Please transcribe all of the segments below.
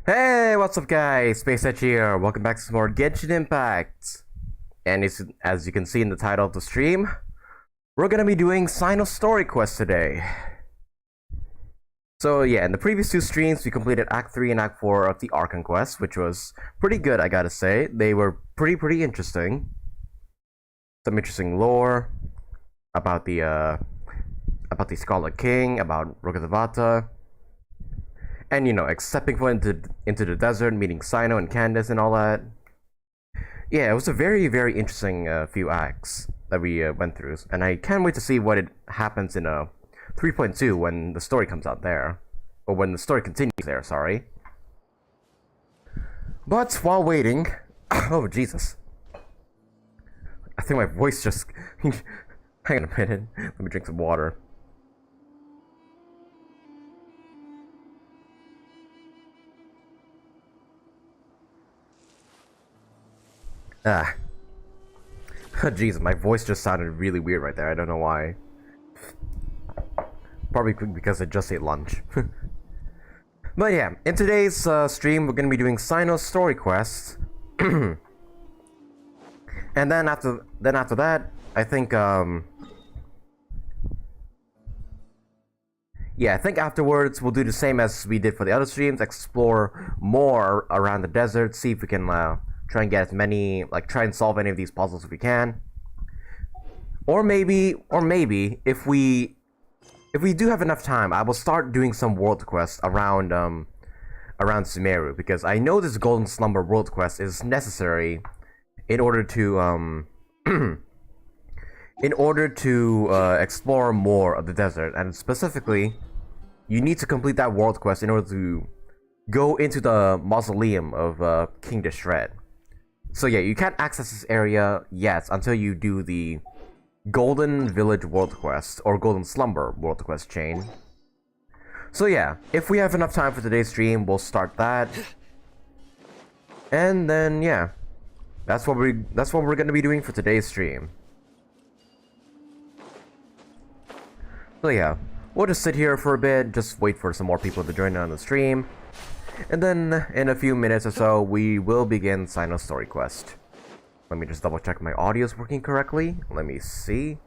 Hey, what's up guys? Space Edge here. Welcome back to some more Genshin Impact. And as you can see in the title of the stream, we're gonna be doing Cyno'S story quest today. So yeah, in the previous two streams, we completed Act 3 and Act 4 of the Archon Quests, which was pretty good, I gotta say. They were pretty interesting. Some interesting lore about the Scarlet King, about rukkhadevata. And you know, stepping foot into the desert, meeting Cyno and Candace and all that. Yeah, it was a very interesting few acts that we went through, and I can't wait to see what it happens in 3.2 when the story comes out there, or when the story continues there. Sorry. But while waiting, oh Jesus, I think my voice just. Hang on a minute. Let me drink some water. Ah. Jeez, my voice just sounded really weird right there. I don't know why. Probably because I just ate lunch. But yeah, in today's stream, we're gonna be doing Cyno'S story quests. And then after that, I think yeah, I think afterwards we'll do the same as we did for the other streams, explore more around the desert, see if we can try and get as many, try and solve any of these puzzles if we can. Or maybe if we do have enough time, I will start doing some world quests around Sumeru, because I know this Golden Slumber world quest is necessary in order to explore more of the desert, and specifically, you need to complete that world quest in order to go into the mausoleum of King Deshret. So yeah, you can't access this area yet until you do the Golden Village World Quest, or Golden Slumber World Quest chain. So yeah, if we have enough time for today's stream, we'll start that. And then yeah, that's what we're gonna be doing for today's stream. So yeah, we'll just sit here for a bit, just wait for some more people to join on the stream. And then, in a few minutes or so, we will begin Cyno'S story quest. Let me just double check my audio is working correctly. Let me see.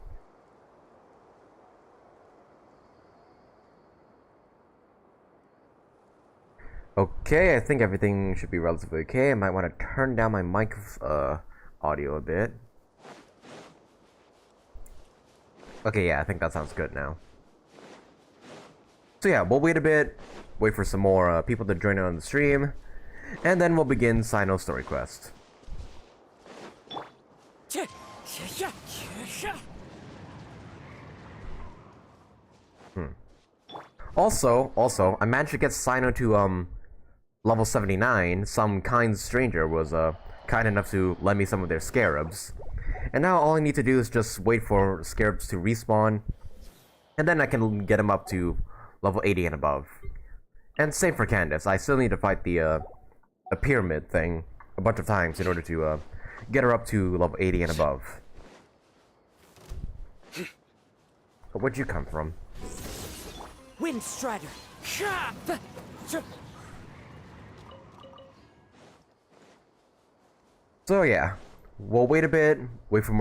Okay, I think everything should be relatively okay. I might want to turn down my mic audio a bit. Okay, yeah, I think that sounds good now. So yeah, we'll wait a bit. Wait for some more people to join in on the stream, and then we'll begin Cyno'S story quest. Also, I managed to get Cyno to level 79. Some kind stranger was kind enough to lend me some of their scarabs, and now all I need to do is just wait for scarabs to respawn, and then I can get them up to level 80 and above. And same for Candace. I still need to fight the pyramid thing a bunch of times in order to get her up to level 80 and above. But where'd you come from? Wind Strider. So yeah, we'll wait a bit, wait for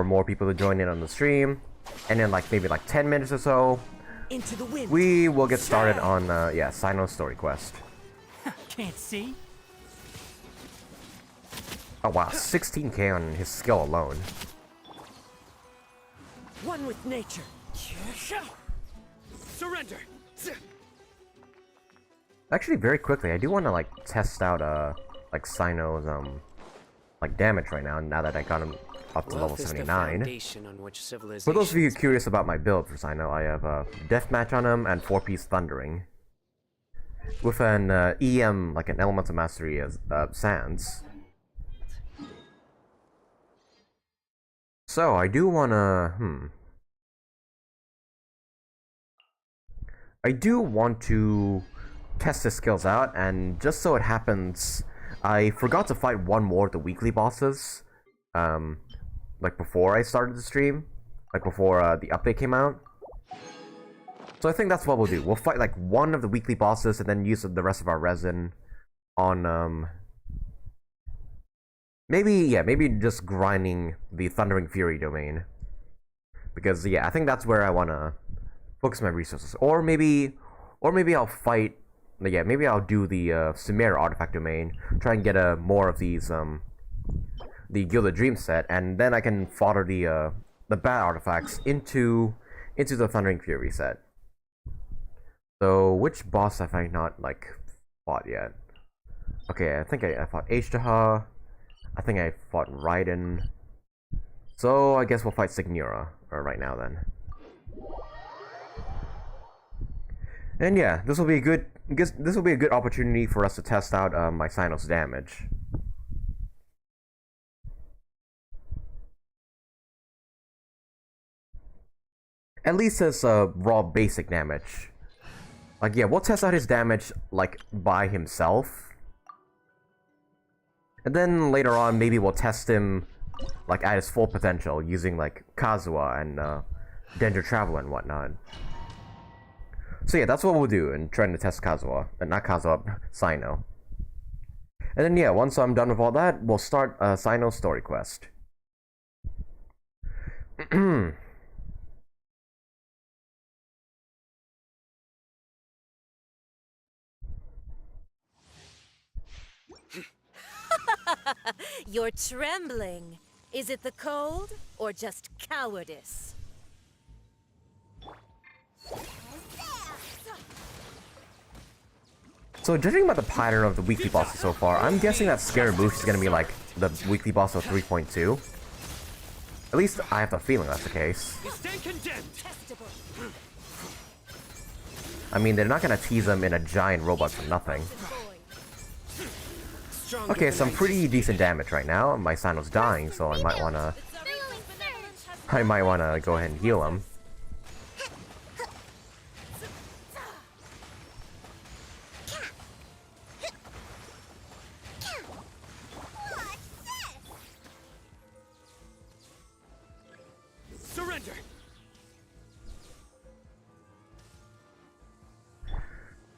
more people to join in on the stream, and then maybe 10 minutes or so, into the wind. We will get started on yeah, Cyno'S story quest. Can't see. Oh wow, 16k on his skill alone. One with nature. Surrender. Actually, very quickly, I do want to test out Cyno'S damage right now that I got him up to level 79. For those of you curious about my build for Cyno, I have Deathmatch on him and 4-piece Thundering. With an EM, an Elemental Mastery as Sands. So, I do wanna, I do want to test his skills out, and just so it happens, I forgot to fight one more of the weekly bosses. Before I started the stream, before the update came out. So I think that's what we'll do. We'll fight like one of the weekly bosses and then use the rest of our resin on maybe just grinding the Thundering Fury domain. Because yeah, I think that's where I wanna focus my resources. Or maybe I'll fight. Yeah, maybe I'll do the Sumeru artifact domain. Try and get more of these the Gilded Dream set, and then I can fodder the bad artifacts into the Thundering Fury set. So which boss have I not like fought yet? Okay, I think I fought H-Daha. I think I fought Raiden. So I guess we'll fight Signora right now then. And yeah, this will be a good opportunity for us to test out my Cyno'S damage. At least his raw basic damage. Like yeah, we'll test out his damage like by himself. And then later on maybe we'll test him like at his full potential using like Kazuha and Danger Traveler and whatnot. So yeah, that's what we'll do in trying to test Kazuha. Not Kazuha, Cyno. And then yeah, once I'm done with all that, we'll start Cyno's story quest. You're trembling. Is it the cold or just cowardice? So judging by the pattern of the weekly bosses so far, I'm guessing that Scaramouche is gonna be like the weekly boss of 3.2. At least I have the feeling that's the case. I mean, they're not gonna tease him in a giant robot for nothing. Okay, some pretty decent damage right now. My Cyno's dying, so I might wanna go ahead and heal him. Surrender.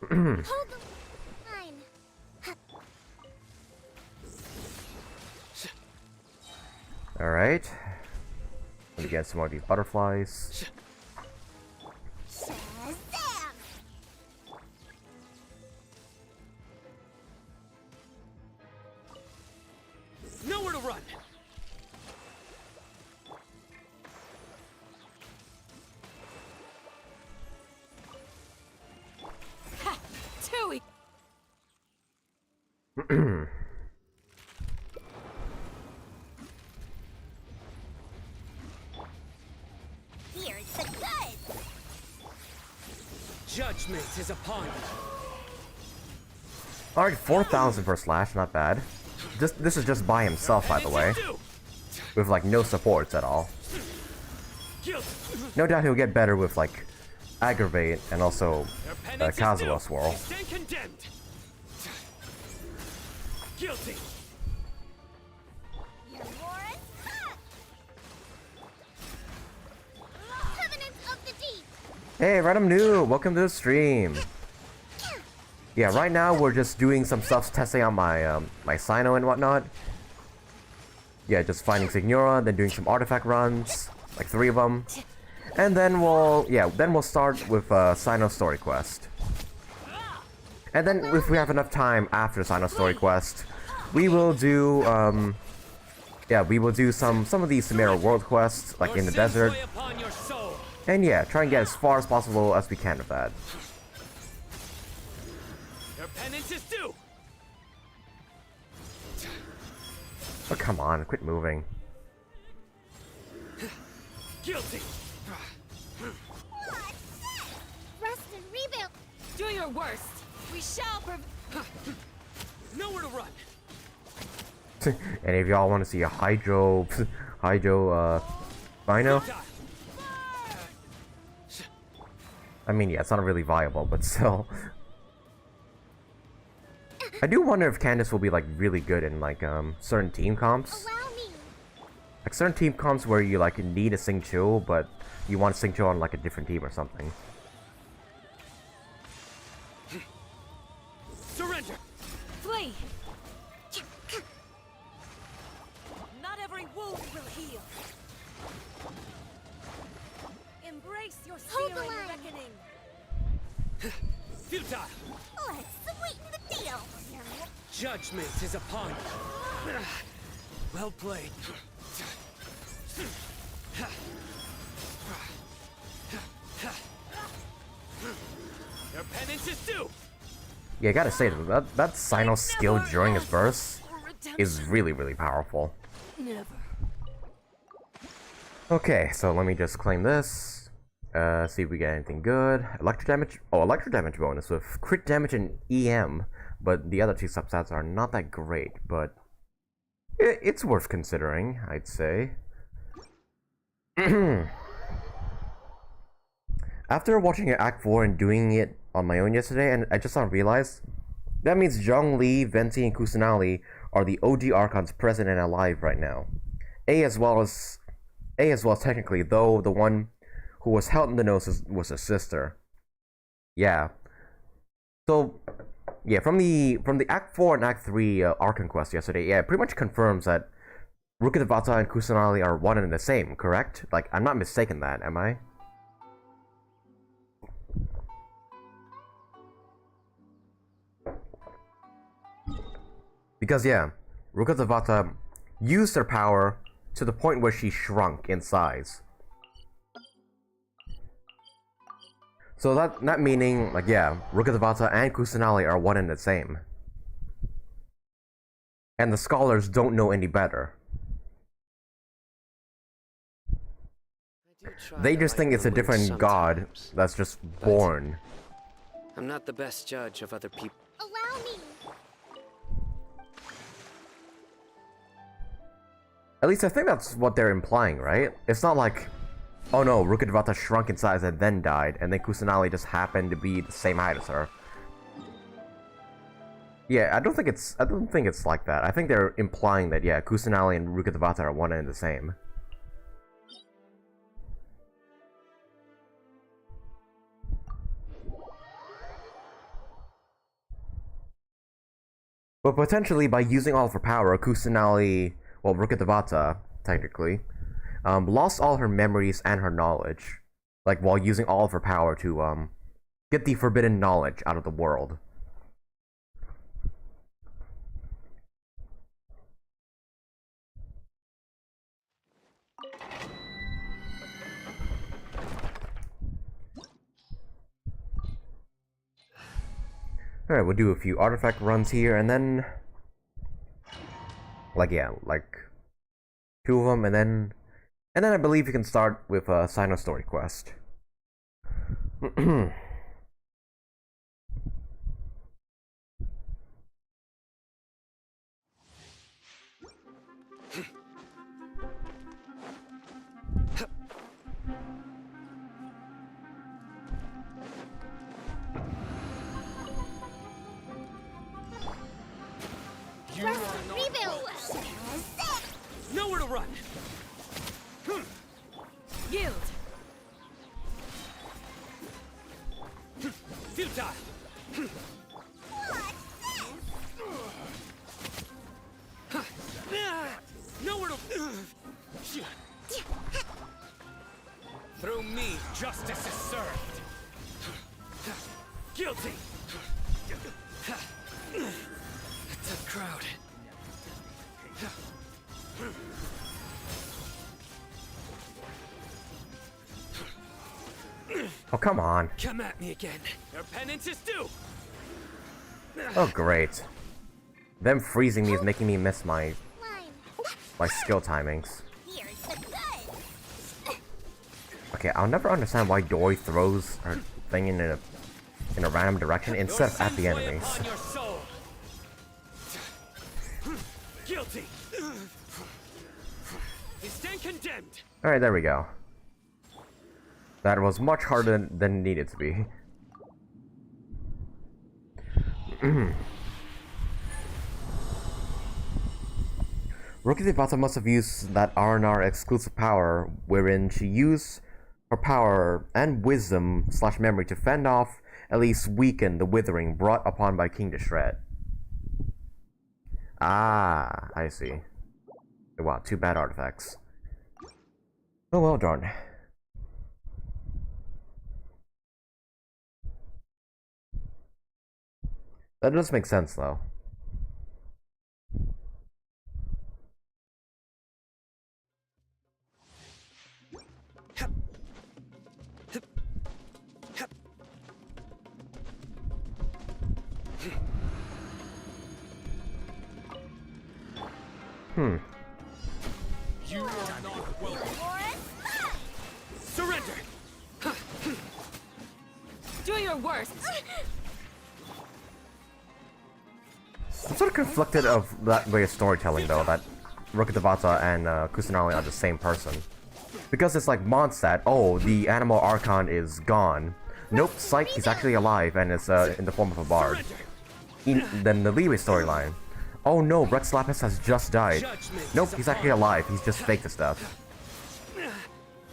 Hold the line. Alright. Let me get some more of these butterflies. Shazam! Nowhere to run. Ha! Tui! Here's the goods! Judgment is upon you. Alright, 4,000 for Slash, not bad. This is just by himself, by the way. With like no supports at all. No doubt he'll get better with like Aggravate and also Kazuha Swirl. Stand condemned. Guilty. Your warrant up! Covenants of the Deep! Hey, Random New, welcome to the stream. Yeah, right now we're just doing some stuff, testing out my my Cyno and whatnot. Yeah, just finding Signora, then doing some artifact runs, like 3 of them, and then we'll start with Cyno's story quest. And then if we have enough time after Cyno's story quest, we will do some of these Sumeru world quests, like in the desert. And yeah, try and get as far as possible as we can with that. Your penance is due. Oh, come on, quit moving. Guilty. What's this? Rest and rebuild! Do your worst. We shall Nowhere to run. Any of y'all want to see a Hydro Rhino? I mean, yeah, it's not really viable, but still. I do wonder if Candace will be like really good in like certain team comps. Allow me! Like certain team comps where you like need a Xingqiu, but you want Xingqiu on like a different team or something. Face your Hold the searing line. reckoning. Futile! Let's sweeten the deal. Judgment is upon you. Well played. Your penance is due! Yeah, I gotta say, that Cyno's skill during his burst is really, really powerful. Never. Okay, so let me just claim this. See if we get anything good. Electric damage. Oh, electric damage bonus with crit damage and EM. But the other two substats are not that great, but it's worth considering, I'd say. After watching Act 4 and doing it on my own yesterday, and I just now realized, that means Zhongli, Venti, and Kusanali are the OG Archons present and alive right now. A as well as technically, though the one who was held in the nose was his sister. Yeah. So, yeah, from the Act 4 and Act 3 Archon Quest yesterday, yeah, it pretty much confirms that Rukkhadevata and Kusanali are one and the same, correct? Like, I'm not mistaken that, am I? Because, yeah, Rukkhadevata used her power to the point where she shrunk in size. So that meaning, like, yeah, Rukkhadevata and Kusanali are one and the same. And the scholars don't know any better. They just think it's a different god that's just born. I'm not the best judge of other people. Allow me. At least I think that's what they're implying, right? It's not like, oh no, Rukkhadevata shrunk in size and then died, and then Kusanali just happened to be the same height as her. Yeah, I don't think it's like that. I think they're implying that, yeah, Kusanali and Rukkhadevata are one and the same. But potentially by using all of her power, Kusanali, well, Rukkhadevata, technically, lost all her memories and her knowledge, like while using all of her power to get the forbidden knowledge out of the world. Alright, we'll do a few artifact runs here, and then, like, yeah, like 2 of them, and then I believe you can start with a Cyno'S story quest. Rebuild. Nowhere to run! Yield. Futile! Nowhere to... Through me, justice is served. Guilty! It's a crowd. Oh, come on. Come at me again. Your penance is due! Oh, great. Them freezing me is making me miss my skill timings. Here's the goods. Okay, I'll never understand why Dori throws her thing in a random direction instead of at the enemies. Upon your soul. Guilty! You stand condemned! Alright, there we go. That was much harder than it needed to be. Rukkhadevata must have used that R&R exclusive power, wherein she used her power and wisdom / memory to fend off, at least weaken, the withering brought upon by King Deshret. Ah, I see. Wow, 2 bad artifacts. Oh well, darn. That does make sense, though. You are not welcome. Surrender! Do your worst. I'm sort of conflicted of that way of storytelling, though, that Rukkhadevata and Kusanali are the same person. Because it's like Mondstadt, oh, the animal Archon is gone. Nope, psych, he's actually alive and is in the form of a bard. Then the Leeway storyline. Oh no, Rex Lapis has just died. Nope, he's actually alive, he's just faked his death.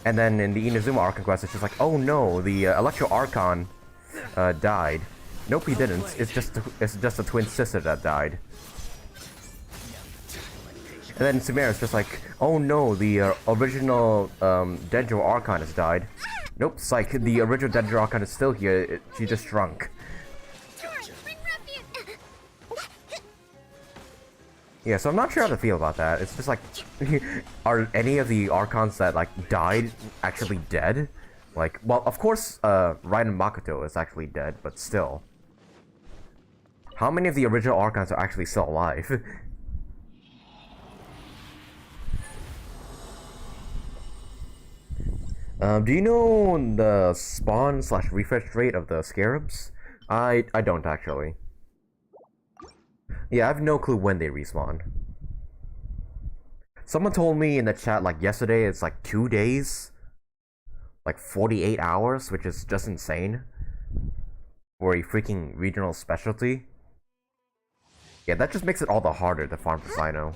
And then in the Inazuma Archon Quest, it's just like, oh no, the Electro Archon died. Nope, he didn't. It's just a twin sister that died. And then Sumeru's just like, oh no, the original Dendro Archon has died. Nope, psych, the original Dendro Archon is still here, she just shrunk. Yeah, so I'm not sure how to feel about that. It's just like, are any of the Archons that like died actually dead? Like, well, of course, Raiden Makoto is actually dead, but still. How many of the original Archons are actually still alive? Do you know the spawn/refresh rate of the Scarabs? I don't actually. Yeah, I have no clue when they respawn. Someone told me in the chat like yesterday it's like 2 days. Like 48 hours, which is just insane. For a freaking regional specialty. Yeah, that just makes it all the harder to farm for Cyno.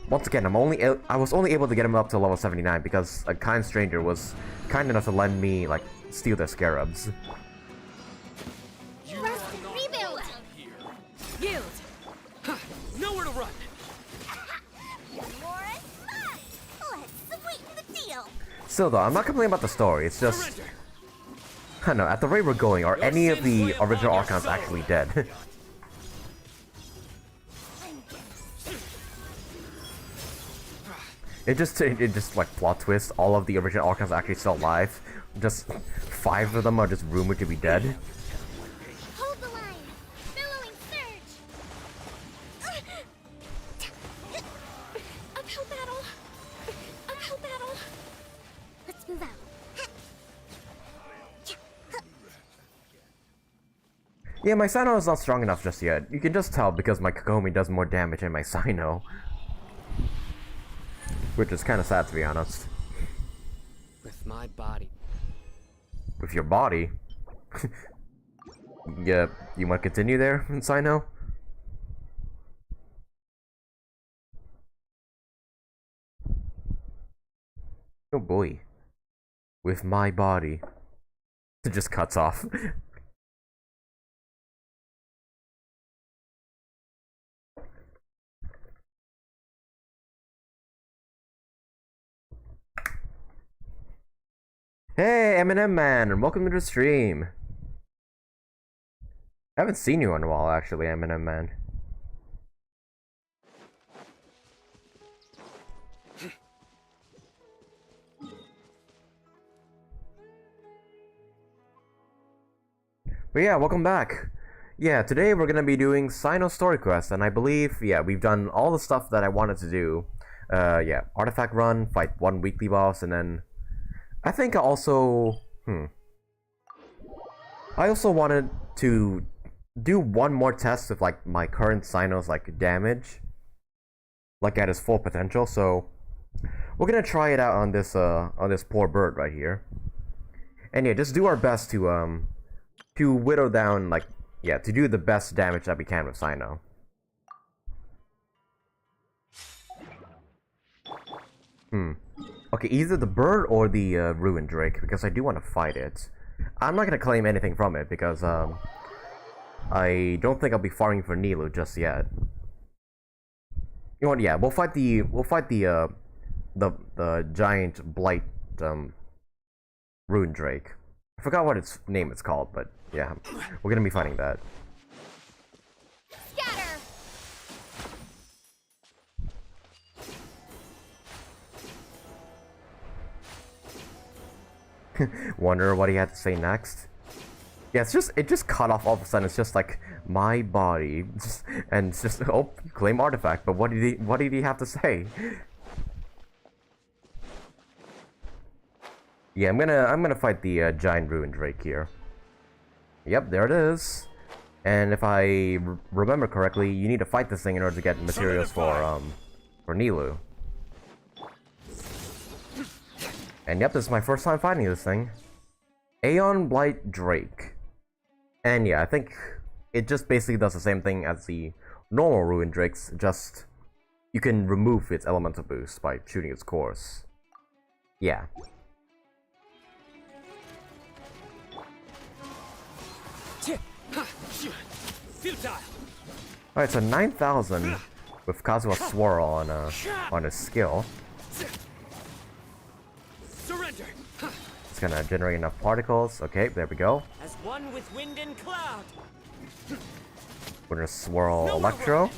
Once again, I was only able to get him up to level 79 because a kind stranger was kind enough to lend me, like, steal their scarabs. Rebuild! Yield. Nowhere to run! More is mine! Let's sweeten the deal! Still though, I'm not complaining about the story, it's just... Surrender! I don't know, at the rate we're going, are any of the original Archons actually dead? It just like plot twist, all of the original Archons are actually still alive. Just 5 of them are just rumored to be dead. Hold the line! Billowing surge! Uphill battle! Uphill battle! Let's move out. Yeah, my Cyno is not strong enough just yet. You can just tell because my Kokomi does more damage than my Cyno. Which is kind of sad, to be honest. With my body. With your body? Yeah, you want to continue there, Cyno? Oh boy. With my body. It just cuts off. Hey, M&M Man, welcome to the stream. I haven't seen you in a while, actually, M&M Man. But yeah, welcome back. Yeah, today we're gonna be doing Cyno's story quest, and I believe, yeah, we've done all the stuff that I wanted to do. Yeah, artifact run, fight 1 weekly boss, and then I think I also, I also wanted to do one more test of like my current Cyno's like damage, like at his full potential. So we're gonna try it out on this poor bird right here, and yeah, just do our best to whittle down, like, yeah, to do the best damage that we can with Cyno. Okay, either the bird or the ruined drake, because I do want to fight it. I'm not gonna claim anything from it because I don't think I'll be farming for Nilou just yet. You know what? Yeah, we'll fight the giant blight ruined drake. I forgot what its name is called, but Yeah, we're gonna be fighting that. Scatter! Wonder what he had to say next. Yeah, it just cut off all of a sudden. It's just like my body, and it's just oh, claim artifact. But what did he have to say? Yeah, I'm gonna fight the giant ruined drake here. Yep, there it is. And if I remember correctly, you need to fight this thing in order to get materials for Nilou. And yep, this is my first time fighting this thing. Aeon Blight Drake. And yeah, I think it just basically does the same thing as the normal ruined drakes, just you can remove its elemental boost by shooting its cores. Yeah. Futile. Alright, so 9,000 with Kazuha Swirl on his skill. Surrender. It's gonna generate enough particles. Okay, there we go. As one with wind and cloud. We're gonna Swirl Electro.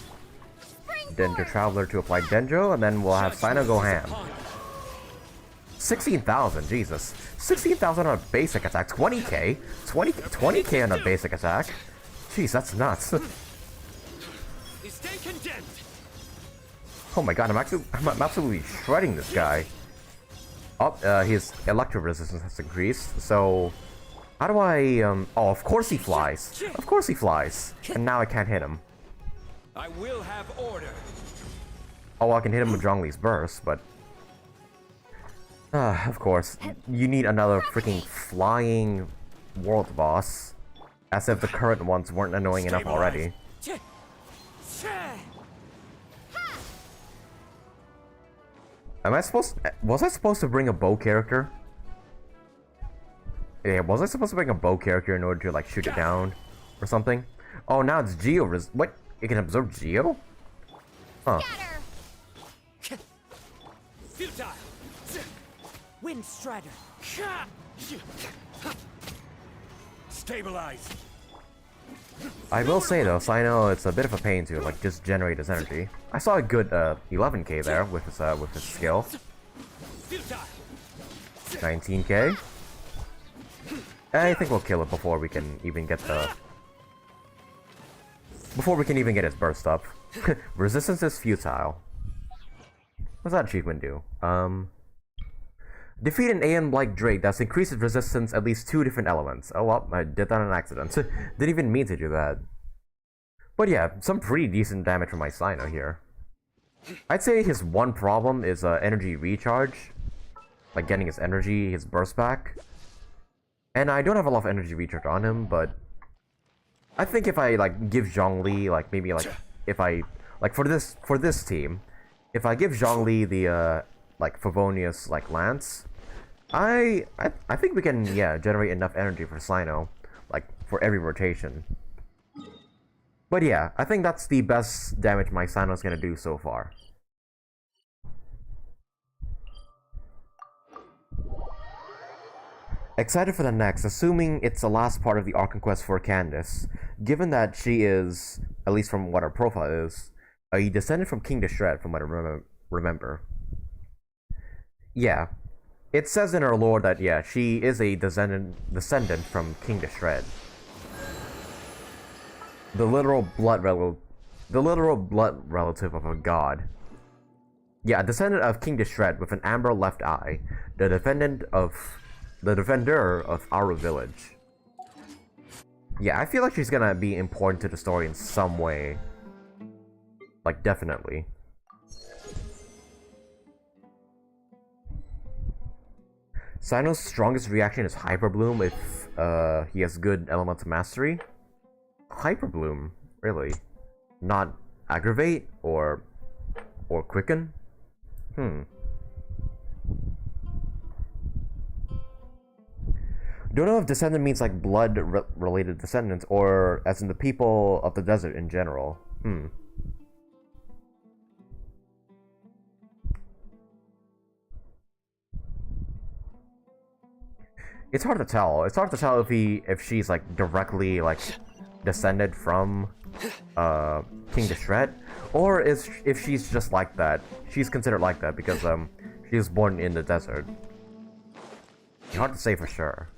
Dendro Traveler to apply Dendro, and then we'll have Cyno go ham. 16,000, Jesus. 16,000 on a basic attack. 20k? 20k on a basic attack? Jeez, that's nuts. Stay condemned. Oh my god, I'm absolutely shredding this guy. Oh, his electro resistance has increased, so... How do I, Oh, of course he flies. Of course he flies. And now I can't hit him. I will have order. Oh, I can hit him with Zhongli's burst, but... of course. You need another freaking flying world boss. As if the current ones weren't annoying enough already. Was I supposed to bring a bow character? Yeah, was I supposed to bring a bow character in order to, like, shoot it down? Or something? Oh, now it's Geo what? It can absorb Geo? Huh. Futile. Wind Strider. Stabilize. I will say though, Cyno, it's a bit of a pain to like just generate his energy. I saw a good 11k there with his skill. 19k. I think we'll kill it before we can even get his burst up. Resistance is futile. What's that achievement do? Defeat an Aeon Blight Drake that's increases resistance at least 2 different elements. Oh well, I did that on accident. Didn't even mean to do that. But yeah, some pretty decent damage from my Cyno here. I'd say his one problem is energy recharge. Like getting his burst back. And I don't have a lot of energy recharge on him, but... I think if I like give Zhongli, like maybe like... If I... Like for this team, if I give Zhongli the like Favonius like Lance, I think we can generate enough energy for Cyno, like for every rotation. But yeah, I think that's the best damage my Cyno's gonna do so far. Excited for the next, assuming it's the last part of the Archon Quest for Candace, given that she is, at least from what her profile is, a descendant from King Deshret, from what I remember. Yeah, it says in her lore that she is a descendant from King Deshret. The literal blood relative of a god. Yeah, a descendant of King Deshret with an amber left eye, the defender of our village. Yeah, I feel like she's gonna be important to the story in some way. Like, definitely. Cyno's strongest reaction is Hyper Bloom if he has good elemental mastery. Hyper Bloom, really? Not Aggravate or Quicken? Don't know if descendant means like blood related descendants or as in the people of the desert in general. It's hard to tell. It's hard to tell if she's like directly like descended from King Deshret, or if she's just like that. She's considered like that because she was born in the desert. It's hard to say for sure.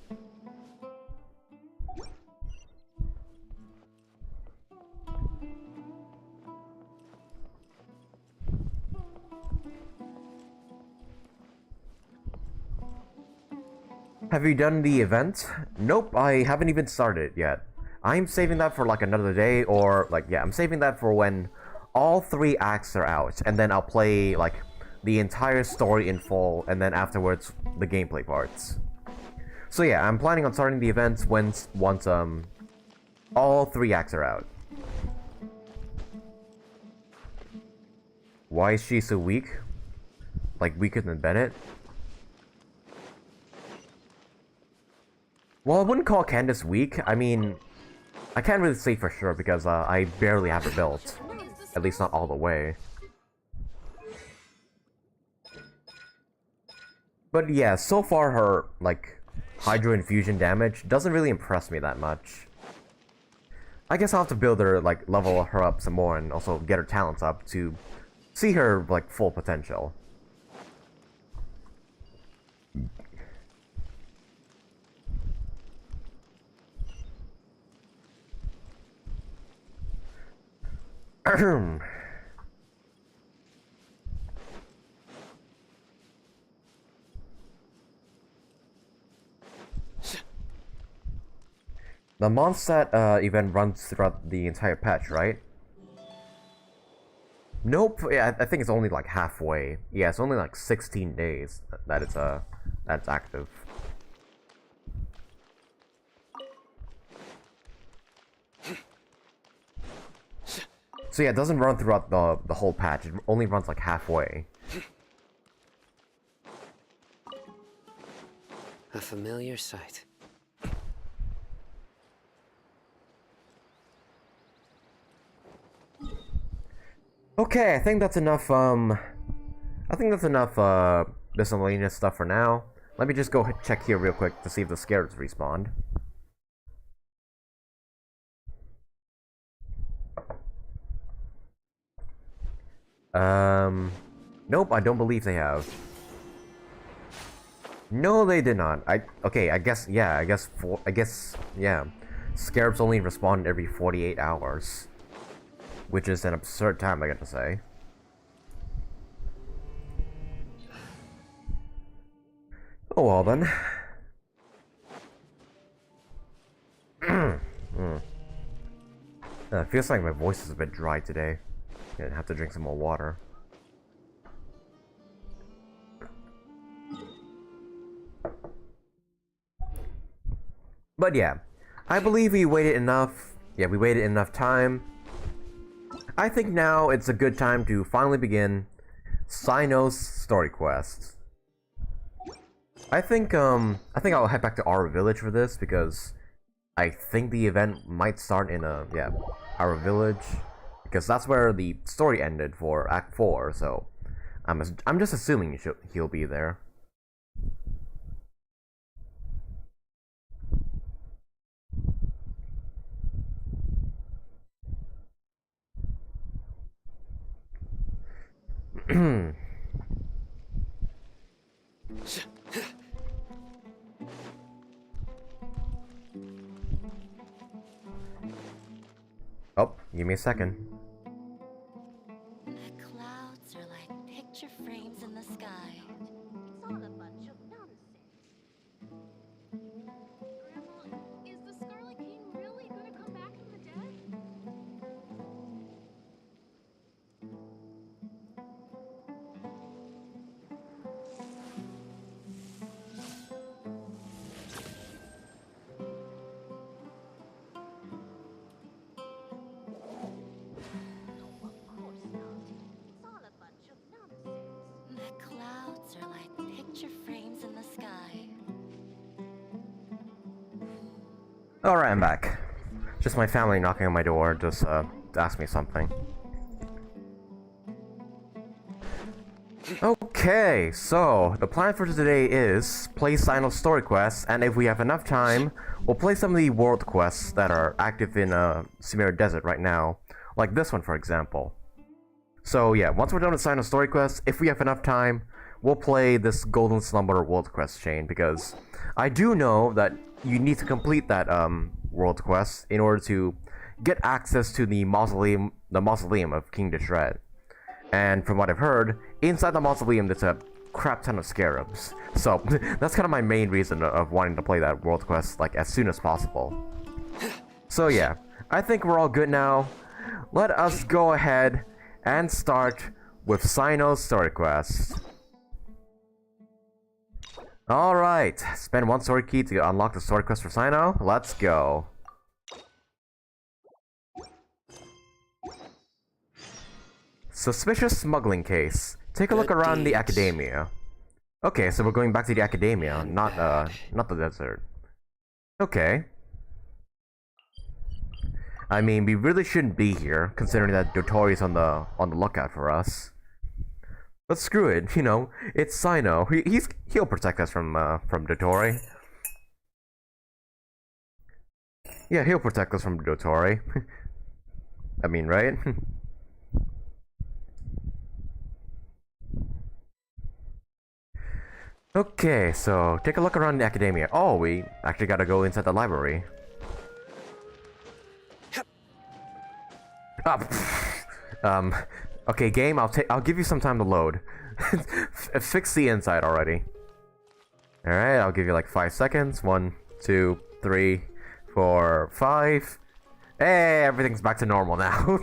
Have you done the event? Nope, I haven't even started yet. I'm saving that for like another day, or like, yeah, I'm saving that for when all 3 acts are out, and then I'll play like the entire story in full, and then afterwards the gameplay parts. So yeah, I'm planning on starting the events once all 3 acts are out. Why is she so weak? Like weaker than Bennett? Well, I wouldn't call Candace weak. I mean, I can't really say for sure because I barely have her built. At least not all the way. But yeah, so far her, like, Hydro Infusion damage doesn't really impress me that much. I guess I'll have to build her, like, level her up some more and also get her talents up to see her, like, full potential. The Mondstadt event runs throughout the entire patch, right? Nope. Yeah, I think it's only like halfway. Yeah, it's only like 16 days that that's active. So yeah, it doesn't run throughout the whole patch. It only runs like halfway. A familiar sight. Okay, I think that's enough, miscellaneous stuff for now. Let me just go check here real quick to see if the scares respawned. Nope, I don't believe they have. No, they did not. Okay, I guess, yeah, yeah. Scarabs only respawn every 48 hours. Which is an absurd time, I got to say. Oh well then. It feels like my voice is a bit dry today. Gonna have to drink some more water. But yeah, I believe we waited enough. Yeah, we waited enough time. I think now it's a good time to finally begin Cyno'S story quest. I think I'll head back to our village for this because I think the event might start in our village because that's where the story ended for Act 4. So I'm just assuming he'll be there. Oh, give me a second. The clouds are like picture frames in the sky. It's all a bunch of nonsense. Grandma, is the Scarlet King really gonna come back from the dead? Alright, I'm back. Just my family knocking on my door, just to ask me something. Okay, so the plan for today is play Cyno'S story quests, and if we have enough time, we'll play some of the world quests that are active in Sumeru Desert right now, like this one for example. So yeah, once we're done with Cyno'S story quests, if we have enough time, we'll play this Golden Slumber world quest chain, because I do know that you need to complete that world quest in order to get access to the mausoleum of King Deshret. And from what I've heard, inside the mausoleum there's a crap ton of scarabs. So that's kind of my main reason of wanting to play that world quest like as soon as possible. So yeah, I think we're all good now. Let us go ahead and start with Cyno'S story quest. Alright, spend one sword key to unlock the story quest for Cyno. Let's go. Suspicious smuggling case. Take a look around the academia. Okay, so we're going back to the academia, not the desert. Okay. I mean, we really shouldn't be here, considering that Dori's on the lookout for us. But screw it, you know, it's Cyno. He'll protect us from Dori. Yeah, he'll protect us from Dori. I mean, right? Okay, so take a look around the academia. Oh, we actually gotta go inside the library. Okay, game. I'll give you some time to load. Fix the inside already. All right, I'll give you like 5 seconds. 1, 2, 3, 4, 5. Hey, everything's back to normal now.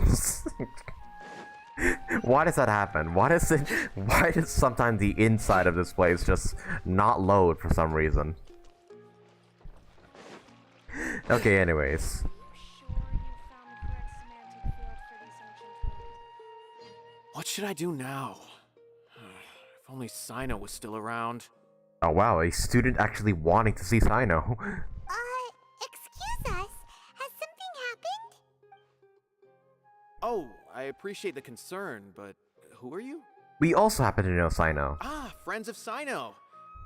Why does that happen? Why does sometimes the inside of this place just not load for some reason? Okay, anyways. What should I do now? If only Cyno was still around. Oh wow, a student actually wanting to see Cyno. Excuse us. Has something happened? Oh, I appreciate the concern, but who are you? We also happen to know Cyno. Ah, friends of Cyno.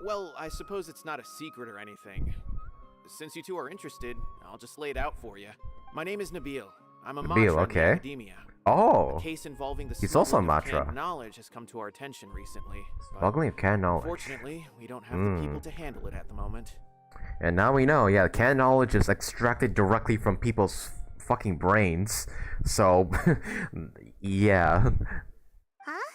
Well, I suppose it's not a secret or anything. Since you two are interested, I'll just lay it out for you. My name is Nabil. I'm a Matra in the academia. Oh, A case involving the he's also a smuggling of Matra. canned knowledge has come to our attention recently. Smuggling of canned knowledge. Unfortunately, we don't have the people to handle it at the moment. And now we know, yeah, canned knowledge is extracted directly from people's fucking brains. So, yeah. Huh?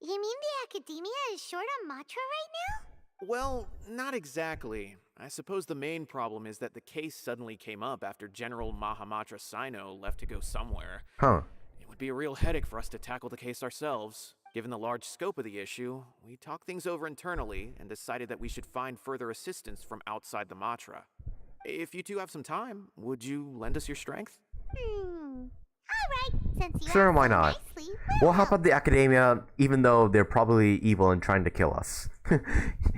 You mean the academia is short on Matra right now? Well, not exactly. I suppose the main problem is that the case suddenly came up after General Mahamatra Cyno left to go somewhere. Huh. It would be a real headache for us to tackle the case ourselves. Given the large scope of the issue, we talked things over internally and decided that we should find further assistance from outside the Matra. If you two have some time, would you lend us your strength? Alright, since you Sure, asked why so not? nicely, We'll help out the academia, even though they're probably evil and trying to kill us.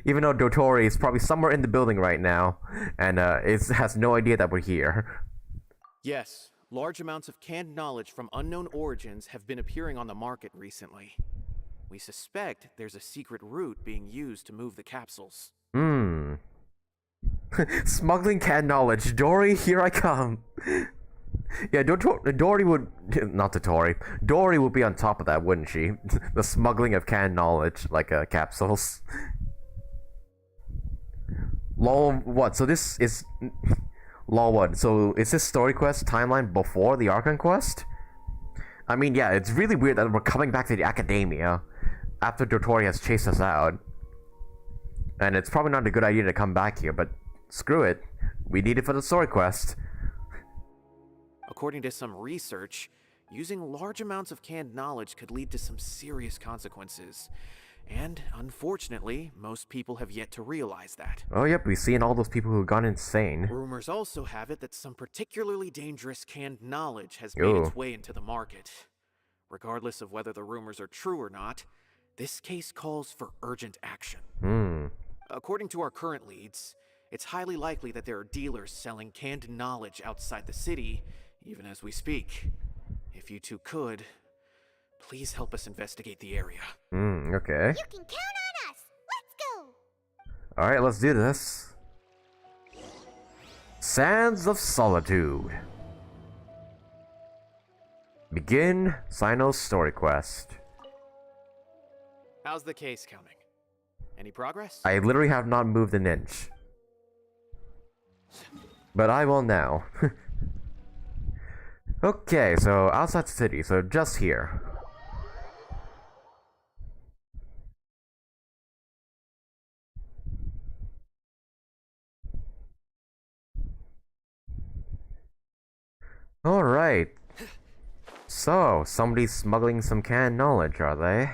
Even though Dori is probably somewhere in the building right now, and has no idea that we're here. Yes, large amounts of canned knowledge from unknown origins have been appearing on the market recently. We suspect there's a secret route being used to move the capsules. Smuggling canned knowledge. Dori, here I come. Yeah, Dori would... Not Dori. Dori would be on top of that, wouldn't she? The smuggling of canned knowledge, like capsules. Lol, what? So this is... Lol, what? So is this story quest timeline before the Archon Quest? I mean, yeah, it's really weird that we're coming back to the academia after Dori has chased us out. And it's probably not a good idea to come back here, but screw it. We need it for the story quest. According to some research, using large amounts of canned knowledge could lead to some serious consequences. And, unfortunately, most people have yet to realize that. Oh yep, we've seen all those people who've gone insane. Rumors also have it that some particularly dangerous canned knowledge has made its way into the market. Regardless of whether the rumors are true or not, this case calls for urgent action. According to our current leads, it's highly likely that there are dealers selling canned knowledge outside the city, even as we speak. If you two could, please help us investigate the area. Okay. You can count Alright, let's do this. Sands of Solitude. Begin Cyno'S story quest. How's the case coming? Any progress? I literally have not moved an inch. But I will now. Okay, so outside the city, so just here. Alright. So, somebody's smuggling some canned knowledge, are they?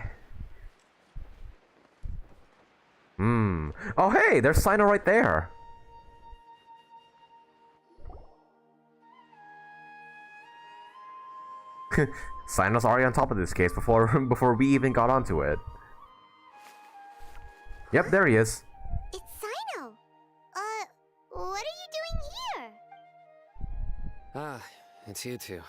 Oh hey, there's Cyno right there! Cyno's already on top of this case before we even got onto it. Yep, there he is. It's Cyno. What are you doing here? Ah, it's you two.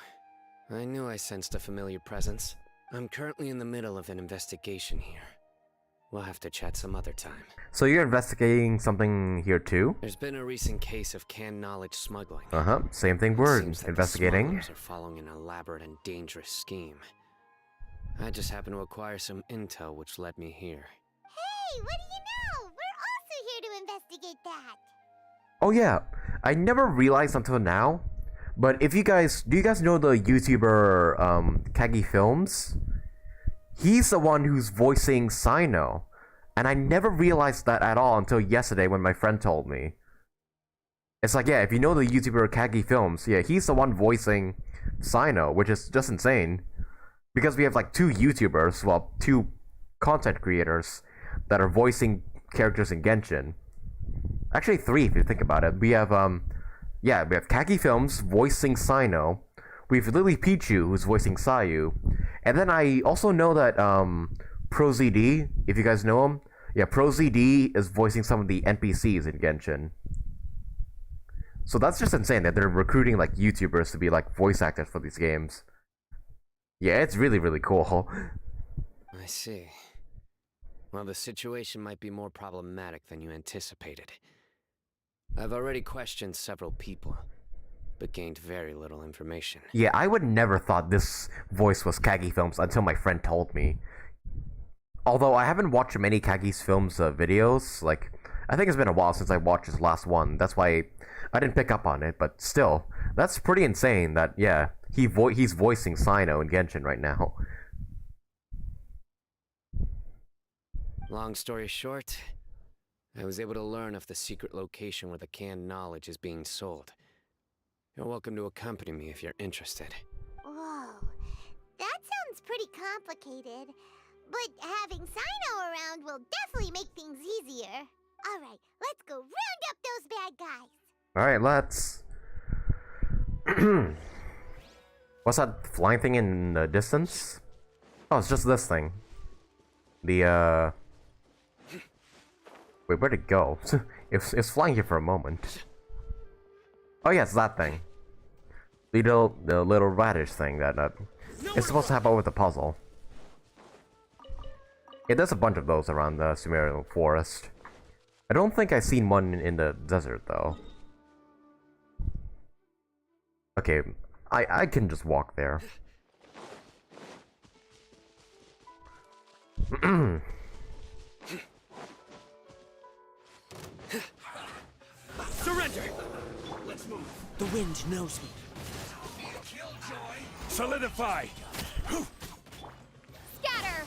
I knew I sensed a familiar presence. I'm currently in the middle of an investigation here. We'll have to chat some other time. So you're investigating something here too? There's been a recent case of canned knowledge smuggling. Same thing we're Seems that investigating. The smugglers are following an elaborate and dangerous scheme. I just happened to acquire some intel which led me here. Hey, what do you know? We're also here to investigate that. Oh yeah, I never realized until now, but do you guys know the YouTuber Kagi Films? He's the one who's voicing Cyno, and I never realized that at all until yesterday when my friend told me. It's like, yeah, if you know the YouTuber Kagi Films, yeah, he's the one voicing Cyno, which is just insane. Because we have like two YouTubers, well, two content creators that are voicing characters in Genshin. Actually, three if you think about it. We have we have Kagi Films voicing Cyno. We have Lily Pichu who's voicing Sayu. And then I also know that ProZD, if you guys know him, yeah, ProZD is voicing some of the NPCs in Genshin. So that's just insane that they're recruiting like YouTubers to be like voice actors for these games. Yeah, it's really, really cool. I see. Well, the situation might be more problematic than you anticipated. I've already questioned several people, but gained very little information. Yeah, I would never thought this voice was Kagi Films until my friend told me. Although I haven't watched many Kagi's Films videos, like, I think it's been a while since I watched his last one. That's why I didn't pick up on it, but still, that's pretty insane that, yeah, he's voicing Cyno in Genshin right now. Long story short, I was able to learn of the secret location where the canned knowledge is being sold. You're welcome to accompany me if you're interested. Whoa, that sounds pretty complicated. But having Cyno around will definitely make things easier. Alright, let's go round up those bad guys. Alright, let's... What's that flying thing in the distance? Oh, it's just this thing. The, Wait, where'd it go? It's flying here for a moment. Oh yeah, it's that thing. The little radish thing that it's supposed to help out with the puzzle. Yeah, there's a bunch of those around the Sumeru forest. I don't think I've seen one in the desert though. Okay, I can just walk there. Surrender! Let's move. The wind knows me. Solidify! Scatter!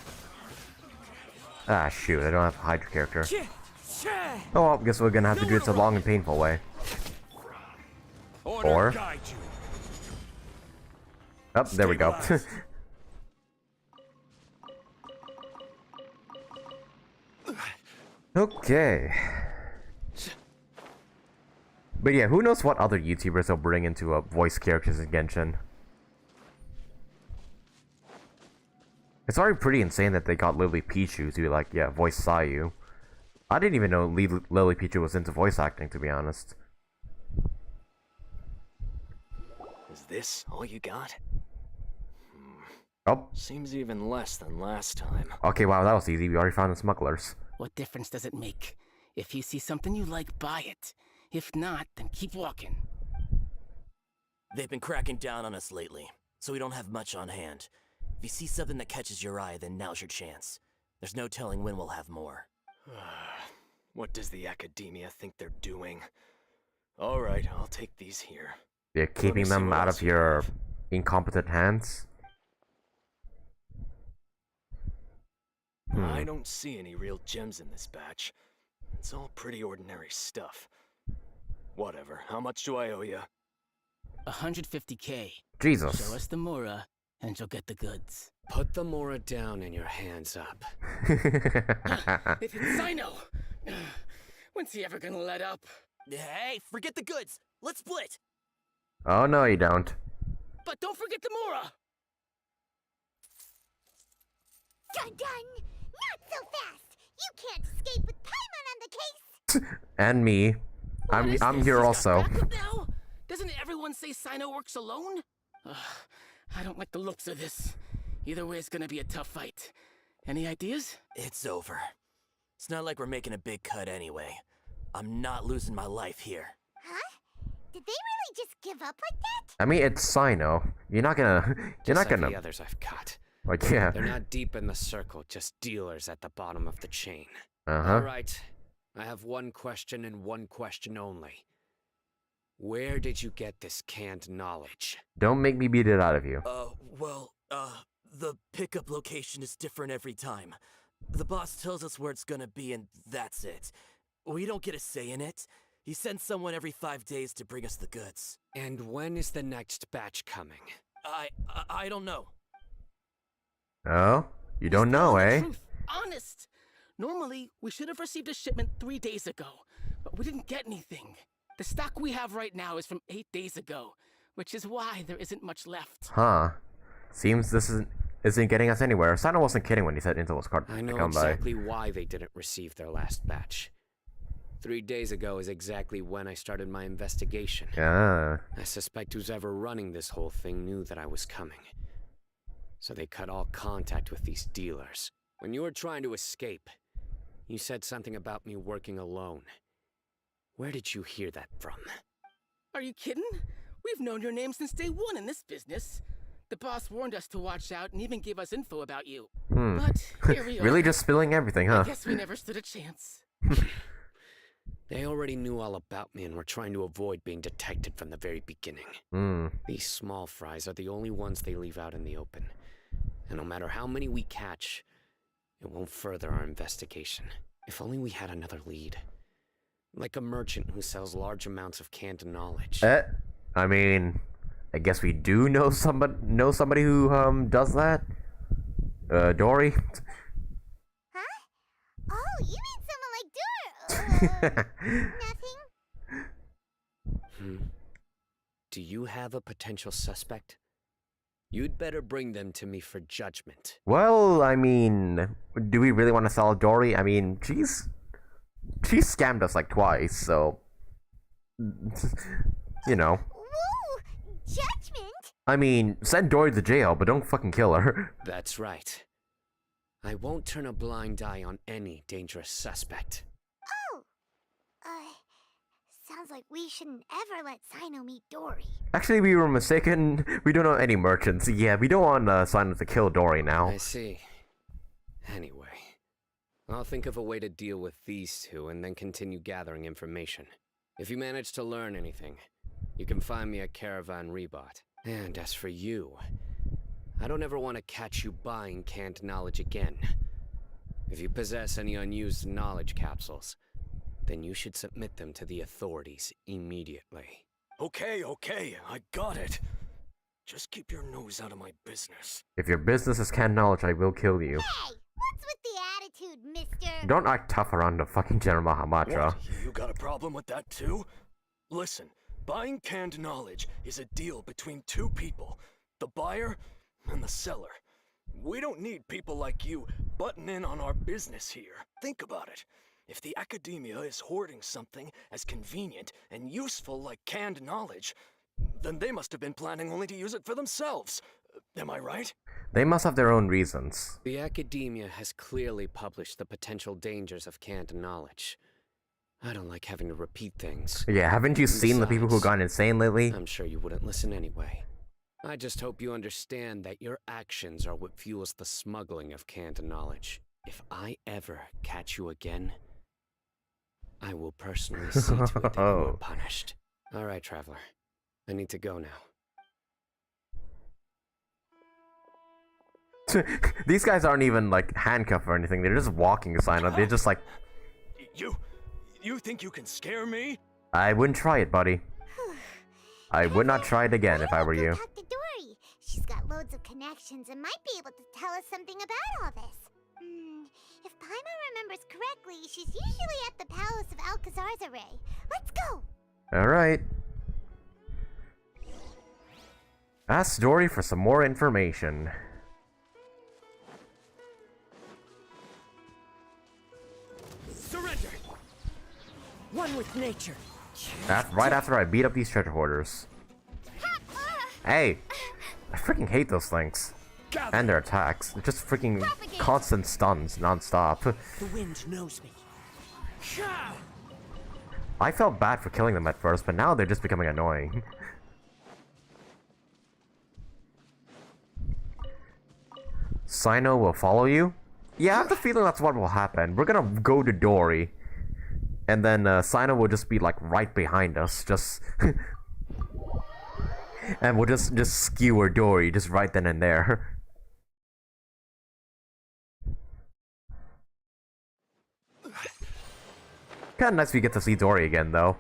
Ah, shoot, I don't have a Hydra character. Oh, well, guess we're gonna have to do it the long and painful way. Or... Oh, there we go. Okay. But yeah, who knows what other YouTubers they'll bring into voice characters in Genshin. It's already pretty insane that they got Lily Pichu to like, yeah, voice Sayu. I didn't even know Lily Pichu was into voice acting, to be honest. Is this all you got? Oh. Seems even less than last time. Okay, wow, that was easy. We already found the smugglers. What difference does it make? If you see something you like, buy it. If not, then keep walking. They've been cracking down on us lately, so we don't have much on hand. If you see something that catches your eye, then now's your chance. There's no telling when we'll have more. What does the academia think they're doing? Alright, I'll take these here. You're keeping them out of your incompetent hands? I don't see any real gems in this batch. It's all pretty ordinary stuff. Whatever, how much do I owe you? 150K. Jesus. Show us the Mora, and you'll get the goods. Put the Mora down and your hands up. If it's Cyno! When's he ever gonna let up? Hey, forget the goods! Let's split! Oh no, you don't. But don't forget the Mora! Dun dun! Not so fast! You can't escape with Paimon on the case! And me. What is I'm this? here He's got also. backup now? Doesn't everyone say Cyno works alone? I don't like the looks of this. Either way, it's gonna be a tough fight. Any ideas? It's over. It's not like we're making a big cut anyway. I'm not losing my life here. Huh? Did they really just give up like that? I mean, it's Cyno. You're not gonna. You're not Just like gonna. the others I've caught. Like, yeah. They're not deep in the circle, just dealers at the bottom of the chain. Uh-huh. All right, I have one question and one question only. Where did you get this canned knowledge? Don't make me beat it out of you. The pickup location is different every time. The boss tells us where it's gonna be and that's it. We don't get a say in it. He sends someone every 5 days to bring us the goods. And when is the next batch coming? I don't know. Oh? You don't know, Tell the eh? truth. Honest. Normally, we should have received a shipment 3 days ago, but we didn't get anything. The stock we have right now is from 8 days ago, which is why there isn't much left. Huh. Seems this isn't getting us anywhere. Cyno wasn't kidding when he said Intel was hard I to know come by. exactly why they didn't receive their last batch. 3 days ago is exactly when I started my investigation. Yeah. I suspect who's ever running this whole thing knew that I was coming. So they cut all contact with these dealers. When you were trying to escape, you said something about me working alone. Where did you hear that from? Are you kidding? We've known your name since day one in this business. The boss warned us to watch out and even gave us info about you. But here we are. Really just spilling everything, huh? I guess we never stood a chance. They already knew all about me and were trying to avoid being detected from the very beginning. These small fries are the only ones they leave out in the open. And no matter how many we catch, it won't further our investigation. If only we had another lead. Like a merchant who sells large amounts of canned knowledge. I mean, I guess we do know somebody who does that. Dori. Huh? Oh, you mean someone like Dori? Nothing. Do you have a potential suspect? You'd better bring them to me for judgment. Well, I mean, do we really want to sell Dori? I mean, she scammed us like twice, so you know. Whoa! Judgment? I mean, send Dori to jail, but don't fucking kill her. That's right. I won't turn a blind eye on any dangerous suspect. Oh! Sounds like we shouldn't ever let Cyno meet Dori. Actually, we were mistaken. We don't know any merchants. Yeah, we don't want Cyno to kill Dori now. I see. Anyway, I'll think of a way to deal with these two and then continue gathering information. If you manage to learn anything, you can find me at Caravan Rebot. And as for you, I don't ever want to catch you buying canned knowledge again. If you possess any unused knowledge capsules, then you should submit them to the authorities immediately. Okay, I got it. Just keep your nose out of my business. If your business is canned knowledge, I will kill you. Hey! What's with the attitude, mister? Don't act tough around the fucking General Mahamatra. What? You got a problem with that too? Listen, buying canned knowledge is a deal between two people. The buyer and the seller. We don't need people like you butting in on our business here. Think about it. If the academia is hoarding something as convenient and useful like canned knowledge, then they must have been planning only to use it for themselves. Am I right? They must have their own reasons. The academia has clearly published the potential dangers of canned knowledge. I don't like having to repeat things. Yeah, haven't you seen the people who've gone insane lately? I'm sure you wouldn't listen anyway. I just hope you understand that your actions are what fuels the smuggling of canned knowledge. If I ever catch you again, I will personally see to it that you are punished. Alright, Traveler. I need to go now. These guys aren't even, like, handcuffed or anything. They're just walking to sign up. They're just like... You think you can scare me? I wouldn't try it, buddy. I would not try it again if I were you. Talk to Dori. She's got loads of connections and might be able to tell us something about all this. If Paimon remembers correctly, she's usually at the Palace of Alcazar's Array. Let's go! Alright. Ask Dori for some more information. Surrender! One with nature. Right after I beat up these treasure hoarders. Hey! I freaking hate those things. And their attacks. They're just freaking constant stuns, non-stop. The wind knows me. I felt bad for killing them at first, but now they're just becoming annoying. Cyno will follow you? Yeah, I have the feeling that's what will happen. We're gonna go to Dori. And then Cyno will just be like right behind us, just... and we'll just skewer Dori just right then and there. Kinda nice we get to see Dori again, though.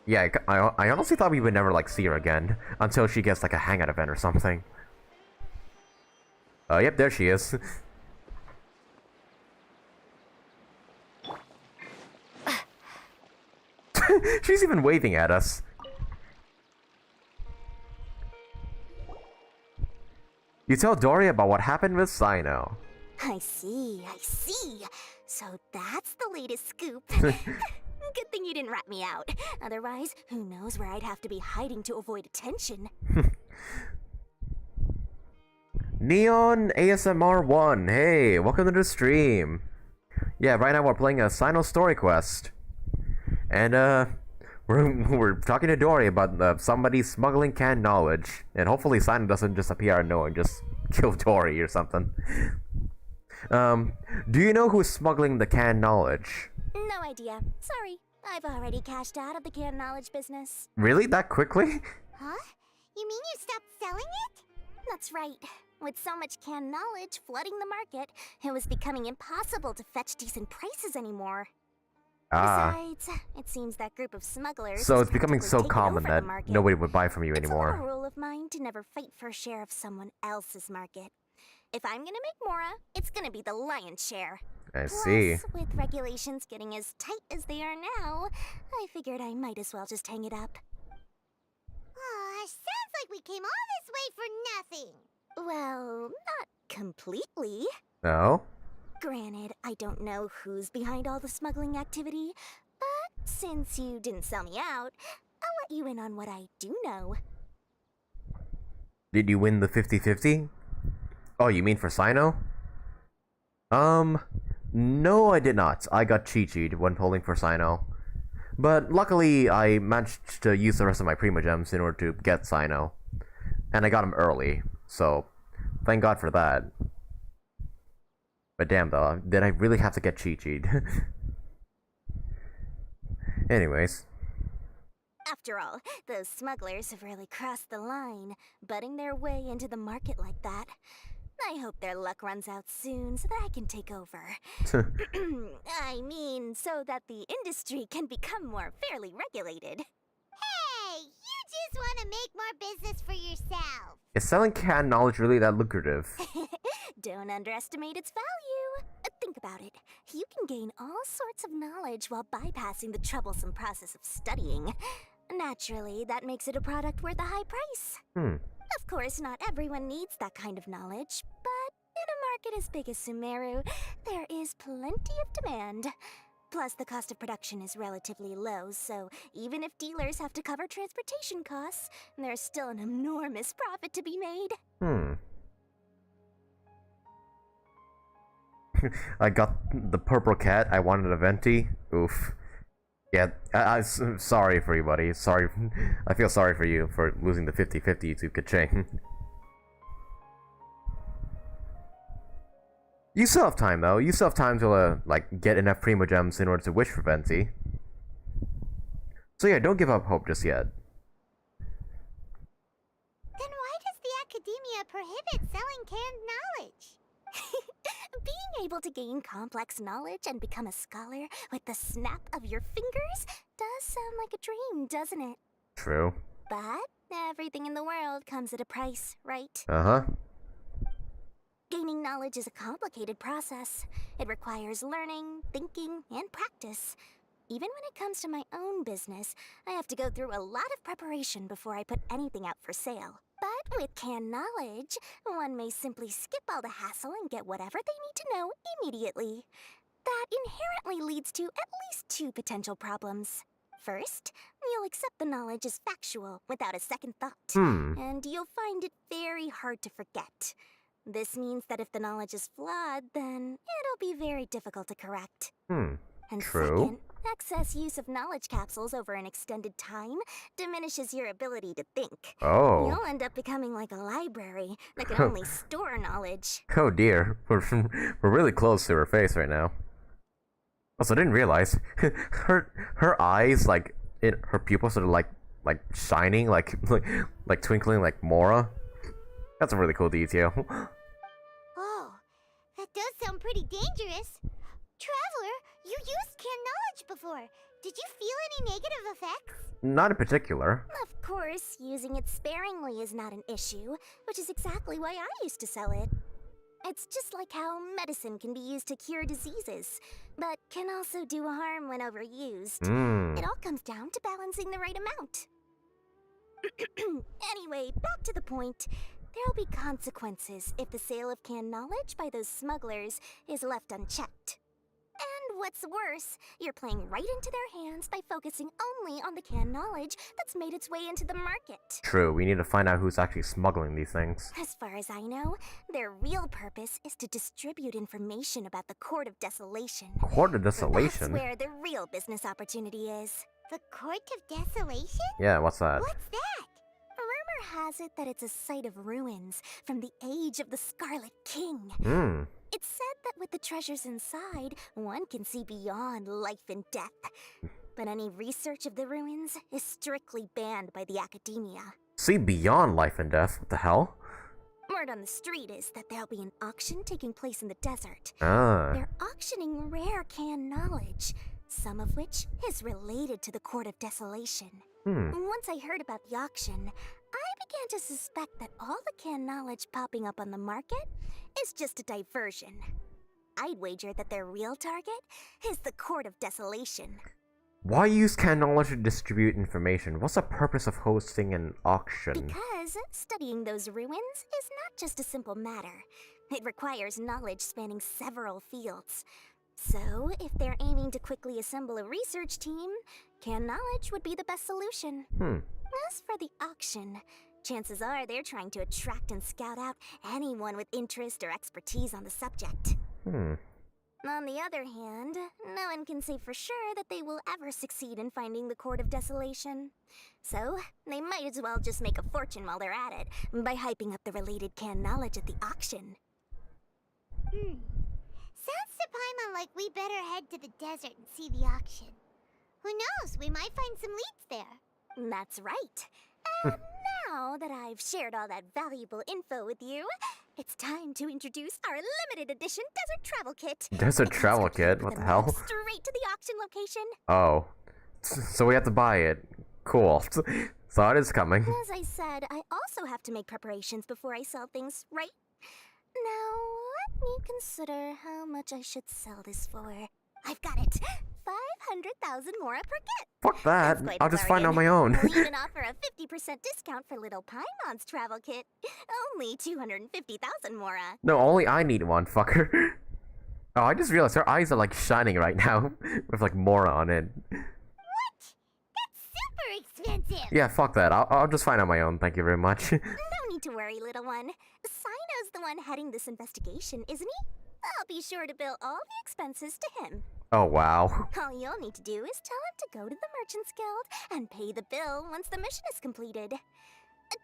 Yeah, I honestly thought we would never, like, see her again. Until she gets, like, a hangout event or something. Yep, there she is. She's even waving at us. You tell Dori about what happened with Cyno. I see. So that's the latest scoop. Good thing you didn't rat me out. Otherwise, who knows where I'd have to be hiding to avoid attention. Neon ASMR 1, hey, welcome to the stream. Yeah, right now we're playing a Cyno story quest. And, we're talking to Dori about somebody smuggling canned knowledge. And hopefully Cyno doesn't just appear out of nowhere and just kill Dori or something. Do you know who's smuggling the canned knowledge? No idea. Sorry. I've already cashed out of the canned knowledge business. Really? That quickly? Huh? You mean you stopped selling it? That's right. With so much canned knowledge flooding the market, it was becoming impossible to fetch decent prices anymore. Besides, it seems that group of smugglers... So it's becoming so common that nobody would buy from you anymore. It's a rule of mine to never fight for a share of someone else's market. If I'm gonna make Mora, it's gonna be the lion's share. I see. Plus, with regulations getting as tight as they are now, I figured I might as well just hang it up. Sounds like we came all this way for nothing. Well, not completely. No? Granted, I don't know who's behind all the smuggling activity, but since you didn't sell me out, I'll let you in on what I do know. Did you win the 50-50? Oh, you mean for Cyno? No, I did not. I got cheat-cheated when polling for Cyno. But luckily, I managed to use the rest of my Primogems in order to get Cyno. And I got him early, so thank God for that. But damn though, did I really have to get cheat-cheated? Anyways. After all, those smugglers have really crossed the line, butting their way into the market like that. I hope their luck runs out soon so that I can take over. I mean, so that the industry can become more fairly regulated. Hey, you just want to make more business for yourself. Is selling canned knowledge really that lucrative? Don't underestimate its value. Think about it. You can gain all sorts of knowledge while bypassing the troublesome process of studying. Naturally, that makes it a product worth a high price. Of course, not everyone needs that kind of knowledge, but in a market as big as Sumeru, there is plenty of demand. Plus, the cost of production is relatively low, so even if dealers have to cover transportation costs, there's still an enormous profit to be made. I got the purple cat. I wanted a venti. Oof. Yeah, I'm sorry for you, buddy. Sorry. I feel sorry for you for losing the 50-50 to Kaching. You still have time, though. You still have time to, like, get enough Primo Gems in order to wish for venti. So yeah, don't give up hope just yet. Then why does the Academia prohibit selling canned knowledge? Being able to gain complex knowledge and become a scholar with the snap of your fingers does sound like a dream, doesn't it? True. But everything in the world comes at a price, right? Uh-huh. Gaining knowledge is a complicated process. It requires learning, thinking, and practice. Even when it comes to my own business, I have to go through a lot of preparation before I put anything out for sale. But with canned knowledge, one may simply skip all the hassle and get whatever they need to know immediately. That inherently leads to at least two potential problems. First, you'll accept the knowledge as factual without a second thought, and you'll find it very hard to forget. This means that if the knowledge is flawed, then it'll be very difficult to correct. And True. second, excess use of knowledge capsules over an extended time diminishes your ability to think. Oh. You'll end up becoming like a library that can only store knowledge. Oh dear. We're really close to her face right now. Also, I didn't realize her eyes, like, her pupils are like shining, like twinkling like Mora. That's a really cool detail. Oh, that does sound pretty dangerous. Traveler, you used canned knowledge before. Did you feel any negative effects? Not in particular. Of course, using it sparingly is not an issue, which is exactly why I used to sell it. It's just like how medicine can be used to cure diseases, but can also do harm when overused. It all comes down to balancing the right amount. Anyway, back to the point. There'll be consequences if the sale of canned knowledge by those smugglers is left unchecked. And what's worse, you're playing right into their hands by focusing only on the canned knowledge that's made its way into the market. True, we need to find out who's actually smuggling these things. As far as I know, their real purpose is to distribute information about the Court of Desolation. Court of Desolation? That's where the real business opportunity is. The Court of Desolation? Yeah, what's that? What's that? Rumor has it that it's a site of ruins from the age of the Scarlet King. It's said that with the treasures inside, one can see beyond life and death. But any research of the ruins is strictly banned by the Academia. See beyond life and death? What the hell? Word on the street is that there'll be an auction taking place in the desert. Ah. They're auctioning rare canned knowledge, some of which is related to the Court of Desolation. Once I heard about the auction, I began to suspect that all the canned knowledge popping up on the market is just a diversion. I'd wager that their real target is the Court of Desolation. Why use canned knowledge to distribute information? What's the purpose of hosting an auction? Because studying those ruins is not just a simple matter. It requires knowledge spanning several fields. So, if they're aiming to quickly assemble a research team, canned knowledge would be the best solution. As for the auction, chances are they're trying to attract and scout out anyone with interest or expertise on the subject. On the other hand, no one can say for sure that they will ever succeed in finding the Court of Desolation. So, they might as well just make a fortune while they're at it by hyping up the related canned knowledge at the auction. Sounds to Paimon like we better head to the desert and see the auction. Who knows, we might find some leads there. That's right. And now that I've shared all that valuable info with you, it's time to introduce our limited edition Desert Travel Kit. Desert Travel Kit? What the hell? Straight to the auction location. Oh. So we have to buy it. Cool. Thought it's coming. As I said, I also have to make preparations before I sell things, right? Now, let me consider how much I should sell this for. I've got it! 500,000 Mora per kit! Fuck that! That's quite I'll a just find on bargain. my own. I'll even offer a 50% discount for little Paimon's travel kit. Only 250,000 Mora. No, only I need one, fucker. Oh, I just realized her eyes are like shining right now. With like Mora on it. What? That's super expensive! Yeah, fuck that. I'll just find on my own, thank you very much. No need to worry, little one. Cyno'S the one heading this investigation, isn't he? I'll be sure to bill all the expenses to him. Oh, wow. All you'll need to do is tell him to go to the Merchants Guild and pay the bill once the mission is completed.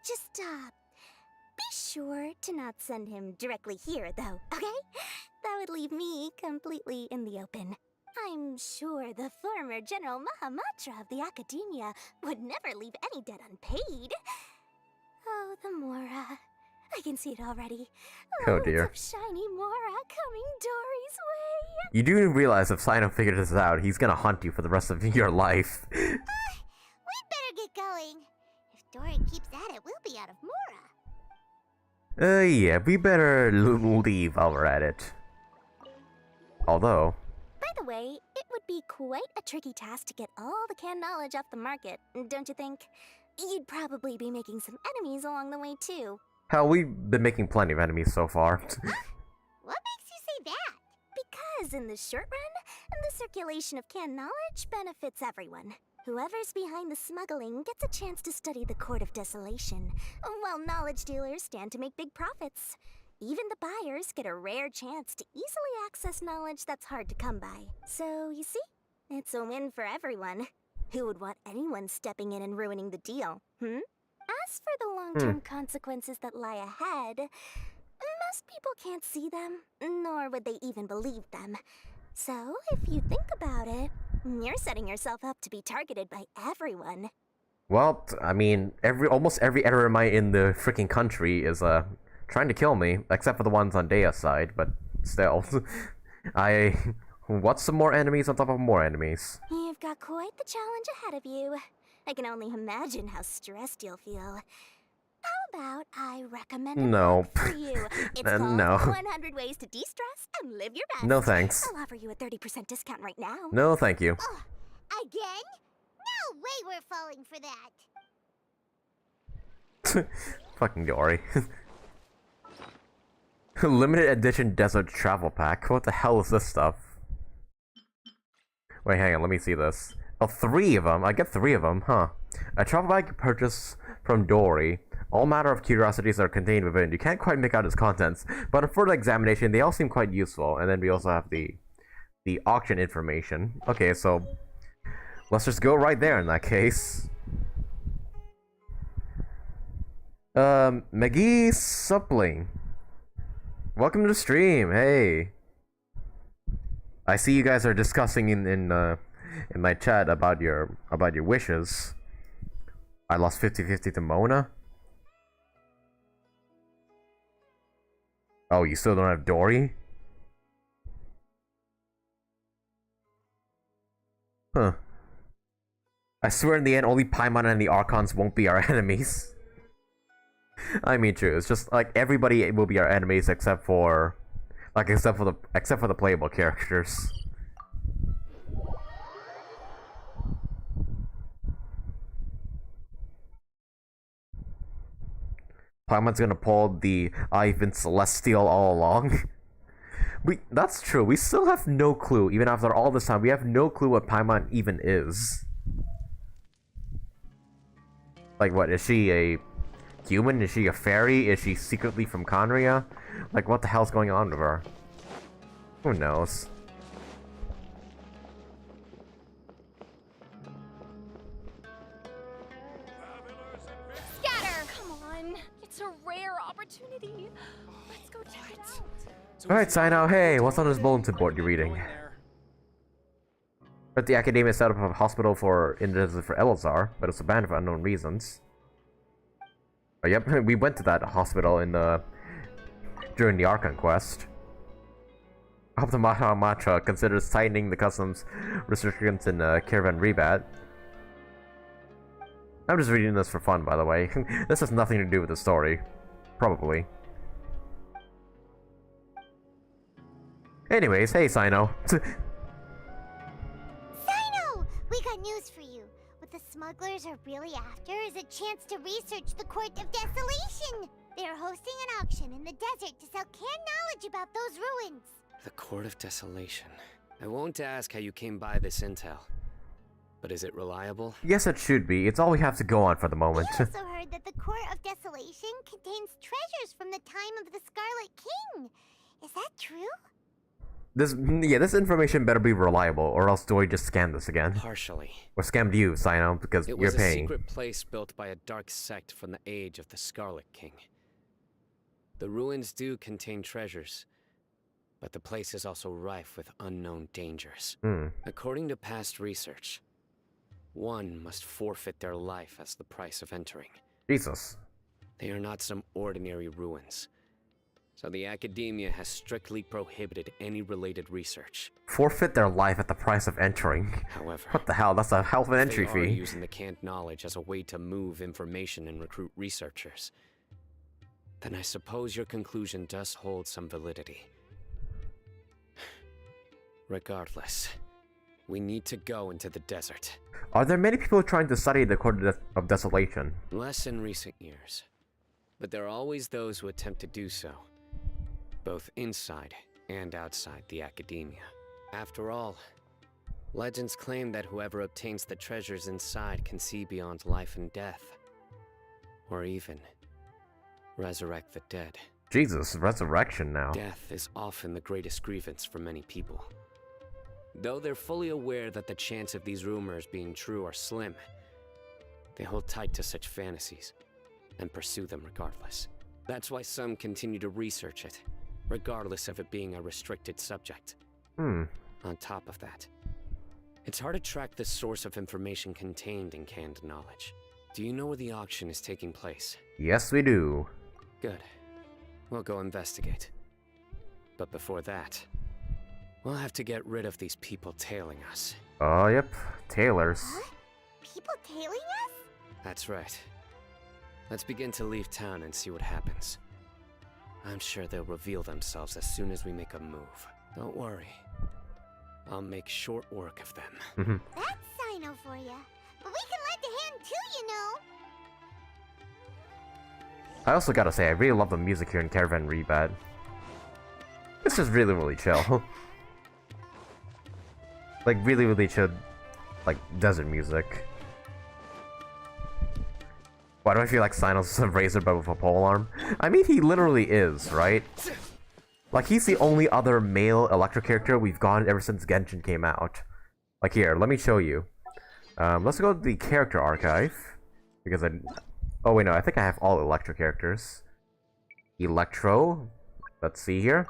Just, be sure to not send him directly here, though, okay? That would leave me completely in the open. I'm sure the former General Mahamatra of the Academia would never leave any debt unpaid. Oh, the Mora. I can see it already. Oh dear. Loads of shiny Mora coming Dori's way. You do realize if Cyno figured this out, he's gonna hunt you for the rest of your life. We better get going. If Dori keeps at it, we'll be out of Mora. Yeah, we better leave while we're at it. Although... By the way, it would be quite a tricky task to get all the canned knowledge off the market, don't you think? You'd probably be making some enemies along the way, too. Hell, we've been making plenty of enemies so far. What makes you say that? Because in the short run, the circulation of canned knowledge benefits everyone. Whoever's behind the smuggling gets a chance to study the Court of Desolation, while knowledge dealers stand to make big profits. Even the buyers get a rare chance to easily access knowledge that's hard to come by. So, you see, it's a win for everyone. Who would want anyone stepping in and ruining the deal, As for the long-term consequences that lie ahead, most people can't see them, nor would they even believe them. So, if you think about it, you're setting yourself up to be targeted by everyone. Well, I mean, almost every editor in the freaking country is, trying to kill me, except for the ones on Dehya's side, but still. What's some more enemies on top of more enemies? You've got quite the challenge ahead of you. I can only imagine how stressed you'll feel. How about I recommend a book for you? It's called no. 100 Ways to De-Stress and Live Your Best. No thanks. I'll offer you a 30% discount right now. No, thank you. Again? No way we're falling for that. Fucking Dori. Limited edition desert travel pack. What the hell is this stuff? Wait, hang on, let me see this. Oh, 3 of them. I get 3 of them, huh? A travel bag purchased from Dori. All matter of curiosities are contained within. You can't quite make out its contents, but on further examination, they all seem quite useful. And then we also have the auction information. Okay, so let's just go right there in that case. McGee Suppling. Welcome to the stream. Hey. I see you guys are discussing in my chat about your wishes. I lost 50-50 to Mona. Oh, you still don't have Dori? Huh. I swear in the end only Paimon and the Archons won't be our enemies. I mean, true. It's just like everybody will be our enemies except for the playable characters. Paimon's gonna pull the I've been Celestial all along. That's true. We still have no clue, even after all this time. We have no clue what Paimon even is. Like, what is she a human? Is she a fairy? Is she secretly from Conria? Like, what the hell's going on with her? Who knows? Scatter! Come on. It's a rare opportunity. Let's go check it out. Alright, Cyno, hey, what's on this bulletin board you're reading? But the Academia set up a hospital for Elazar, but it's abandoned for unknown reasons. Oh, yep, we went to that hospital during the Archon Quest. Mahamatra considers tightening the customs restrictions in Caravan Rebat. I'm just reading this for fun, by the way. This has nothing to do with the story. Probably. Anyways, hey, Cyno. Cyno! We got news for you. What the smugglers are really after is a chance to research the Court of Desolation. They're hosting an auction in the desert to sell canned knowledge about those ruins. The Court of Desolation. I won't ask how you came by this intel. But is it reliable? Yes, it should be. It's all we have to go on for the moment. We also heard that the Court of Desolation contains treasures from the time of the Scarlet King. Is that true? this information better be reliable, or else Dori just scammed us again. Partially. Or scammed you, Cyno, because It you're was a paying. secret place built by a dark sect from the age of the Scarlet King. The ruins do contain treasures, but the place is also rife with unknown dangers. According to past research, one must forfeit their life as the price of entering. Jesus. They are not some ordinary ruins, so the academia has strictly prohibited any related research. Forfeit their life at the price of entering. However, What the hell? That's a hell of an entry they are fee. using the canned knowledge as a way to move information and recruit researchers. Then I suppose your conclusion does hold some validity. Regardless, we need to go into the desert. Are there many people trying to study the Court of Desolation? Less in recent years, but there are always those who attempt to do so, both inside and outside the academia. After all, legends claim that whoever obtains the treasures inside can see beyond life and death, or even resurrect the dead. Jesus, resurrection now. Death is often the greatest grievance for many people. Though they're fully aware that the chance of these rumors being true are slim, they hold tight to such fantasies and pursue them regardless. That's why some continue to research it, regardless of it being a restricted subject. On top of that, it's hard to track the source of information contained in canned knowledge. Do you know where the auction is taking place? Yes, we do. Good. We'll go investigate. But before that, we'll have to get rid of these people tailing us. Oh, yep. Tailors. Huh? People tailing us? That's right. Let's begin to leave town and see what happens. I'm sure they'll reveal themselves as soon as we make a move. Don't worry. I'll make short work of them. That's Cyno for ya. But we can lend a hand too, you know. I also gotta say, I really love the music here in Caravan Rebad. This is really, really chill. Like, really, really chill, like, desert music. Why do I feel like Cyno's a razor but with a polearm? I mean, he literally is, right? Like, he's the only other male Electro character we've gotten ever since Genshin came out. Like, here, let me show you. Let's go to the character archive. Because oh, wait, no, I think I have all Electro characters. Electro. Let's see here.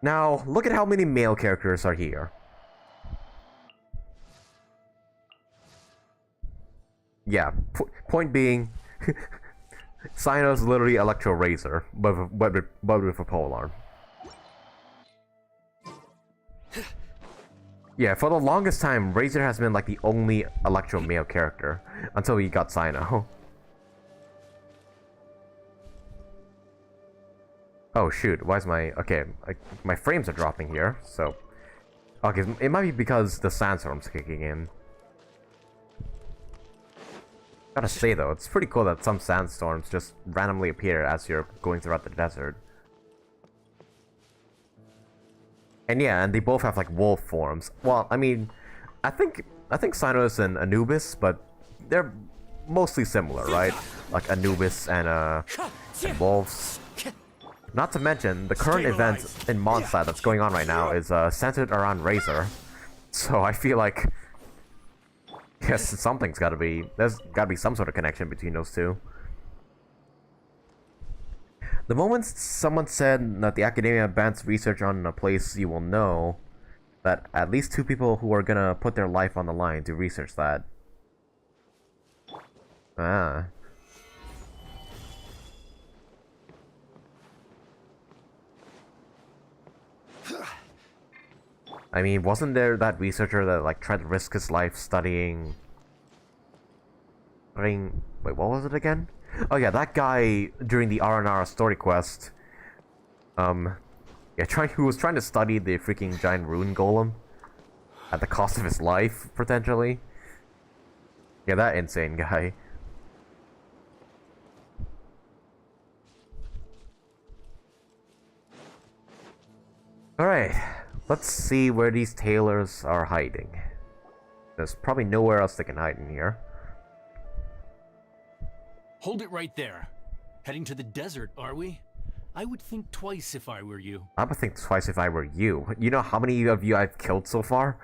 Now, look at how many male characters are here. Yeah, point being, Cyno's literally Electro Razor, but with a polearm. Yeah, for the longest time, Razor has been like the only Electro male character, until we got Cyno. Oh shoot, why is my... Okay, my frames are dropping here, so... Okay, it might be because the sandstorm's kicking in. Gotta say though, it's pretty cool that some sandstorms just randomly appear as you're going throughout the desert. And yeah, and they both have like wolf forms. Well, I mean, I think Cyno's an Anubis, but they're mostly similar, right? Like Anubis and wolves. Not to mention, the current event in Mondstadt that's going on right now is centered around Razor. So I feel like... Yes, something's gotta be... There's gotta be some sort of connection between those two. The moment someone said that the Academia bans research on a place, you will know that at least 2 people who are gonna put their life on the line to research that. Ah. I mean, wasn't there that researcher that like tried to risk his life studying... Wait, what was it again? Oh yeah, that guy during the R&R story quest. Yeah, who was trying to study the freaking giant rune golem at the cost of his life, potentially. Yeah, that insane guy. Alright, let's see where these tailors are hiding. There's probably nowhere else they can hide in here. Hold it right there. Heading to the desert, are we? I would think twice if I were you. I would think twice if I were you. You know how many of you I've killed so far?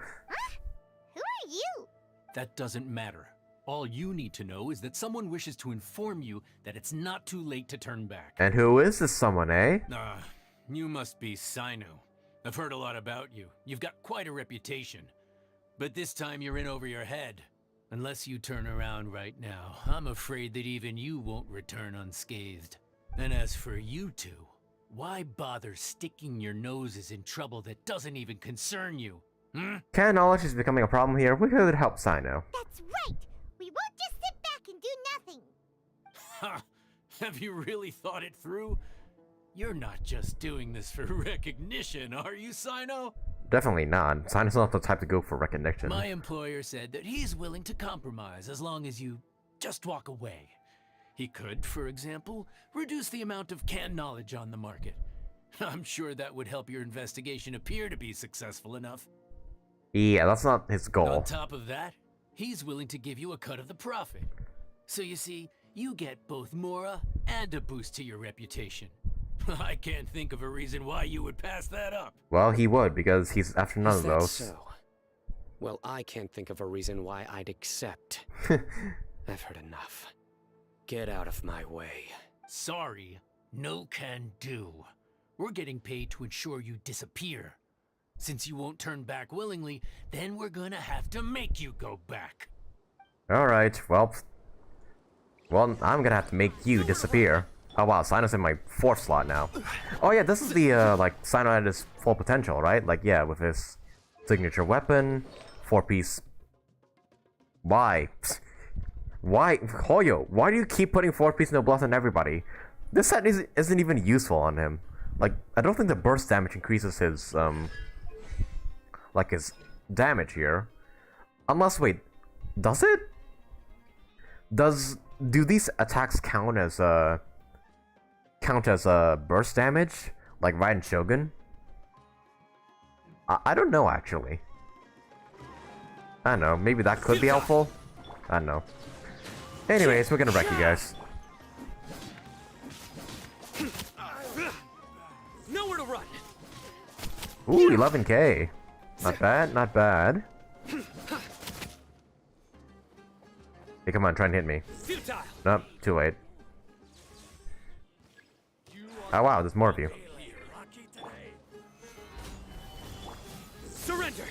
Who are you? That doesn't matter. All you need to know is that someone wishes to inform you that it's not too late to turn back. And who is this someone, eh? You must be Cyno. I've heard a lot about you. You've got quite a reputation. But this time you're in over your head. Unless you turn around right now, I'm afraid that even you won't return unscathed. And as for you two, why bother sticking your noses in trouble that doesn't even concern you? Canon knowledge is becoming a problem here. We could help Cyno. That's right! We won't just sit back and do nothing! Ha! Have you really thought it through? You're not just doing this for recognition, are you, Cyno? Definitely not. Cyno's not the type to go for recognition. My employer said that he's willing to compromise as long as you just walk away. He could, for example, reduce the amount of canned knowledge on the market. I'm sure that would help your investigation appear to be successful enough. Yeah, that's not his goal. On top of that, he's willing to give you a cut of the profit. So you see, you get both Mora and a boost to your reputation. I can't think of a reason why you would pass that up. Well, he would, because he's after none of those. So? Well, I can't think of a reason why I'd accept. I've heard enough. Get out of my way. Sorry, no can do. We're getting paid to ensure you disappear. Since you won't turn back willingly, then we're gonna have to make you go back. Alright, well, I'm gonna have to make you disappear. Oh wow, Cyno's in my 4th slot now. Oh yeah, this is the, like, Cyno at his full potential, right? Like, yeah, with his signature weapon, 4-piece... Why? Why? Hoyo, why do you keep putting 4-piece noblesse on everybody? This set isn't even useful on him. Like, I don't think the burst damage increases his, like, his damage here. Unless, wait, does it? Do these attacks count as burst damage, like Raiden Shogun? I don't know, actually. I don't know, maybe that could be helpful? I don't know. Anyways, we're gonna wreck you guys. Nowhere to run. Ooh, 11k. Not bad, not bad. Hey, come on, try and hit me. Futile. Nope, too late. Oh wow, there's more of you. Surrender.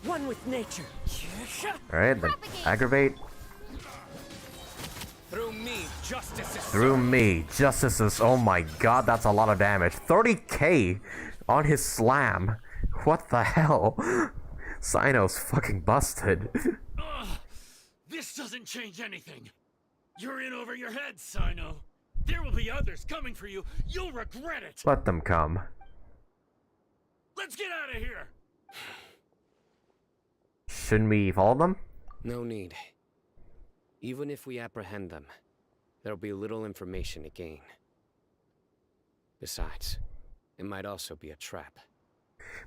One with nature. Alright, then aggravate. Through me, justice is Through me, justice is... Oh my god, that's a lot of damage. 30k on his slam. What the hell? Cyno's fucking busted. This doesn't change anything. You're in over your head, Cyno. There will be others coming for you. You'll regret it. Let them come. Let's get out of here. Shouldn't we follow them? No need. Even if we apprehend them, there'll be little information to gain. Besides, it might also be a trap.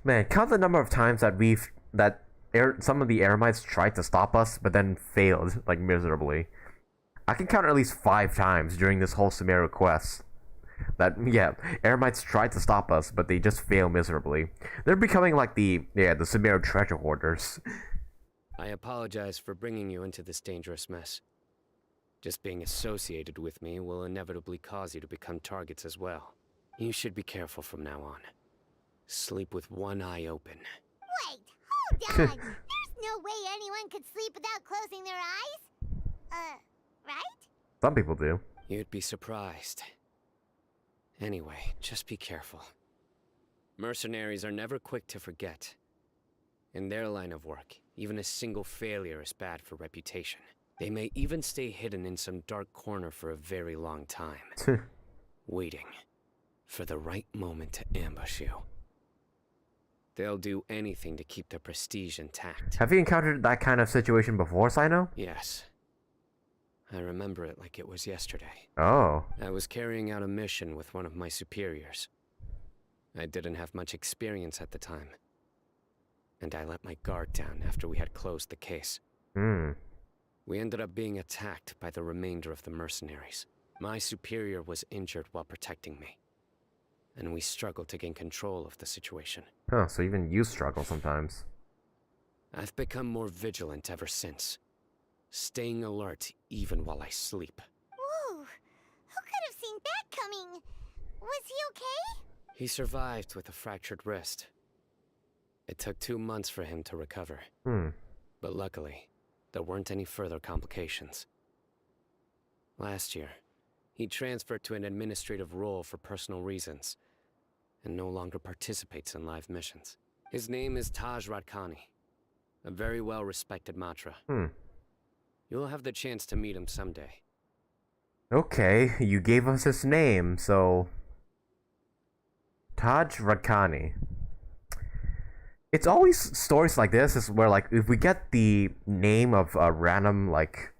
Man, count the number of times that some of the Eremites tried to stop us, but then failed, like, miserably. I can count at least 5 times during this whole Sumeru quest that, yeah, Eremites tried to stop us, but they just fail miserably. They're becoming like the Sumeru treasure hoarders. I apologize for bringing you into this dangerous mess. Just being associated with me will inevitably cause you to become targets as well. You should be careful from now on. Sleep with one eye open. Wait, hold on! There's no way anyone could sleep without closing their eyes? Right? Some people do. You'd be surprised. Anyway, just be careful. Mercenaries are never quick to forget. In their line of work, even a single failure is bad for reputation. They may even stay hidden in some dark corner for a very long time, waiting for the right moment to ambush you. They'll do anything to keep their prestige intact. Have you encountered that kind of situation before, Cyno? Yes. I remember it like it was yesterday. Oh. I was carrying out a mission with one of my superiors. I didn't have much experience at the time, and I let my guard down after we had closed the case. Hmm. We ended up being attacked by the remainder of the mercenaries. My superior was injured while protecting me, and we struggled to gain control of the situation. Huh, so even you struggle sometimes. I've become more vigilant ever since, staying alert even while I sleep. Whoa! Who could have seen that coming? Was he okay? He survived with a fractured wrist. It took 2 months for him to recover. But luckily, there weren't any further complications. Last year, he transferred to an administrative role for personal reasons, and no longer participates in live missions. His name is Taj Radkani, a very well-respected Matra. You'll have the chance to meet him someday. Okay, you gave us his name, so... Taj Radkani. It's always stories like this is where, like, if we get the name of a random, like,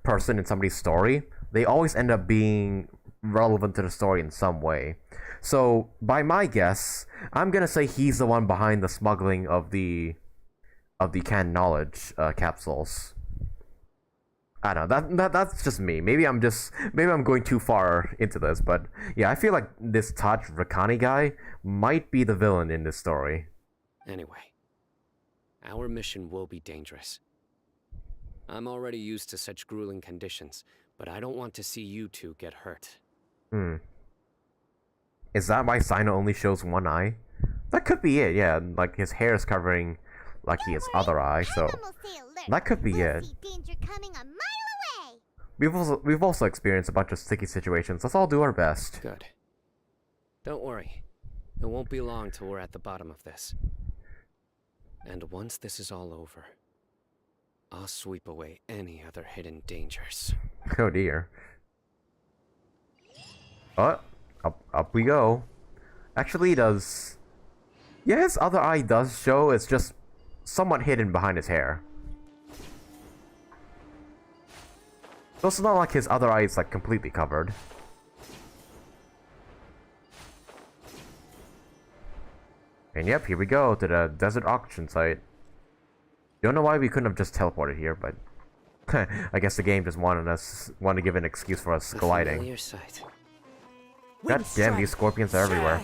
person in somebody's story, they always end up being relevant to the story in some way. So, by my guess, I'm gonna say he's the one behind the smuggling of the canned knowledge capsules. I don't know, that's just me. Maybe I'm going too far into this, but yeah, I feel like this Taj Radkani guy might be the villain in this story. Anyway, our mission will be dangerous. I'm already used to such grueling conditions, but I don't want to see you two get hurt. Is that why Cyno only shows one eye? That could be it, yeah. Like, his hair is covering, like, his other eye, so... That could be it. Danger coming a mile away. We've also experienced a bunch of sticky situations. Let's all do our best. Good. Don't worry. It won't be long till we're at the bottom of this. And once this is all over, I'll sweep away any other hidden dangers. Oh dear. Oh, up we go. Actually, does... Yeah, his other eye does show. It's just somewhat hidden behind his hair. So it's not like his other eye is, like, completely covered. And yep, here we go to the desert auction site. Don't know why we couldn't have just teleported here, but I guess the game just wanted to give an excuse for us gliding. God damn, these scorpions are everywhere.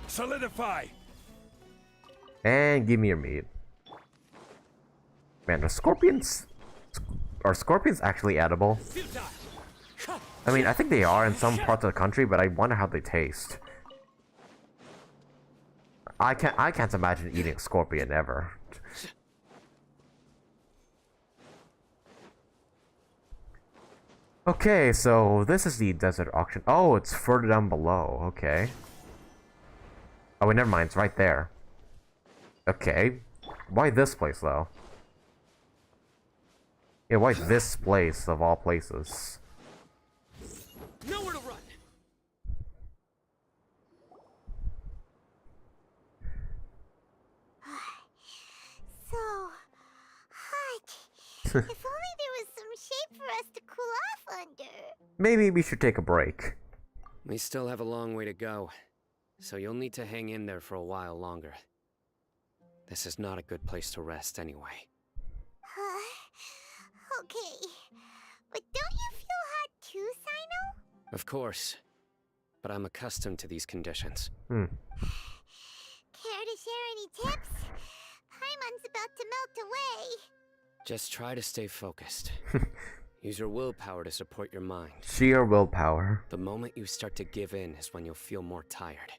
Solidify. And give me your meat. Man, are scorpions actually edible? I mean, I think they are in some parts of the country, but I wonder how they taste. I can't imagine eating a scorpion ever. Okay, so this is the desert auction. Oh, it's further down below. Okay. Oh, wait, never mind. It's right there. Okay. Why this place, though? Yeah, why this place, of all places? Nowhere to run. So hot. If only there was some shade for us to cool off under. Maybe we should take a break. We still have a long way to go, so you'll need to hang in there for a while longer. This is not a good place to rest anyway. Okay. But don't you feel hot too, Cyno? Of course. But I'm accustomed to these conditions. Care to share any tips? Paimon's about to melt away. Just try to stay focused. Use your willpower to support your mind. Sheer willpower. The moment you start to give in is when you'll feel more tired.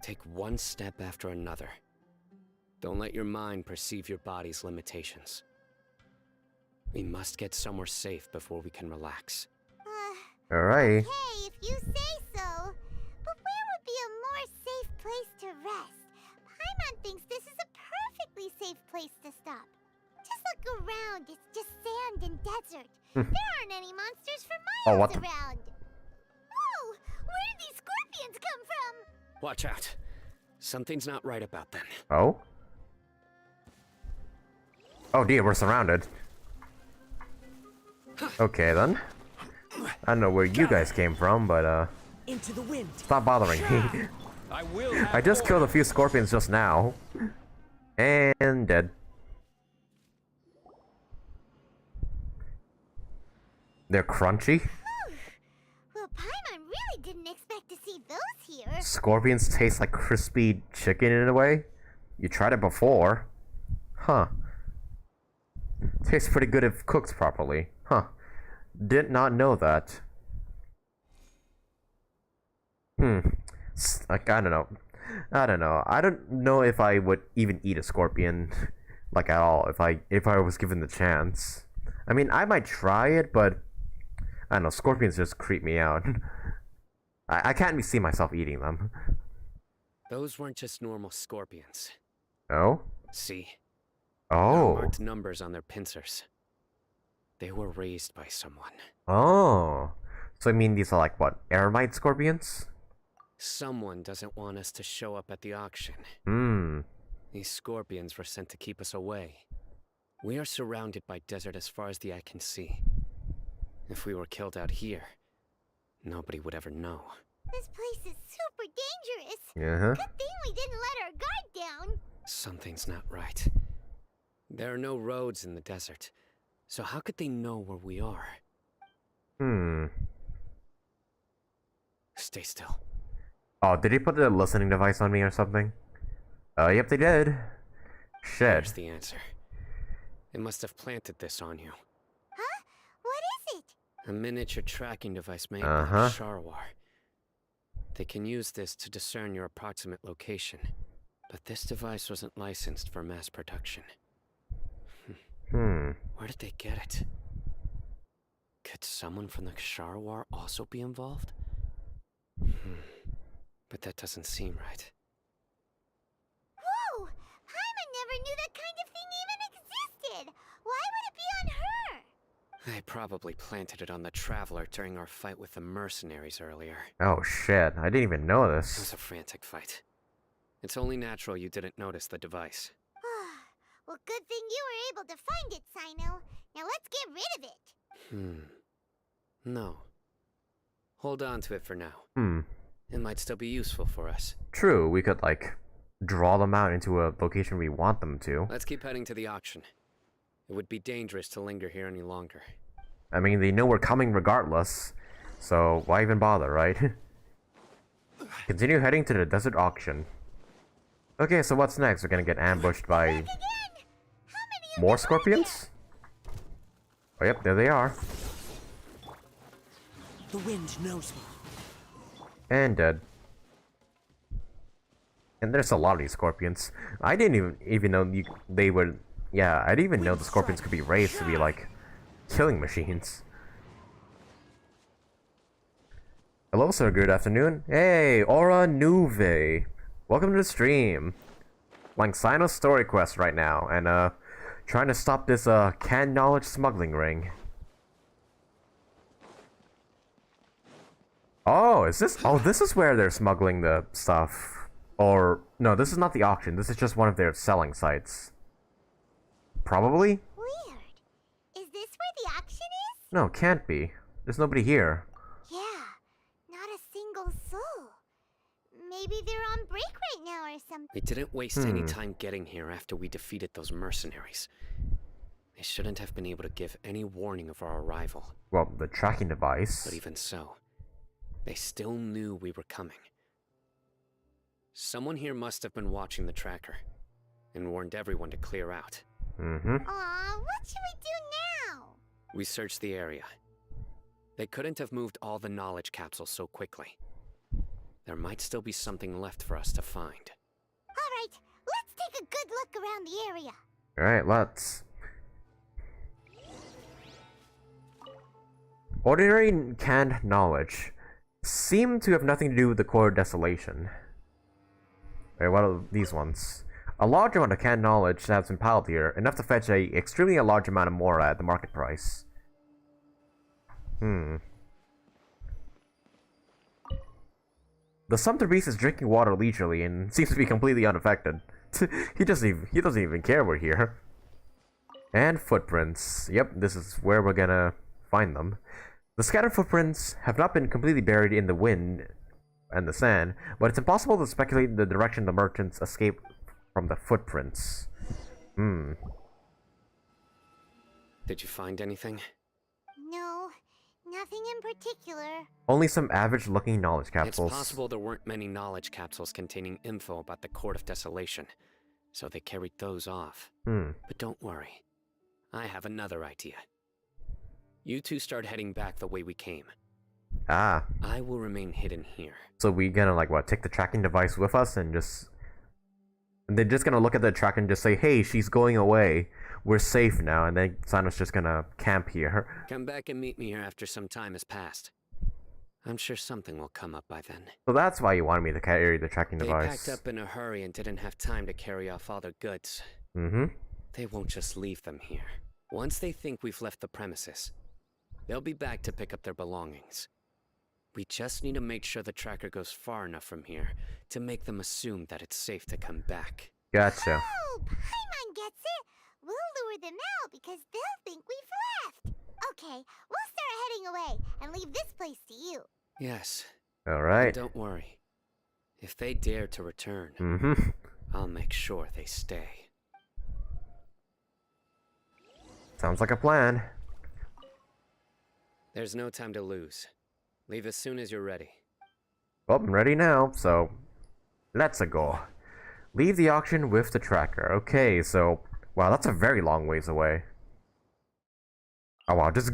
Take one step after another. Don't let your mind perceive your body's limitations. We must get somewhere safe before we can relax. Alright. Okay, if you say so. But where would be a more safe place to rest? Paimon thinks this is a perfectly safe place to stop. Just look around. It's just sand and desert. There aren't any monsters for miles around. Whoa! Where did these scorpions come from? Watch out. Something's not right about them. Oh? Oh dear, we're surrounded. Okay then. I don't know where you guys came from, but Into the wind. stop bothering me. I just killed a few scorpions just now. And dead. They're crunchy. Well, Paimon really didn't expect to see those here. Scorpions taste like crispy chicken in a way. You tried it before. Huh. Tastes pretty good if cooked properly. Huh. Did not know that. Like, I don't know. I don't know if I would even eat a scorpion, like, at all, if I was given the chance. I mean, I might try it, but I don't know, scorpions just creep me out. I can't see myself eating them. Those weren't just normal scorpions. Oh? See? Oh. Marked numbers on their pincers. They were raised by someone. Oh. So I mean these are like what, eremite scorpions? Someone doesn't want us to show up at the auction. These scorpions were sent to keep us away. We are surrounded by desert as far as the eye can see. If we were killed out here, nobody would ever know. This place is super dangerous. Uh-huh. Good thing we didn't let our guard down. Something's not right. There are no roads in the desert, so how could they know where we are? Stay still. Oh, did he put a listening device on me or something? Yep, they did. Shit. There's the answer. They must have planted this on you. Huh? What is it? A miniature tracking device made by Sharwar. They can use this to discern your approximate location, but this device wasn't licensed for mass production. Where did they get it? Could someone from the Sharwar also be involved? But that doesn't seem right. Whoa! Paimon never knew that kind of thing even existed! Why would it be on her? They probably planted it on the Traveler during our fight with the mercenaries earlier. Oh shit, I didn't even know It this. was a frantic fight. It's only natural you didn't notice the device. Well, good thing you were able to find it, Cyno. Now let's get rid of it. No. Hold on to it for now. It might still be useful for us. True, we could, like, draw them out into a location we want them to. Let's keep heading to the auction. It would be dangerous to linger here any longer. I mean, they know we're coming regardless, so why even bother, right? Continue heading to the desert auction. Okay, so what's next? We're gonna get ambushed by more scorpions? Oh, yep, there they are. The wind knows me. And dead. And there's a lot of these scorpions. I didn't even know they were... Yeah, I didn't even know the scorpions could be raised to be, like, killing machines. Hello, sir. Good afternoon. Hey, Aura Nuve. Welcome to the stream. Playing Cyno'S story quest right now, and, trying to stop this, canned knowledge smuggling ring. Oh, is this... Oh, this is where they're smuggling the stuff. Or... No, this is not the auction. This is just one of their selling sites. Probably? Weird. Is this where the auction is? No, can't be. There's nobody here. Yeah, not a single soul. Maybe they're on break right now or something. We didn't waste any time getting here after we defeated those mercenaries. They shouldn't have been able to give any warning of our arrival. Well, the tracking device... But even so, they still knew we were coming. Someone here must have been watching the tracker, and warned everyone to clear out. Aw, what should we do now? We searched the area. They couldn't have moved all the knowledge capsules so quickly. There might still be something left for us to find. Alright, let's take a good look around the area. Alright, let's... Ordinary canned knowledge seem to have nothing to do with the core desolation. Alright, what are these ones? A large amount of canned knowledge has been piled here, enough to fetch a extremely large amount of more at the market price. The Sumter Beast is drinking water leisurely and seems to be completely unaffected. he doesn't even care we're here. And footprints. Yep, this is where we're gonna find them. The scattered footprints have not been completely buried in the wind and the sand, but it's impossible to speculate the direction the merchants escaped from the footprints. Did you find anything? No, Nothing in particular. Only some average-looking knowledge capsules. It's possible there weren't many knowledge capsules containing info about the Court of Desolation, so they carried those off. But don't worry. I have another idea. You two start heading back the way we came. Ah. I will remain hidden here. So we gonna, like, what, take the tracking device with us and just... And they're just gonna look at the track and just say, hey, she's going away. We're safe now. And then Cyno's just gonna camp here. Come back and meet me here after some time has passed. I'm sure something will come up by then. So that's why you wanted me to carry the tracking device. They packed up in a hurry and didn't have time to carry off all their goods. They won't just leave them here. Once they think we've left the premises, they'll be back to pick up their belongings. We just need to make sure the tracker goes far enough from here to make them assume that it's safe to come back. Gotcha. Oh, Paimon gets it. We'll lure them out because they'll think we've left. Okay, we'll start heading away and leave this place to you. Yes. Alright. Don't worry. If they dare to return, I'll make sure they stay. Sounds like a plan. There's no time to lose. Leave as soon as you're ready. Well, I'm ready now, so let's go. Leave the auction with the tracker. Okay, so wow, that's a very long ways away. Oh wow, just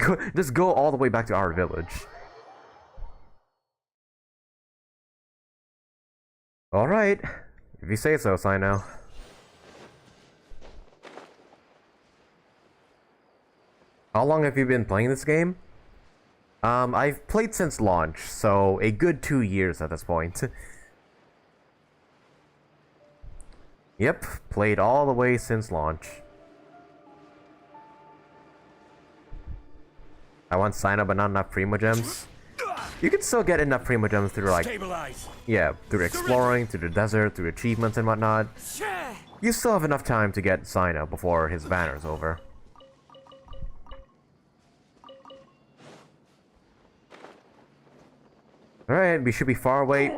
go all the way back to our village. All right, if you say so, Cyno. How long have you been playing this game? I've played since launch, so a good 2 years at this point. Yep, played all the way since launch. I want Cyno, but not enough Primogems. You can still get enough Primogems through, like... Stabilize. Yeah, through exploring, through the desert, through achievements and whatnot. You still have enough time to get Cyno before his banner's over. Alright, we should be far away.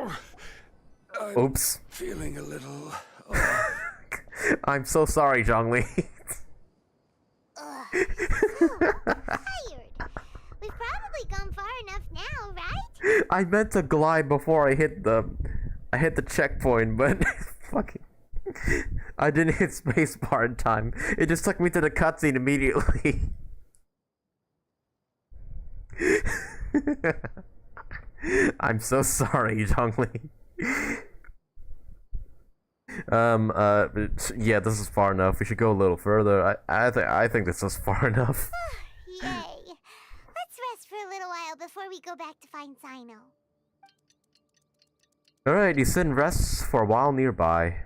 Oops. Feeling a little... I'm so sorry, Zhongli. Tired. We've probably gone far enough now, right? I meant to glide before I hit the checkpoint, but fucking I didn't hit spacebar in time. It just took me to the cutscene immediately. I'm so sorry, Zhongli. Yeah, this is far enough. We should go a little further. I think this is far enough. Yay. Let's rest for a little while before we go back to find Cyno. Alright, you sit and rest for a while nearby.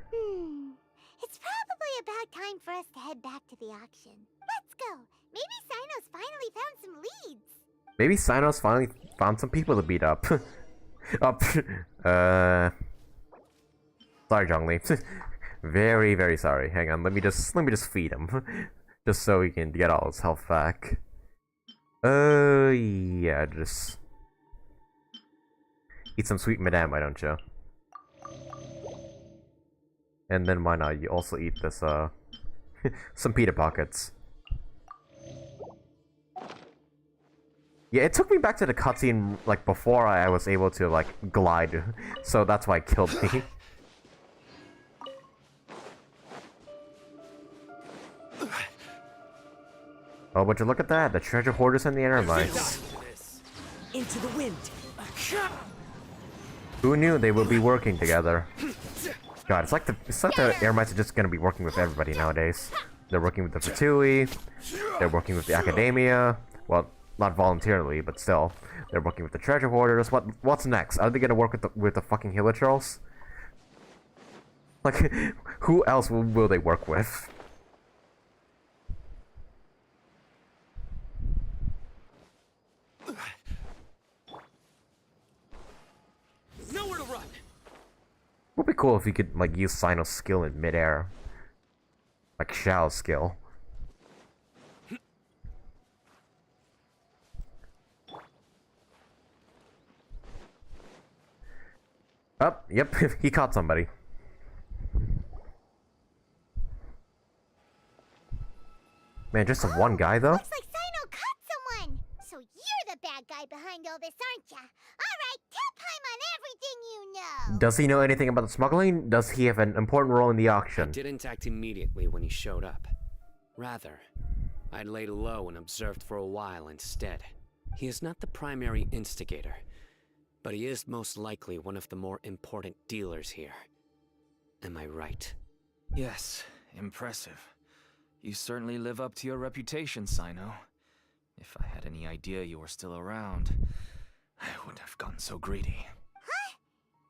It's probably about time for us to head back to the auction. Let's go. Maybe Cyno's finally found some leads. Maybe Cyno's finally found some people to beat up. Sorry, Zhongli. Very, very sorry. Hang on, let me just feed him. Just so he can get all his health back. Yeah, just eat some sweet madame, why don't you? And then why not? You also eat this, some pita pockets. Yeah, it took me back to the cutscene, like, before I was able to, like, glide. So that's why it killed me. Oh, but you look at that. The treasure hoarders and the Entermites. Into the wind. Who knew they would be working together? God, it's like the Eremites are just gonna be working with everybody nowadays. They're working with the Fatui. They're working with the Academia. Well, not voluntarily, but still, they're working with the treasure hoarders. What's next? Are they gonna work with the fucking Hilichurls? Like, who else will they work with? Nowhere to run. Would be cool if you could, like, use Cyno's skill in midair, like Xiao's skill. Oh, yep, he caught somebody. Man, just one guy though? Looks like Cyno caught someone! So you're the bad guy behind all this, aren't ya? Alright, tell Paimon everything you know! Does he know anything about the smuggling? Does he have an important role in the auction? I didn't act immediately when he showed up. Rather, I'd laid low and observed for a while instead. He is not the primary instigator, but he is most likely one of the more important dealers here. Am I right? Yes, impressive. You certainly live up to your reputation, Cyno. If I had any idea you were still around, I wouldn't have gotten so greedy. Huh?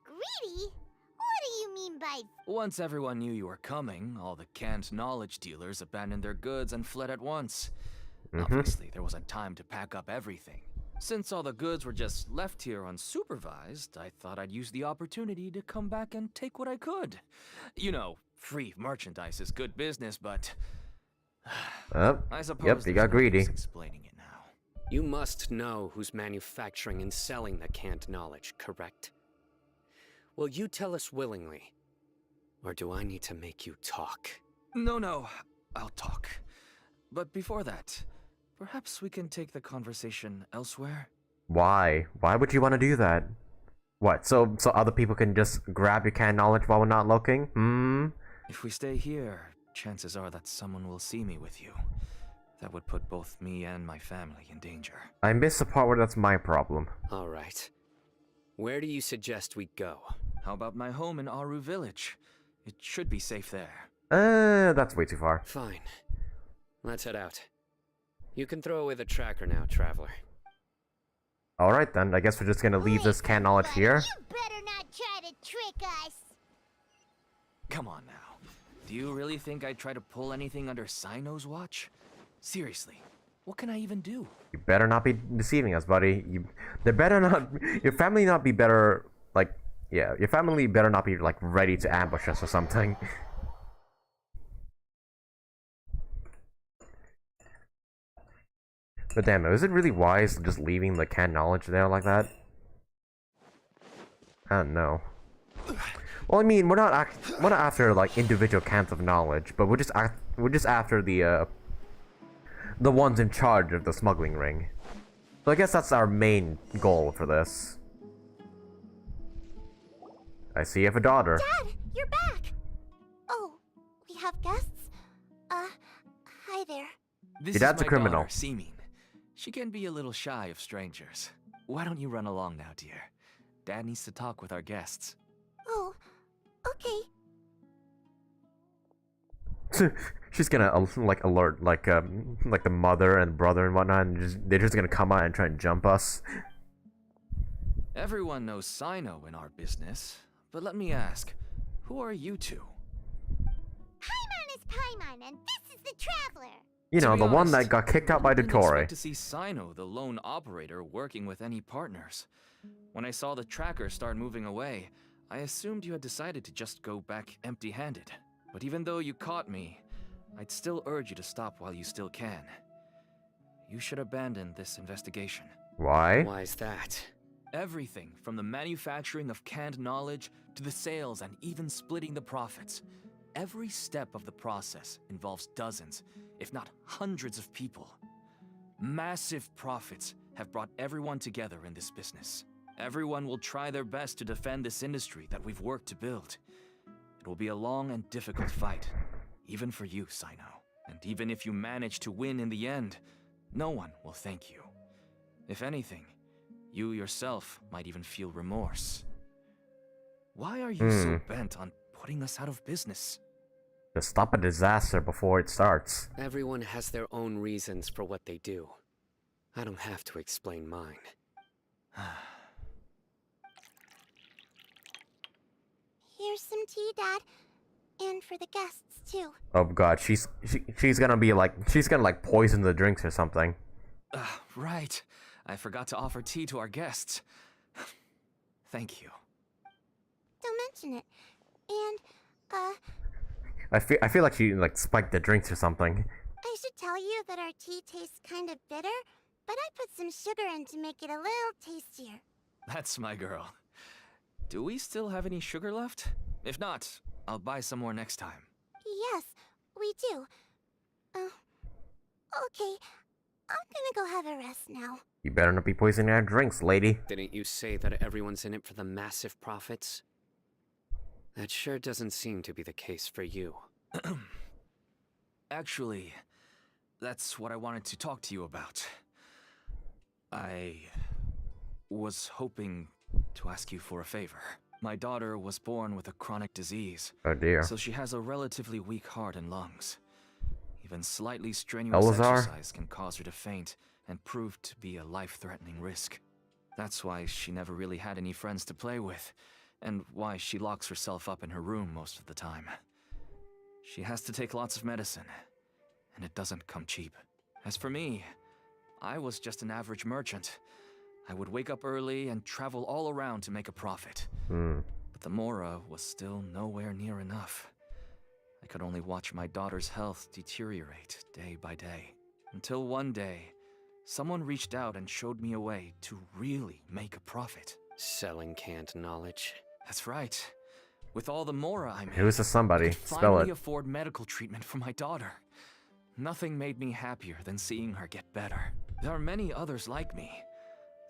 Greedy? What do you mean by... Once everyone knew you were coming, all the canned knowledge dealers abandoned their goods and fled at once. Obviously, there wasn't time to pack up everything. Since all the goods were just left here unsupervised, I thought I'd use the opportunity to come back and take what I could. You know, free merchandise is good business, but... I suppose yep, you got greedy. Explaining it now. You must know who's manufacturing and selling the canned knowledge, correct? Will you tell us willingly? Or do I need to make you talk? No, I'll talk. But before that, perhaps we can take the conversation elsewhere? Why? Why would you want to do that? What, so other people can just grab your canned knowledge while we're not looking? If we stay here, chances are that someone will see me with you. That would put both me and my family in danger. I missed the part where that's my problem. Alright. Where do you suggest we go? How about my home in Aru Village? It should be safe there. That's way too far. Fine. Let's head out. You can throw away the tracker now, traveler. Alright then, I guess we're just gonna leave this canned knowledge here. You better not try to trick us! Come on now. Do you really think I'd try to pull anything under Cyno's watch? Seriously, what can I even do? You better not be deceiving us, buddy. There better not... Your family not be better... Like, yeah, your family better not be, like, ready to ambush us or something. But damn, is it really wise just leaving the canned knowledge there like that? I don't know. Well, I mean, we're not after like individual camps of knowledge, but we're just after the ones in charge of the smuggling ring. So I guess that's our main goal for this. I see you have a daughter. Dad, you're back. Oh, we have guests. Hi there. This Your dad's is my a criminal. Daughter, Seeming. She can be a little shy of strangers. Why don't you run along now, dear? Dad needs to talk with our guests. Oh, okay. She's gonna like alert like the mother and brother and whatnot, and they're just gonna come out and try and jump us. Everyone knows Cyno in our business, but let me ask, who are you two? Paimon is Paimon, and this is the Traveler. You know, the one that got kicked out by the I didn't Dori. expect to see Cyno, the lone operator, working with any partners. When I saw the tracker start moving away, I assumed you had decided to just go back empty-handed. But even though you caught me, I'd still urge you to stop while you still can. You should abandon this investigation. Why? Why is that? Everything from the manufacturing of canned knowledge to the sales and even splitting the profits. Every step of the process involves dozens, if not hundreds of people. Massive profits have brought everyone together in this business. Everyone will try their best to defend this industry that we've worked to build. It will be a long and difficult fight, even for you, Cyno. And even if you manage to win in the end, no one will thank you. If anything, you yourself might even feel remorse. Why are you so bent on putting us out of business? To stop a disaster before it starts. Everyone has their own reasons for what they do. I don't have to explain mine. Here's some tea, Dad. And for the guests, too. Oh god, she's gonna be like, she's gonna like poison the drinks or something. Right. I forgot to offer tea to our guests. Thank you. Don't mention it. And, I feel like she like spiked the drinks or something. I should tell you that our tea tastes kind of bitter, but I put some sugar in to make it a little tastier. That's my girl. Do we still have any sugar left? If not, I'll buy some more next time. Yes, we do. Okay. I'm gonna go have a rest now. You better not be poisoning our drinks, lady. Didn't you say that everyone's in it for the massive profits? That sure doesn't seem to be the case for you. Actually, that's what I wanted to talk to you about. I was hoping to ask you for a favor. My daughter was born with a chronic disease. Oh dear. So she has a relatively weak heart and lungs. Even slightly strenuous exercise can cause her to faint and prove to be a life-threatening risk. That's why she never really had any friends to play with, and why she locks herself up in her room most of the time. She has to take lots of medicine, and it doesn't come cheap. As for me, I was just an average merchant. I would wake up early and travel all around to make a profit. But the Mora was still nowhere near enough. I could only watch my daughter's health deteriorate day by day. Until one day, someone reached out and showed me a way to really make a profit. Selling canned knowledge. That's right. With all the Mora I made, Who's the somebody? I could Spell finally it. afford medical treatment for my daughter. Nothing made me happier than seeing her get better. There are many others like me.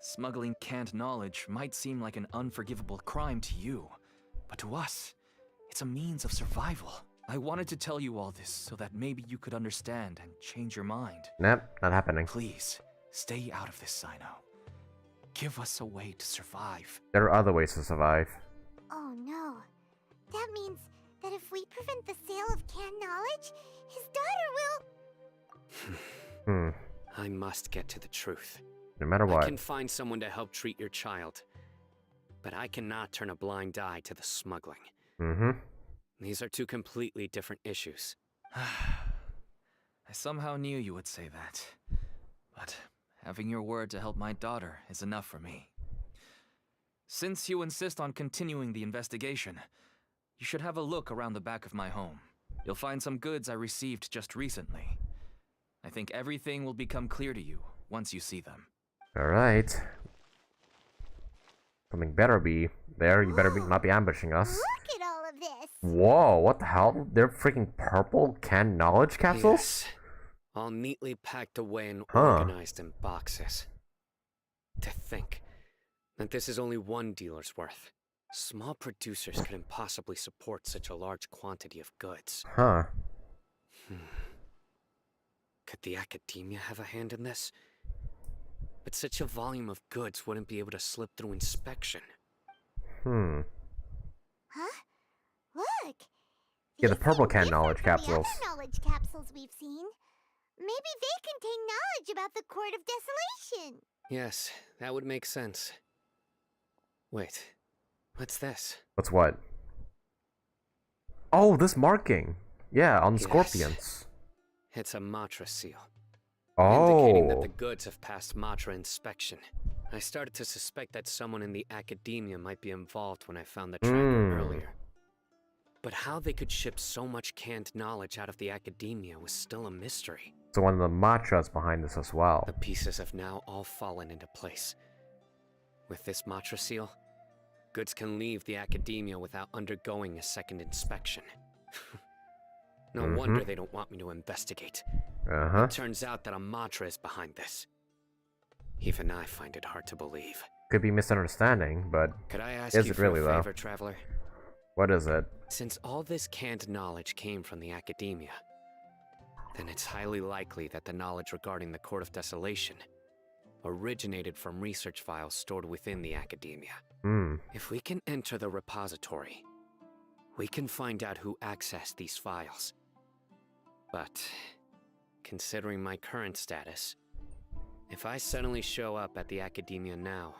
Smuggling canned knowledge might seem like an unforgivable crime to you, but to us, it's a means of survival. I wanted to tell you all this so that maybe you could understand and change your mind. Nope, not happening. Please, stay out of this, Cyno. Give us a way to survive. There are other ways to survive. Oh no. That means that if we prevent the sale of canned knowledge, his daughter will... I must get to the truth. No matter what. I can find someone to help treat your child, but I cannot turn a blind eye to the smuggling. These are two completely different issues. I somehow knew you would say that, but having your word to help my daughter is enough for me. Since you insist on continuing the investigation, you should have a look around the back of my home. You'll find some goods I received just recently. I think everything will become clear to you once you see them. Alright. Something better be there. You better not be ambushing us. Look at all of this! Whoa, what the hell? They're freaking purple canned knowledge capsules? Yes. All neatly packed away and organized in boxes. To think that this is only one dealer's worth. Small producers couldn't possibly support such a large quantity of goods. Huh. Could the academia have a hand in this? But such a volume of goods wouldn't be able to slip through inspection. Huh? Look! Yeah, the purple canned knowledge From the capsules. other knowledge capsules we've seen. Maybe they contain knowledge about the Court of Desolation. Yes, that would make sense. Wait, what's this? What's what? Oh, this marking. Yeah, on the Yes. scorpions. It's a Matra seal. Oh. Indicating that the goods have passed Matra inspection. I started to suspect that someone in the academia might be involved when I found the tracker earlier. But how they could ship so much canned knowledge out of the academia was still a mystery. So one of the Matras behind this as well. The pieces have now all fallen into place. With this Matra seal, goods can leave the academia without undergoing a second inspection. No wonder they don't want me to investigate. It turns out that a Matra is behind this. Even I find it hard to believe. Could be misunderstanding, but Could I ask is you it for really a though? favor, traveler? What is it? Since all this canned knowledge came from the academia, then it's highly likely that the knowledge regarding the Court of Desolation originated from research files stored within the academia. If we can enter the repository, we can find out who accessed these files. But, considering my current status, if I suddenly show up at the academia now,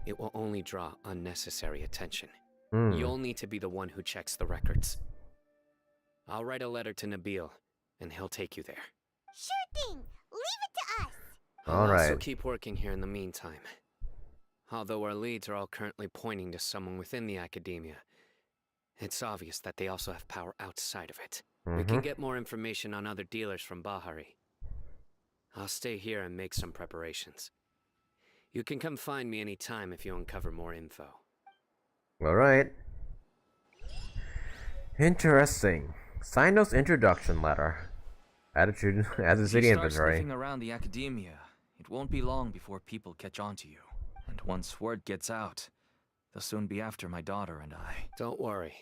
it will only draw unnecessary attention. You'll need to be the one who checks the records. I'll write a letter to Nabil, and he'll take you there. Sure thing! Leave it to us! I'll also Alright. keep working here in the meantime. Although our leads are all currently pointing to someone within the academia, it's obvious that they also have power outside of it. We can get more information on other dealers from Bahari. I'll stay here and make some preparations. You can come find me anytime if you uncover more info. Alright. Interesting. Cyno's introduction letter. Attitude as a city If you start inventory. sniffing around the academia, it It won't be long before people catch on to you. And once word gets out, they'll soon be after my daughter and I. Don't worry.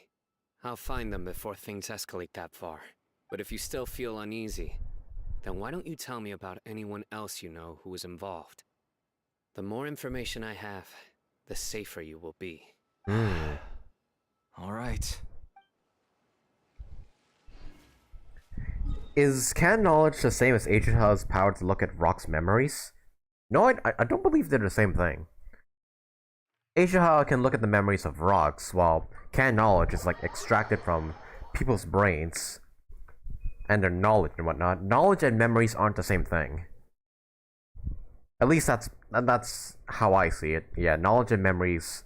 I'll find them before things escalate that far. But if you still feel uneasy, then why don't you tell me about anyone else you know who was involved? The more information I have, the safer you will be. All right. Is canon knowledge the same as Ageha's power to look at Rock's memories? No, I don't believe they're the same thing. Ageha can look at the memories of rocks, while canon knowledge is like extracted from people's brains and their knowledge and whatnot. Knowledge and memories aren't the same thing. At least that's how I see it. Yeah, knowledge and memories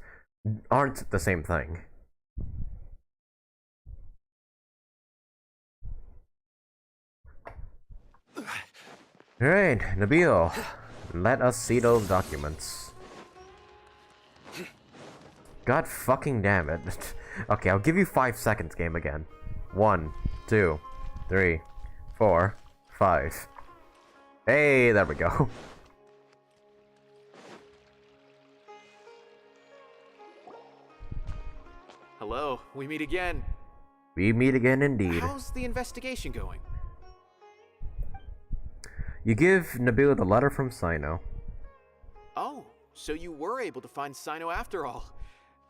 aren't the same thing. Alright, Nabil, let us see those documents. God fucking damn it. Okay, I'll give you 5 seconds, game again. 1, 2, 3, 4, 5. Hey, there we go. Hello, we meet again. We meet again indeed. How's the investigation going? You give Nabil the letter from Cyno. Oh, so you were able to find Cyno after all.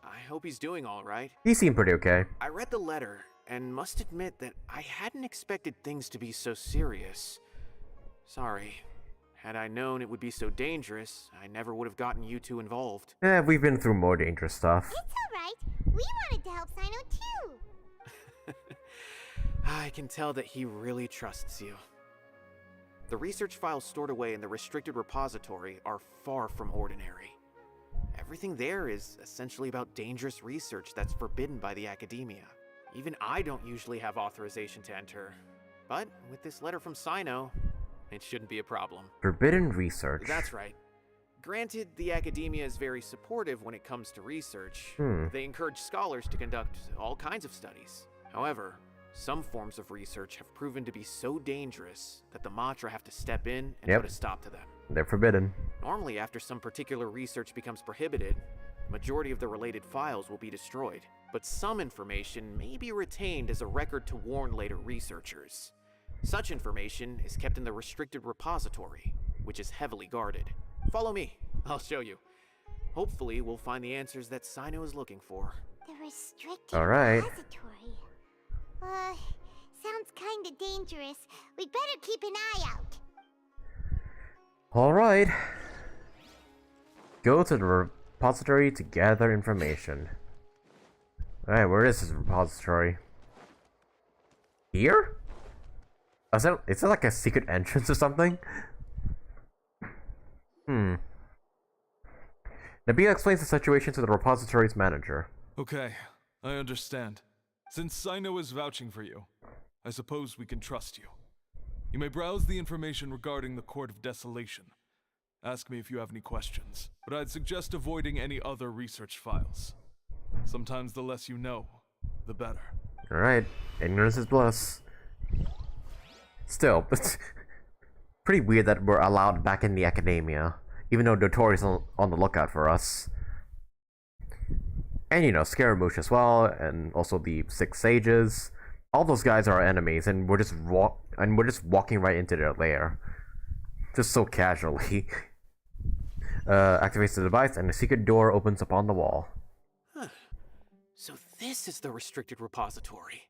I hope he's doing all right. He seemed pretty okay. I read the letter and must admit that I hadn't expected things to be so serious. Sorry. Had I known it would be so dangerous, I never would have gotten you two involved. We've been through more dangerous stuff. It's alright. We wanted to help Cyno too. I can tell that he really trusts you. The research files stored away in the restricted repository are far from ordinary. Everything there is essentially about dangerous research that's forbidden by the academia. Even I don't usually have authorization to enter. But with this letter from Cyno, it shouldn't be a problem. Forbidden research. That's right. Granted, the academia is very supportive when it comes to research. They encourage scholars to conduct all kinds of studies. However, some forms of research have proven to be so dangerous that the Matra have to step in and put a stop to them. They're forbidden. Normally, after some particular research becomes prohibited, the majority of the related files will be destroyed. But some information may be retained as a record to warn later researchers. Such information is kept in the restricted repository, which is heavily guarded. Follow me, I'll show you. Hopefully, we'll find the answers that Cyno is looking for. The restricted Alright. repository. Sounds kinda dangerous. We'd better keep an eye out. Alright. Go to the repository to gather information. Alright, where is this repository? Here? Is it like a secret entrance or something? Nabil explains the situation to the repository's manager. Okay, I understand. Since Cyno is vouching for you, I suppose we can trust you. You may browse the information regarding the Court of Desolation. Ask me if you have any questions, but I'd suggest avoiding any other research files. Sometimes the less you know, the better. Alright, ignorance is bliss. Still, it's pretty weird that we're allowed back in the academia, even though Dori's on the lookout for us. And you know, Scaramouche as well, and also the Six Sages. All those guys are our enemies, and we're just walking right into their lair, just so casually. Activates the device, and a secret door opens up on the wall. Huh. So this is the restricted repository.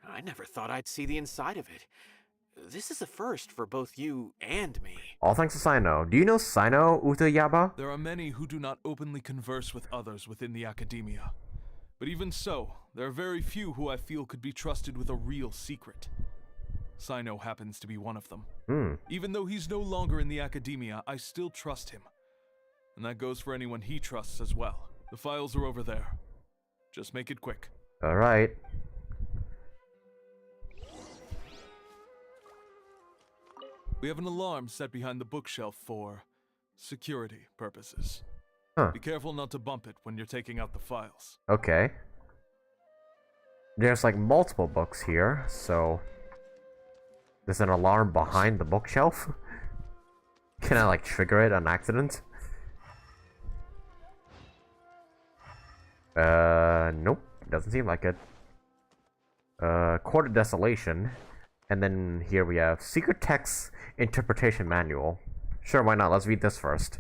I never thought I'd see the inside of it. This is a first for both you and me. All thanks to Cyno. Do you know Cyno, Utayaba? There are many who do not openly converse with others within the academia. But even so, there are very few who I feel could be trusted with a real secret. Cyno happens to be one of them. Even though he's no longer in the academia, I still trust him. And that goes for anyone he trusts as well. The files are over there. Just make it quick. Alright. We have an alarm set behind the bookshelf for security purposes. Huh. Be careful not to bump it when you're taking out the files. Okay. There's like multiple books here, so there's an alarm behind the bookshelf. Can I like trigger it on accident? Nope. Doesn't seem like it. Court of Desolation. And then here we have Secret Text Interpretation Manual. Sure, why not? Let's read this first.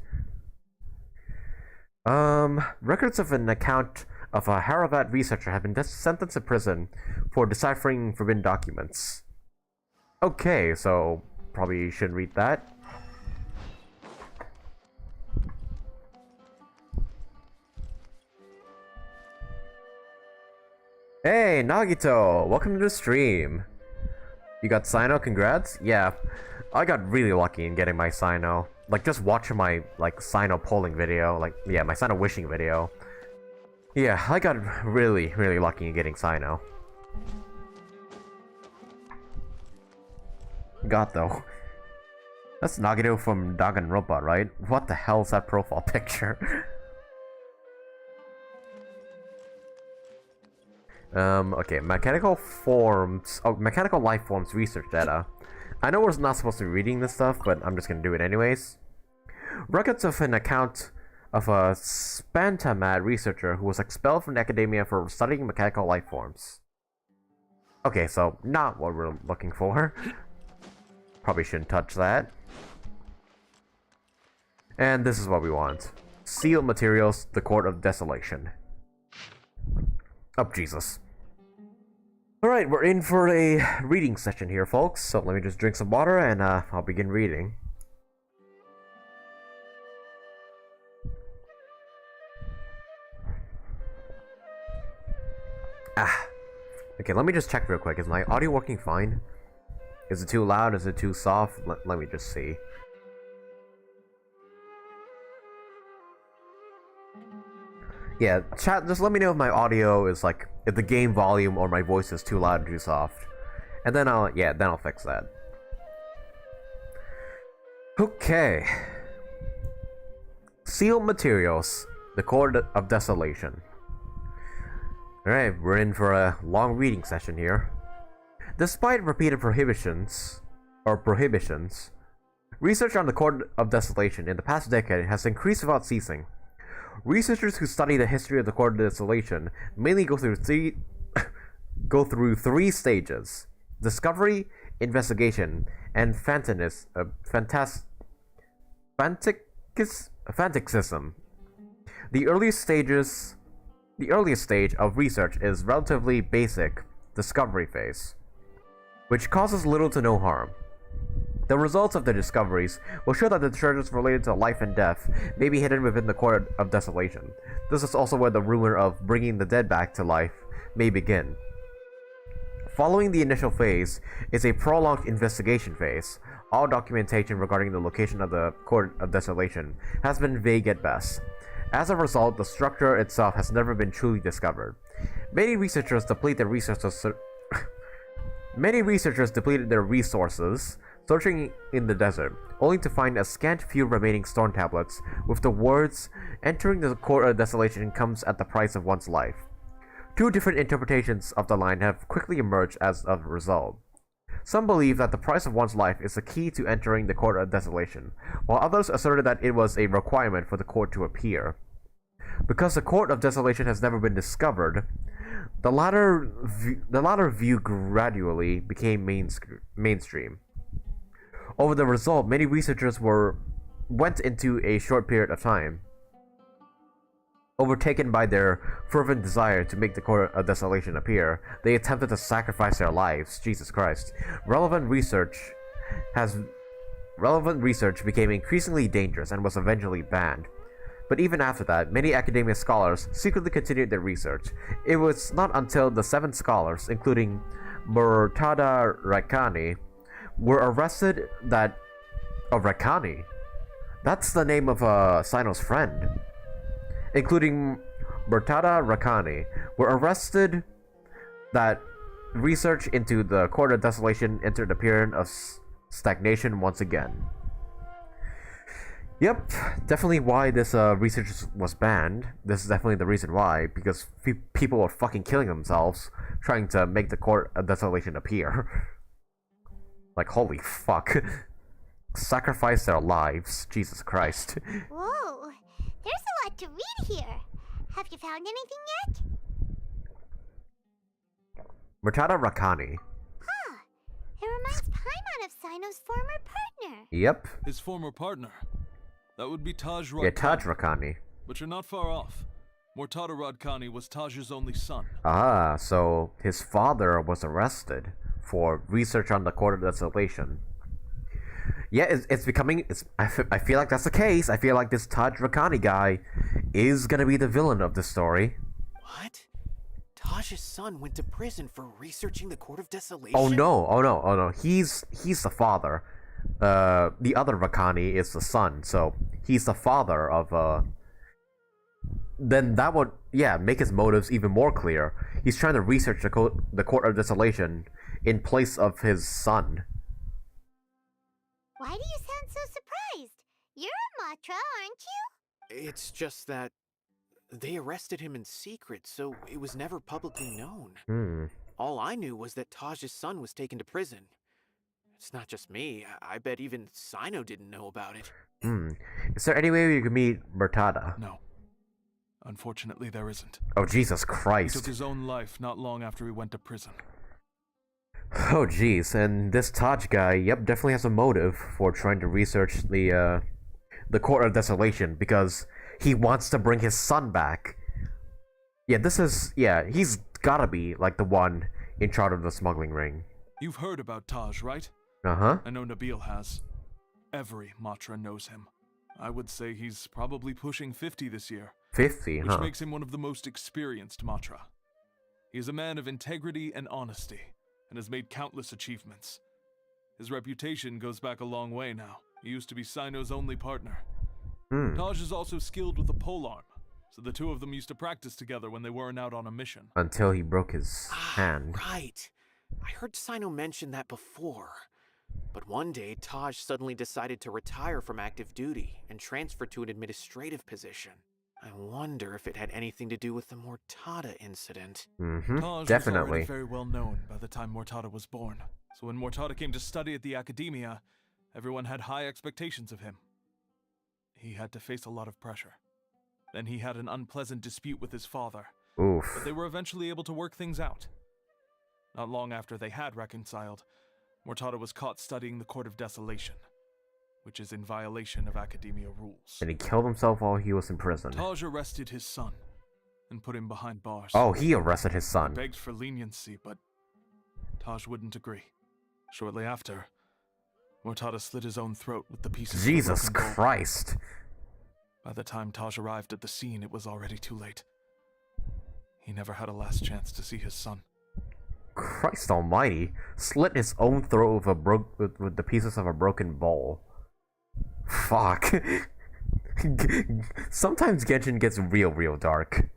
Records of an account of a Haravat researcher have been sentenced to prison for deciphering forbidden documents. Okay, so probably shouldn't read that. Hey, Nagito! Welcome to the stream! You got Cyno, congrats? Yeah, I got really lucky in getting my Cyno. Like, just watching my, like, Cyno polling video. Like, yeah, my Cyno wishing video. Yeah, I got really, really lucky in getting Cyno. God, though. That's Nagito from Danganronpa, right? What the hell is that profile picture? Okay, mechanical life forms research data. I know we're not supposed to be reading this stuff, but I'm just gonna do it anyways. Records of an account of a Spantamad researcher who was expelled from academia for studying mechanical life forms. Okay, so not what we're looking for. Probably shouldn't touch that. And this is what we want. Sealed materials, the Court of Desolation. Oh, Jesus. Alright, we're in for a reading session here, folks. So let me just drink some water and I'll begin reading. Okay, let me just check real quick. Is my audio working fine? Is it too loud? Is it too soft? Let me just see. Yeah, chat, just let me know if my audio is like, if the game volume or my voice is too loud or too soft. And then I'll fix that. Okay. Sealed materials, the Court of Desolation. Alright, we're in for a long reading session here. Despite repeated prohibitions, research on the Court of Desolation in the past decade has increased without ceasing. Researchers who study the history of the Court of Desolation mainly go through three stages: discovery, investigation, and fanaticism. The earliest stage of research is relatively basic discovery phase, which causes little to no harm. The results of the discoveries will show that the treasures related to life and death may be hidden within the Court of Desolation. This is also where the rumor of bringing the dead back to life may begin. Following the initial phase is a prolonged investigation phase. All documentation regarding the location of the Court of Desolation has been vague at best. As a result, the structure itself has never been truly discovered. Many researchers depleted their resources searching in the desert, only to find a scant few remaining stone tablets with the words, "Entering the Court of Desolation comes at the price of one's life." Two different interpretations of the line have quickly emerged as a result. Some believe that the price of one's life is the key to entering the Court of Desolation, while others asserted that it was a requirement for the court to appear. Because the Court of Desolation has never been discovered, the latter view gradually became mainstream. Over the result, many researchers went into a short period of time, overtaken by their fervent desire to make the Court of Desolation appear. They attempted to sacrifice their lives. Jesus Christ. Relevant research became increasingly dangerous and was eventually banned. But even after that, many academic scholars secretly continued their research. It was not until the 7 scholars, including Murtada Rakani, were arrested that... Oh, Rakani? That's the name of Cyno's friend. Including Murtada Rakani, were arrested that research into the Court of Desolation entered a period of stagnation once again. Yep, definitely why this research was banned. This is definitely the reason why, because people were fucking killing themselves trying to make the Court of Desolation appear. Like, holy fuck. sacrifice their lives. Jesus Christ. Whoa, there's a lot to read here. Have you found anything yet? Murtada Rakani. Huh. It reminds Paimon of Cyno's former partner. Yep. His former partner. That would be Taj Rakani. Yeah, Taj Rakani. But you're not far off. Murtada Radkani was Taj's only son. Ah, so his father was arrested for research on the Court of Desolation. Yeah, it's becoming. I feel like that's the case. I feel like this Taj Rakani guy is gonna be the villain of this story. What? Taj's son went to prison for researching the Court of Desolation? Oh no. He's the father. The other Rakani is the son, so he's the father of Then that would, make his motives even more clear. He's trying to research the Court of Desolation in place of his son. Why do you sound so surprised? You're a Matra, aren't you? It's just that they arrested him in secret, so it was never publicly known. All I knew was that Taj's son was taken to prison. It's not just me. I bet even Cyno didn't know about it. Is there any way we could meet Murtada? No. Unfortunately, there isn't. Oh, Jesus Christ. He took his own life not long after he went to prison. Oh, jeez. And this Taj guy, definitely has a motive for trying to research the Court of Desolation, because he wants to bring his son back. He's gotta be, like, the one in charge of the smuggling ring. You've heard about Taj, right? Uh-huh. I know Nabil has. Every Matra knows him. I would say he's probably pushing 50 this year. 50, which makes him one of the most experienced Matra. He is a man of integrity and honesty, and has made countless achievements. His reputation goes back a long way now. He used to be Cyno's only partner. Taj is also skilled with the polearm, so the two of them used to practice together when they weren't out on a mission. Until he broke his hand. Right. I heard Cyno mention that before. But one day, Taj suddenly decided to retire from active duty and transfer to an administrative position. I wonder if it had anything to do with the Murtada incident. Taj Definitely. was already very well known by the time Murtada was born. So when Murtada came to study at the Academia, everyone had high expectations of him. He had to face a lot of pressure. Then he had an unpleasant dispute with his father. Oof. But they were eventually able to work things out. Not long after they had reconciled, Murtada was caught studying the Court of Desolation, which is in violation of Academia rules. And he killed himself while he was in prison. Taj arrested his son and put him behind bars. Oh, he arrested his son. He begged for leniency, but Taj wouldn't agree. Shortly after, Murtada slit his own throat with the pieces Jesus of a broken bowl. Christ. By the time Taj arrived at the scene, it was already too late. He never had a last chance to see his son. Christ almighty. Slit his own throat with the pieces of a broken bowl. Fuck. Sometimes Genshin gets real dark.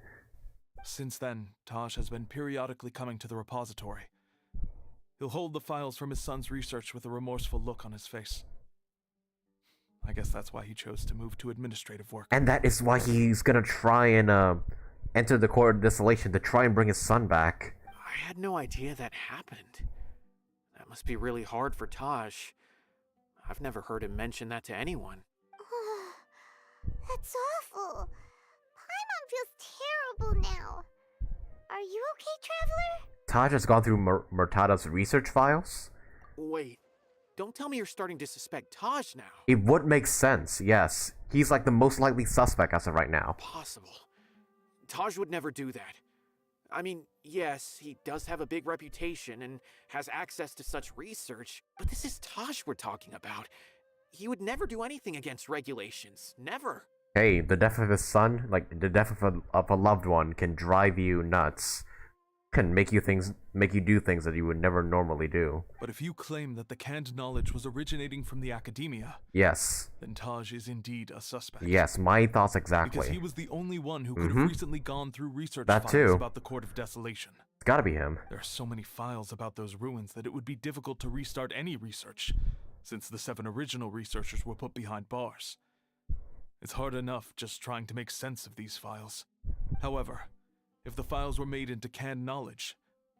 Since then, Taj has been periodically coming to the repository. He'll hold the files from his son's research with a remorseful look on his face. I guess that's why he chose to move to administrative work. And that is why he's gonna try and enter the Court of Desolation to try and bring his son back. I had no idea that happened. That must be really hard for Taj. I've never heard him mention that to anyone. That's awful. Paimon feels terrible now. Are you okay, Traveler? Taj has gone through Murtada's research files? Wait, don't tell me you're starting to suspect Taj now. It would make sense, yes. He's like the most likely suspect as of right now. Possible. Taj would never do that. I mean, yes, he does have a big reputation and has access to such research, but this is Taj we're talking about. He would never do anything against regulations. Never. Hey, the death of his son, like the death of a loved one, can drive you nuts. Can make you do things that you would never normally do. But if you claim that the canned knowledge was originating from the Academia, yes, then Taj is indeed a suspect. Yes, my thoughts exactly. Because he was the only one who could have recently gone through research that files too. About the Court of Desolation. It's gotta be him. There are so many files about those ruins that it would be difficult to restart any research, since the 7 original researchers were put behind bars. It's hard enough just trying to make sense of these files. However, if the files were made into canned knowledge,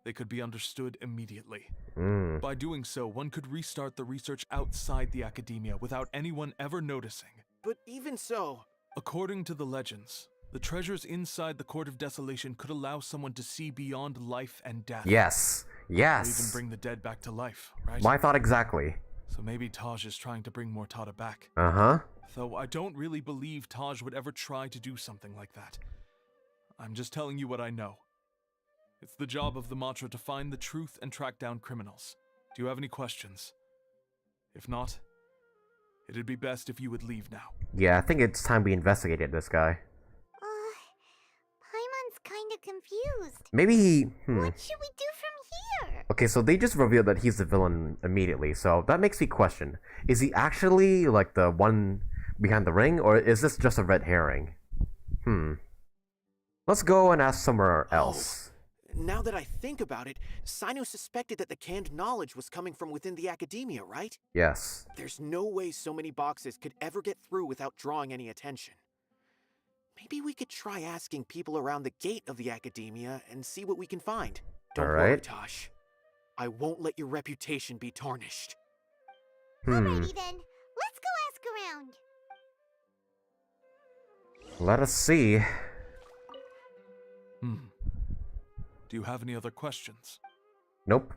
they could be understood immediately. Hmm. By doing so, one could restart the research outside the academia without anyone ever noticing. But even so... According to the legends, the treasures inside the Court of Desolation could allow someone to see beyond life and death. Yes. Or Yes. even bring the dead back to life, right? My thought exactly. So maybe Taj is trying to bring Mortada back. Uh-huh. Though I don't really believe Taj would ever try to do something like that. I'm just telling you what I know. It's the job of the Matra to find the truth and track down criminals. Do you have any questions? If not, it'd be best if you would leave now. Yeah, I think it's time we investigated this guy. Paimon's kinda confused. Maybe he... What should we do from here? Okay, so they just revealed that he's the villain immediately, so that makes me question. Is he actually, like, the one behind the ring, or is this just a red herring? Let's go and ask somewhere else. Now that I think about it, Cyno suspected that the canned knowledge was coming from within the academia, right? Yes. There's no way so many boxes could ever get through without drawing any attention. Maybe we could try asking people around the gate of the academia and see what we can find. Don't worry, Tosh. I won't let your reputation be tarnished. Alrighty then, let's go ask around. Let us see. Do you have any other questions? Nope.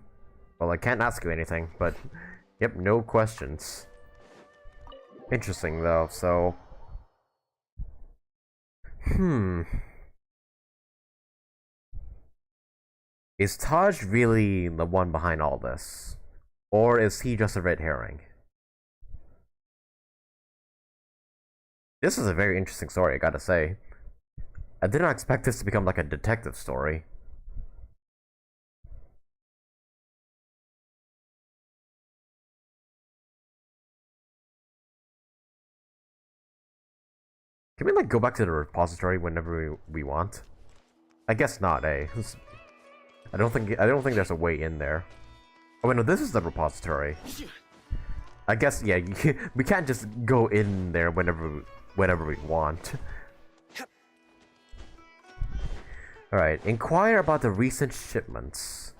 Well, I can't ask you anything, but... Yep, no questions. Interesting, though, so... Is Taj really the one behind all this? Or is he just a red herring? This is a very interesting story, I gotta say. I did not expect this to become like a detective story. Can we like go back to the repository whenever we want? I guess not, eh? I don't think there's a way in there. Oh wait, no, this is the repository. I guess yeah, we can't just go in there whenever we want. All right, inquire about the recent shipments.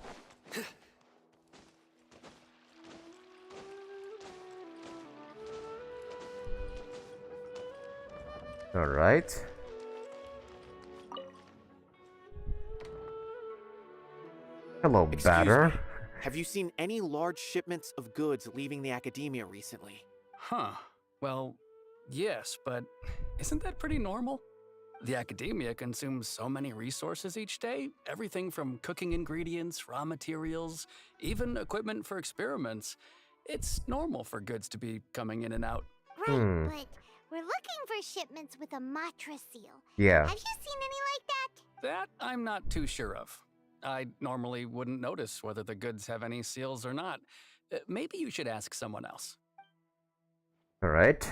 All right. Hello, Batter. Have you seen any large shipments of goods leaving the academia recently? Huh. Well, yes, but isn't that pretty normal? The academia consumes so many resources each day, everything from cooking ingredients, raw materials, even equipment for experiments. It's normal for goods to be coming in and out. Right, but we're looking for shipments with a Matra seal. Yeah. Have you seen any like that? That I'm not too sure of. I normally wouldn't notice whether the goods have any seals or not. Maybe you should ask someone else. All right.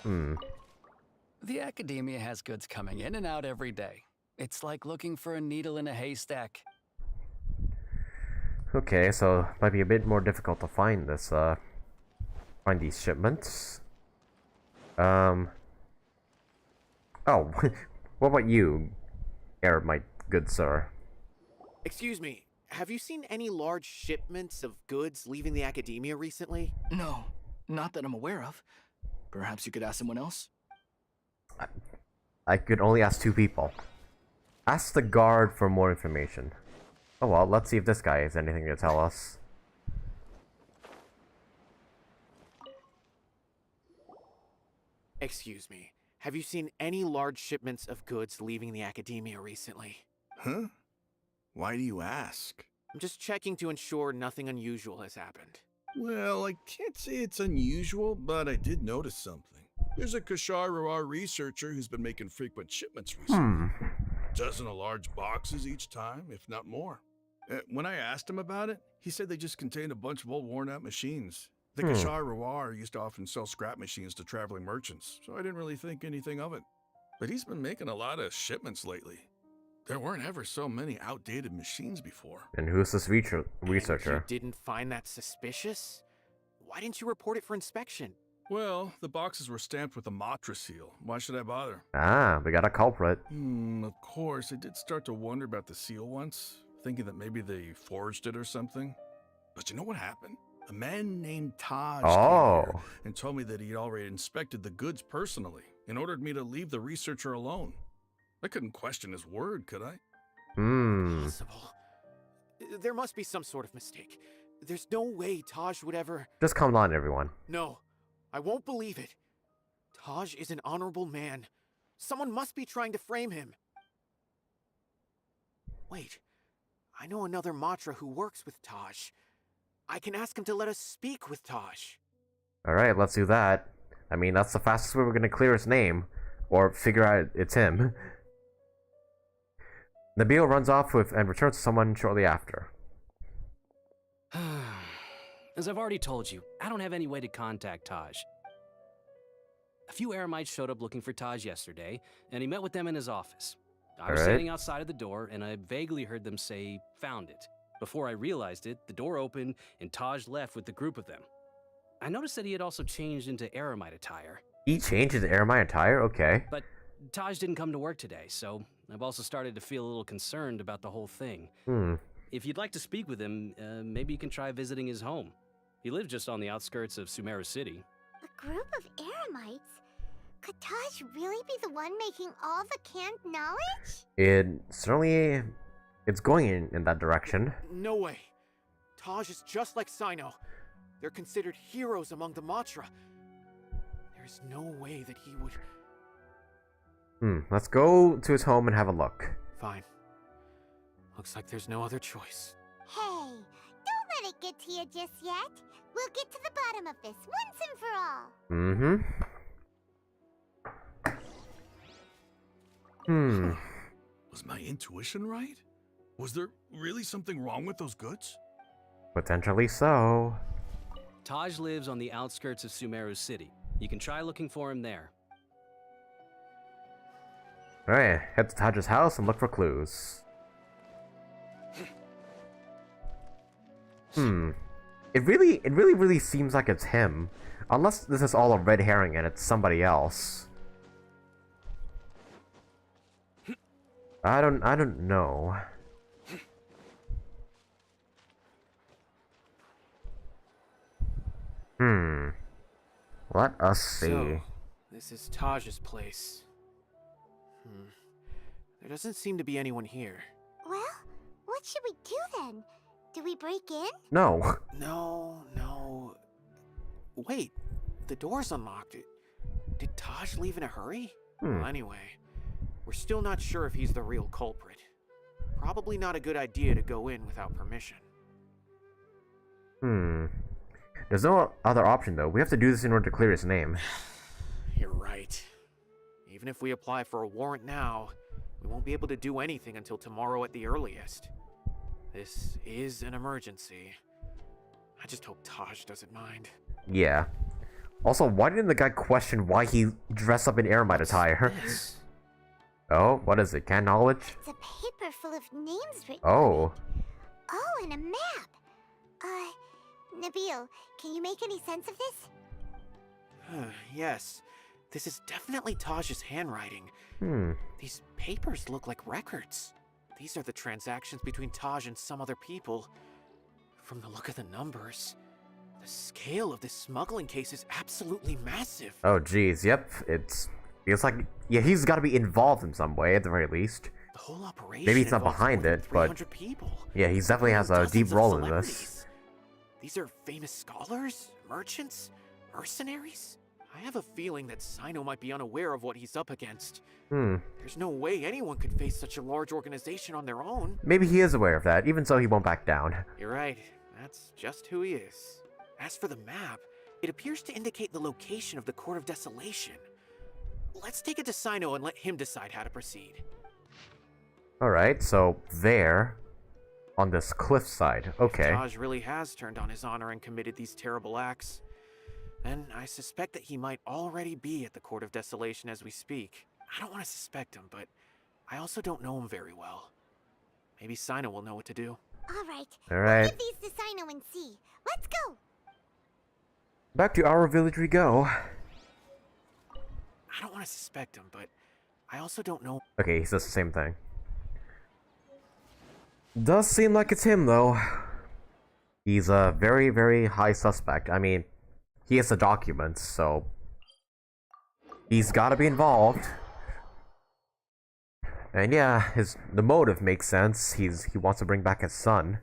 The academia has goods coming in and out every day. It's like looking for a needle in a haystack. Okay, so it might be a bit more difficult to find this, find these shipments. Oh, what about you, my good sir? Excuse me, have you seen any large shipments of goods leaving the academia recently? No, not that I'm aware of. Perhaps you could ask someone else? I could only ask two people. Ask the guard for more information. Oh well, let's see if this guy has anything to tell us. Excuse me, have you seen any large shipments of goods leaving the academia recently? Huh? Why do you ask? I'm just checking to ensure nothing unusual has happened. Well, I can't say it's unusual, but I did notice something. There's a Kashar researcher who's been making frequent shipments recently. Dozen of large boxes each time, if not more. When I asked him about it, he said they just contained a bunch of old worn-out machines. The Kashar used to often sell scrap machines to traveling merchants, so I didn't really think anything of it. But he's been making a lot of shipments lately. There weren't ever so many outdated machines before. And who's this researcher? You didn't find that suspicious? Why didn't you report it for inspection? Well, the boxes were stamped with a Matra seal. Why should I bother? Ah, we got a culprit. Of course, I did start to wonder about the seal once. thinking that maybe they forged it or something. But you know what happened? A man named Taj came here and told me that he'd already inspected the goods personally and ordered me to leave the researcher alone. I couldn't question his word, could I? Impossible. There must be some sort of mistake. There's no way Taj would ever... Just calm down, everyone. No, I won't believe it. Taj is an honorable man. Someone must be trying to frame him. Wait, I know another Matra who works with Taj. I can ask him to let us speak with Taj. Alright, let's do that. I mean, that's the fastest way we're gonna clear his name. Or figure out it's him. Nabil runs off with and returns to someone shortly after. As I've already told you, I don't have any way to contact Taj. A few Eremites showed up looking for Taj yesterday, and he met with them in his office. I was standing outside of the door, and I vaguely heard them say, "Found it." Before I realized it, the door opened, and Taj left with the group of them. I noticed that he had also changed into Eremite attire. He changed his Eremite attire? Okay. But Taj didn't come to work today, so I've also started to feel a little concerned about the whole thing. If you'd like to speak with him, maybe you can try visiting his home. He lives just on the outskirts of Sumeru City. A group of Eremites? Could Taj really be the one making all the canned knowledge? It certainly... It's going in that direction. No way. Taj is just like Cyno. They're considered heroes among the Matra. There's no way that he would... Let's go to his home and have a look. Fine. Looks like there's no other choice. Hey, don't let it get to you just yet. We'll get to the bottom of this once and for all. Was my intuition right? Was there really something wrong with those goods? Potentially so. Taj lives on the outskirts of Sumeru City. You can try looking for him there. Alright, head to Taj's house and look for clues. It really seems like it's him. Unless this is all a red herring and it's somebody else. I don't know. Let us see. So, this is Taj's place. There doesn't seem to be anyone here. Well, what should we do then? Do we break in? No. No. Wait, the door's unlocked. Did Taj leave in a hurry? Well, anyway, we're still not sure if he's the real culprit. Probably not a good idea to go in without permission. There's no other option though. We have to do this in order to clear his name. You're right. Even if we apply for a warrant now, we won't be able to do anything until tomorrow at the earliest. This is an emergency. I just hope Taj doesn't mind. Yeah. Also, why didn't the guy question why he dressed up in Eremite attire? Oh, what is it? Canned knowledge? It's a paper full of names written. Oh. Oh, and a map. Nabil, can you make any sense of this? Yes. This is definitely Taj's handwriting. These papers look like records. These are the transactions between Taj and some other people. From the look of the numbers, the scale of this smuggling case is absolutely massive. Oh, geez. Yep. Feels like, yeah, he's got to be involved in some way at the very least. The whole operation. Maybe he's not behind it, but people. Yeah, he definitely has a deep role in this. These are famous scholars, merchants, mercenaries. I have a feeling that Cyno might be unaware of what he's up against. There's no way anyone could face such a large organization on their own. Maybe he is aware of that. Even so, he won't back down. You're right. That's just who he is. As for the map, it appears to indicate the location of the Court of Desolation. Let's take it to Cyno and let him decide how to proceed. Alright, so there. On this cliffside. Okay. If Taj really has turned on his honor and committed these terrible acts, then I suspect that he might already be at the Court of Desolation as we speak. I don't want to suspect him, but I also don't know him very well. Maybe Cyno will know what to do. Alright. Alright. We'll give these to Cyno and see. Let's go! Back to our village we go. I don't want to suspect him, but I also don't know. Okay, he says the same thing. Does seem like it's him, though. He's a very, very high suspect. I mean, he has the documents, so he's got to be involved. And yeah, the motive makes sense. He wants to bring back his son.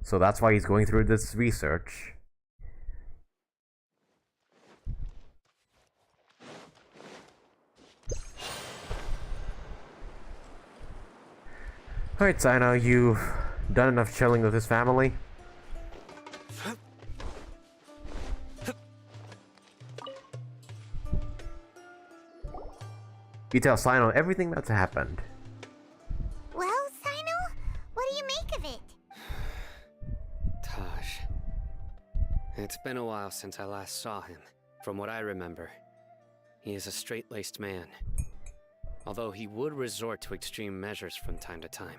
So that's why he's going through this research. Alright, Cyno, you've done enough chilling with his family? You tell Cyno everything that's happened. Well, Cyno, what do you make of it? Taj. It's been a while since I last saw him. From what I remember, he is a straight-laced man. Although he would resort to extreme measures from time to time,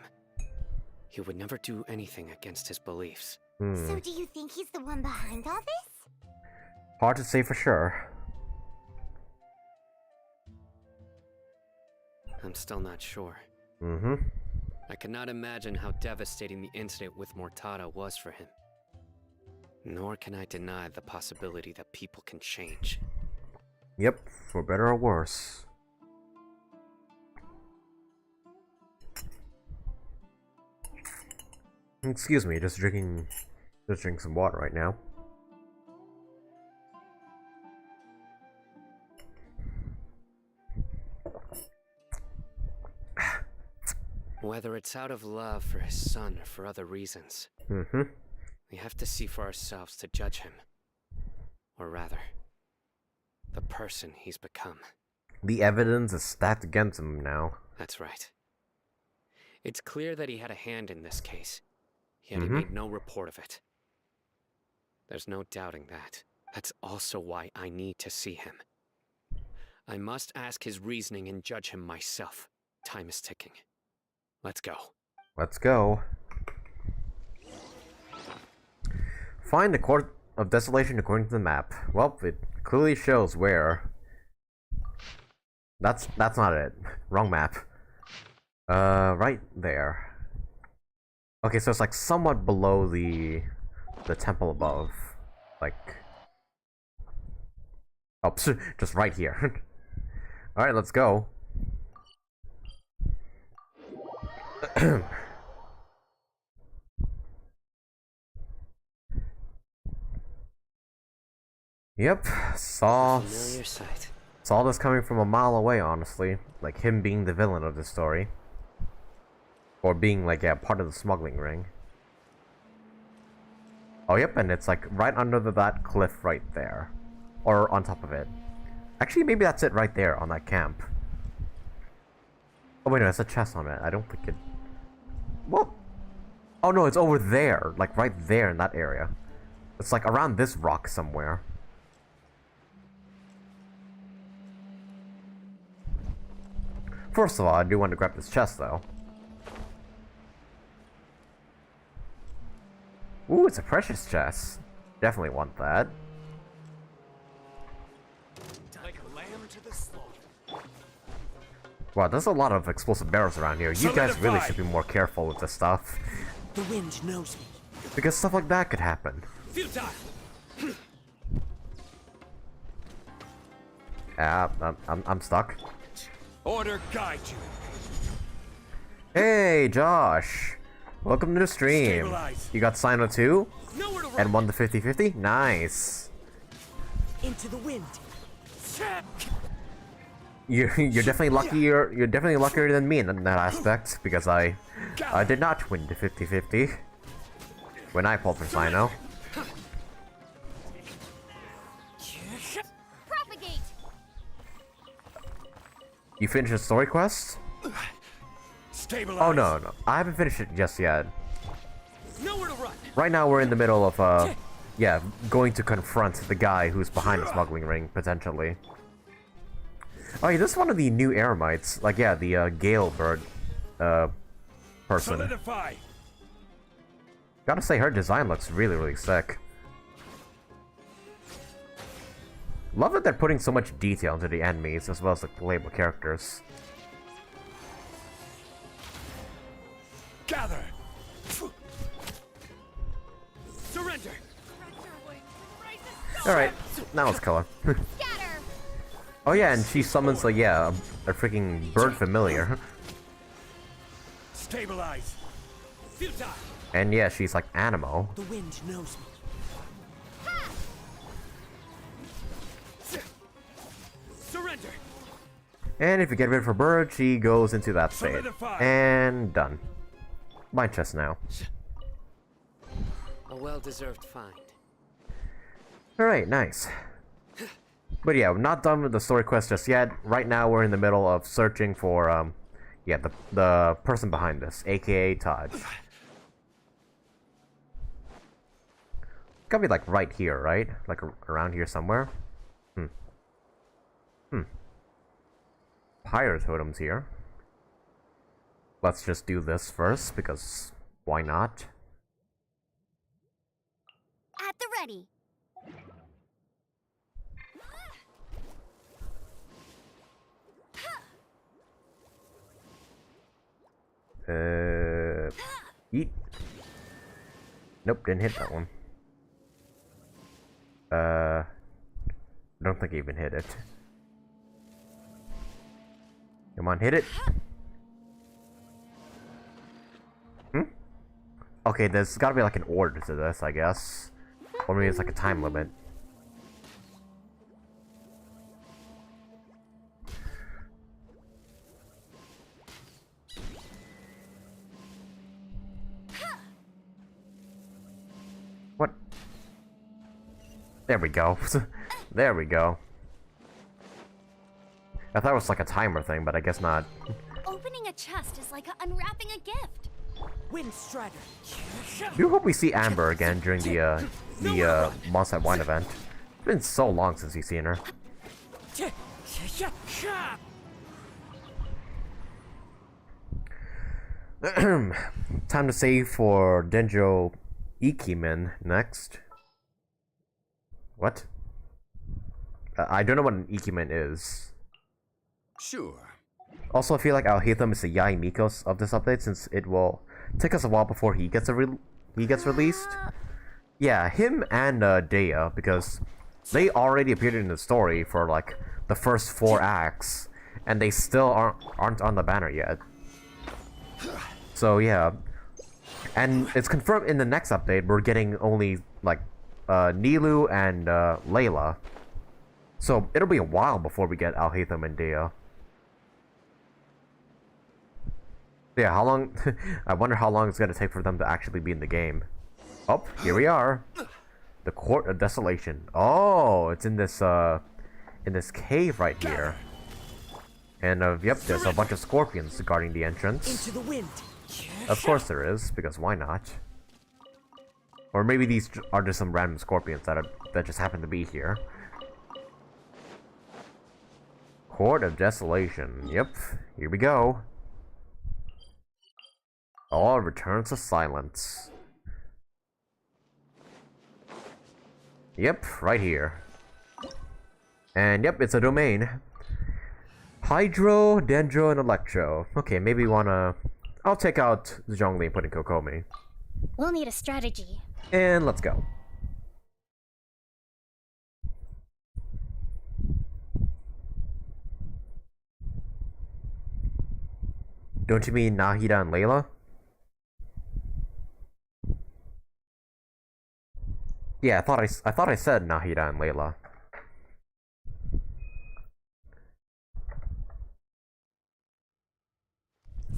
he would never do anything against his beliefs. So do you think he's the one behind all this? Hard to say for sure. I'm still not sure. Mm-hmm. I cannot imagine how devastating the incident with Mortada was for him. Nor can I deny the possibility that people can change. Yep, for better or worse. Excuse me, just drinking some water right now. Whether it's out of love for his son or for other reasons, we have to see for ourselves to judge him. Or rather, the person he's become. The evidence is stacked against him now. That's right. It's clear that he had a hand in this case, yet he made no report of it. There's no doubting that. That's also why I need to see him. I must ask his reasoning and judge him myself. Time is ticking. Let's go. Let's go. Find the Court of Desolation according to the map. Well, it clearly shows where. That's not it. Wrong map. Right there. Okay, so it's like somewhat below the temple above. Like, oh, just right here. Alright, let's go. Yep, saw this coming from a mile away, honestly. Like him being the villain of the story. Or being like part of the smuggling ring. Oh yep, and it's like right under that cliff right there. Or on top of it. Actually, maybe that's it right there on that camp. Oh wait, no, it's a chest on it. I don't think it... What? Oh no, it's over there. Like right there in that area. It's like around this rock somewhere. First of all, I do want to grab this chest though. Ooh, it's a precious chest. Definitely want that. Like a lamb to the slaughter. Wow, there's a lot of explosive barrels around here. You guys really should be more careful with this stuff. The wind knows me. Because stuff like that could happen. Futile. I'm stuck. Order guide you. Hey, Josh. Welcome to the stream. Stabilize. You got Cyno too? And won the 50-50? Nice. Into the wind. You're definitely luckier. You're definitely luckier than me in that aspect because I did not win the 50-50 when I pulled for Cyno. Propagate. You finished the story quest? Stabilize. Oh no, I haven't finished it just yet. Nowhere to run. Right now we're in the middle of yeah, going to confront the guy who's behind the smuggling ring potentially. Oh yeah, this is one of the new Eremites. Like yeah, the Gale Bird person. Solidify. Gotta say her design looks really sick. Love that they're putting so much detail into the enemies as well as the playable characters. Gather. Surrender. Alright, now let's kill her. Oh yeah, and she summons like, yeah, a freaking bird familiar. Stabilize. Futile. And yeah, she's like Animo. The wind knows me. Surrender. And if you get rid of her bird, she goes into that state. Solidify. And done. My chest now. A well-deserved find. Alright, nice. But yeah, we're not done with the story quest just yet. Right now we're in the middle of searching for, yeah, the person behind this, aka Taj. Gotta be like right here, right? Like around here somewhere? Pyre totems here. Let's just do this first, because why not? At the ready. Eat. Nope, didn't hit that one. I don't think I even hit it. Come on, hit it. Okay, there's gotta be like an order to this, I guess. Or maybe it's like a time limit. What? There we go. There we go. I thought it was like a timer thing, but I guess not. Opening a chest is like unwrapping a gift. Wind Strider. I do hope we see Amber again during the Monster at Wine event. It's been so long since you've seen her. Time to save for Denjo Ikimen next. What? I don't know what an Ikimen is. Sure. Also, I feel like Alhaitham is the Yai Mikos of this update, since it will take us a while before he gets released. Yeah, him and Dehya, because they already appeared in the story for like the first 4 acts, and they still aren't on the banner yet. So yeah, and it's confirmed in the next update we're getting only like Nilou and Layla. So it'll be a while before we get Alhaitham and Dehya. Yeah, how long? I wonder how long it's gonna take for them to actually be in the game. Oh, here we are. The Court of Desolation. Oh, it's in this cave right here. And yep, there's a bunch of scorpions guarding the entrance. Into the wind. Of course there is, because why not? Or maybe these are just some random scorpions that just happen to be here. Court of Desolation. Yep, here we go. All returns to silence. Yep, right here. And yep, it's a domain. Hydro, Dendro, and Electro. Okay, maybe wanna... I'll take out Zhongli and put in Kokomi. We'll need a strategy. And let's go. Don't you mean Nahida and Layla? Yeah, I thought I said Nahida and Layla.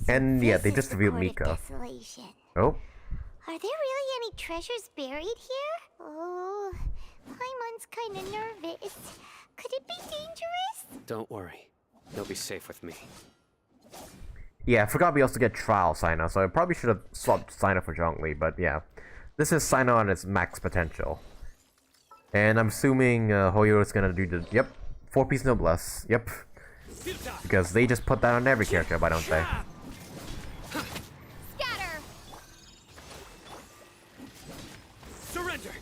And yeah, they just revealed Mika. Oh. Are there really any treasures buried here? Oh, Paimon's kinda nervous. Could it be dangerous? Don't worry. You'll be safe with me. Yeah, I forgot we also get Trial Cyno, so I probably should have swapped Cyno for Zhongli, but yeah. This is Cyno on its max potential. And I'm assuming Hoyo is gonna do the, yep, 4-piece noblesse, yep. Because they just put that on every character, why don't they? Scatter. Surrender.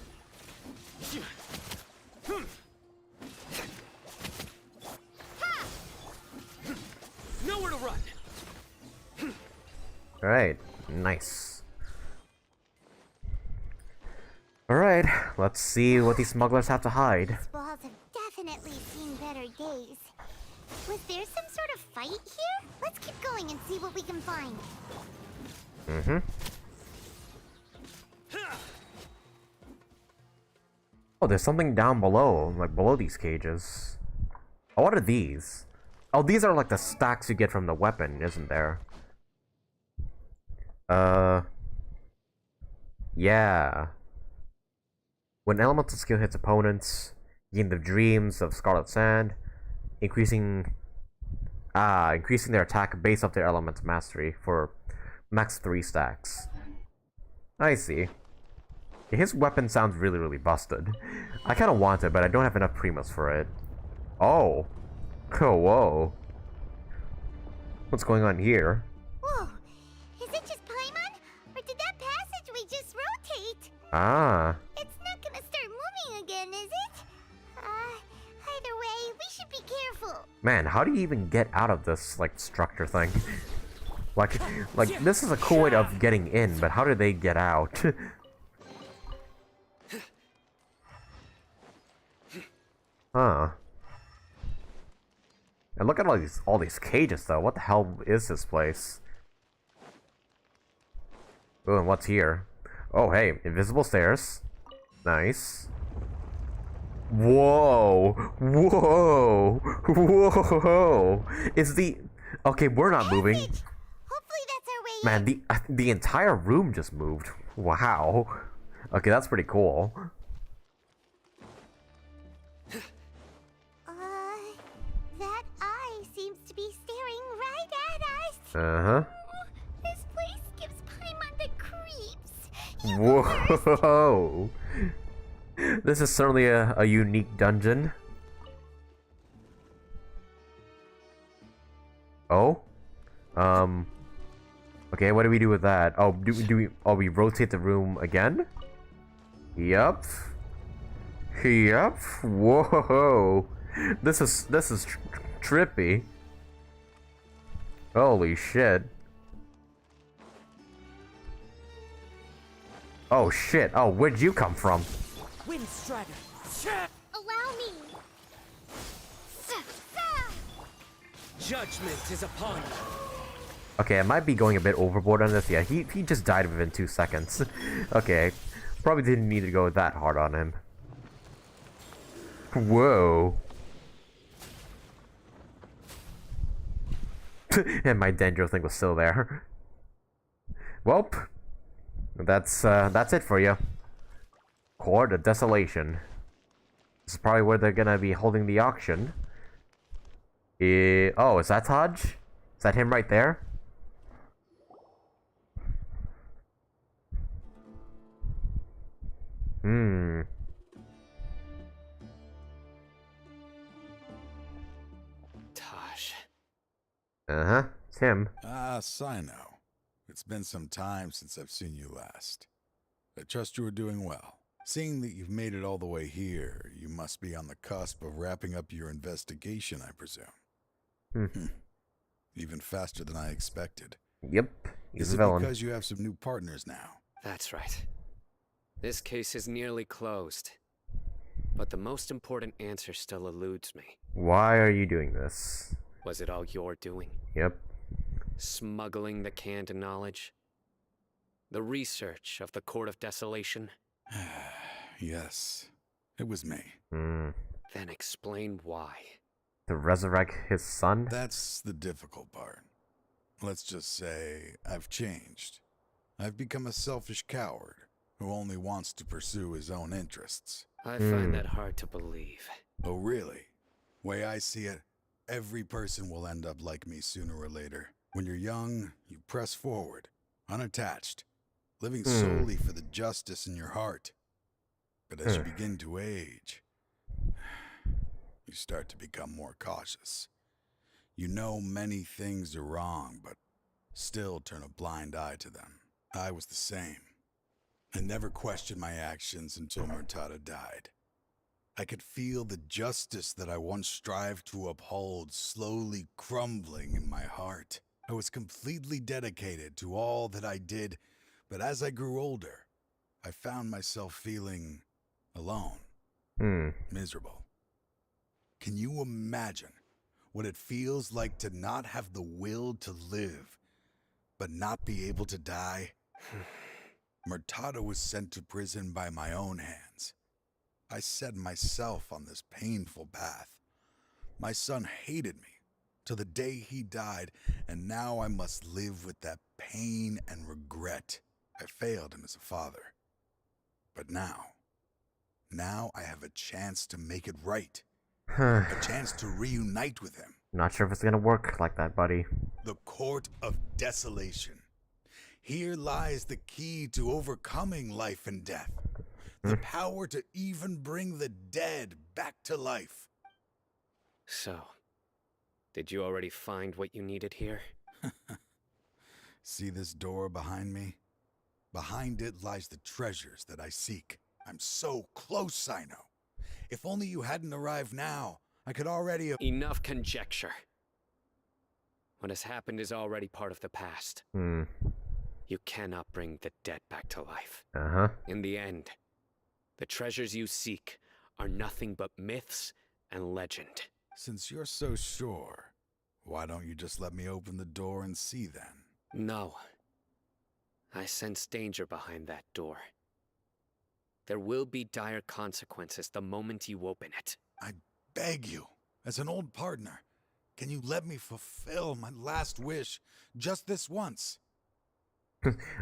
Nowhere to run. Alright, Nice. Alright, let's see what these smugglers have to hide. These walls have definitely seen better days. Was there some sort of fight here? Let's keep going and see what we can find. Mm-hmm. Oh, there's something down below, like below these cages. Oh, what are these? Oh, these are like the stacks you get from the weapon, isn't there? Yeah. When elemental skill hits opponents, gain the dreams of Scarlet Sand, increasing their attack based off their elemental mastery for max 3 stacks. I see. His weapon sounds really, really busted. I kind of want it, but I don't have enough primas for it. Oh. Oh, whoa. What's going on here? Whoa. Is it just Paimon? Or did that passageway just rotate? Ah. It's not gonna start moving again, is it? Either way, we should be careful. Man, how do you even get out of this, like, structure thing? like, this is a cool way of getting in, but how do they get out? Huh. And look at all these cages, though. What the hell is this place? Oh, and what's here? Oh, hey, invisible stairs. Nice. Whoa! Whoa! Whoa! Is the... Okay, we're not moving. Hopefully that's our way Man, the entire room just moved. Wow. Okay, that's pretty cool. That eye seems to be staring right at us. Uh-huh. This place gives Paimon the creeps. Whoa! This is certainly a unique dungeon. Oh? Okay, what do we do with that? Oh, we rotate the room again? Yup. Yup. Whoa! This is trippy. Holy shit. Oh shit. Oh, where'd you come from? Windstrider. Allow me. Judgment is upon you. Okay, I might be going a bit overboard on this. Yeah, he just died within 2 seconds. Okay, probably didn't need to go that hard on him. Whoa. And my Dendro thing was still there. Welp. That's it for you. Court of Desolation. This is probably where they're gonna be holding the auction. Oh, is that Taj? Is that him right there? Hmm. Taj. Uh-huh. It's him. Ah, Cyno. It's been some time since I've seen you last. I trust you are doing well. Seeing that you've made it all the way here, you must be on the cusp of wrapping up your investigation, I presume. Even faster than I expected. Yep. He's Is a it villain. because you have some new partners now? That's right. This case is nearly closed. But the most important answer still eludes me. Why are you doing this? Was it all your doing? Yep. Smuggling the canned knowledge? The research of the Court of Desolation? Yes, it was me. Then explain why. To resurrect his son? That's the difficult part. Let's just say I've changed. I've become a selfish coward who only wants to pursue his own interests. I find that hard to believe. Oh, really? Way I see it, every person will end up like me sooner or later. When you're young, you press forward, unattached, living solely for the justice in your heart. But as you begin to age, you start to become more cautious. You know many things are wrong, but still turn a blind eye to them. I was the same. I never questioned my actions until Murtada died. I could feel the justice that I once strived to uphold slowly crumbling in my heart. I was completely dedicated to all that I did, but as I grew older, I found myself feeling alone, miserable. Can you imagine what it feels like to not have the will to live, but not be able to die? Murtada was sent to prison by my own hands. I set myself on this painful path. My son hated me till the day he died, and now I must live with that pain and regret. I failed him as a father. But now I have a chance to make it right. A chance to reunite with him. Not sure if it's gonna work like that, buddy. The Court of Desolation. Here lies the key to overcoming life and death. The power to even bring the dead back to life. So, did you already find what you needed here? See this door behind me? Behind it lies the treasures that I seek. I'm so close, Cyno. If only you hadn't arrived now, I could already have— Enough conjecture. What has happened is already part of the past. You cannot bring the dead back to life. In the end, the treasures you seek are nothing but myths and legend. Since you're so sure, why don't you just let me open the door and see then? No. I sense danger behind that door. There will be dire consequences the moment you open it. I beg you, as an old partner, can you let me fulfill my last wish just this once?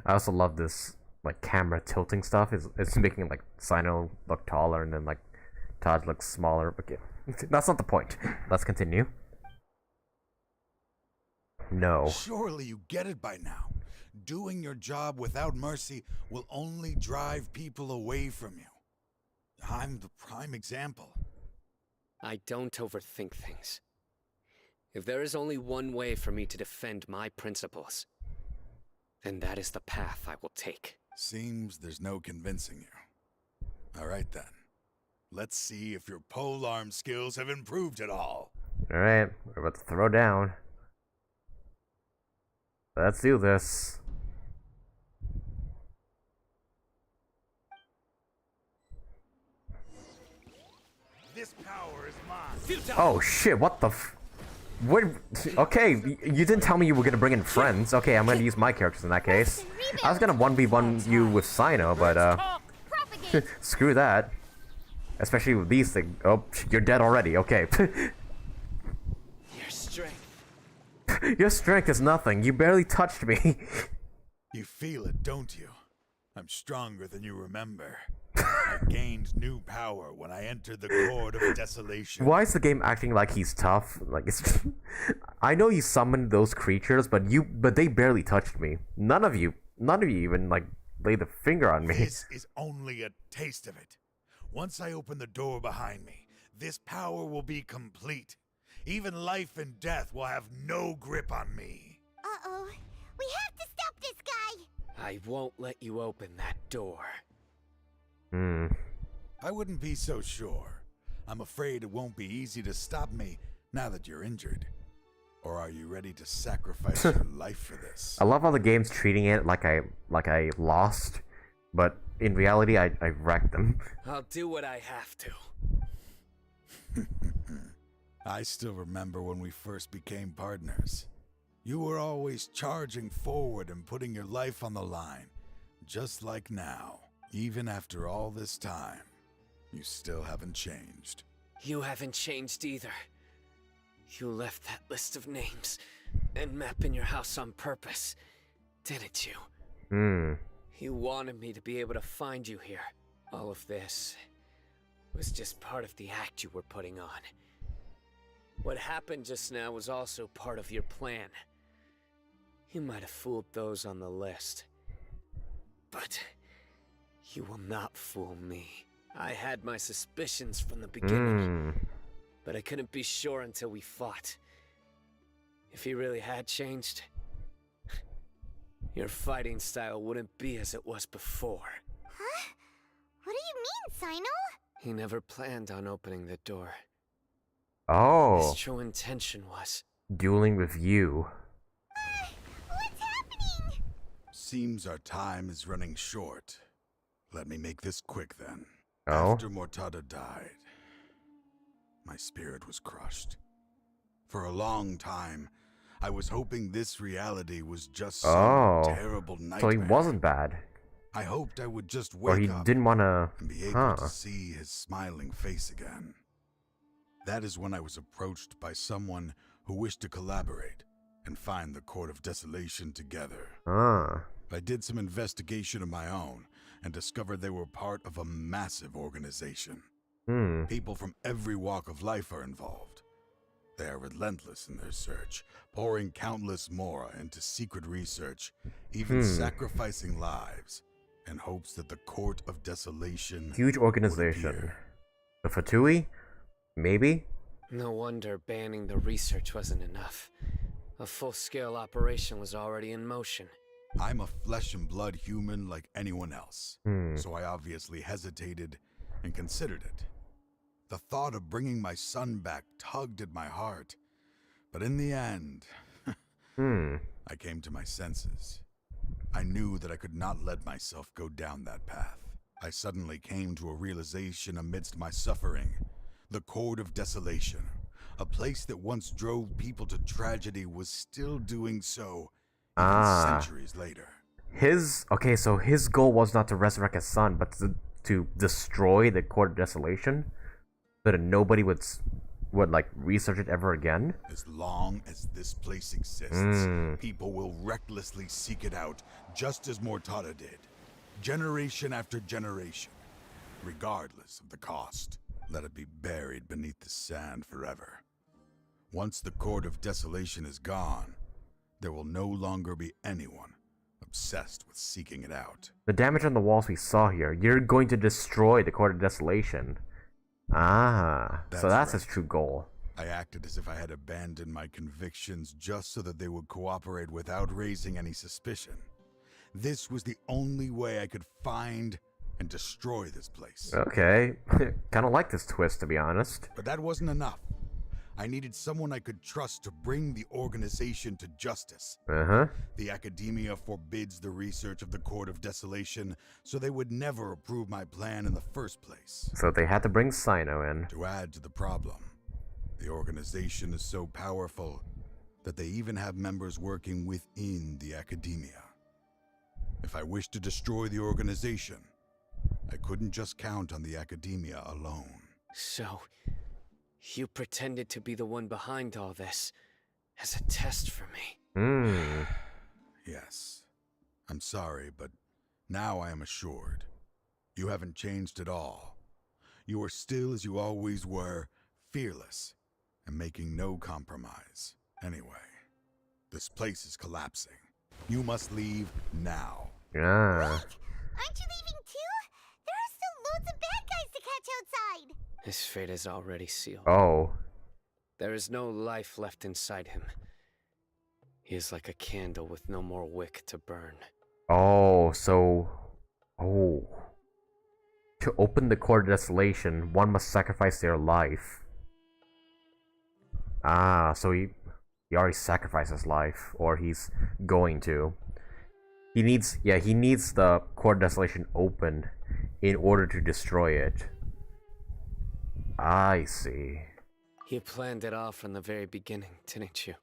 I also love this like camera tilting stuff. It's making like Cyno look taller and then like Taj looks smaller. But that's not the point. Let's continue. No. Surely you get it by now. Doing your job without mercy will only drive people away from you. I'm the prime example. I don't overthink things. If there is only one way for me to defend my principles, then that is the path I will take. Seems there's no convincing you. All right then. Let's see if your polearm skills have improved at all. Alright, we're about to throw down. Let's do this. This power is mine. Oh shit, what the what? Okay, you didn't tell me you were gonna bring in friends. Okay, I'm gonna use my characters in that case. I was gonna 1v1 you with Cyno, but screw that. Especially with these things. Oh, you're dead already. Okay. Your strength. Your strength is nothing. You barely touched me. You feel it, don't you? I'm stronger than you remember. I gained new power when I entered the Court of Desolation. Why is the game acting like he's tough? Like it's I know you summoned those creatures, but they barely touched me. None of you even like laid the finger on me. This is only a taste of it. Once I open the door behind me, this power will be complete. Even life and death will have no grip on me. Uh-oh. We have to stop this guy! I won't let you open that door. I wouldn't be so sure. I'm afraid it won't be easy to stop me now that you're injured. Or are you ready to sacrifice your life for this? I love how the game's treating it like I lost, but in reality I wrecked them. I'll do what I have to. I still remember when we first became partners. You were always charging forward and putting your life on the line, just like now. Even after all this time, you still haven't changed. You haven't changed either. You left that list of names and map in your house on purpose, didn't you? You wanted me to be able to find you here. All of this was just part of the act you were putting on. What happened just now was also part of your plan. You might have fooled those on the list, but you will not fool me. I had my suspicions from the beginning, but I couldn't be sure until we fought. If he really had changed, your fighting style wouldn't be as it was before. Huh? What do you mean, Cyno? He never planned on opening the door. Oh. His true intention was dueling with you. seems our time is running short. Let me make this quick then. Oh? After Mortada died, my spirit was crushed. For a long time, I was hoping this reality was just some terrible nightmare. So he wasn't bad. I hoped I would just Or wake he up didn't want to... and be able to see his smiling face again. That is when I was approached by someone who wished to collaborate and find the Court of Desolation together. I did some investigation of my own and discovered they were part of a massive organization. People from every walk of life are involved. They are relentless in their search, pouring countless mora into secret research, even sacrificing lives in hopes that the Court of Desolation... Huge organization. The Fatui? Maybe? No wonder banning the research wasn't enough. A full-scale operation was already in motion. I'm a flesh and blood human like anyone else, so I obviously hesitated and considered it. The thought of bringing my son back tugged at my heart, but in the end, I came to my senses. I knew that I could not let myself go down that path. I suddenly came to a realization amidst my suffering. The Court of Desolation, a place that once drove people to tragedy, was still doing so even centuries later. So his goal was not to resurrect his son, but to destroy the Court of Desolation, so that nobody would like research it ever again. As long as this place exists, people will recklessly seek it out, just as Mortada did, generation after generation, regardless of the cost. Let it be buried beneath the sand forever. Once the Court of Desolation is gone, there will no longer be anyone obsessed with seeking it out. The damage on the walls we saw here, you're going to destroy the Court of Desolation. So that's his true goal. I acted as if I had abandoned my convictions just so that they would cooperate without raising any suspicion. This was the only way I could find and destroy this place. Okay. Kind of like this twist, to be honest. But that wasn't enough. I needed someone I could trust to bring the organization to justice. The academia forbids the research of the Court of Desolation, so they would never approve my plan in the first place. So they had to bring Cyno in. To add to the problem, the organization is so powerful that they even have members working within the academia. If I wished to destroy the organization, I couldn't just count on the academia alone. So, you pretended to be the one behind all this as a test for me. Yes. I'm sorry, but now I am assured. You haven't changed at all. You are still as you always were, fearless, and making no compromise. Anyway, this place is collapsing. You must leave now. Wait! Aren't you leaving too? There are still loads of bad guys to catch outside! His fate is already sealed. There is no life left inside him. He is like a candle with no more wick to burn. To open the Court of Desolation, one must sacrifice their life. So he already sacrificed his life, or he's going to. He needs the Court of Desolation opened in order to destroy it. I see. You planned it all from the very beginning, didn't you?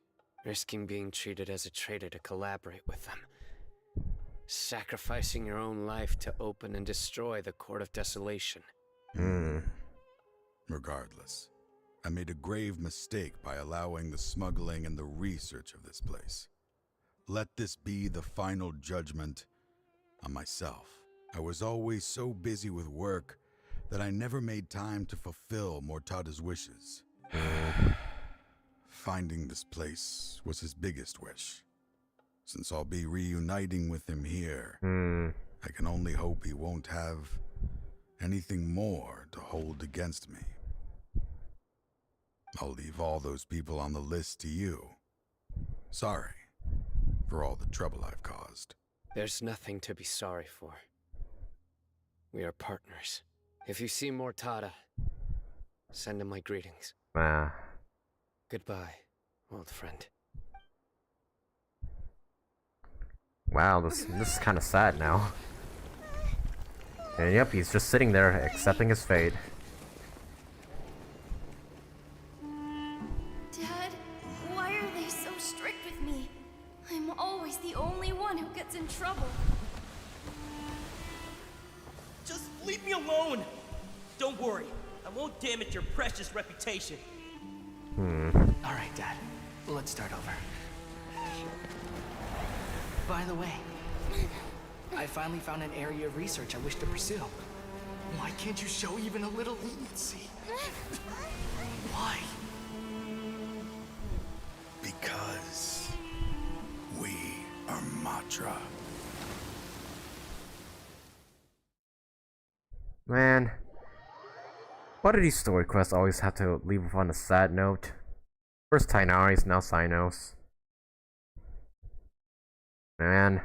Risking being treated as a traitor to collaborate with them. Sacrificing your own life to open and destroy the Court of Desolation. Regardless, I made a grave mistake by allowing the smuggling and the research of this place. Let this be the final judgment on myself. I was always so busy with work that I never made time to fulfill Mortada's wishes. Finding this place was his biggest wish. Since I'll be reuniting with him here, I can only hope he won't have anything more to hold against me. I'll leave all those people on the list to you. Sorry for all the trouble I've caused. There's nothing to be sorry for. We are partners. If you see Mortada, send him my greetings. Goodbye, old friend. Wow, this is kind of sad now. And yep, he's just sitting there accepting his fate. Dad, why are they so strict with me? I'm always the only one who gets in trouble. Just leave me alone! Don't worry, I won't damage your precious reputation. Alright, Dad. Let's start over. By the way, I finally found an area of research I wish to pursue. Why can't you show even a little leniency? Why? Because we are Matra. Man, why do these story quests always have to leave on a sad note? First Tighnari's, now Cyno'S. Man.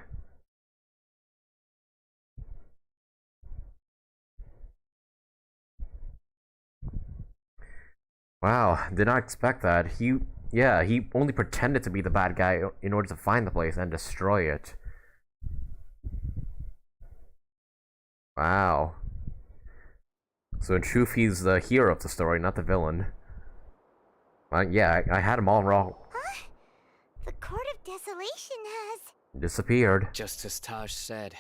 Wow, did not expect that. He only pretended to be the bad guy in order to find the place and destroy it. Wow. So in truth, he's the hero of the story, not the villain. Yeah, I had him all wrong. Huh? The Court of Desolation has Disappeared. Just as Taj said,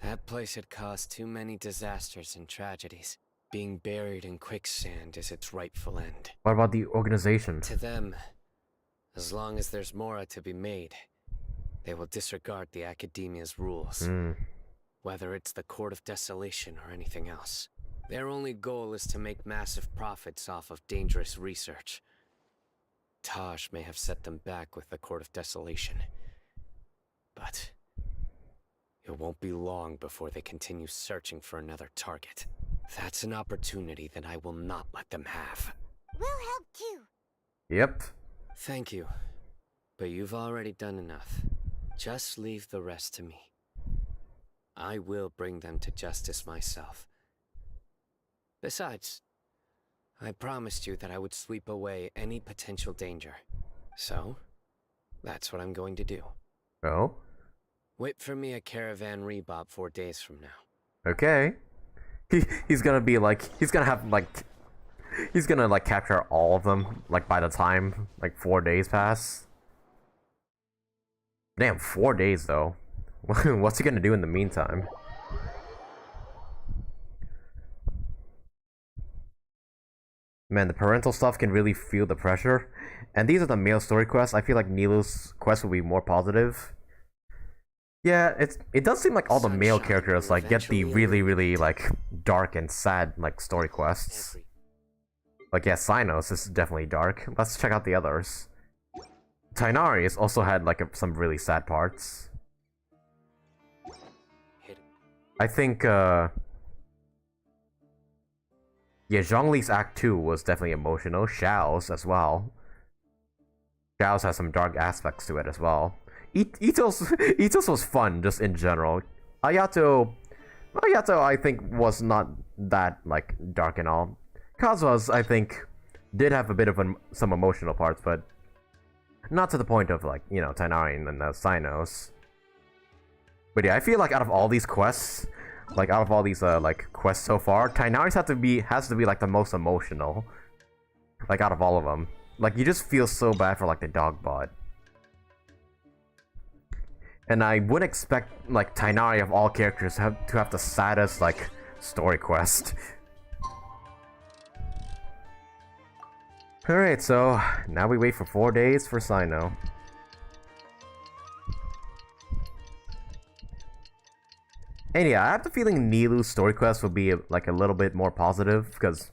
that place had caused too many disasters and tragedies. Being buried in quicksand is its rightful end. What about the organization? To them, as long as there's more to be made, they will disregard the Academia's rules. Whether it's the Court of Desolation or anything else. Their only goal is to make massive profits off of dangerous research. Taj may have set them back with the Court of Desolation. But it won't be long before they continue searching for another target. That's an opportunity that I will not let them have. We'll help too. Yep. Thank you. But you've already done enough. Just leave the rest to me. I will bring them to justice myself. Besides, I promised you that I would sweep away any potential danger. So, that's what I'm going to do. Oh? Wait for me at Caravan Rebop 4 days from now. Okay. He's gonna be like, he's gonna capture all of them, like, by the time, like, 4 days pass. Damn, 4 days, though. What's he gonna do in the meantime? Man, the parental stuff can really feel the pressure. And these are the male story quests. I feel like Nilou's quest will be more positive. Yeah, it does seem like all the male characters like get the really like dark and sad like story quests. Like yeah, Cyno'S is definitely dark. Let's check out the others. Tighnari has also had like some really sad parts. I think yeah, Zhongli's Act 2 was definitely emotional. Xiao's as well. Xiao's has some dark aspects to it as well. Ito's was fun just in general. Ayato I think was not that like dark and all. Kazuha's I think did have a bit of some emotional parts, but not to the point of like, you know, Tighnari and Cyno'S. But yeah, I feel like out of all these quests, like out of all these like quests so far, Tighnari's has to be like the most emotional. Like out of all of them. Like you just feel so bad for like the dog bot. And I would expect like Tighnari of all characters to have the saddest like story quest. Alright, so now we wait for 4 days for Cyno. And yeah, I have the feeling Nilou's story quest will be like a little bit more positive because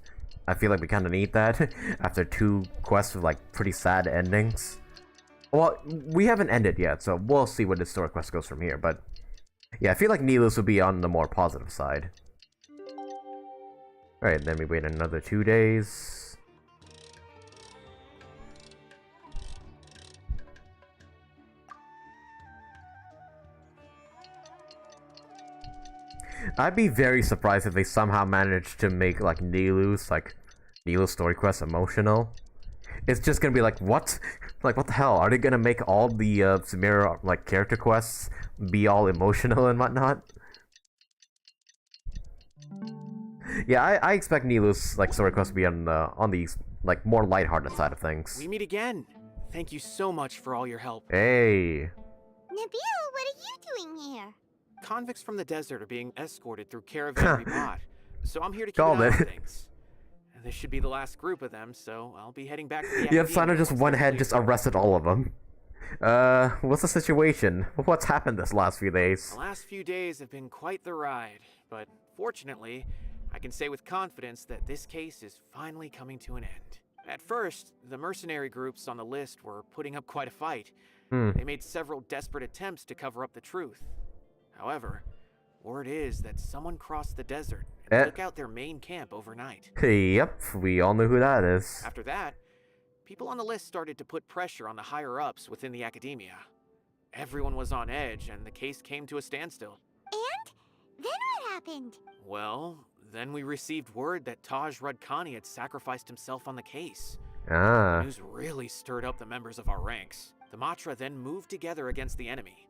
I feel like we kind of need that after 2 quests with like pretty sad endings. Well, we haven't ended yet, so we'll see where the story quest goes from here, but yeah, I feel like Nilou's will be on the more positive side. Alright, then we wait another 2 days. I'd be very surprised if they somehow managed to make like Nilou's story quest emotional. It's just gonna be like, what? Like, what the hell? Are they gonna make all the Sumeru like character quests be all emotional and whatnot? Yeah, I expect Nilou's like story quest to be on the like more lighthearted side of things. We meet again. Thank you so much for all your help. Hey. Nabil, what are you doing here? Convicts from the desert are being escorted through caravan we bought, so I'm here to keep Called an eye it. on things. This should be the last group of them, so I'll be heading back to the Yep, academia Cyno just went ahead, just arrested all of them. What's the situation? What's happened this last few days? The last few days have been quite the ride, but fortunately, I can say with confidence that this case is finally coming to an end. At first, the mercenary groups on the list were putting up quite a fight. They made several desperate attempts to cover up the truth. However, word is that someone crossed the desert and took out their main camp overnight. Yep, we all know who that is. After that, people on the list started to put pressure on the higher-ups within the academia. Everyone was on edge, and the case came to a standstill. And? Then what happened? Well, then we received word that Taj Rudkhani had sacrificed himself on the case. Ah. The news really stirred up the members of our ranks. The Matra then moved together against the enemy.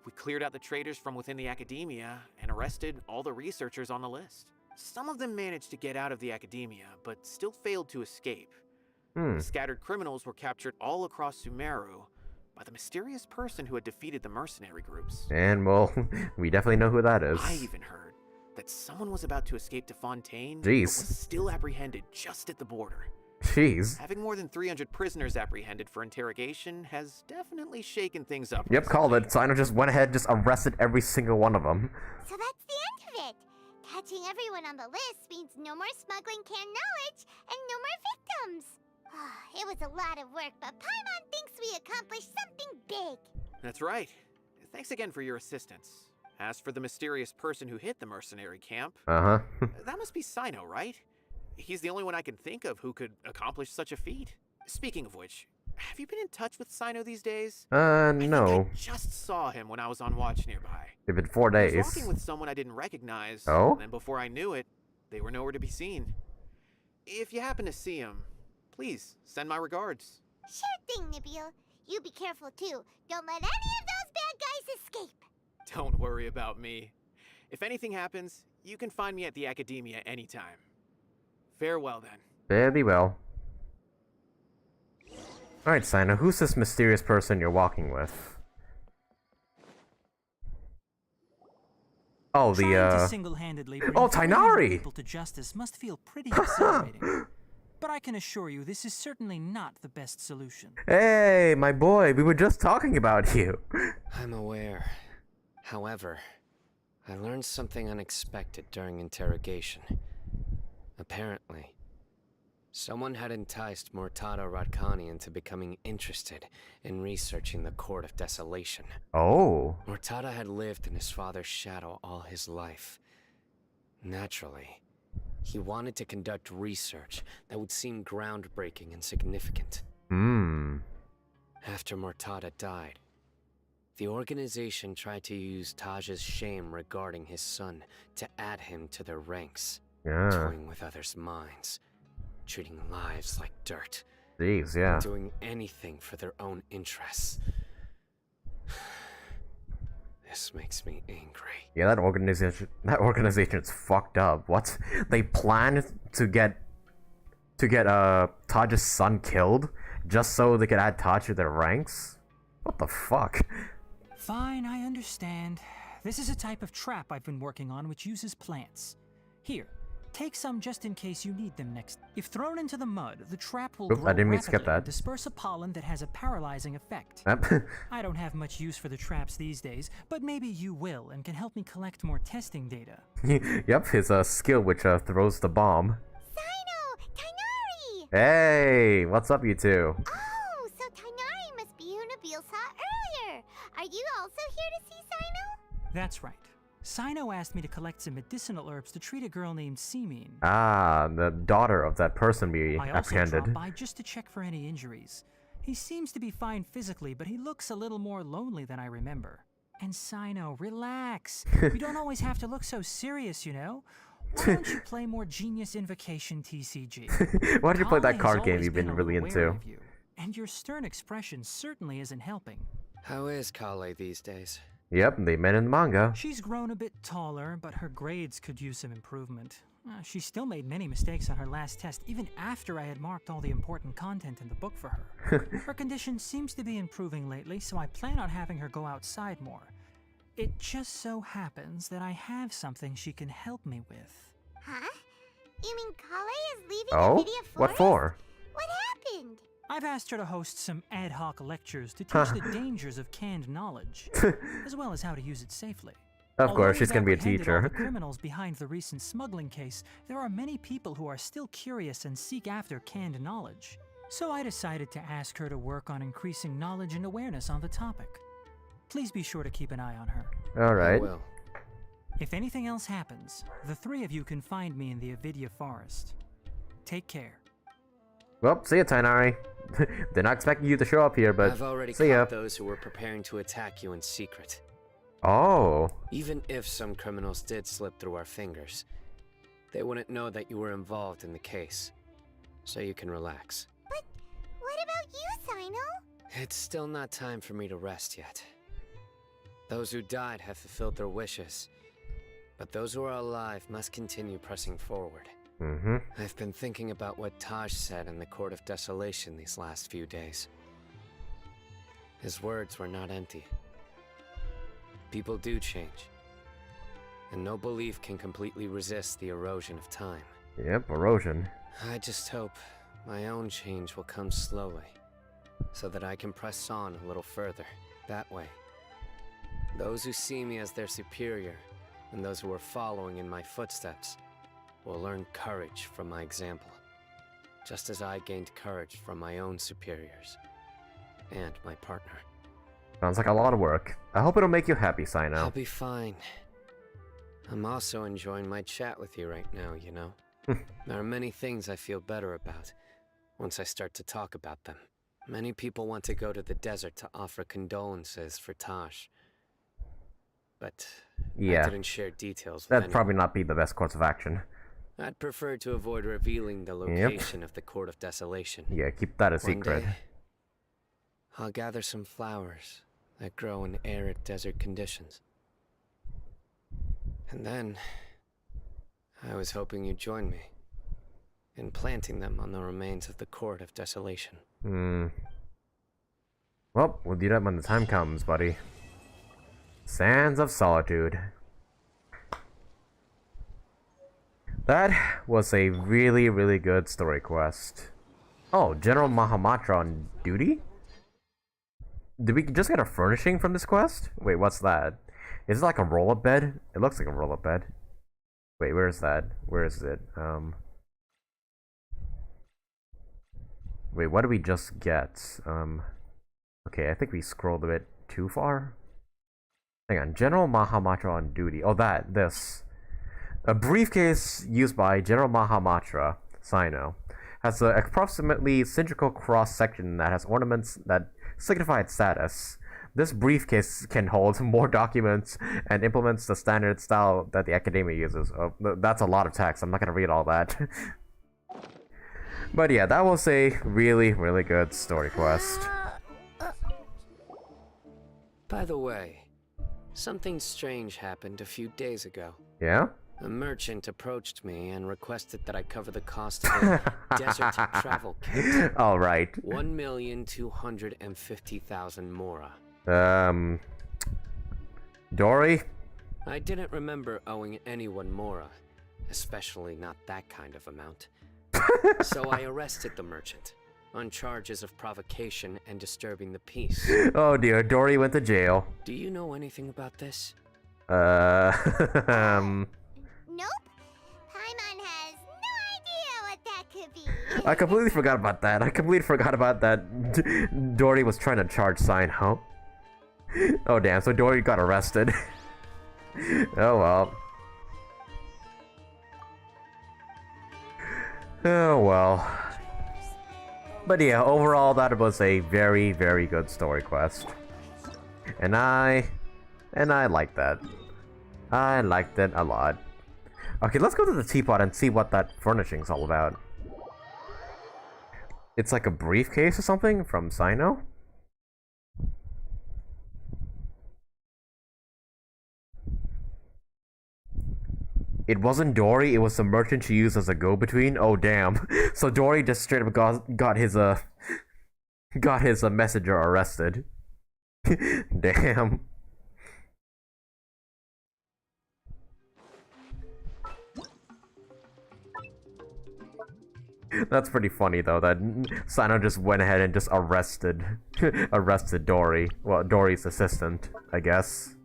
We cleared out the traitors from within the academia and arrested all the researchers on the list. Some of them managed to get out of the academia, but still failed to escape. The scattered criminals were captured all across Sumeru by the mysterious person who had defeated the mercenary groups. And, well, we definitely know who that is. I even heard that someone was about to escape to Fontaine, Jeez. but was still apprehended just at the border. Jeez. Having more than 300 prisoners apprehended for interrogation has definitely shaken things up. Yep, called it. Cyno just went ahead, just arrested every single one of them. So that's the end of it. Catching everyone on the list means no more smuggling canned knowledge and no more victims. It was a lot of work, but Paimon thinks we accomplished something big. That's right. Thanks again for your assistance. As for the mysterious person who hit the mercenary camp, that must be Cyno, right? He's the only one I can think of who could accomplish such a feat. Speaking of which, have you been in touch with Cyno these days? No. I just saw him when I was on watch nearby. It's been 4 days. I was walking with someone I didn't recognize, Oh? and then before I knew it, they were nowhere to be seen. If you happen to see him, please send my regards. Sure thing, Nabil. You be careful too. Don't let any of those bad guys escape. Don't worry about me. If anything happens, you can find me at the academia anytime. Farewell then. Very well. Alright, Cyno, who's this mysterious person you're walking with? Oh, Trying to single-handedly bring Tighnari! people to justice must feel pretty exhilarating. But I can assure you, this is certainly not the best solution. Hey, my boy, we were just talking about you. I'm aware. However, I learned something unexpected during interrogation. Apparently, someone had enticed Murtada Rudkhani into becoming interested in researching the Court of Desolation. Oh. Murtada had lived in his father's shadow all his life. Naturally, he wanted to conduct research that would seem groundbreaking and significant. After Murtada died, the organization tried to use Taj's shame regarding his son to add him to their ranks. Toying with others' minds, treating lives like dirt. Jeez, yeah. Doing anything for their own interests. This makes me angry. Yeah, that organization's fucked up. What? They planned to get Taj's son killed just so they could add Taj to their ranks? What the fuck? Fine, I understand. This is a type of trap I've been working on which uses plants. Here, take some just in case you need them next. If thrown into the mud, the trap will grow I didn't mean to skip rapidly and that. disperse a pollen that has a paralyzing effect. I don't have much use for the traps these days, but maybe you will and can help me collect more testing data. Yep, his skill which throws the bomb. Cyno! Tighnari! Hey, what's up, you two? Oh, so Tighnari must be who Nabil saw earlier. Are you also here to see Cyno? That's right. Cyno asked me to collect some medicinal herbs to treat a girl named Seemine. Ah, the daughter of that person we I also apprehended. dropped by just to check for any injuries. He seems to be fine physically, but he looks a little more lonely than I remember. And Cyno, relax. You don't always have to look so serious, you know? Why don't you play more Genius Invocation TCG? Why don't you play that Collei card has game always you've been a really little wary into? of you. And your stern expression certainly isn't helping. How is Collei these days? Yep, they met in the manga. She's grown a bit taller, but her grades could use some improvement. She still made many mistakes on her last test, even after I had marked all the important content in the book for her. Her condition seems to be improving lately, so I plan on having her go outside more. It just so happens that I have something she can help me with. Huh? You mean Collei is leaving Oh? the Vidia Forest? What for? What happened? I've asked her to host some ad hoc lectures to teach the dangers of canned knowledge, as well as how to use it safely. Of course, she's we've gonna be a apprehended all teacher. the criminals behind the recent smuggling case, there are many people who are still curious and seek after canned knowledge. So I decided to ask her to work on increasing knowledge and awareness on the topic. Please be sure to keep an eye on her. Alright. I will. If anything else happens, the three of you can find me in the Avidia Forest. Take care. Well, see ya, Tighnari. They're not expecting you to show up here, but I've already see ya. caught those who were preparing to attack you in secret. Oh. Even if some criminals did slip through our fingers, they wouldn't know that you were involved in the case. So you can relax. But what about you, Cyno? It's still not time for me to rest yet. Those who died have fulfilled their wishes, but those who are alive must continue pressing forward. I've been thinking about what Taj said in the Court of Desolation these last few days. His words were not empty. People do change, and no belief can completely resist the erosion of time. Yep, erosion. I just hope my own change will come slowly, so that I can press on a little further. That way, those who see me as their superior, and those who are following in my footsteps, will learn courage from my example, just as I gained courage from my own superiors, and my partner. Sounds like a lot of work. I hope it'll make you happy, Cyno. I'll be fine. I'm also enjoying my chat with you right now, you know? There are many things I feel better about once I start to talk about them. Many people want to go to the desert to offer condolences for Taj. But yeah, I didn't share details with that'd anyone. probably not be the best course of action. I'd prefer to avoid revealing the location of the Court of Desolation. Yeah, keep that a One secret. day, I'll gather some flowers that grow in arid desert conditions. And then, I was hoping you'd join me in planting them on the remains of the Court of Desolation. Well, we'll do that when the time comes, buddy. Sands of Solitude. That was a really, really good story quest. Oh, General Mahamatra on duty? Did we just get a furnishing from this quest? Wait, what's that? Is it like a roll-up bed? It looks like a roll-up bed. Wait, where is that? Where is it? Wait, what did we just get? Okay, I think we scrolled a bit too far. Hang on, General Mahamatra on duty. Oh, this. A briefcase used by General Mahamatra, Cyno, has an approximately cylindrical cross-section that has ornaments that signify its status. This briefcase can hold more documents and implements the standard style that the Academia uses. Oh, that's a lot of text. I'm not going to read all that. But yeah, that was a really, really good story quest. By the way, something strange happened a few days ago. Yeah? A merchant approached me and requested that I cover the cost of a desert travel kit. Alright. 1,250,000 mora. Dori? I didn't remember owing anyone mora, especially not that kind of amount. So I arrested the merchant on charges of provocation and disturbing the peace. Oh dear, Dori went to jail. Do you know anything about this? Nope. Paimon has no idea what that could be. I completely forgot about that. Dori was trying to charge Cyno. Oh damn, so Dori got arrested. Oh well. Oh well. But yeah, overall that was a very, very good story quest. And I liked that. I liked it a lot. Okay, let's go to the teapot and see what that furnishing's all about. It's like a briefcase or something from Cyno? It wasn't Dori, it was the merchant she used as a go-between? Oh damn. So Dori just straight up got his messenger arrested. Damn. That's pretty funny though, that Cyno just went ahead and just arrested Dori. Well, Dori's assistant, I guess.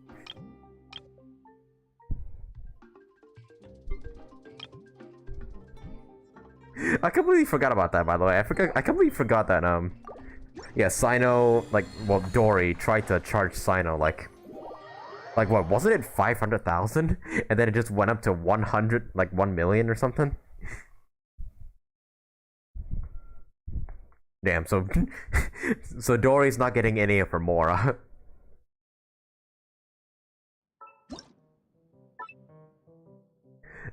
I completely forgot about that, by the way. I completely forgot that, yeah, Cyno, Dori tried to charge Cyno, like what, wasn't it 500,000? And then it just went up to 1 million or something? Damn, so so Dori's not getting any of her more.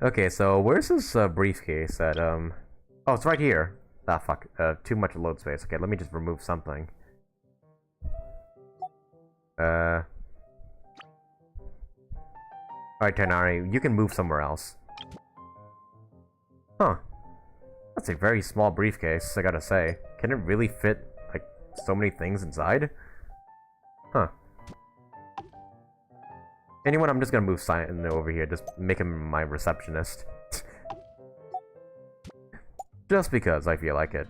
Okay, so where's this briefcase at, oh, it's right here. Ah, fuck, too much load space. Okay, let me just remove something. Alright, Tighnari, you can move somewhere else. Huh. That's a very small briefcase, I gotta say. Can it really fit, like, so many things inside? Huh. Anyone, I'm just gonna move Cyno over here, just make him my receptionist. Just because I feel like it.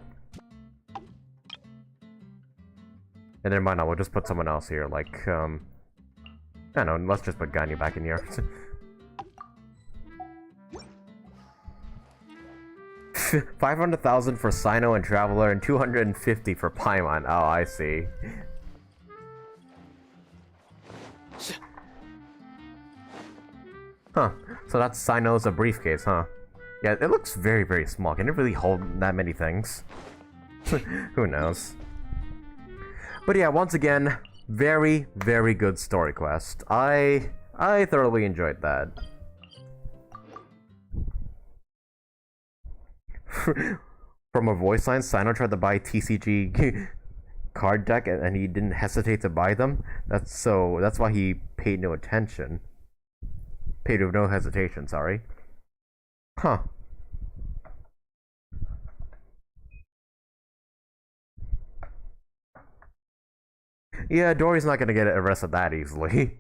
And then why not, we'll just put someone else here, like, I don't know, let's just put Ganyu back in here. 500,000 for Cyno and Traveler, and 250 for Paimon. Oh, I see. Huh. So that's Cyno's a briefcase, huh? Yeah, it looks very, very small. Can it really hold that many things? Who knows? But yeah, once again, very, very good story quest. I thoroughly enjoyed that. From a voice line, Cyno tried to buy TCG card deck and he didn't hesitate to buy them. That's why he paid no attention. Paid with no hesitation, sorry. Huh. Yeah, Dori's not gonna get arrested that easily.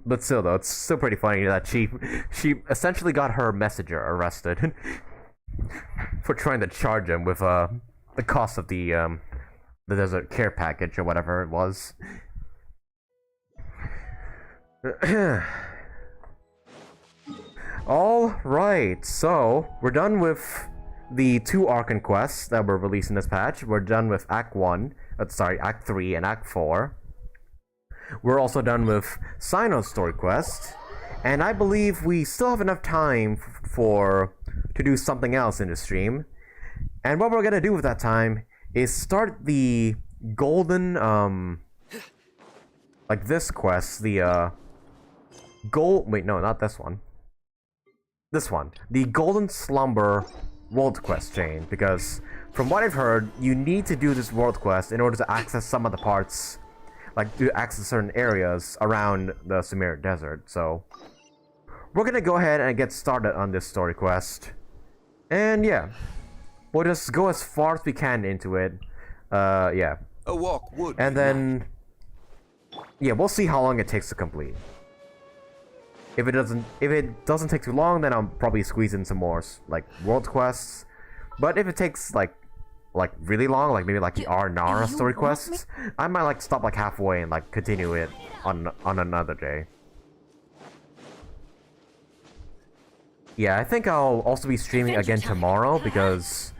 But still, though, it's still pretty funny that she essentially got her messenger arrested for trying to charge him with the cost of the desert care package or whatever it was. All right, so we're done with the 2 Archon Quests that were released in this patch. We're done with Act 3 and Act 4. We're also done with Cyno's story quest, and I believe we still have enough time to do something else in the stream. And what we're gonna do with that time is start the golden, like this quest, the wait, no, not this one. This one, the Golden Slumber World Quest chain, because from what I've heard, you need to do this world quest in order to access some of the parts, like to access certain areas around the Sumeru desert. So we're gonna go ahead and get started on this story quest, and yeah, we'll just go as far as we can into it. Yeah, a walk would, and then yeah, we'll see how long it takes to complete. If it doesn't take too long, then I'll probably squeeze in some more like world quests. But if it takes like really long, like maybe like the Nara story quests, I might like stop like halfway and like continue it on another day. Yeah, I think I'll also be streaming again tomorrow, because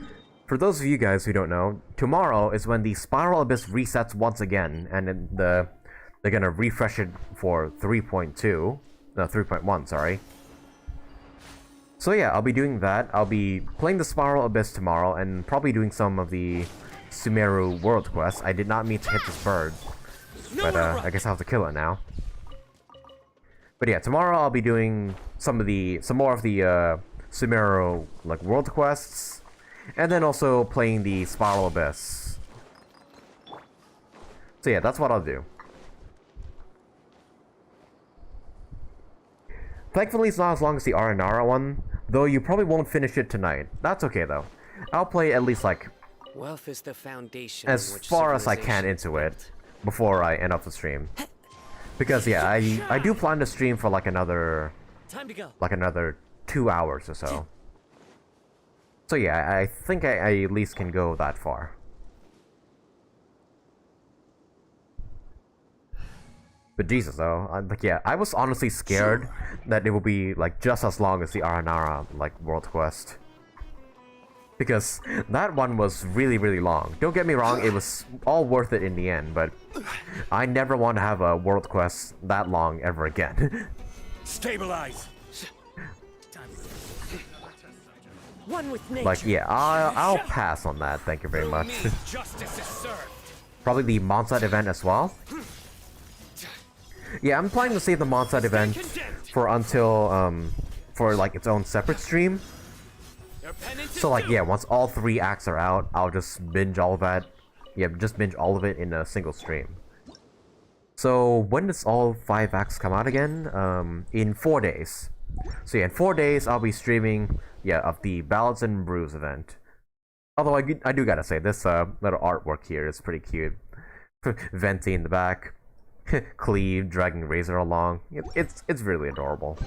for those of you guys who don't know, tomorrow is when the Spiral Abyss resets once again, and then they're gonna refresh it for 3.2. No, 3.1, sorry. So yeah, I'll be doing that. I'll be playing the Spiral Abyss tomorrow, and probably doing some of the Sumeru world quests. I did not mean to hit this bird, but I guess I'll have to kill it now. But yeah, tomorrow I'll be doing some more of the Sumeru like world quests, and then also playing the Spiral Abyss. So yeah, that's what I'll do. Thankfully, it's not as long as the Aranara one, though you probably won't finish it tonight. That's okay though. I'll play at least like Wealth is the foundation as far as I can into it before I end off the stream. Because yeah, I do plan to stream for like another 2 hours or so. So yeah, I think I at least can go that far. But Jesus though, like yeah, I was honestly scared that it would be like just as long as the Aranara like world quest. Because that one was really, really long. Don't get me wrong, it was all worth it in the end, but I never want to have a world quest that long ever again. Stabilize. One with nature. Like, yeah, I'll pass on that, thank you very much. Justice is served. Probably the Mondstadt event as well. Yeah, I'm planning to save the Mondstadt event for until, for like its own separate stream. So like, yeah, once all 3 acts are out, I'll just binge all of that. Yeah, just binge all of it in a single stream. So when does all 5 acts come out again? In 4 days. So yeah, in 4 days I'll be streaming, yeah, of the Ballads and Brews event. Although I do gotta say, this little artwork here is pretty cute. Venti in the back, Cleve dragging Razor along. It's really adorable.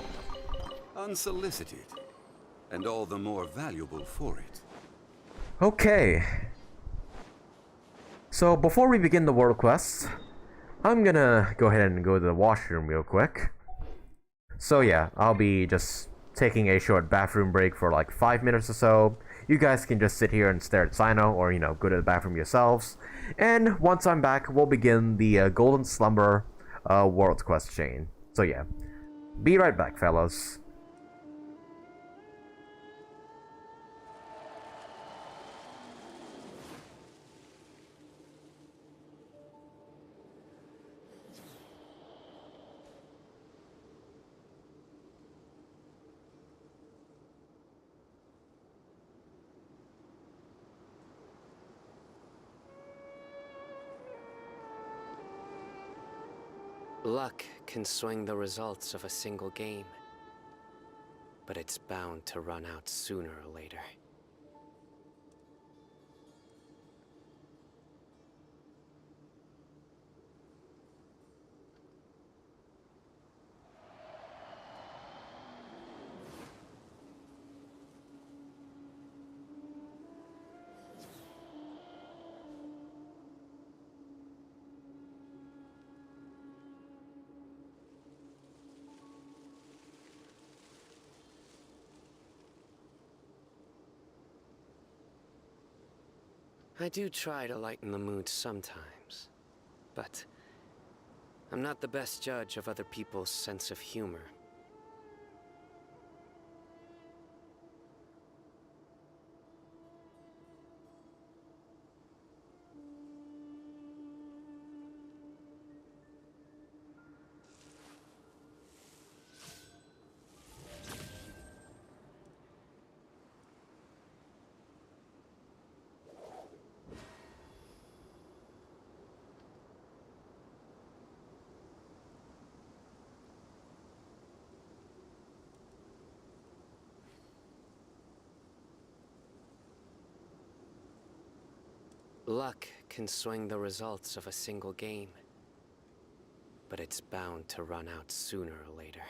Unsolicited, and all the more valuable for it. Okay. So before we begin the world quests, I'm gonna go ahead and go to the washroom real quick. So yeah, I'll be just taking a short bathroom break for like 5 minutes or so. You guys can just sit here and stare at Cyno, or you know, go to the bathroom yourselves. And once I'm back, we'll begin the Golden Slumber world quest chain. So yeah, be right back, fellas. Luck can swing the results of a single game, but it's bound to run out sooner or later. I do try to lighten the mood sometimes, but I'm not the best judge of other people's sense of humor. Luck can swing the results of a single game, but it's bound to run out sooner or later.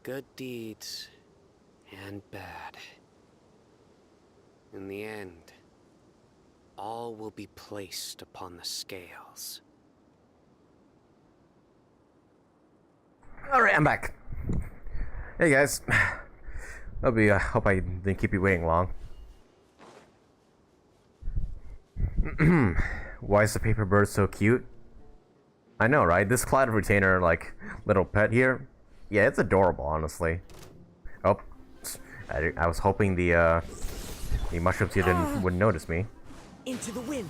Good deeds and bad. In the end, all will be placed upon the scales. Alright, I'm back. Hey guys. Hope I didn't keep you waiting long. Why is the paper bird so cute? I know, right? This cloud retainer, like, little pet here. Yeah, it's adorable, honestly. Oh, I was hoping the mushrooms here wouldn't notice me. Into the wind.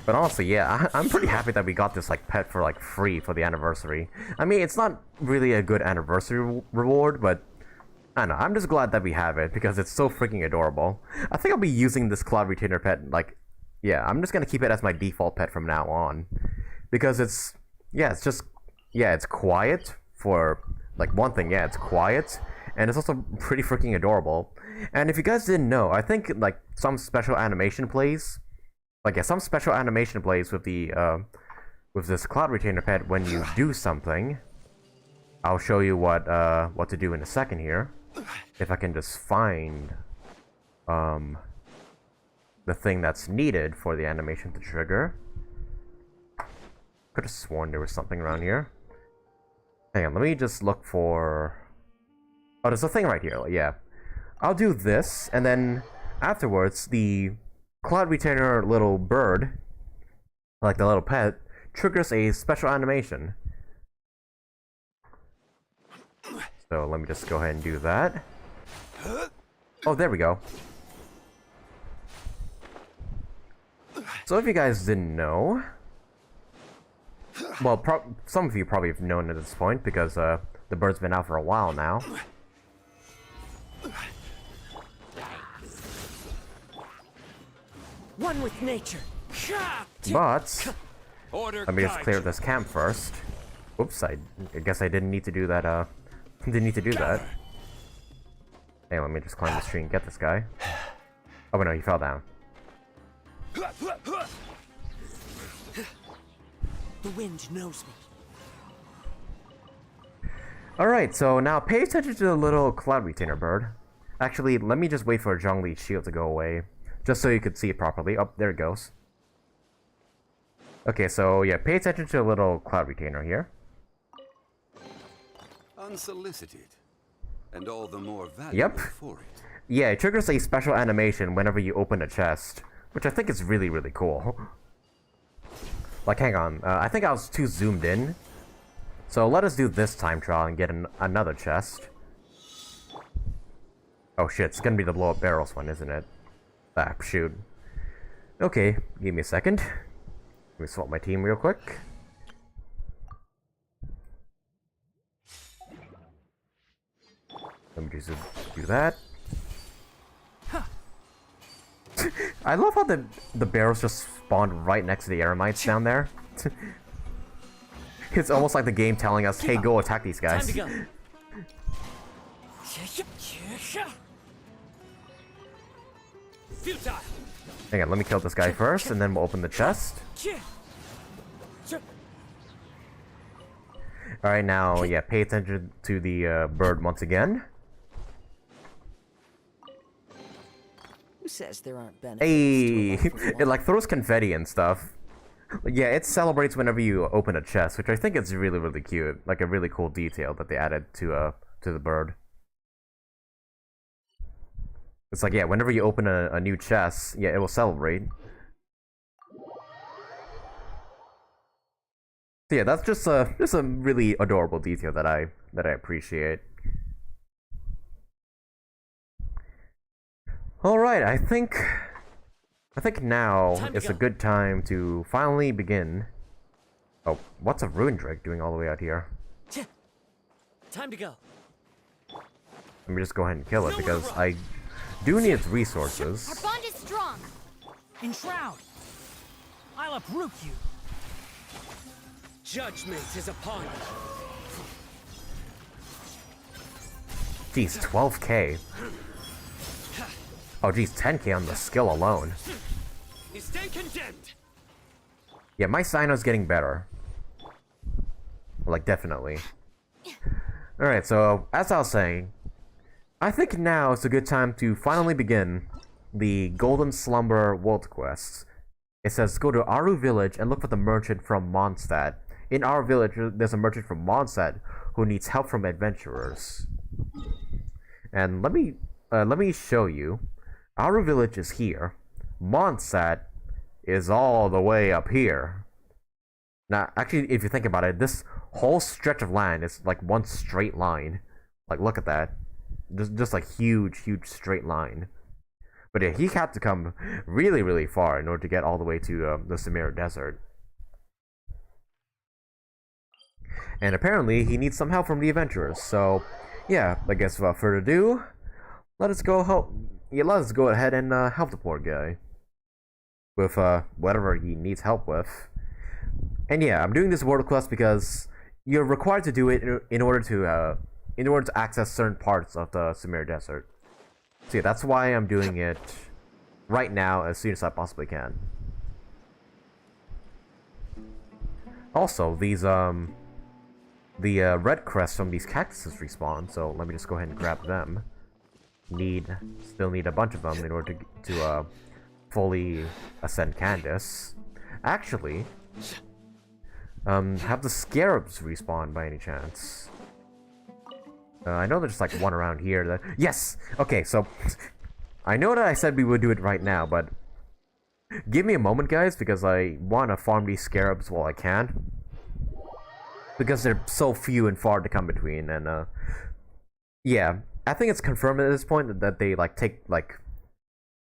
But honestly, yeah, I'm pretty happy that we got this like pet for like free for the anniversary. I mean, it's not really a good anniversary reward, but I don't know. I'm just glad that we have it because it's so freaking adorable. I think I'll be using this cloud retainer pet like, yeah, I'm just gonna keep it as my default pet from now on because it's quiet for like one thing. Yeah, it's quiet and it's also pretty freaking adorable. And if you guys didn't know, I think like some special animation plays. Like, yeah, some special animation plays with the, with this cloud retainer pet when you do something. I'll show you what to do in a second here. If I can just find, the thing that's needed for the animation to trigger. Could have sworn there was something around here. Hang on, let me just look for... Oh, there's a thing right here, yeah. I'll do this, and then afterwards, the cloud retainer little bird, like the little pet, triggers a special animation. So let me just go ahead and do that. Oh, there we go. So if you guys didn't know, well, some of you probably have known at this point because the bird's been out for a while now. One with nature. But let me just clear this camp first. Oops, I guess I didn't need to do that. Didn't need to do that. Hey, let me just climb this tree and get this guy. Oh, no, he fell down. The wind knows me. Alright, so now pay attention to the little cloud retainer bird. Actually, let me just wait for Zhongli's shield to go away. Just so you could see it properly. Oh, there it goes. Okay, so yeah, pay attention to the little cloud retainer here. Unsolicited. And all the more valuable for it. Yeah, it triggers a special animation whenever you open a chest. Which I think is really, really cool. Like, hang on. I think I was too zoomed in. So let us do this time trial and get another chest. Oh shit, it's gonna be the blow-up barrels one, isn't it? Ah, shoot. Okay, give me a second. Let me swap my team real quick. Let me just do that. I love how the barrels just spawned right next to the eremites down there. It's almost like the game telling us, hey, go attack these guys. Time to go. Futile. Hang on, let me kill this guy first, and then we'll open the chest. Alright, now, yeah, pay attention to the bird once again. Who says there aren't benefits? Hey, it like throws confetti and stuff. Yeah, it celebrates whenever you open a chest, which I think is really, really cute. Like a really cool detail that they added to the bird. It's like, yeah, whenever you open a new chest, yeah, it will celebrate. So yeah, that's just a really adorable detail that I appreciate. All right, I think now is a good time to finally begin. Oh, what's a ruin drake doing all the way out here? Time to go. Let me just go ahead and kill it because I do need its resources. Our bond is strong. Enshroud. I'll uproot you. Judgment is upon you. Geez, 12k. Oh geez, 10k on the skill alone. You stand condemned. Yeah, my Cyno's getting better. Like, definitely. Alright, so, as I was saying, I think now is a good time to finally begin the Golden Slumber World Quest. It says go to Aru Village and look for the merchant from Mondstadt. In our village, there's a merchant from Mondstadt who needs help from adventurers. And let me show you. Aru Village is here. Mondstadt is all the way up here. Now, actually, if you think about it, this whole stretch of land is like one straight line. Like, look at that. Just like huge straight line. But yeah, he had to come really, really far in order to get all the way to the Sumeru Desert. And apparently, he needs some help from the adventurers. So, yeah, I guess without further ado, let us go ahead and help the poor guy with whatever he needs help with. And yeah, I'm doing this world quest because you're required to do it in order to access certain parts of the Sumeru Desert. So yeah, that's why I'm doing it right now as soon as I possibly can. Also, these the red crests from these cactuses respawn, so let me just go ahead and grab them. Still need a bunch of them in order to fully ascend Candace. Actually, have the scarabs respawn by any chance? I know there's like one around here. Yes! Okay, so I know that I said we would do it right now, but give me a moment, guys, because I want to farm these scarabs while I can. Because they're so few and far to come between, and yeah, I think it's confirmed at this point that they like take like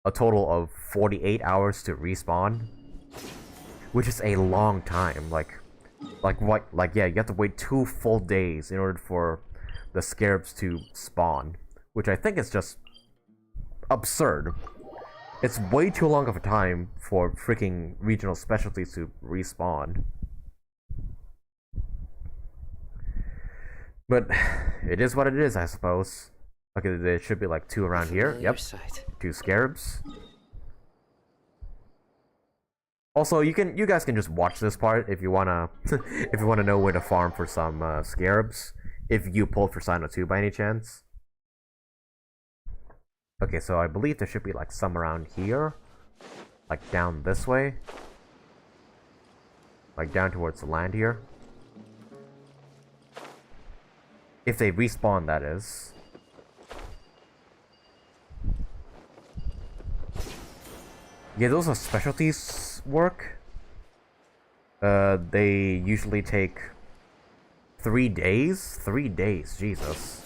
a total of 48 hours to respawn, which is a long time. Yeah, you have to wait 2 full days in order for the scarabs to spawn, which I think is just absurd. It's way too long of a time for freaking regional specialties to respawn. But it is what it is, I suppose. Okay, there should be like 2 around here. Yep, 2 scarabs. Also, you guys can just watch this part if you wanna if you wanna know where to farm for some scarabs. If you pulled for Cyno 2 by any chance. Okay, so I believe there should be like some around here. Like down this way. Like down towards the land here. If they respawn, that is. Yeah, those are specialties work. They usually take 3 days? 3 days, Jesus.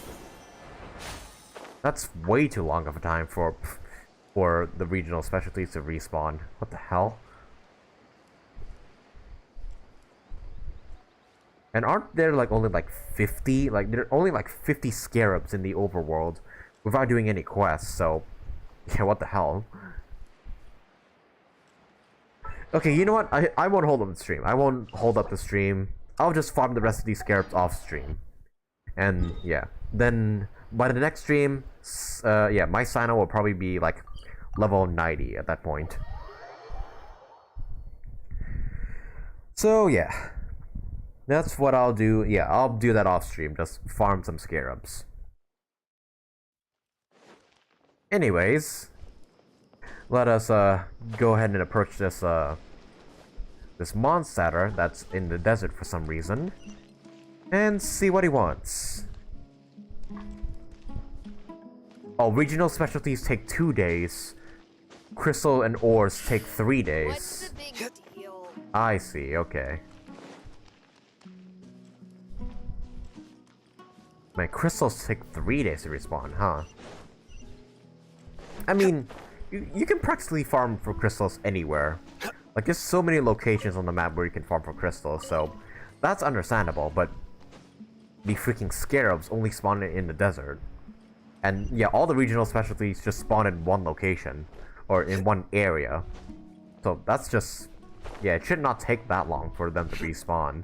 That's way too long of a time for the regional specialties to respawn. What the hell? And aren't there like only like 50? Like there are only like 50 scarabs in the overworld without doing any quests, so yeah, what the hell? Okay, you know what? I won't hold up the stream. I won't hold up the stream. I'll just farm the rest of these scarabs off stream. And yeah, then by the next stream, yeah, my Cyno will probably be like level 90 at that point. So yeah, that's what I'll do. Yeah, I'll do that off stream. Just farm some scarabs. Anyways, let us go ahead and approach this this monster that's in the desert for some reason, and see what he wants. Oh, regional specialties take 2 days. Crystal and ores take 3 days. What's the big deal? I see, okay. Man, crystals take 3 days to respawn, huh? I mean, you can practically farm for crystals anywhere. Like, there's so many locations on the map where you can farm for crystals, so that's understandable, but the freaking scarabs only spawn in the desert. And yeah, all the regional specialties just spawn in one location, or in one area. So that's just, yeah, it should not take that long for them to respawn.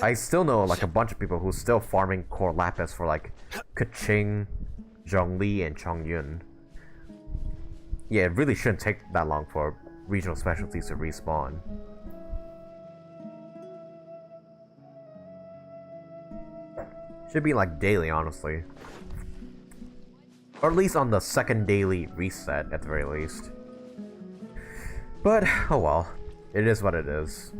I still know like a bunch of people who's still farming core lapis for like Keqing, Zhongli, and Chongyun. Yeah, it really shouldn't take that long for regional specialties to respawn. Should be like daily, honestly. Or at least on the second daily reset, at the very least. But, oh well. It is what it is.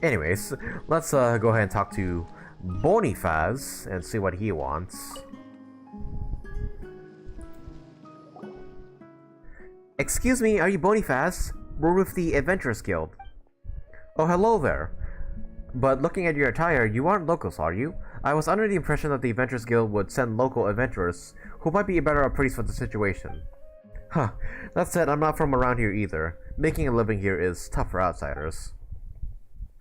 Anyways, let's go ahead and talk to Bonifaz and see what he wants. Excuse me, are you Bonifaz? We're with the Adventurers Guild. Oh, hello there. But looking at your attire, you aren't locals, are you? I was under the impression that the Adventurers Guild would send local adventurers who might be better appraised for the situation. Huh. That said, I'm not from around here either. Making a living here is tough for outsiders.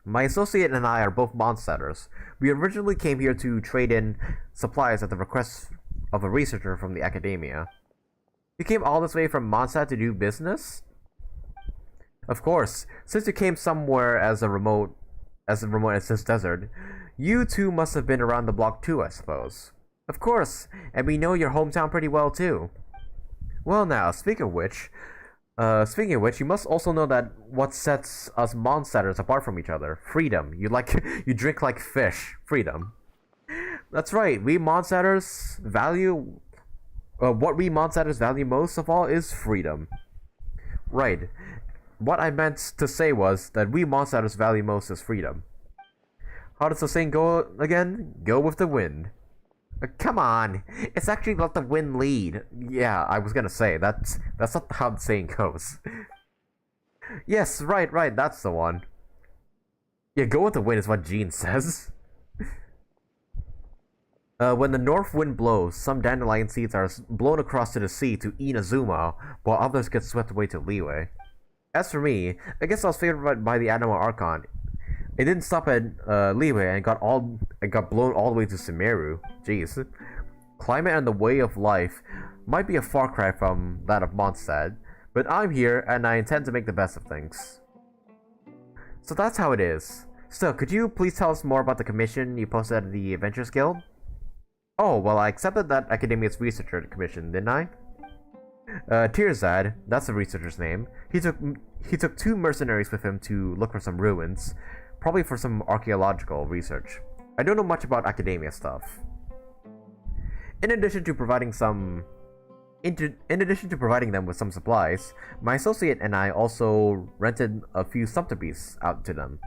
My associate and I are both Mondstadters. We originally came here to trade in supplies at the request of a researcher from the academia. You came all this way from Mondstadt to do business? Of course. Since you came somewhere as remote as this desert, you two must have been around the block too, I suppose. Of course, and we know your hometown pretty well too. Well now, speaking of which, you must also know that what sets us Mondstadters apart from each other. Freedom. You drink like fish. Freedom. That's right, we Mondstadters value... what we Mondstadters value most of all is freedom. Right. What I meant to say was that we Mondstadters value most is freedom. How does the saying go again? Go with the wind. Come on, it's actually let the wind lead. Yeah, I was gonna say, that's not how the saying goes. Yes, right, that's the one. Yeah, go with the wind is what Jean says. When the north wind blows, some dandelion seeds are blown across to the sea to Inazuma, while others get swept away to Liyue. As for me, I guess I was favored by the Animal Archon. It didn't stop at Liyue and got blown all the way to Sumeru. Jeez. Climate and the way of life might be a far cry from that of Mondstadt, but I'm here and I intend to make the best of things. So that's how it is. Still, could you please tell us more about the commission you posted at the Adventurers Guild? Oh, well, I accepted that Academia's researcher commission, didn't I? Tirzad, that's the researcher's name. He took 2 mercenaries with him to look for some ruins, probably for some archaeological research. I don't know much about academia stuff. In addition to providing them with some supplies, my associate and I also rented a few sumpter-beasts out to them.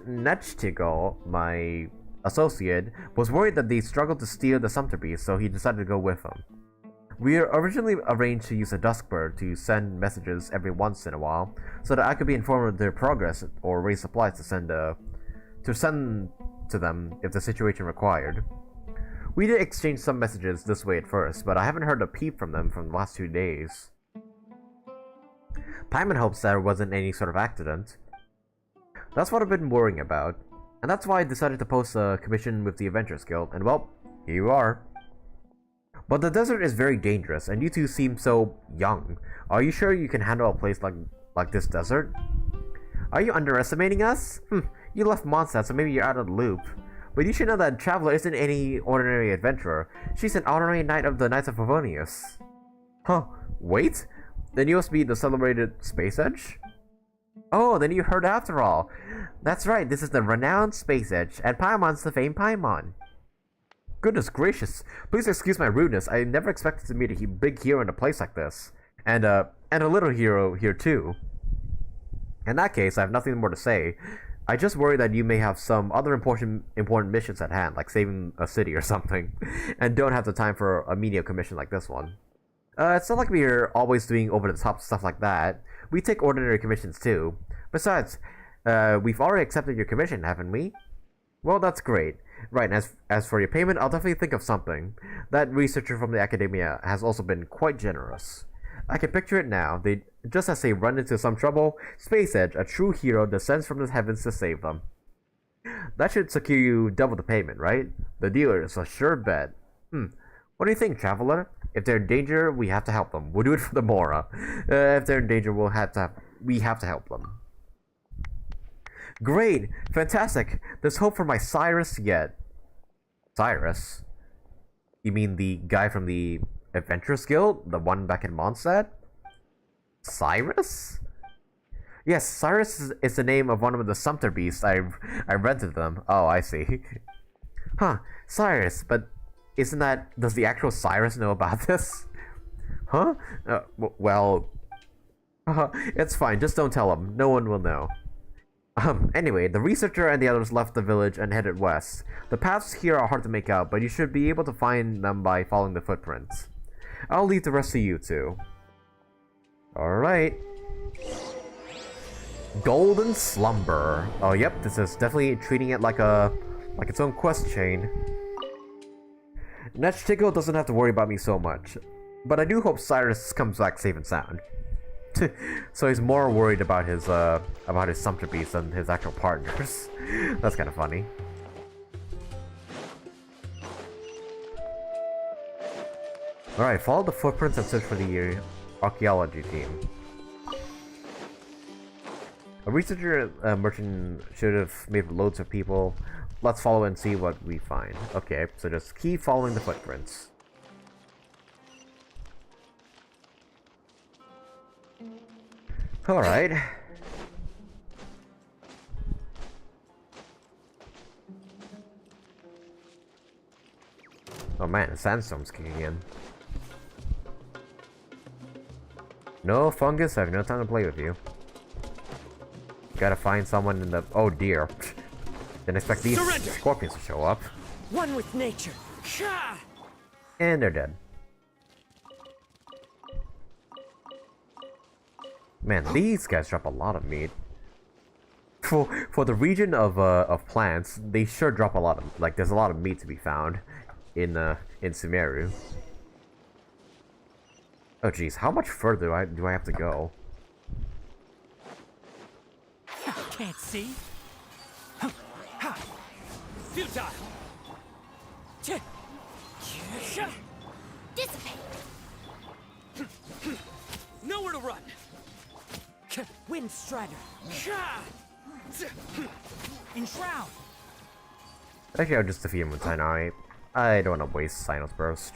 Nachtigal, my associate, was worried that they struggled to steal the sumpter-beasts, so he decided to go with them. We originally arranged to use a duskbird to send messages every once in a while, so that I could be informed of their progress or raise supplies to send to them if the situation required. We did exchange some messages this way at first, but I haven't heard a peep from them from the last 2 days. Paimon hopes there wasn't any sort of accident. That's what I've been worrying about, and that's why I decided to post a commission with the Adventurers Guild, and well, here you are. But the desert is very dangerous, and you two seem so young. Are you sure you can handle a place like this desert? Are you underestimating us? You left Mondstadt, so maybe you're out of the loop. But you should know that Traveler isn't any ordinary adventurer. She's an honorary knight of the Knights of Favonius. Huh, wait? Then you must be the celebrated Space Edge? Oh, then you heard after all. That's right, this is the renowned Space Edge, and Paimon's the famed Paimon. Goodness gracious, please excuse my rudeness. I never expected to meet a big hero in a place like this. And a little hero here too. In that case, I have nothing more to say. I just worry that you may have some other important missions at hand, like saving a city or something, and don't have the time for a menial commission like this one. It's not like we're always doing over-the-top stuff like that. We take ordinary commissions too. Besides, we've already accepted your commission, haven't we? Well, that's great. Right, and as for your payment, I'll definitely think of something. That researcher from the academia has also been quite generous. I can picture it now. Just as they run into some trouble, Space Edge, a true hero, descends from the heavens to save them. That should secure you double the payment, right? The dealer is a sure bet. What do you think, Traveler? If they're in danger, we have to help them. We'll do it for the Mora. If they're in danger, we have to help them. Great! Fantastic! There's hope for my Cyrus yet. Cyrus? You mean the guy from the Adventurers Guild? The one back in Mondstadt? Cyrus? Yes, Cyrus is the name of one of the sumpter beasts I rented them. Oh, I see. Huh, Cyrus, but isn't that... Does the actual Cyrus know about this? Huh? Well... it's fine, just don't tell him. No one will know. Anyway, the researcher and the others left the village and headed west. The paths here are hard to make out, but you should be able to find them by following the footprints. I'll leave the rest to you two. Alright. Golden Slumber. Oh, yep, this is definitely treating it like its own quest chain. Nechtico doesn't have to worry about me so much, but I do hope Cyrus comes back safe and sound. So he's more worried about his sumpter beast than his actual partners. That's kind of funny. Alright, follow the footprints and search for the archaeology team. A researcher merchant should have made loads of people. Let's follow and see what we find. Okay, so just keep following the footprints. Alright. Oh man, the sandstorm's kicking in. No, fungus, I have no time to play with you. Gotta find someone in the... Oh dear. Didn't expect these scorpions to show up. One with nature. And they're dead. Man, these guys drop a lot of meat. For the region of plants, they sure drop a lot of... Like, there's a lot of meat to be found in Sumeru. Oh jeez, how much further do I have to go? Can't see. Futile. Dissipate. Nowhere to run. Wind Strider. Enshroud. Actually, I'll just defeat him with Tighnari. I don't want to waste Cyno'S burst.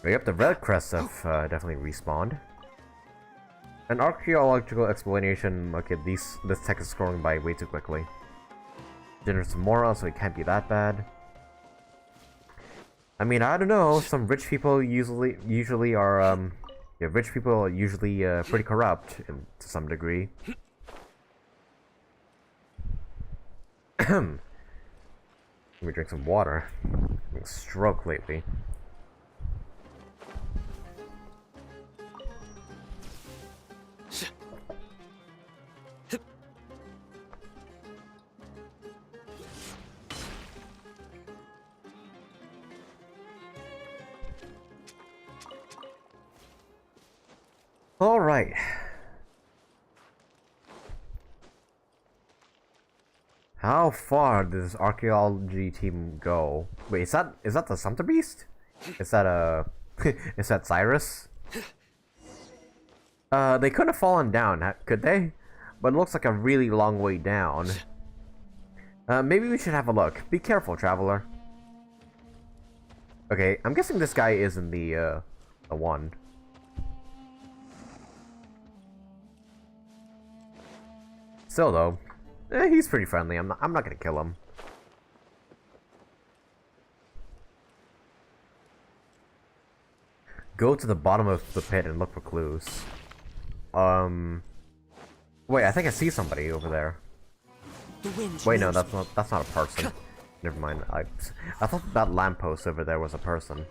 Yep, the red crests have definitely respawned. An archaeological explanation. Okay, this tech is scrolling by way too quickly. Dinner's tomorrow, so it can't be that bad. I mean, I don't know. Some rich people usually are yeah, rich people are usually pretty corrupt to some degree. Let me drink some water. I'm having a stroke lately. All right. How far did this archaeology team go? Wait, is that the Sumpter Beast? Is that is that Cyrus? They could have fallen down, could they? But it looks like a really long way down. Maybe we should have a look. Be careful, traveler. Okay, I'm guessing this guy isn't the one. Still though, he's pretty friendly. I'm not gonna kill him. Go to the bottom of the pit and look for clues. Wait, I think I see somebody over there. Wait, no, that's not a person. Never mind. I thought that lamppost over there was a person.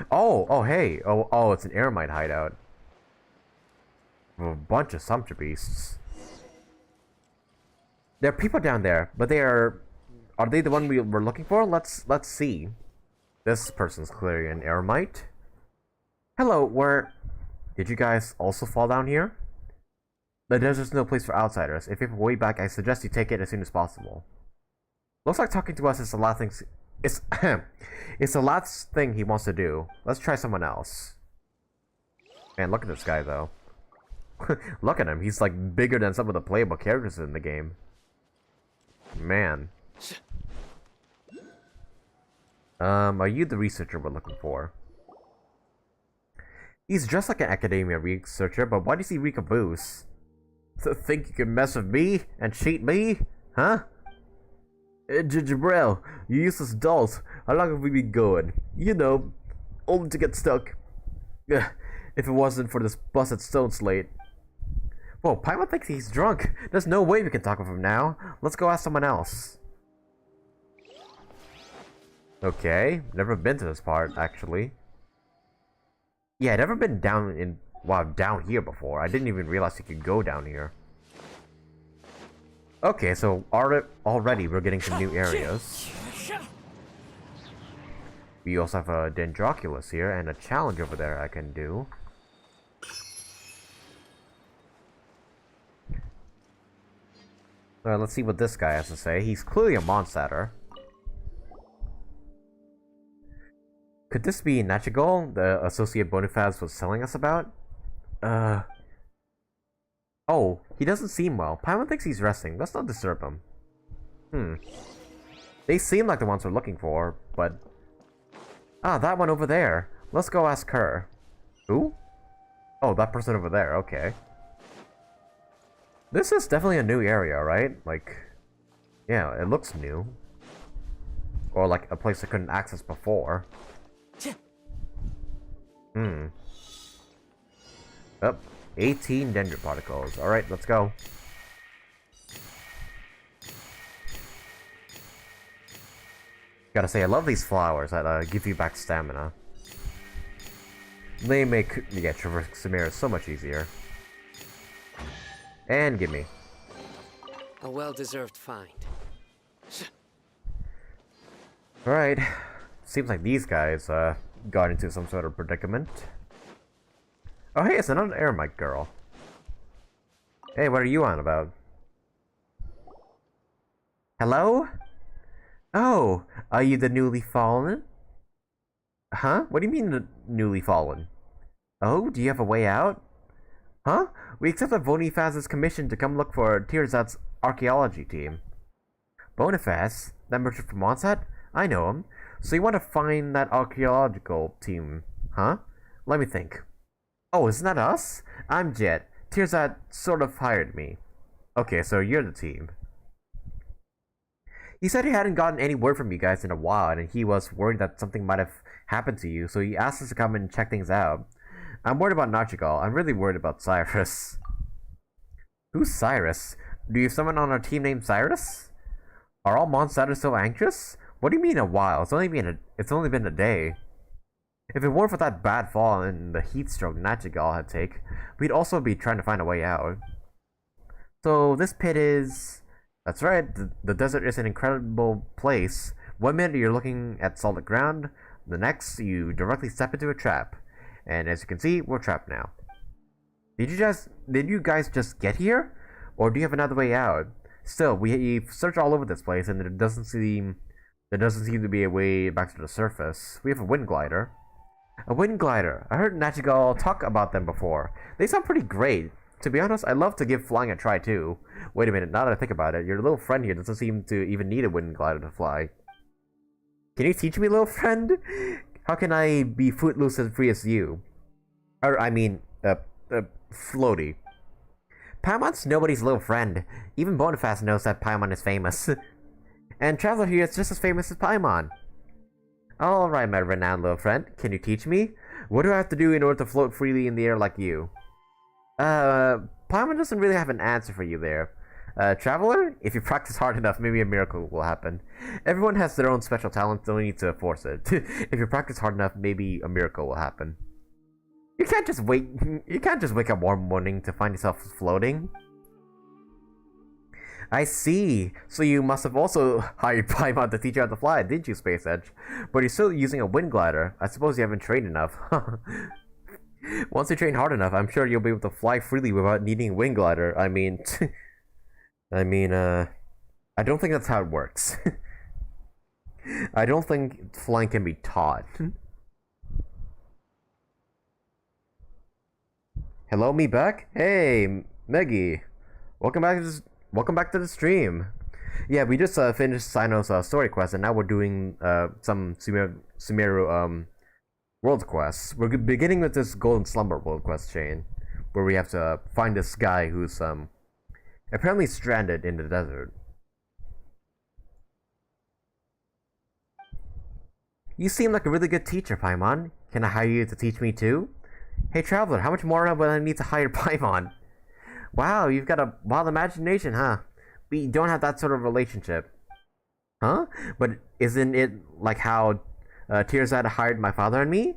Oh, hey. Oh, it's an Eremite hideout. A bunch of Sumpter beasts. There are people down there, but are they the one we were looking for? Let's see. This person's clearly an Eremite. Hello, did you guys also fall down here? The desert's no place for outsiders. If you have a way back, I suggest you take it as soon as possible. Looks like talking to us is the last thing. It's the last thing he wants to do. Let's try someone else. Man, look at this guy though. Look at him. He's like bigger than some of the playable characters in the game. Man. Are you the researcher we're looking for? He's dressed like an academia researcher, but why does he reek of booze? Think you can mess with me and cheat me? Huh? Jabril, you useless dolls. How long have we been going? You know, only to get stuck. Ugh, if it wasn't for this busted stone slate. Whoa, Paimon thinks he's drunk. There's no way we can talk with him now. Let's go ask someone else. Okay, never been to this part, actually. Yeah, never been down here before. I didn't even realize you could go down here. Okay, so already we're getting some new areas. We also have a Dendroculus here and a challenge over there I can do. Let's see what this guy has to say. He's clearly a Monsatter. Could this be Nachigol, the associate Boniface was telling us about? Oh, he doesn't seem well. Paimon thinks he's resting. Let's not disturb him. They seem like the ones we're looking for, but... Ah, that one over there. Let's go ask her. Who? Oh, that person over there. Okay. This is definitely a new area, right? Like... Yeah, it looks new. Or like a place I couldn't access before. Oh, 18 dendron particles. Alright, let's go. Gotta say, I love these flowers that give you back stamina. They make traversing Sumeru so much easier. And gimme. A well-deserved find. Alright. Seems like these guys got into some sort of predicament. Oh hey, it's another Eremite girl. Hey, what are you on about? Hello? Oh, are you the newly fallen? Huh? What do you mean the newly fallen? Oh, do you have a way out? Huh? We accepted Boniface's commission to come look for Tirzat's archaeology team. Boniface? That merchant from Monsat? I know him. So you want to find that archaeological team, huh? Let me think. Oh, isn't that us? I'm Jet. Tirzat sort of hired me. Okay, so you're the team. He said he hadn't gotten any word from you guys in a while, and he was worried that something might have happened to you, so he asked us to come and check things out. I'm worried about Nachigol. I'm really worried about Cyrus. Who's Cyrus? Do you have someone on our team named Cyrus? Are all Monsatters so anxious? What do you mean a while? It's only been a day. If it weren't for that bad fall and the heat stroke Nachigol had taken, we'd also be trying to find a way out. So this pit is... That's right, the desert is an incredible place. One minute you're looking at solid ground, the next you directly step into a trap. And as you can see, we're trapped now. Did you guys just get here? Or do you have another way out? Still, we've searched all over this place and there doesn't seem to be a way back to the surface. We have a wind glider. A wind glider. I heard Nachigol talk about them before. They sound pretty great. To be honest, I'd love to give flying a try too. Wait a minute, now that I think about it, your little friend here doesn't seem to even need a wind glider to fly. Can you teach me, little friend? How can I be footloose and free as you? Floaty. Paimon's nobody's little friend. Even Boniface knows that Paimon is famous. And Traveler here is just as famous as Paimon. Alright, my renowned little friend. Can you teach me? What do I have to do in order to float freely in the air like you? Paimon doesn't really have an answer for you there. Traveler? If you practice hard enough, maybe a miracle will happen. Everyone has their own special talent, don't need to force it. If you practice hard enough, maybe a miracle will happen. You can't just wake up one morning to find yourself floating. I see. So you must have also hired Paimon to teach you how to fly, didn't you, Space Edge? But you're still using a wind glider. I suppose you haven't trained enough. Once you train hard enough, I'm sure you'll be able to fly freely without needing a wind glider. I don't think that's how it works. I don't think flying can be taught. Hello, me back? Hey, Meggy. Welcome back to the stream. Yeah, we just finished Cyno'S story quest, and now we're doing some Sumeru world quests. We're beginning with this Golden Slumber world quest chain, where we have to find this guy who's apparently stranded in the desert. You seem like a really good teacher, Paimon. Can I hire you to teach me too? Hey Traveler, how much more will I need to hire Paimon? Wow, you've got a wild imagination, huh? We don't have that sort of relationship. Huh? But isn't it like how Tearzad hired my father and me?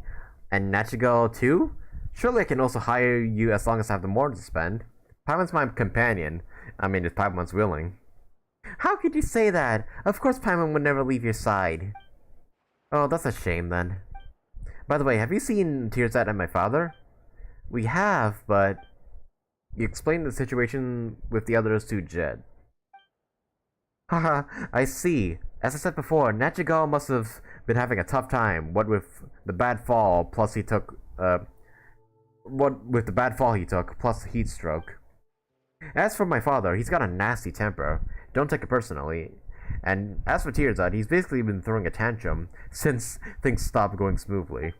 And Nachigo too? Surely I can also hire you as long as I have the more to spend. Paimon's my companion. I mean, if Paimon's willing. How could you say that? Of course Paimon would never leave your side. Oh, that's a shame then. By the way, have you seen Tearzad and my father? We have, but... You explained the situation with the others to Jed. Haha, I see. As I said before, Nachigo must have been having a tough time, what with the bad fall, plus he took, plus heat stroke. As for my father, he's got a nasty temper. Don't take it personally. And as for Tearzad, he's basically been throwing a tantrum since things stopped going smoothly.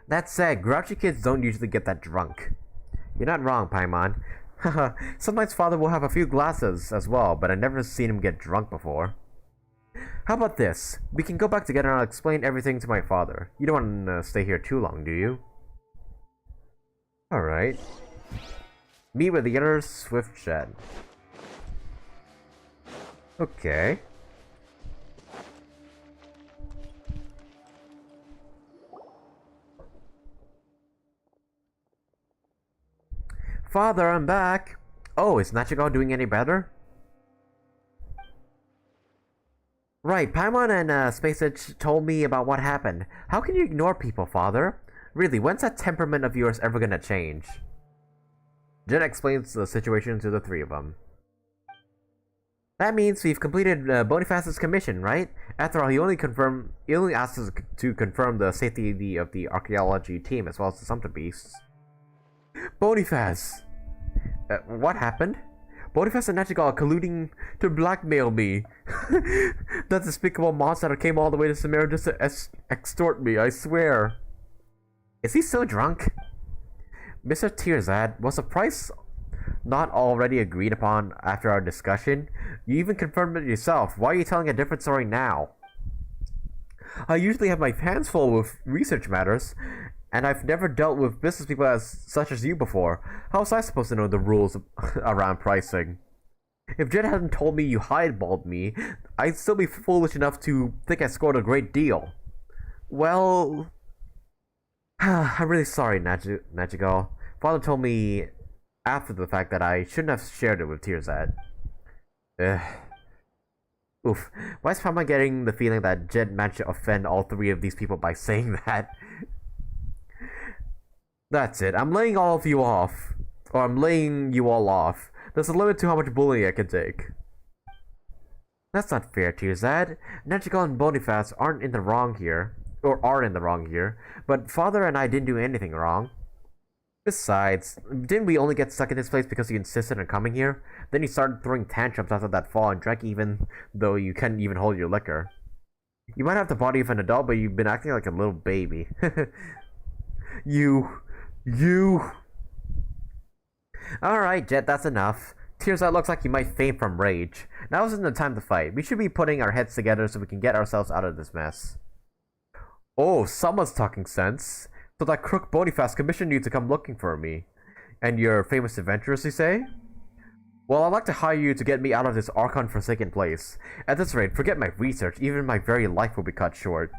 That said, grouchy kids don't usually get that drunk. You're not wrong, Paimon. Haha, sometimes father will have a few glasses as well, but I've never seen him get drunk before. How about this? We can go back together and I'll explain everything to my father. You don't want to stay here too long, do you? Alright. Meet with the other Swift Shed. Okay. Father, I'm back! Oh, is Nachigo doing any better? Right, Paimon and Space Edge told me about what happened. How can you ignore people, Father? Really, when's that temperament of yours ever gonna change? Jen explains the situation to the three of them. That means we've completed Boniface's commission, right? After all, he only asked us to confirm the safety of the archaeology team as well as the Sumpter Beasts. Boniface! What happened? Boniface and Nachigo are colluding to blackmail me. That despicable monster came all the way to Sumeru just to extort me, I swear. Is he so drunk? Mr. Tearzad, was the price not already agreed upon after our discussion? You even confirmed it yourself. Why are you telling a different story now? I usually have my hands full with research matters, and I've never dealt with business people such as you before. How was I supposed to know the rules around pricing? If Jen hadn't told me you highballed me, I'd still be foolish enough to think I scored a great deal. Well... I'm really sorry, Nachigo. Father told me after the fact that I shouldn't have shared it with Tearzad. Oof. Why is Paimon getting the feeling that Jed managed to offend all three of these people by saying that? That's it. I'm laying all of you off. Or I'm laying you all off. There's a limit to how much bullying I can take. That's not fair, Tearzad. Nachigo and Boniface aren't in the wrong here. Or are in the wrong here. But Father and I didn't do anything wrong. Besides, didn't we only get stuck in this place because you insisted on coming here? Then you started throwing tantrums after that fall and drank even though you couldn't even hold your liquor. You might have the body of an adult, but you've been acting like a little baby. You... Alright, Jet, that's enough. Tearzad looks like you might faint from rage. Now isn't the time to fight. We should be putting our heads together so we can get ourselves out of this mess. Oh, someone's talking sense. So that crook Boniface commissioned you to come looking for me. And you're famous adventurers, you say? Well, I'd like to hire you to get me out of this Archon forsaken place. At this rate, forget my research, even my very life will be cut short.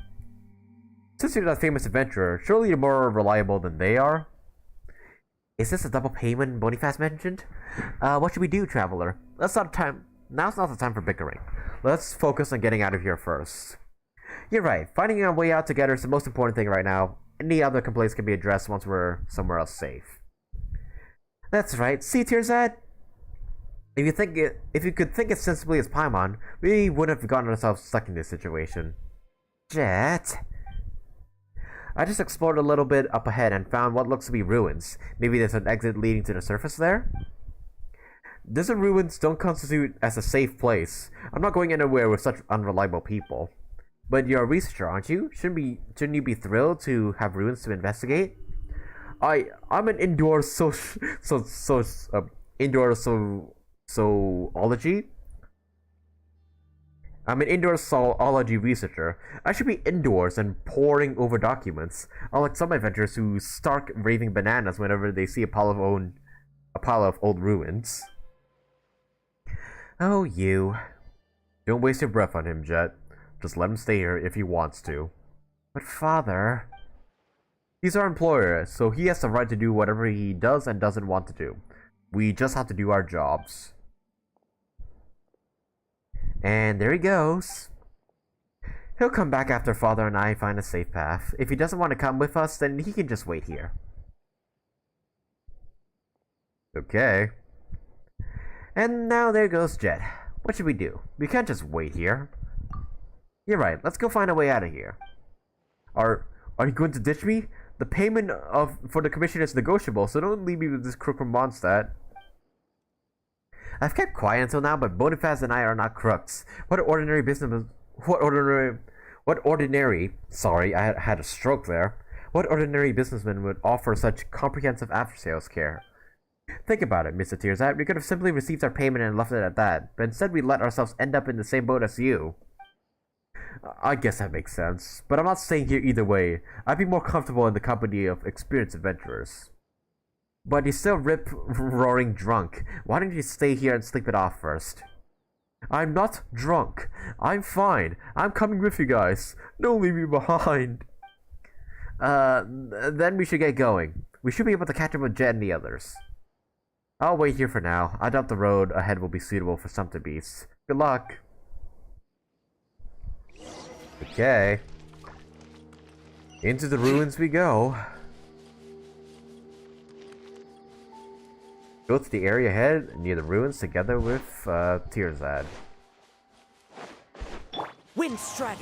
Since you're that famous adventurer, surely you're more reliable than they are? Is this a double payment Boniface mentioned? What should we do, Traveler? Now's not the time for bickering. Let's focus on getting out of here first. You're right, finding our way out together is the most important thing right now. Any other complaints can be addressed once we're somewhere else safe. That's right. See, Tearzad? If you could think as sensibly as Paimon, we wouldn't have gotten ourselves stuck in this situation. Jet? I just explored a little bit up ahead and found what looks to be ruins. Maybe there's an exit leading to the surface there? Desert ruins don't constitute as a safe place. I'm not going anywhere with such unreliable people. But you're a researcher, aren't you? Shouldn't you be thrilled to have ruins to investigate? I'm an indoor zoology. I'm an indoor zoology researcher. I should be indoors and poring over documents, unlike some adventurers who start raving bananas whenever they see a pile of old ruins. Oh, you. Don't waste your breath on him, Jet. Just let him stay here if he wants to. But father... He's our employer, so he has the right to do whatever he does and doesn't want to do. We just have to do our jobs. And there he goes. He'll come back after father and I find a safe path. If he doesn't want to come with us, then he can just wait here. Okay. And now there goes Jet. What should we do? We can't just wait here. You're right, let's go find a way out of here. Are you going to ditch me? The payment for the commission is negotiable, so don't leave me with this crook from Mondstadt. I've kept quiet until now, but Bonifaz and I are not crooks. What ordinary sorry, I had a stroke there. What ordinary businessman would offer such comprehensive after-sales care? Think about it, Mr. Tearsat. We could have simply received our payment and left it at that, but instead we let ourselves end up in the same boat as you. I guess that makes sense, but I'm not staying here either way. I'd be more comfortable in the company of experienced adventurers. But you're still rip-roaring drunk. Why don't you stay here and sleep it off first? I'm not drunk. I'm fine. I'm coming with you guys. Don't leave me behind. Then we should get going. We should be able to catch up with Jet and the others. I'll wait here for now. I doubt the road ahead will be suitable for sumpter beasts. Good luck. Okay. Into the ruins we go. Go to the area ahead near the ruins together with Tearsat. Windstrider!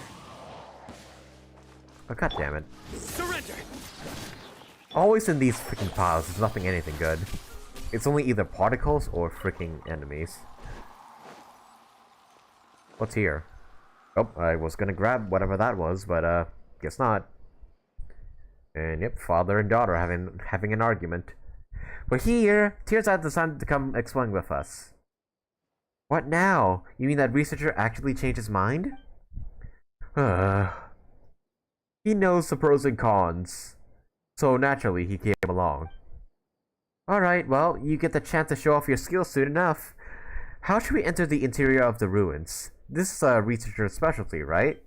Oh, god damn it. Surrender! Always in these freaking piles, there's nothing anything good. It's only either particles or freaking enemies. What's here? Oh, I was gonna grab whatever that was, but guess not. And yep, father and daughter having an argument. But here, Tearsat decided to come exploring with us. What now? You mean that researcher actually changed his mind? He knows the pros and cons, so naturally he came along. Alright, well, you get the chance to show off your skills soon enough. How should we enter the interior of the ruins? This is a researcher's specialty, right?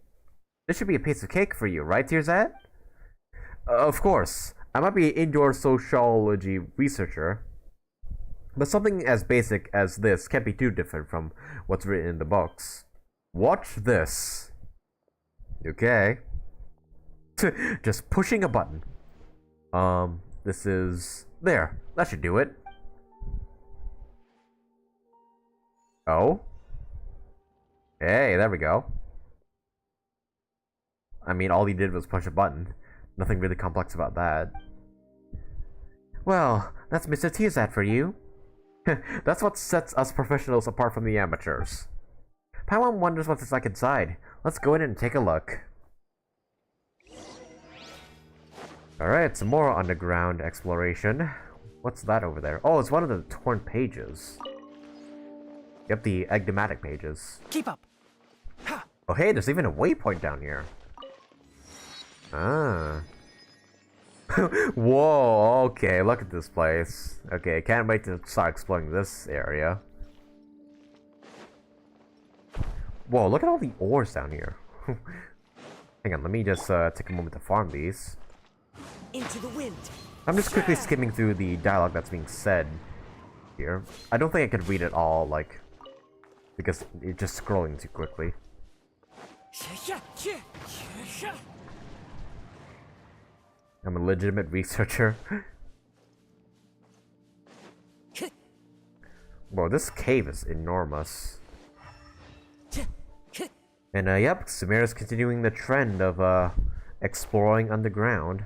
This should be a piece of cake for you, right, Tearsat? Of course. I might be an indoor sociology researcher, but something as basic as this can't be too different from what's written in the books. Watch this. Okay. Just pushing a button. This is... There. That should do it. Oh? Hey, there we go. I mean, all he did was push a button. Nothing really complex about that. Well, that's Mr. Tearsat for you. That's what sets us professionals apart from the amateurs. Paimon wonders what it's like inside. Let's go in and take a look. Alright, some more underground exploration. What's that over there? Oh, it's one of the torn pages. Yep, the enigmatic pages. Keep up. Oh hey, there's even a waypoint down here. Ah. Whoa, okay, look at this place. Okay, can't wait to start exploring this area. Whoa, look at all the ores down here. Hang on, let me just take a moment to farm these. Into the wind. I'm just quickly skimming through the dialogue that's being said here. I don't think I could read it all, like, because it's just scrolling too quickly. I'm a legitimate researcher. Whoa, this cave is enormous. And yep, Sumeru's continuing the trend of exploring underground.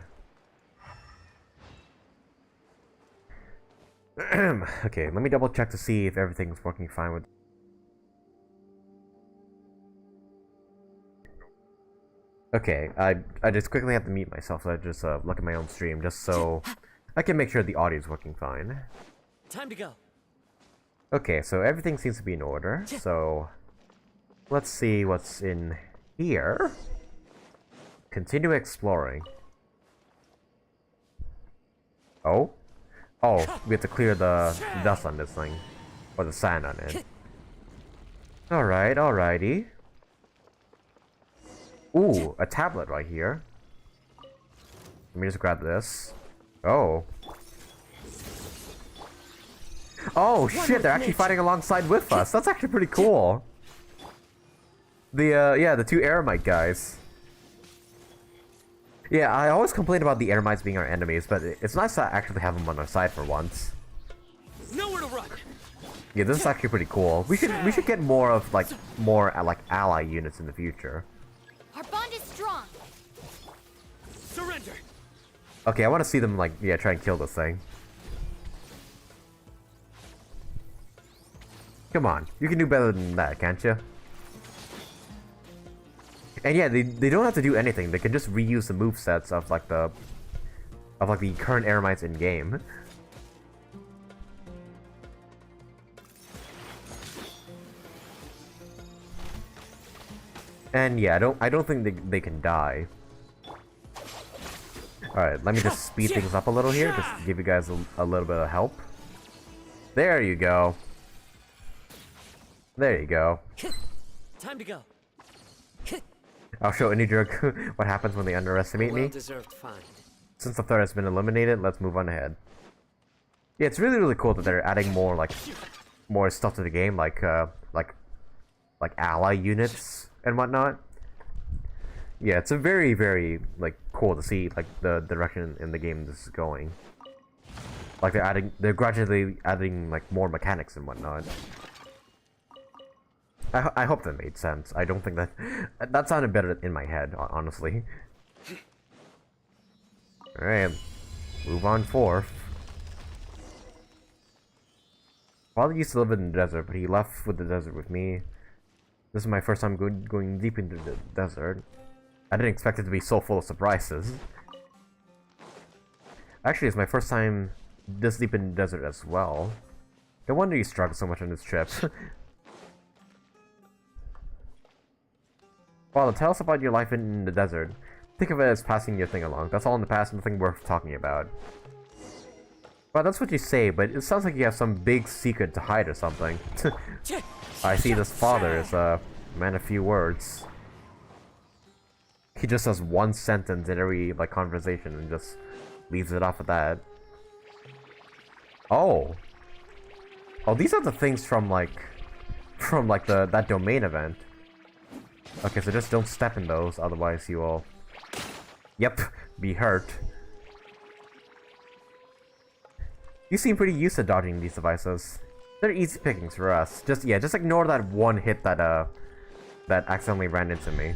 Okay, let me double check to see if everything's working fine with... Okay, I just quickly have to mute myself, so I just look at my own stream, just so I can make sure the audio is working fine. Time to go. Okay, so everything seems to be in order, so... let's see what's in here. Continue exploring. Oh? Oh, we have to clear the dust on this thing. Or the sand on it. Alright, alrighty. Ooh, a tablet right here. Let me just grab this. Oh. Oh shit, they're actually fighting alongside with us. That's actually pretty cool. Yeah, the two Eremite guys. Yeah, I always complain about the Eremites being our enemies, but it's nice to actually have them on our side for once. Nowhere to run. Yeah, this is actually pretty cool. We should get more of like ally units in the future. Our bond is strong. Surrender. Okay, I want to see them try and kill this thing. Come on, you can do better than that, can't you? And yeah, they don't have to do anything. They can just reuse the movesets of the current Eremites in game. And yeah, I don't think they can die. Alright, let me just speed things up a little here, just to give you guys a little bit of help. There you go. There you go. Time to go. I'll show any jerk what happens when they underestimate me. Well-deserved find. Since the threat has been eliminated, let's move on ahead. Yeah, it's really cool that they're adding more more stuff to the game, like ally units and whatnot. Yeah, it's a very cool to see the direction in the game this is going. Like they're gradually adding more mechanics and whatnot. I hope that made sense. I don't think that sounded better in my head, honestly. Alright, move on forth. Father used to live in the desert, but he left with the desert with me. This is my first time going deep into the desert. I didn't expect it to be so full of surprises. Actually, it's my first time this deep in the desert as well. No wonder you struggled so much on this trip. Father, tell us about your life in the desert. Think of it as passing your thing along. That's all in the past, nothing worth talking about. Well, that's what you say, but it sounds like you have some big secret to hide or something. I see this father is a man of few words. He just has one sentence in every conversation and just leaves it off at that. Oh. Oh, these are the things from that domain event. Okay, so just don't step in those, otherwise you will, yep, be hurt. You seem pretty used to dodging these devices. They're easy pickings for us. Just ignore that one hit that accidentally ran into me.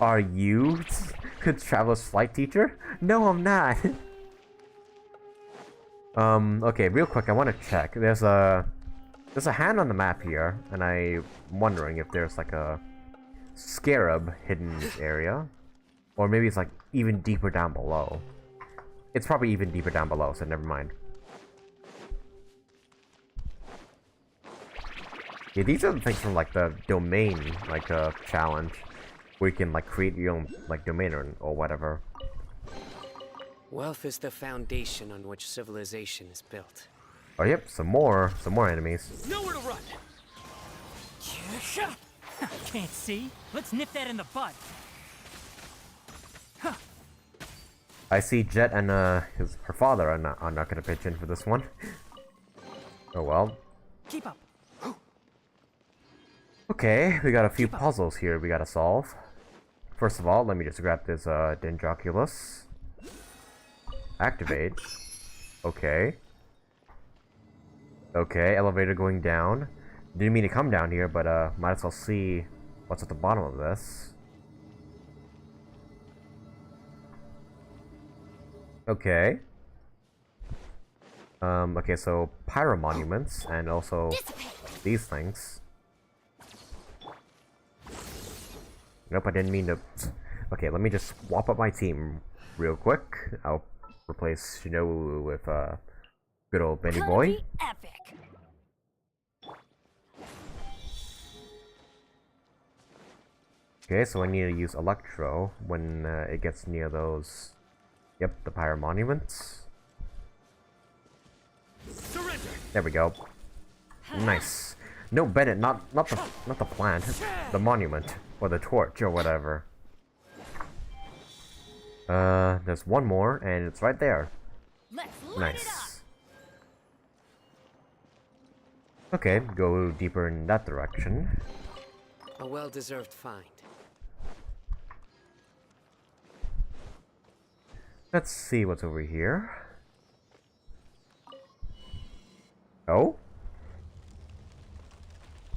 Are you Traveler's Flight Teacher? No, I'm not. Okay, real quick, I want to check. There's a hand on the map here, and I'm wondering if there's a scarab hidden in this area. Or maybe it's even deeper down below. It's probably even deeper down below, so never mind. Yeah, these are the things from the domain challenge, where you can create your own domain or whatever. Wealth is the foundation on which civilization is built. Oh yep, some more enemies. Nowhere to run. Can't see. Let's nip that in the butt. I see Jet and her father are not gonna pitch in for this one. Oh well. Keep up. Okay, we got a few puzzles here we gotta solve. First of all, let me just grab this Dendroculus. Activate. Okay. Okay, elevator going down. Didn't mean to come down here, but might as well see what's at the bottom of this. Okay. Okay, so pyro monuments and also these things. Nope, I didn't mean to. Okay, let me just swap up my team real quick. I'll replace Nilou with good old Benny Boy. Epic. Okay, so I need to use Electro when it gets near those... Yep, the Pyre Monuments. Surrender. There we go. Nice. No, Bennett, not the plant, the monument or the torch or whatever. There's one more, and it's right there. Nice. Okay, go deeper in that direction. A well-deserved find. Let's see what's over here. Oh?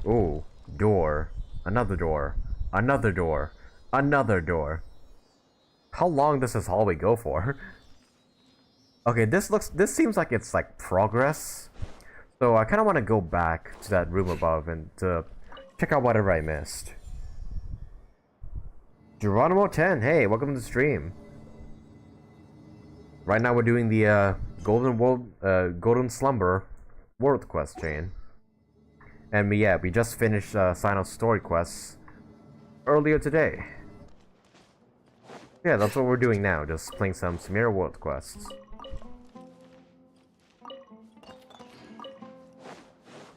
Ooh, door. Another door. Another door. Another door. How long does this hallway go for? Okay, this seems like it's like progress. So I kind of want to go back to that room above and check out whatever I missed. Geronimo 10, hey, welcome to the stream. Right now we're doing the Golden Slumber World Quest chain. And we just finished Cyno'S story quests earlier today. Yeah, that's what we're doing now, just playing some Sumeru World Quests.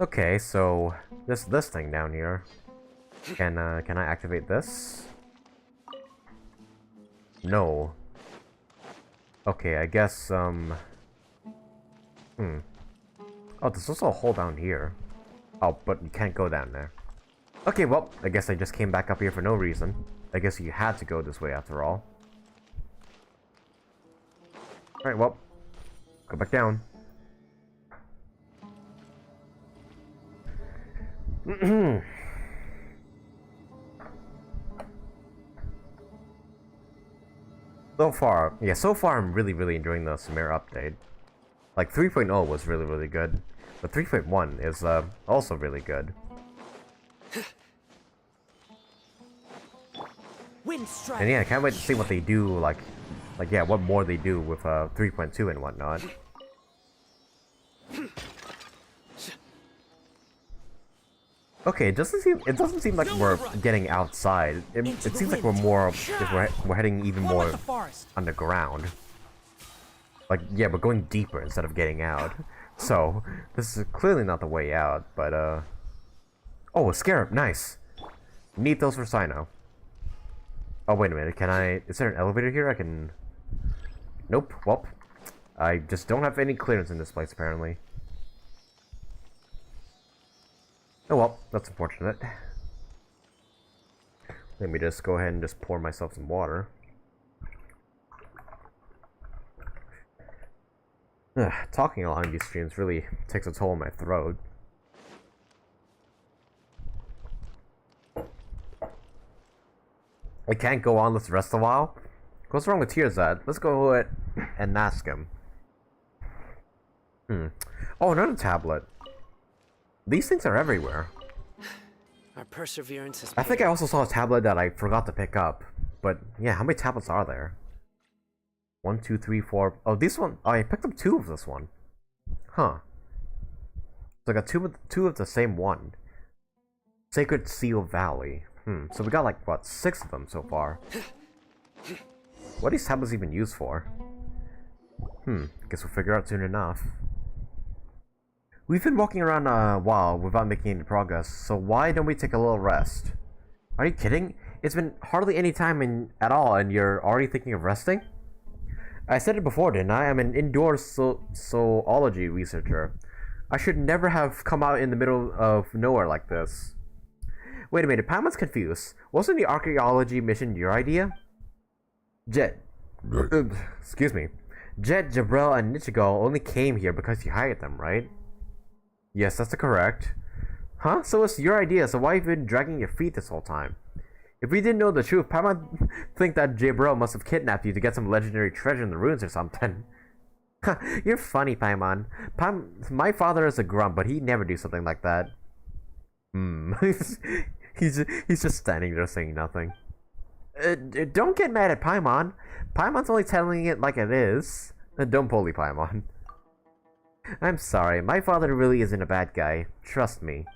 Okay, so this thing down here. Can I activate this? No. Okay, I guess Oh, there's also a hole down here. Oh, but you can't go down there. Okay, well, I guess I just came back up here for no reason. I guess you had to go this way after all. Alright, well, go back down. So far I'm really enjoying the Sumeru update. Like 3.0 was really good, but 3.1 is also really good. And yeah, I can't wait to see what they do, like yeah, what more they do with 3.2 and whatnot. Okay, it doesn't seem like we're getting outside. It seems like we're heading even more underground. Like, yeah, we're going deeper instead of getting out. So, this is clearly not the way out, but oh, a scarab, nice. Need those for Cyno. Oh, wait a minute, is there an elevator here? I can... Nope, well, I just don't have any clearance in this place, apparently. Oh well, that's unfortunate. Let me just go ahead and just pour myself some water. Talking along these streams really takes a toll on my throat. I can't go on, let's rest a while. What's wrong with Tearzad? Let's go ahead and ask him. Oh, another tablet. These things are everywhere. Our perseverance is... I think I also saw a tablet that I forgot to pick up. But yeah, how many tablets are there? 1, 2, 3, 4... Oh, this one... Oh, I picked up 2 of this one. Huh. So I got two of the same one. Sacred Seal Valley. So we got like, what, 6 of them so far. What are these tablets even used for? Guess we'll figure out soon enough. We've been walking around a while without making any progress, so why don't we take a little rest? Are you kidding? It's been hardly any time at all, and you're already thinking of resting? I said it before, didn't I? I'm an indoor zoology researcher. I should never have come out in the middle of nowhere like this. Wait a minute, Paimon's confused. Wasn't the archaeology mission your idea? Excuse me. Jet, Jabrel, and Nichigo only came here because you hired them, right? Yes, that's correct. Huh? So it's your idea, so why have you been dragging your feet this whole time? If we didn't know the truth, Paimon think that Jabrel must have kidnapped you to get some legendary treasure in the ruins or something. You're funny, Paimon. My father is a grump, but he'd never do something like that. He's just standing there saying nothing. Don't get mad at Paimon. Paimon's only telling it like it is. Don't bully Paimon. I'm sorry, my father really isn't a bad guy. Trust me.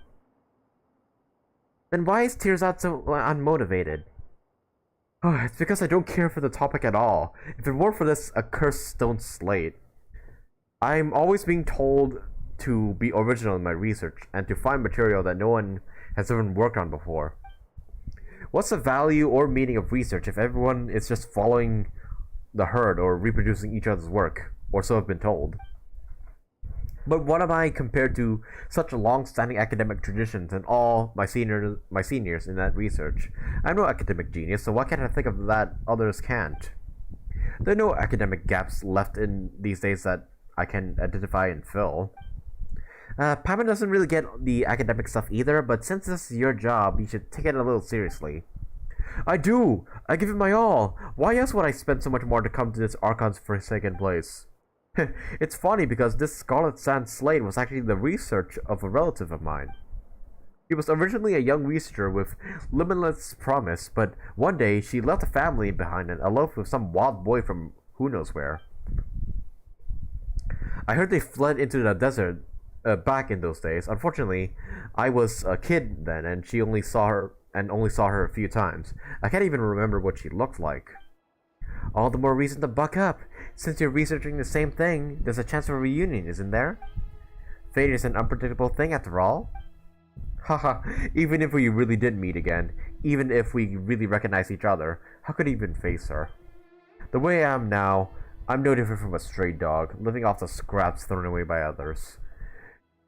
Then why is Tearzad so unmotivated? Oh, it's because I don't care for the topic at all. If it weren't for this accursed stone slate, I'm always being told to be original in my research and to find material that no one has ever worked on before. What's the value or meaning of research if everyone is just following the herd or reproducing each other's work, or so I've been told? But what am I compared to such long-standing academic traditions and all my seniors in that research? I'm no academic genius, so why can't I think of that others can't? There are no academic gaps left in these days that I can identify and fill. Paimon doesn't really get the academic stuff either, but since this is your job, you should take it a little seriously. I do! I give it my all! Why else would I spend so much more to come to this Archon's forsaken place? It's funny because this Scarlet Sand Slate was actually the research of a relative of mine. She was originally a young researcher with limitless promise, but one day she left the family behind and eloped with some wild boy from who knows where. I heard they fled into the desert back in those days. Unfortunately, I was a kid then and she only saw her a few times. I can't even remember what she looked like. All the more reason to buck up. Since you're researching the same thing, there's a chance of a reunion, isn't there? Fate is an unpredictable thing after all. Haha, even if we really did meet again, even if we really recognize each other, how could I even face her? The way I am now, I'm no different from a stray dog, living off the scraps thrown away by others.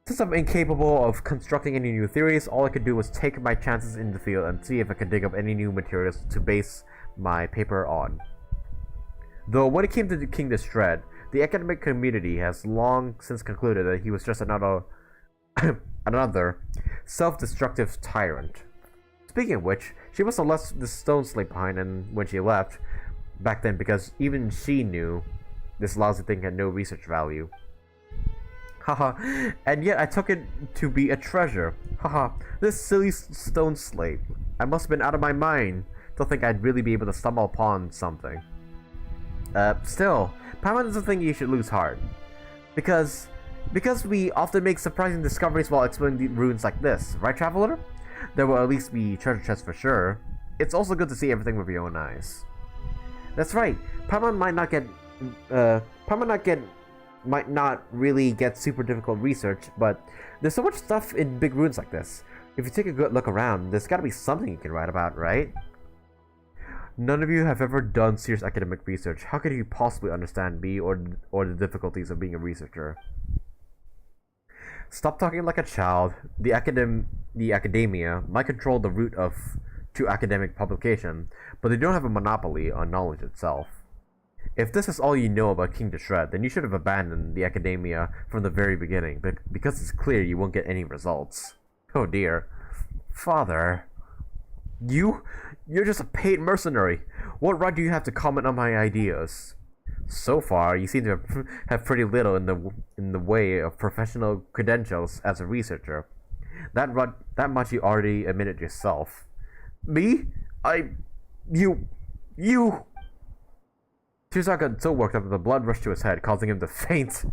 Since I'm incapable of constructing any new theories, all I could do was take my chances in the field and see if I could dig up any new materials to base my paper on. Though when it came to King Destred, the academic community has long since concluded that he was just another self-destructive tyrant. Speaking of which, she must have left the stone slate behind and when she left back then because even she knew this lousy thing had no research value. Haha, and yet I took it to be a treasure. Haha, this silly stone slate. I must have been out of my mind to think I'd really be able to stumble upon something. Still, Paimon doesn't think you should lose heart. Because we often make surprising discoveries while exploring the ruins like this, right, Traveler? There will at least be treasure chests for sure. It's also good to see everything with your own eyes. That's right, Paimon might not really get super difficult research, but there's so much stuff in big ruins like this. If you take a good look around, there's gotta be something you can write about, right? None of you have ever done serious academic research. How could you possibly understand me or the difficulties of being a researcher? Stop talking like a child. The academia might control the route to academic publication, but they don't have a monopoly on knowledge itself. If this is all you know about King Destred, then you should have abandoned the academia from the very beginning, but because it's clear you won't get any results. Oh dear. Father. You're just a paid mercenary. What right do you have to comment on my ideas? So far, you seem to have pretty little in the way of professional credentials as a researcher. That much you already admitted yourself. Me? You... Tuzak got so worked up that the blood rushed to his head, causing him to faint.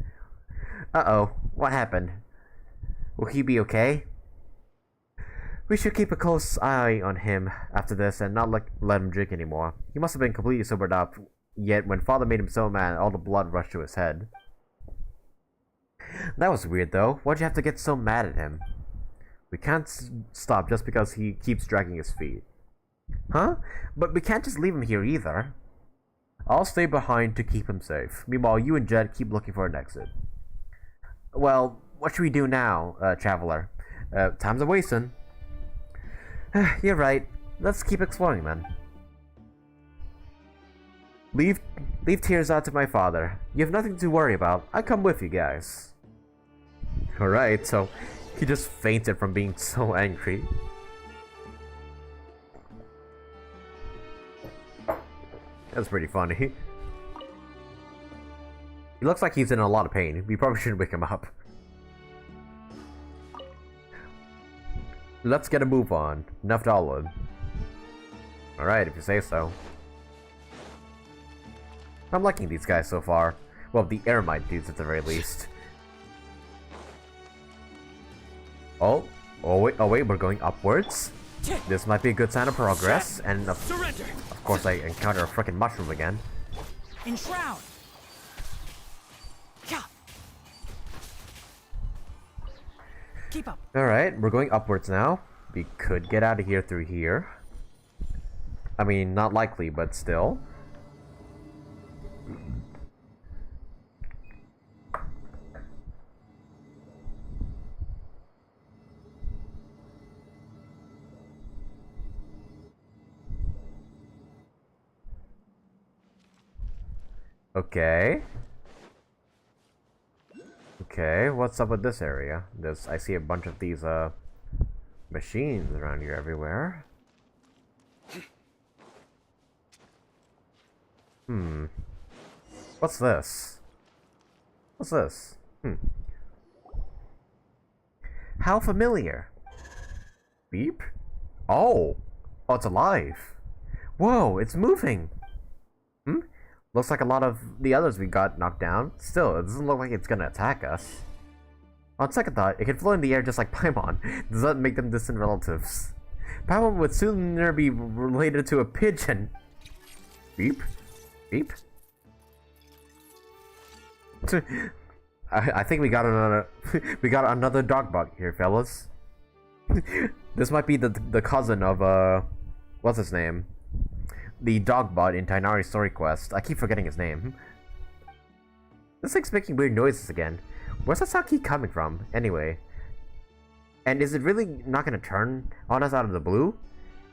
Uh-oh, what happened? Will he be okay? We should keep a close eye on him after this and not let him drink anymore. He must have been completely sobered up, yet when Father made him so mad, all the blood rushed to his head. That was weird though. Why'd you have to get so mad at him? We can't stop just because he keeps dragging his feet. Huh? But we can't just leave him here either. I'll stay behind to keep him safe. Meanwhile, you and Jed keep looking for an exit. Well, what should we do now, Traveler? Time's a-wasting. You're right. Let's keep exploring then. Leave tears out to my father. You have nothing to worry about. I come with you guys. Alright, so he just fainted from being so angry. That's pretty funny. He looks like he's in a lot of pain. We probably shouldn't wake him up. Let's get a move on. Naftalin. Alright, if you say so. I'm liking these guys so far. Well, the Eremite dudes at the very least. Oh wait, we're going upwards? This might be a good sign of progress, and of course I encounter a freaking mushroom again. Enshroud. Keep up. Alright, we're going upwards now. We could get out of here through here. I mean, not likely, but still. Okay. Okay, what's up with this area? I see a bunch of these, machines around here everywhere. What's this? What's this? How familiar? Beep? Oh! Oh, it's alive! Whoa, it's moving! Looks like a lot of the others we got knocked down. Still, it doesn't look like it's gonna attack us. On second thought, it can float in the air just like Paimon. Does that make them distant relatives? Paimon would sooner be related to a pigeon. Beep? Beep? I think we got another dog bug here, fellas. This might be the cousin of what's his name? The dog bot in Tighnari's story quest. I keep forgetting his name. This thing's making weird noises again. Where's that sound keep coming from, anyway? And is it really not gonna turn on us out of the blue?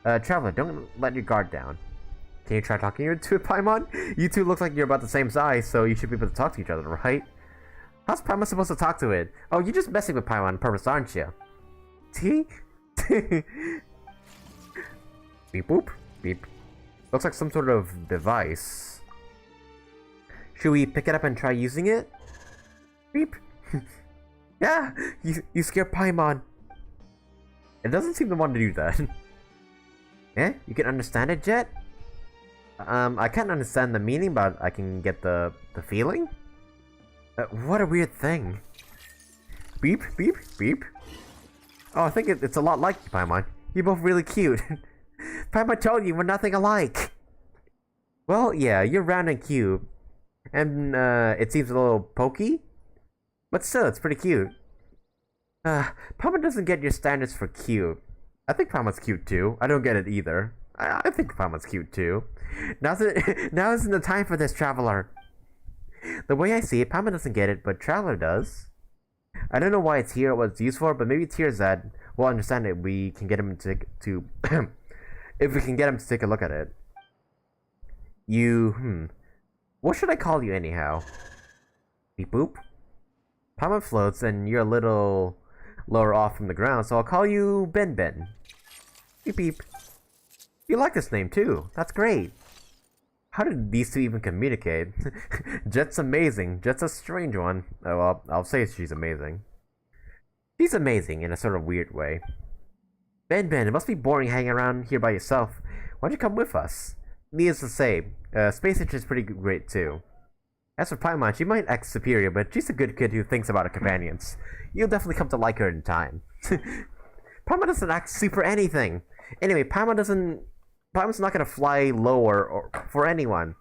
Traveler, don't let your guard down. Can you try talking to it, Paimon? You two look like you're about the same size, so you should be able to talk to each other, right? How's Paimon supposed to talk to it? Oh, you're just messing with Paimon on purpose, aren't you? See? Beep boop. Beep. Looks like some sort of device. Should we pick it up and try using it? Beep. Yeah, you scared Paimon. It doesn't seem to want to do that. Eh? You can understand it, Jet? I can't understand the meaning, but I can get the feeling? What a weird thing. Beep, beep, beep. Oh, I think it's a lot like you, Paimon. You're both really cute. Paimon told you we're nothing alike. Well, yeah, you're round and cute. And, it seems a little pokey. But still, it's pretty cute. Paimon doesn't get your standards for cute. I think Paimon's cute too. I don't get it either. I think Paimon's cute too. Now isn't the time for this, Traveler. The way I see it, Paimon doesn't get it, but Traveler does. I don't know why it's here or what it's used for, but maybe Tearzad will understand it. We can get him to if we can get him to take a look at it. What should I call you anyhow? Beep boop. Paimon floats and you're a little lower off from the ground, so I'll call you Ben Ben. Beep beep. You like this name too. That's great. How did these two even communicate? Jet's amazing. Jet's a strange one. Oh, well, I'll say she's amazing. She's amazing in a sort of weird way. Ben, it must be boring hanging around here by yourself. Why don't you come with us? Needless to say, Space Itch is pretty great too. As for Paimon, she might act superior, but she's a good kid who thinks about her companions. You'll definitely come to like her in time. Paimon doesn't act super anything. Anyway, Paimon's not gonna fly lower or for anyone.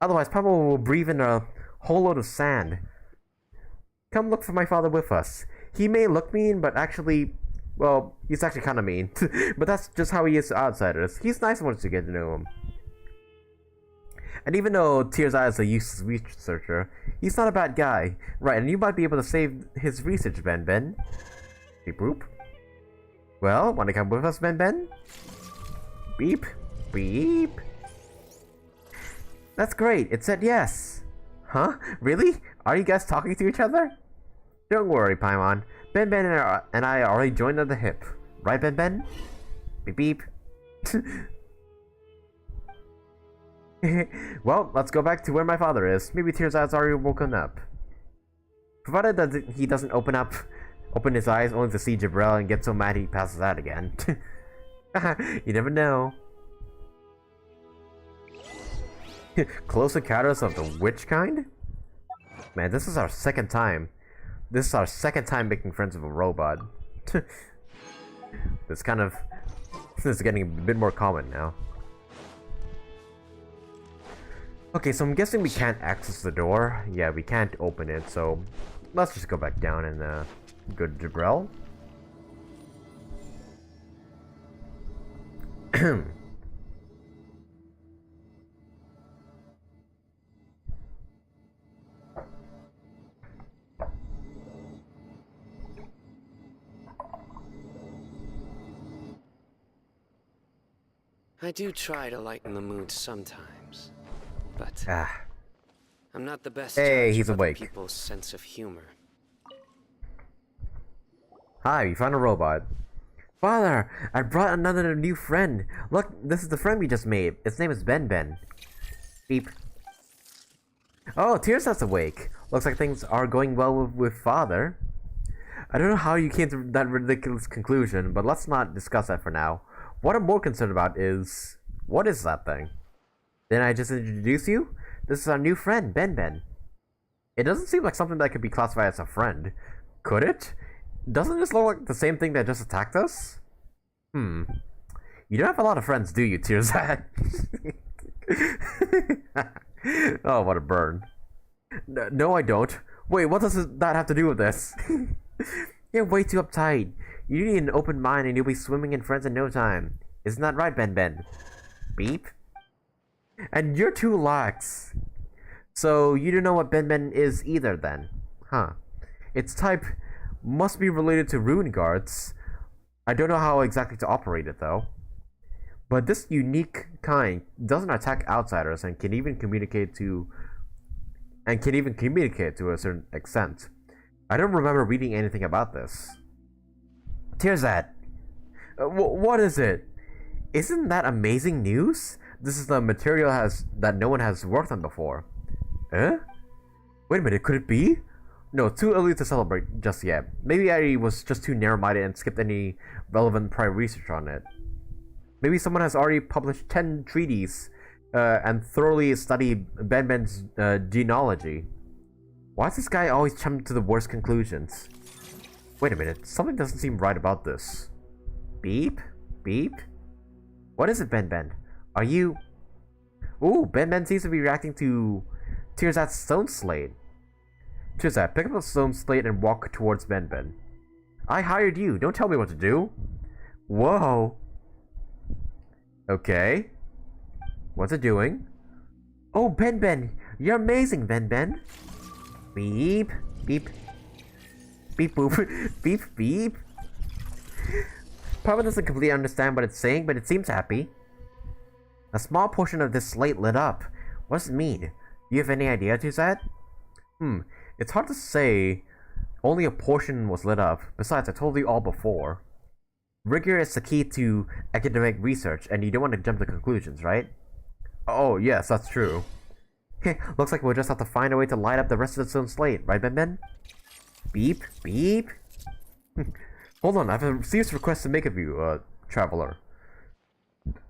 Otherwise, Paimon will breathe in a whole load of sand. Come look for my father with us. He may look mean, but actually, well, he's actually kind of mean. But that's just how he is to outsiders. He's nice once you get to know him. And even though Tearzad is a useless researcher, he's not a bad guy. Right, and you might be able to save his research, Ben. Beep boop. Well, wanna come with us, Ben? Beep. Beep. That's great, it said yes. Huh? Really? Are you guys talking to each other? Don't worry, Paimon. Ben and I already joined at the hip. Right, Ben? Beep beep. Well, let's go back to where my father is. Maybe Tearzad's already woken up. Provided that he doesn't open his eyes only to see Jabrel and get so mad he passes out again. You never know. Close encounters of the witch kind? Man, this is our second time. This is our second time making friends with a robot. This kind of This is getting a bit more common now. Okay, so I'm guessing we can't access the door. Yeah, we can't open it, so let's just go back down and go to Jibril. I do try to lighten the mood sometimes, but I'm not the best Hey, judge he's of other awake. people's sense of humor. Hi, you found a robot. Father, I brought another new friend. Look, this is the friend we just made. Its name is Ben Ben. Beep. Oh, Tearsa's awake. Looks like things are going well with Father. I don't know how you came to that ridiculous conclusion, but let's not discuss that for now. What I'm more concerned about is... what is that thing? Didn't I just introduce you? This is our new friend, Ben Ben. It doesn't seem like something that could be classified as a friend. Could it? Doesn't this look like the same thing that just attacked us? You don't have a lot of friends, do you, Tearsat? Oh, what a burn. No, I don't. Wait, what does that have to do with this? You're way too uptight. You need an open mind and you'll be swimming in friends in no time. Isn't that right, Ben Ben? Beep. And you're too lax. So you don't know what Ben Ben is either then? Huh. Its type must be related to rune guards. I don't know how exactly to operate it though. But this unique kind doesn't attack outsiders and can even communicate to a certain extent. I don't remember reading anything about this. Tearsat, what is it? Isn't that amazing news? This is the material that no one has worked on before. Eh? Wait a minute, could it be? No, too early to celebrate just yet. Maybe I was just too narrow-minded and skipped any relevant prior research on it. Maybe someone has already published 10 treatises and thoroughly studied Ben Ben's genealogy. Why does this guy always jump to the worst conclusions? Wait a minute, something doesn't seem right about this. Beep? Beep? What is it, Ben Ben? Are you... Ooh, Ben Ben seems to be reacting to Tearsat's stone slate. Tearsat, pick up the stone slate and walk towards Ben Ben. I hired you, don't tell me what to do. Whoa. Okay. What's it doing? Oh, Ben Ben, you're amazing, Ben Ben. Beep, beep. Beep boop, beep beep. Probably doesn't completely understand what it's saying, but it seems happy. A small portion of this slate lit up. What does it mean? Do you have any idea, Tearsat? It's hard to say. Only a portion was lit up. Besides, I told you all before. Rigor is the key to academic research, and you don't want to jump to conclusions, right? Oh, yes, that's true. Looks like we'll just have to find a way to light up the rest of the stone slate, right, Ben Ben? Beep, beep. Hold on, I have a serious request to make of you, traveler.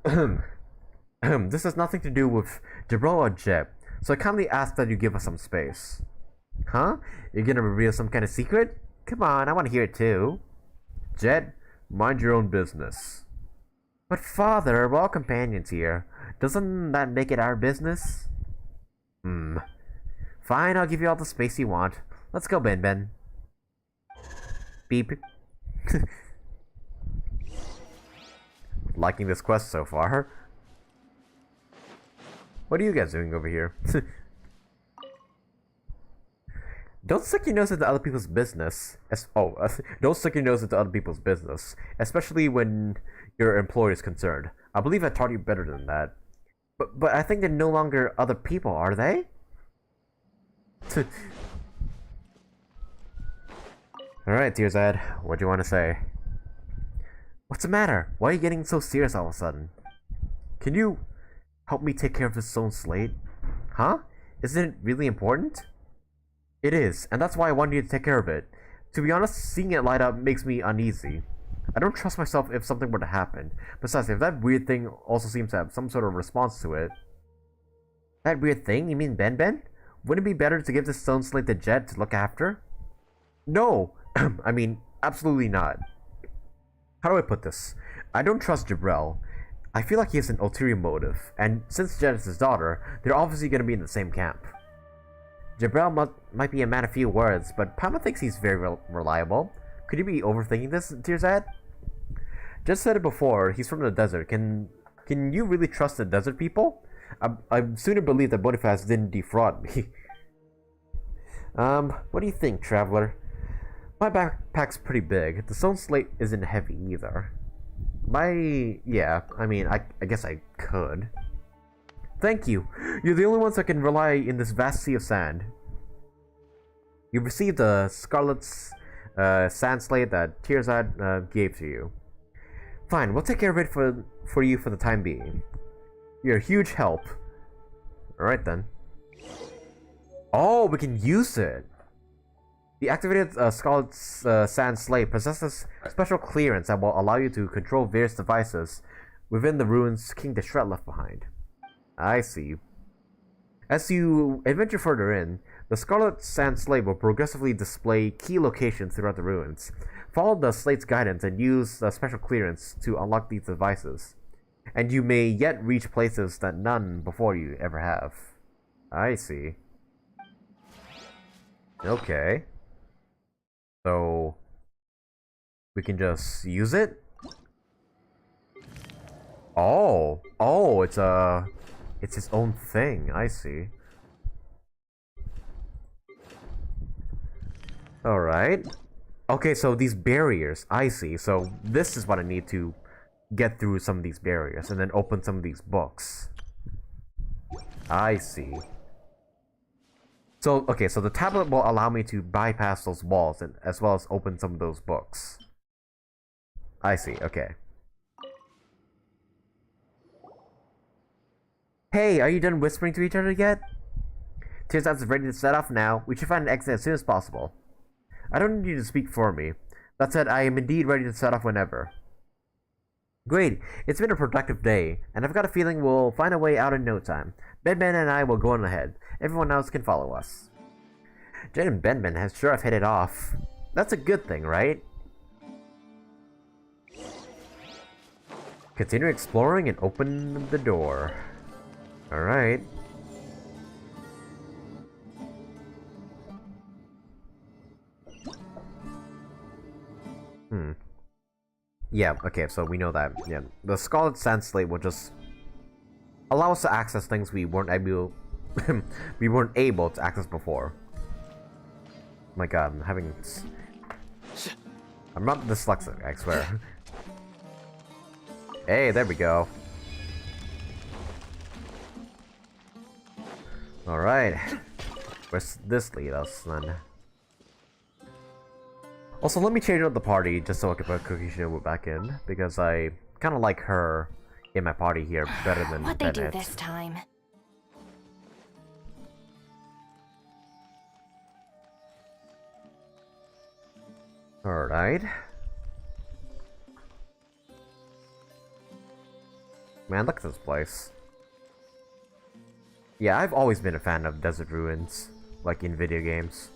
This has nothing to do with Jibril or Jeb, so I kindly ask that you give us some space. Huh? You're gonna reveal some kind of secret? Come on, I want to hear it too. Jed, mind your own business. But father, we're all companions here. Doesn't that make it our business? Fine, I'll give you all the space you want. Let's go, Ben Ben. Beep. Liking this quest so far. What are you guys doing over here? Don't stick your nose into other people's business. Don't stick your nose into other people's business, especially when your employer is concerned. I believe I taught you better than that. But I think they're no longer other people, are they? Alright, Tearsad, what do you want to say? What's the matter? Why are you getting so serious all of a sudden? Can you help me take care of this stone slate? Huh? Isn't it really important? It is, and that's why I want you to take care of it. To be honest, seeing it light up makes me uneasy. I don't trust myself if something were to happen. Besides, if that weird thing also seems to have some sort of response to it. That weird thing? You mean Ben Ben? Wouldn't it be better to give this stone slate to Jed to look after? No! I mean, absolutely not. How do I put this? I don't trust Jabrel. I feel like he has an ulterior motive, and since Jen is his daughter, they're obviously going to be in the same camp. Jabrel might be a man of few words, but Pama thinks he's very reliable. Could you be overthinking this, Tirzad? Just said it before, he's from the desert. Can you really trust the desert people? I sooner believe that Boniface didn't defraud me. What do you think, traveler? My backpack's pretty big. The stone slate isn't heavy either. Yeah, I mean, I guess I could. Thank you. You're the only ones that can rely in this vast sea of sand. You received the Scarlet's sand slate that Tirzad gave to you. Fine, we'll take care of it for you for the time being. You're a huge help. Alright then. Oh, we can use it! The activated Scarlet's Sand Slate possesses special clearance that will allow you to control various devices within the ruins King Deshret left behind. I see. As you adventure further in, the Scarlet Sand Slate will progressively display key locations throughout the ruins. Follow the slate's guidance and use the special clearance to unlock these devices. And you may yet reach places that none before you ever have. I see. Okay. So we can just use it? Oh, it's his own thing. I see. All right. Okay, so these barriers. I see. So this is what I need to get through some of these barriers and then open some of these books. I see. So, okay, so the tablet will allow me to bypass those walls and as well as open some of those books. I see, okay. Hey, are you done whispering to each other yet? Tirzad's ready to set off now. We should find an exit as soon as possible. I don't need you to speak for me. That said, I am indeed ready to set off whenever. Great, it's been a productive day, and I've got a feeling we'll find a way out in no time. Benben and I will go on ahead. Everyone else can follow us. Jen and Benben have sure headed off. That's a good thing, right? Continue exploring and open the door. Alright. Yeah, okay, so we know that. Yeah, the Scarlet Sand Slate will just allow us to access things we weren't able to access before. My god, I'm not dyslexic, I swear. Hey, there we go. Alright. Where's this lead us then? Also, let me change up the party just so I can put Cookie Shinobu back in, because I kind of like her in my party here better than What Bennett. they do this time? Alright. Man, look at this place. Yeah, I've always been a fan of desert ruins, like in video games.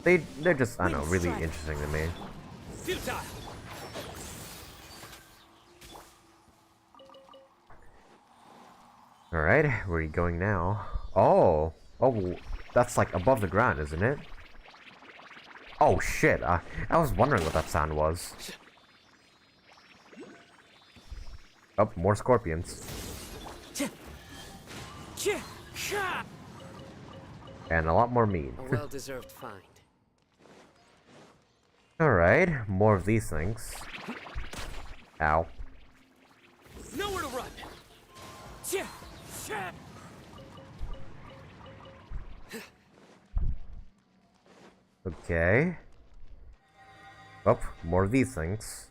They're just, I don't know, really interesting to me. Alright, where are you going now? Oh, that's like above the ground, isn't it? Oh shit, I was wondering what that sound was. Oh, more scorpions. And a lot more meat. A well-deserved find. Alright, more of these things. Ow. Nowhere to run. Okay. Oh, more of these things.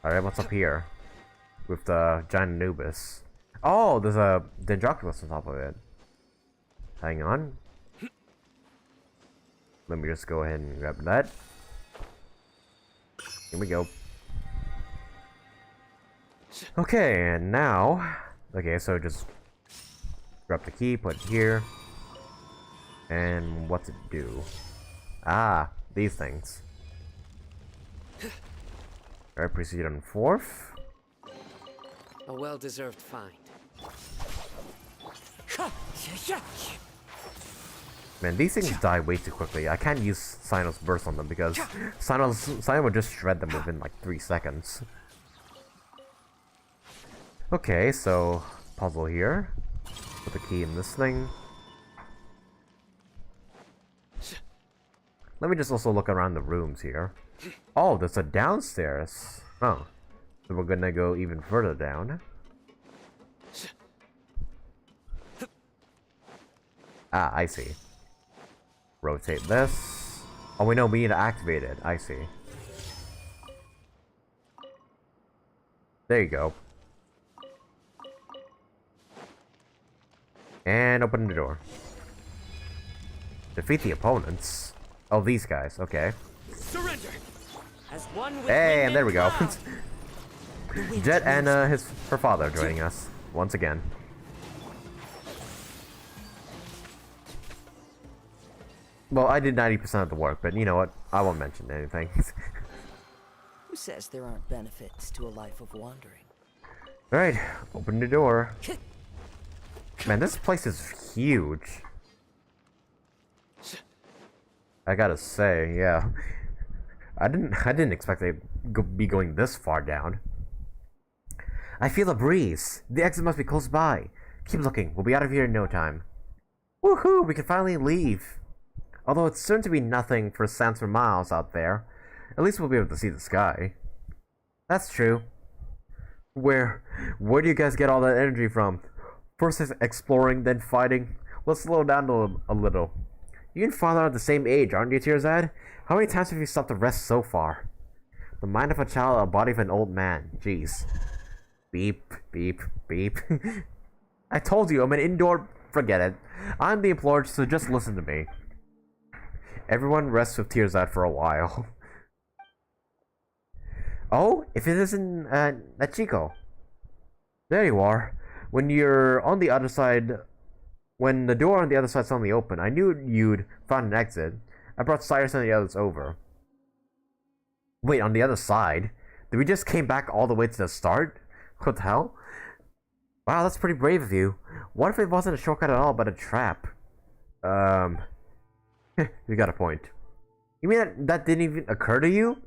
Alright, what's up here? With the giant Anubis. Oh, there's a Dendroculus on top of it. Hang on. Let me just go ahead and grab that. Here we go. Okay, and now... Okay, so just grab the key, put it here. And what's it do? Ah, these things. Alright, proceed on 4th. A well-deserved find. Man, these things die way too quickly. I can't use Cyno's burst on them because Cyno would just shred them within like 3 seconds. Okay, so puzzle here. Put the key in this thing. Let me just also look around the rooms here. Oh, there's a downstairs. Oh, so we're gonna go even further down. Ah, I see. Rotate this. Oh, we know we need to activate it. I see. There you go. And open the door. Defeat the opponents. Oh, these guys. Okay. Surrender. As one with Hey, and there we go. cloud. Jet and her father joining us once again. Well, I did 90% of the work, but you know what? I won't mention anything. Who says there aren't benefits to a life of wandering? Alright, open the door. Man, this place is huge. I gotta say, yeah. I didn't expect to be going this far down. I feel a breeze. The exit must be close by. Keep looking. We'll be out of here in no time. Woohoo! We can finally leave. Although it's certain to be nothing for sands for miles out there. At least we'll be able to see the sky. That's true. Where do you guys get all that energy from? First exploring, then fighting. Let's slow down a little. You and father are the same age, aren't you, Tearzad? How many times have you stopped to rest so far? The mind of a child, a body of an old man. Jeez. Beep, beep, beep. I told you, I'm an indoor... Forget it. I'm the employer, so just listen to me. Everyone rests with Tearzad for a while. Oh, if it isn't Nachiko. There you are. When you're on the other side... When the door on the other side suddenly opened, I knew you'd found an exit. I brought Cyrus and the others over. Wait, on the other side? Did we just came back all the way to the start? What the hell? Wow, that's pretty brave of you. What if it wasn't a shortcut at all, but a trap? You got a point. You mean that didn't even occur to you?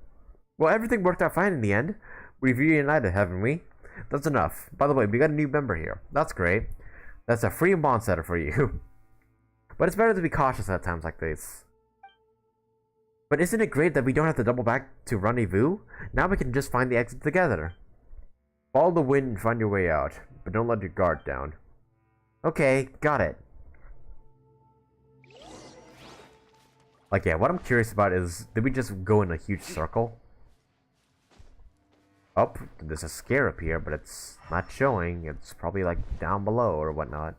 Well, everything worked out fine in the end. We've reunited, haven't we? That's enough. By the way, we got a new member here. That's great. That's a free bond setter for you. But it's better to be cautious at times like this. But isn't it great that we don't have to double back to Rendezvous? Now we can just find the exit together. Follow the wind and find your way out. But don't let your guard down. Okay, got it. Like, yeah, what I'm curious about is, did we just go in a huge circle? Oh, there's a scare up here, but it's not showing. It's probably, like, down below or whatnot.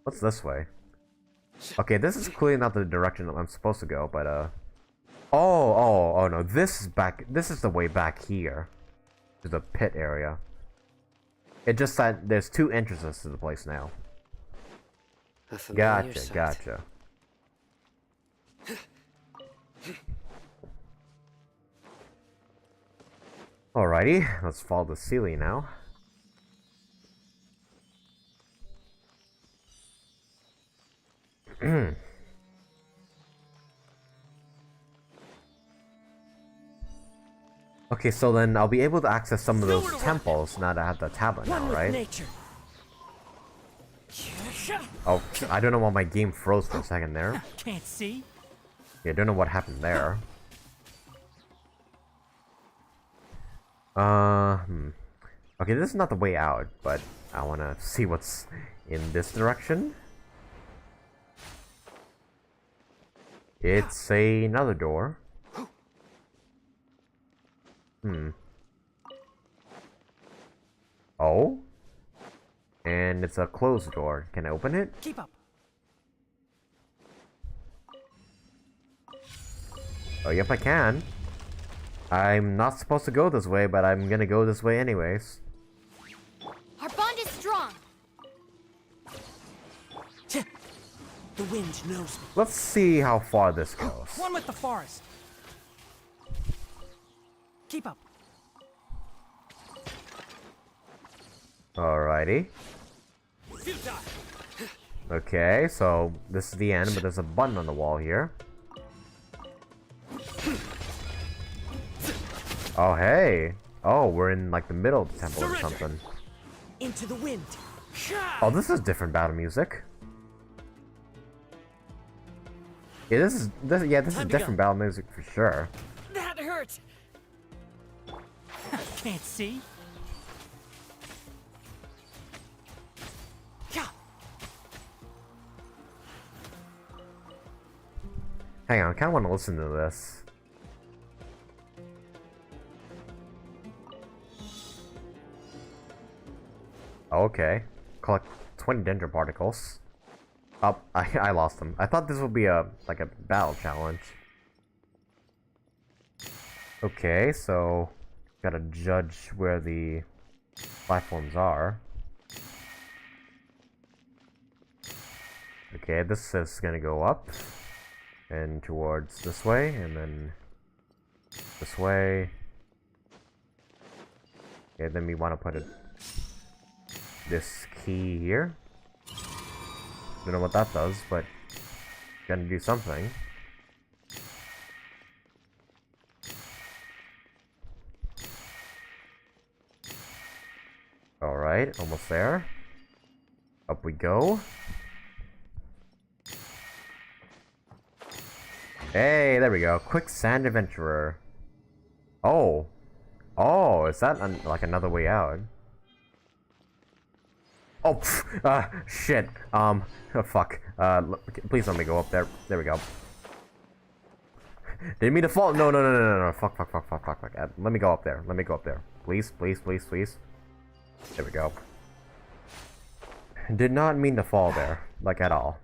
What's this way? Okay, this is clearly not the direction I'm supposed to go, but, Oh, no, this is the way back here. To the pit area. It just that there's 2 entrances to the place now. Gotcha. Alrighty, let's follow the ceiling now. Okay, so then I'll be able to access some of those temples now that I have the tablet now, right? Oh, I don't know why my game froze for a second there. Can't see. Yeah, I don't know what happened there. Okay, this is not the way out, but I wanna see what's in this direction. It's another door. Oh? And it's a closed door. Can I open it? Keep up. Oh, yep, I can. I'm not supposed to go this way, but I'm gonna go this way anyways. Our bond is strong. The wind knows me. Let's see how far this goes. One with the forest. Keep up. Alrighty. Okay, so this is the end, but there's a button on the wall here. Oh, hey. Oh, we're in like the middle of the temple or something. Into the wind. Oh, this is different battle music. Yeah, this is different battle music for sure. That hurt. Can't see. Hang on, I kind of want to listen to this. Okay. Collect 20 dendron particles. Oh, I lost them. I thought this would be like a battle challenge. Okay, so gotta judge where the platforms are. Okay, this is gonna go up and towards this way, and then this way. Okay, then we want to put this key here. Don't know what that does, but gonna do something. Alright, almost there. Up we go. Hey, there we go. Quicksand Adventurer. Oh. Oh, is that like another way out? Oh, shit. Oh, fuck. Please let me go up there. There we go. Didn't mean to fall. No. Fuck. Let me go up there. Let me go up there. Please. There we go. Did not mean to fall there. Like, at all.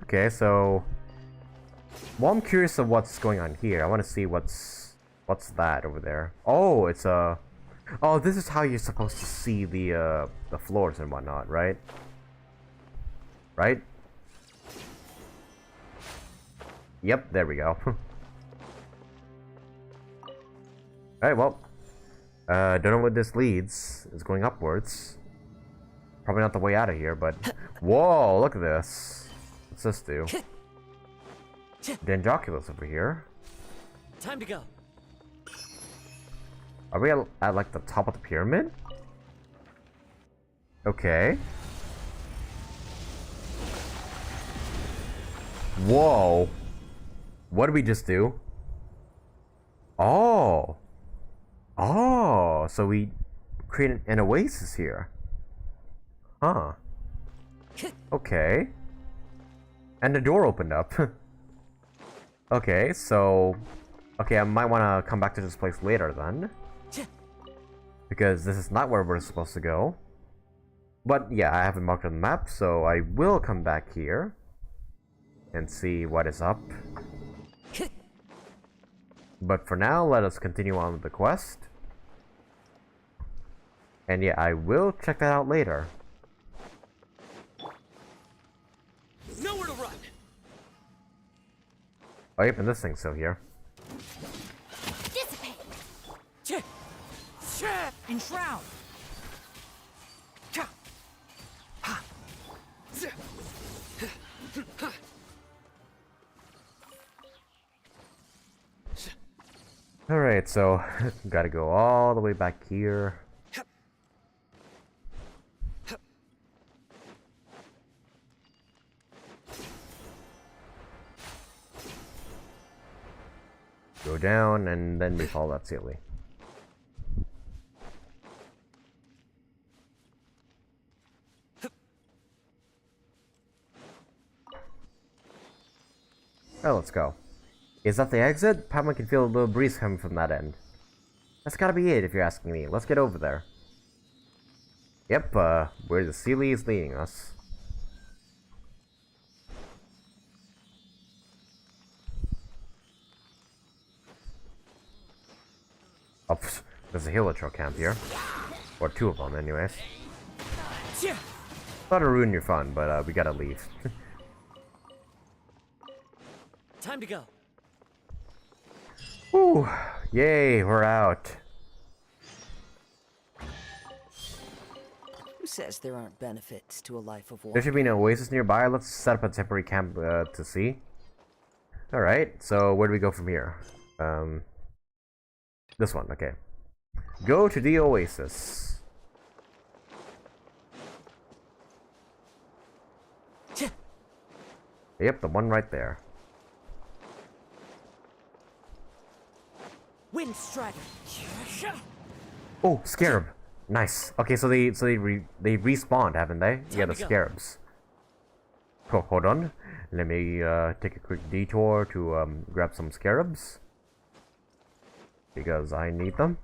Okay, so... Well, I'm curious of what's going on here. I want to see what's that over there. Oh, it's a... Oh, this is how you're supposed to see the floors and whatnot, right? Right? Yep, there we go. Alright, well. Don't know what this leads. It's going upwards. Probably not the way out of here, but... Whoa, look at this. What's this do? Dendroculus over here. Time to go. Are we at like the top of the pyramid? Okay. Whoa. What did we just do? Oh. Oh, so we created an oasis here. Huh. Okay. And the door opened up. Okay, so... Okay, I might want to come back to this place later then. Because this is not where we're supposed to go. But yeah, I haven't marked on the map, so I will come back here. And see what is up. But for now, let us continue on with the quest. And yeah, I will check that out later. Nowhere to run. Oh, yep, and this thing's still here. Dissipate. Enshroud. Alright, so gotta go all the way back here. Go down, and then we follow that ceiling. Oh, let's go. Is that the exit? Paimon can feel a little breeze coming from that end. That's gotta be it, if you're asking me. Let's get over there. Yep, where the Sealy is leading us. Oh, there's a Hilichurl camp here. Or two of them, anyways. Not to ruin your fun, but we gotta leave. Time to go. Ooh, Yay, we're out. Who says there aren't benefits to a life of war? There should be an oasis nearby. Let's set up a temporary camp to see. Alright, so where do we go from here? This one, okay. Go to the oasis. Yep, the one right there. Wind Strider. Oh, scarab. Nice. Okay, so they respawned, haven't they? Yeah, the scarabs. Oh, hold on. Let me take a quick detour to grab some scarabs because I need them.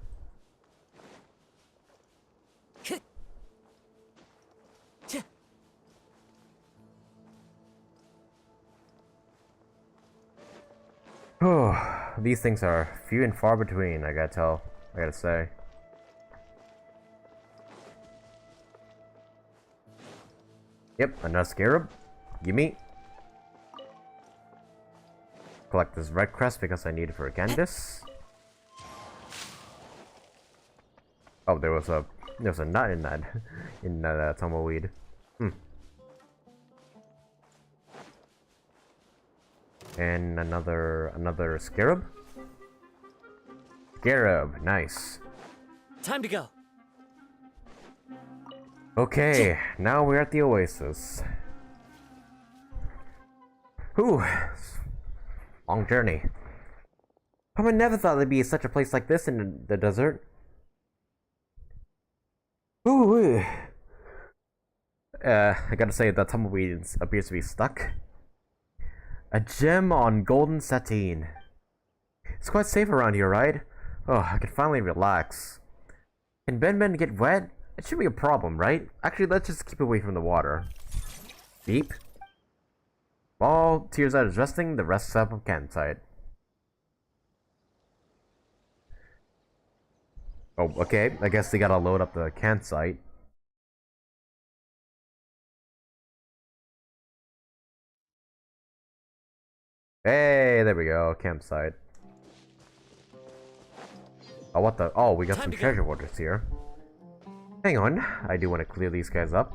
Oh, these things are few and far between, I gotta say. Yep, another scarab. Gimme. Collect this red crest because I need it for Candace. Oh, there was a nut in that tumbleweed. And another scarab. Scarab, nice. Time to go. Okay, now we're at the oasis. Whew. Long journey. I never thought there'd be such a place like this in the desert. Ooh. I gotta say that tumbleweed appears to be stuck. A gem on golden sateen. It's quite safe around here, right? Oh, I can finally relax. Can Ben get wet? It shouldn't be a problem, right? Actually, let's just keep away from the water. Beep. While Tearside is resting, the rest set up on campsite. Oh, okay. I guess they gotta load up the campsite. Hey, there we go. Campsite. Oh, what the? Oh, we got some treasure hoarders here. Hang on. I do want to clear these guys up.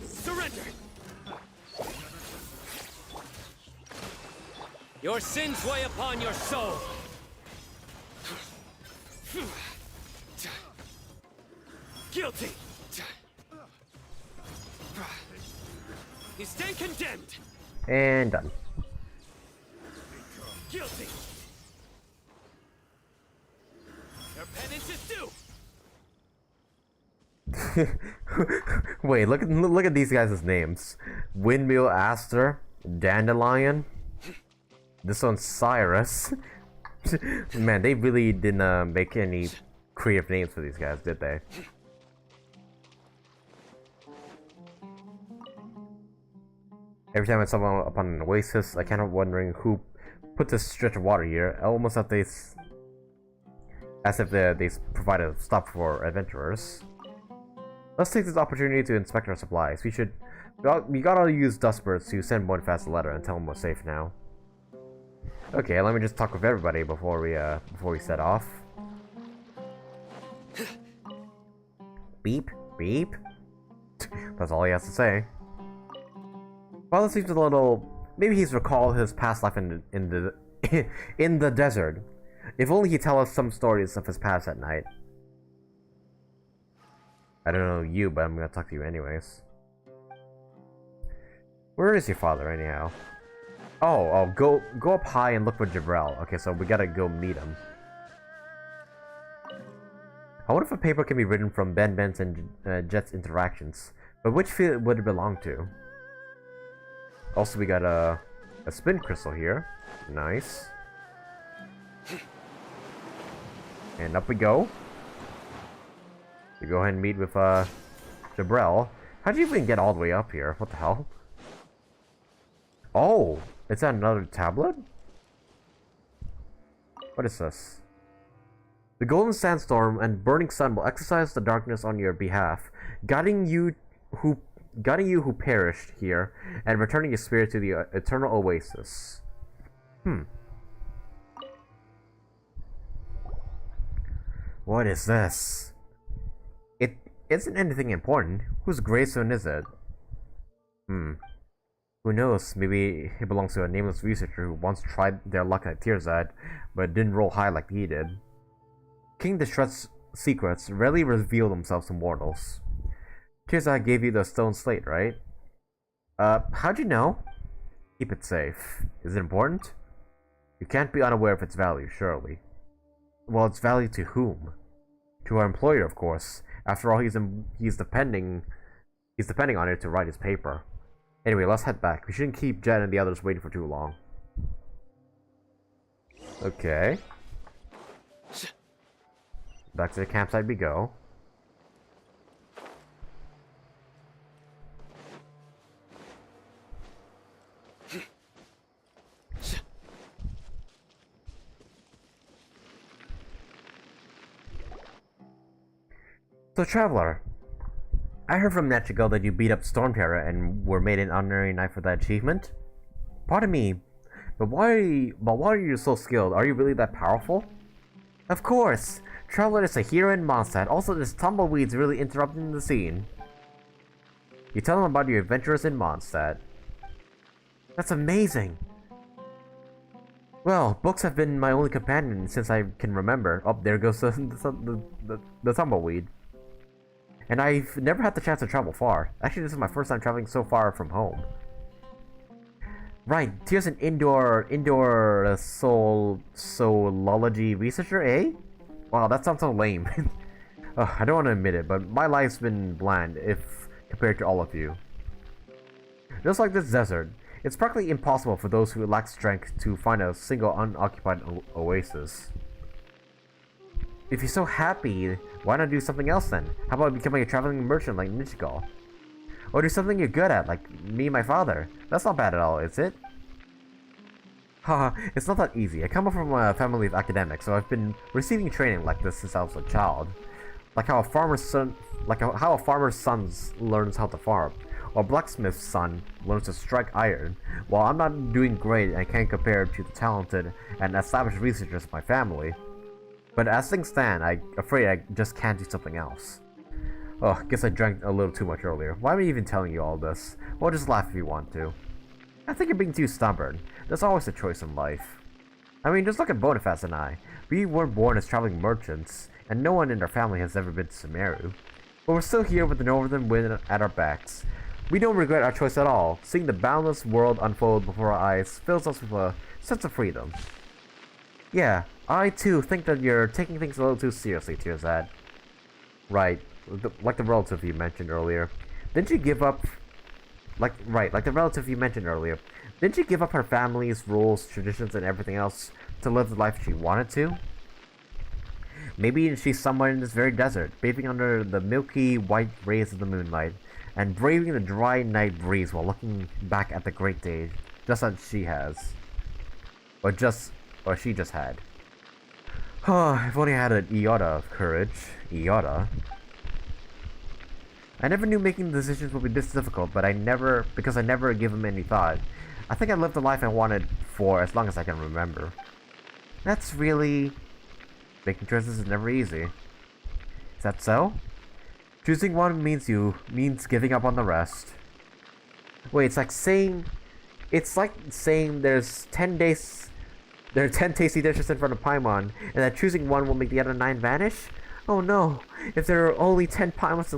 Surrender! Your sins weigh upon your soul! Guilty! You stand condemned! And done. Guilty! Your penance is due! Wait, look at these guys' names. Windmill Aster, Dandelion. This one's Cyrus. Man, they really didn't make any creative names for these guys, did they? Every time I stumble upon an oasis, I kind of wondering who put this stretch of water here. Almost as if they provide a stop for adventurers. Let's take this opportunity to inspect our supplies. We gotta use Dustbirds to send Bonefast a letter and tell him we're safe now. Okay, let me just talk with everybody before we set off. Beep, beep. That's all he has to say. Father seems a little. Maybe he's recalled his past life in the desert. If only he'd tell us some stories of his past at night. I don't know you, but I'm gonna talk to you anyways. Where is your father, anyhow? Oh, go up high and look for Jabrel. Okay, so we gotta go meet him. I wonder if a paper can be written from Ben's and Jet's interactions. But which field would it belong to? Also, we got a spin crystal here. Nice. And up we go. We go ahead and meet with Jabrel. How'd you even get all the way up here? What the hell? Oh, is that another tablet? What is this? The golden sandstorm and burning sun will exercise the darkness on your behalf, guiding you who perished here, and returning your spirit to the eternal oasis. What is this? It isn't anything important. Whose gravestone is it? Who knows? Maybe it belongs to a nameless researcher who once tried their luck at Tirzad, but didn't roll high like he did. King Deshret's secrets rarely reveal themselves to mortals. Tirzad gave you the stone slate, right? How'd you know? Keep it safe. Is it important? You can't be unaware of its value, surely. Well, its value to whom? To our employer, of course. After all, he's depending on it to write his paper. Anyway, let's head back. We shouldn't keep Jen and the others waiting for too long. Okay. Back to the campsite we go. So, Traveler, I heard from Nechigo that you beat up Storm Terror and were made an honorary knight for that achievement. Pardon me, but why are you so skilled? Are you really that powerful? Of course! Traveler is a hero in Mondstadt. Also, this tumbleweed's really interrupting the scene. You tell them about your adventures in Mondstadt. That's amazing! Well, books have been my only companion since I can remember. Oh, there goes the tumbleweed. And I've never had the chance to travel far. Actually, this is my first time traveling so far from home. Right, Tyr's an indoor soulology researcher, eh? Wow, that sounds so lame. I don't want to admit it, but my life's been bland if compared to all of you. Just like this desert, it's practically impossible for those who lack strength to find a single unoccupied oasis. If you're so happy, why not do something else then? How about becoming a traveling merchant like Nichiko? Or do something you're good at, like me and my father. That's not bad at all, is it? Haha, it's not that easy. I come from a family of academics, so I've been receiving training like this since I was a child. Like how a farmer's son learns how to farm, or a blacksmith's son learns to strike iron. While I'm not doing great and can't compare to the talented and established researchers of my family. But as things stand, I'm afraid I just can't do something else. Oh, guess I drank a little too much earlier. Why am I even telling you all this? Well, just laugh if you want to. I think you're being too stubborn. There's always a choice in life. I mean, just look at Boniface and I. We weren't born as traveling merchants, and no one in our family has ever been to Sumeru. But we're still here with the northern wind at our backs. We don't regret our choice at all. Seeing the boundless world unfold before our eyes fills us with a sense of freedom. Yeah, I too think that you're taking things a little too seriously, Tirzad. Right, like the relative you mentioned earlier. Didn't you give up... like the relative you mentioned earlier. Didn't you give up her family's rules, traditions, and everything else to live the life she wanted to? Maybe she's somewhere in this very desert, bathing under the milky white rays of the moonlight, and braving the dry night breeze while looking back at the great day, just as she has. Or she just had. If only I had an iota of courage. Iota. I never knew making decisions would be this difficult, but because I never give them any thought. I think I lived the life I wanted for as long as I can remember. That's really... making choices is never easy. Is that so? Choosing one means giving up on the rest. Wait, it's like saying there's 10 tasty dishes in front of Paimon, and that choosing one will make the other 9 vanish? Oh no, if there are only 10 Paimons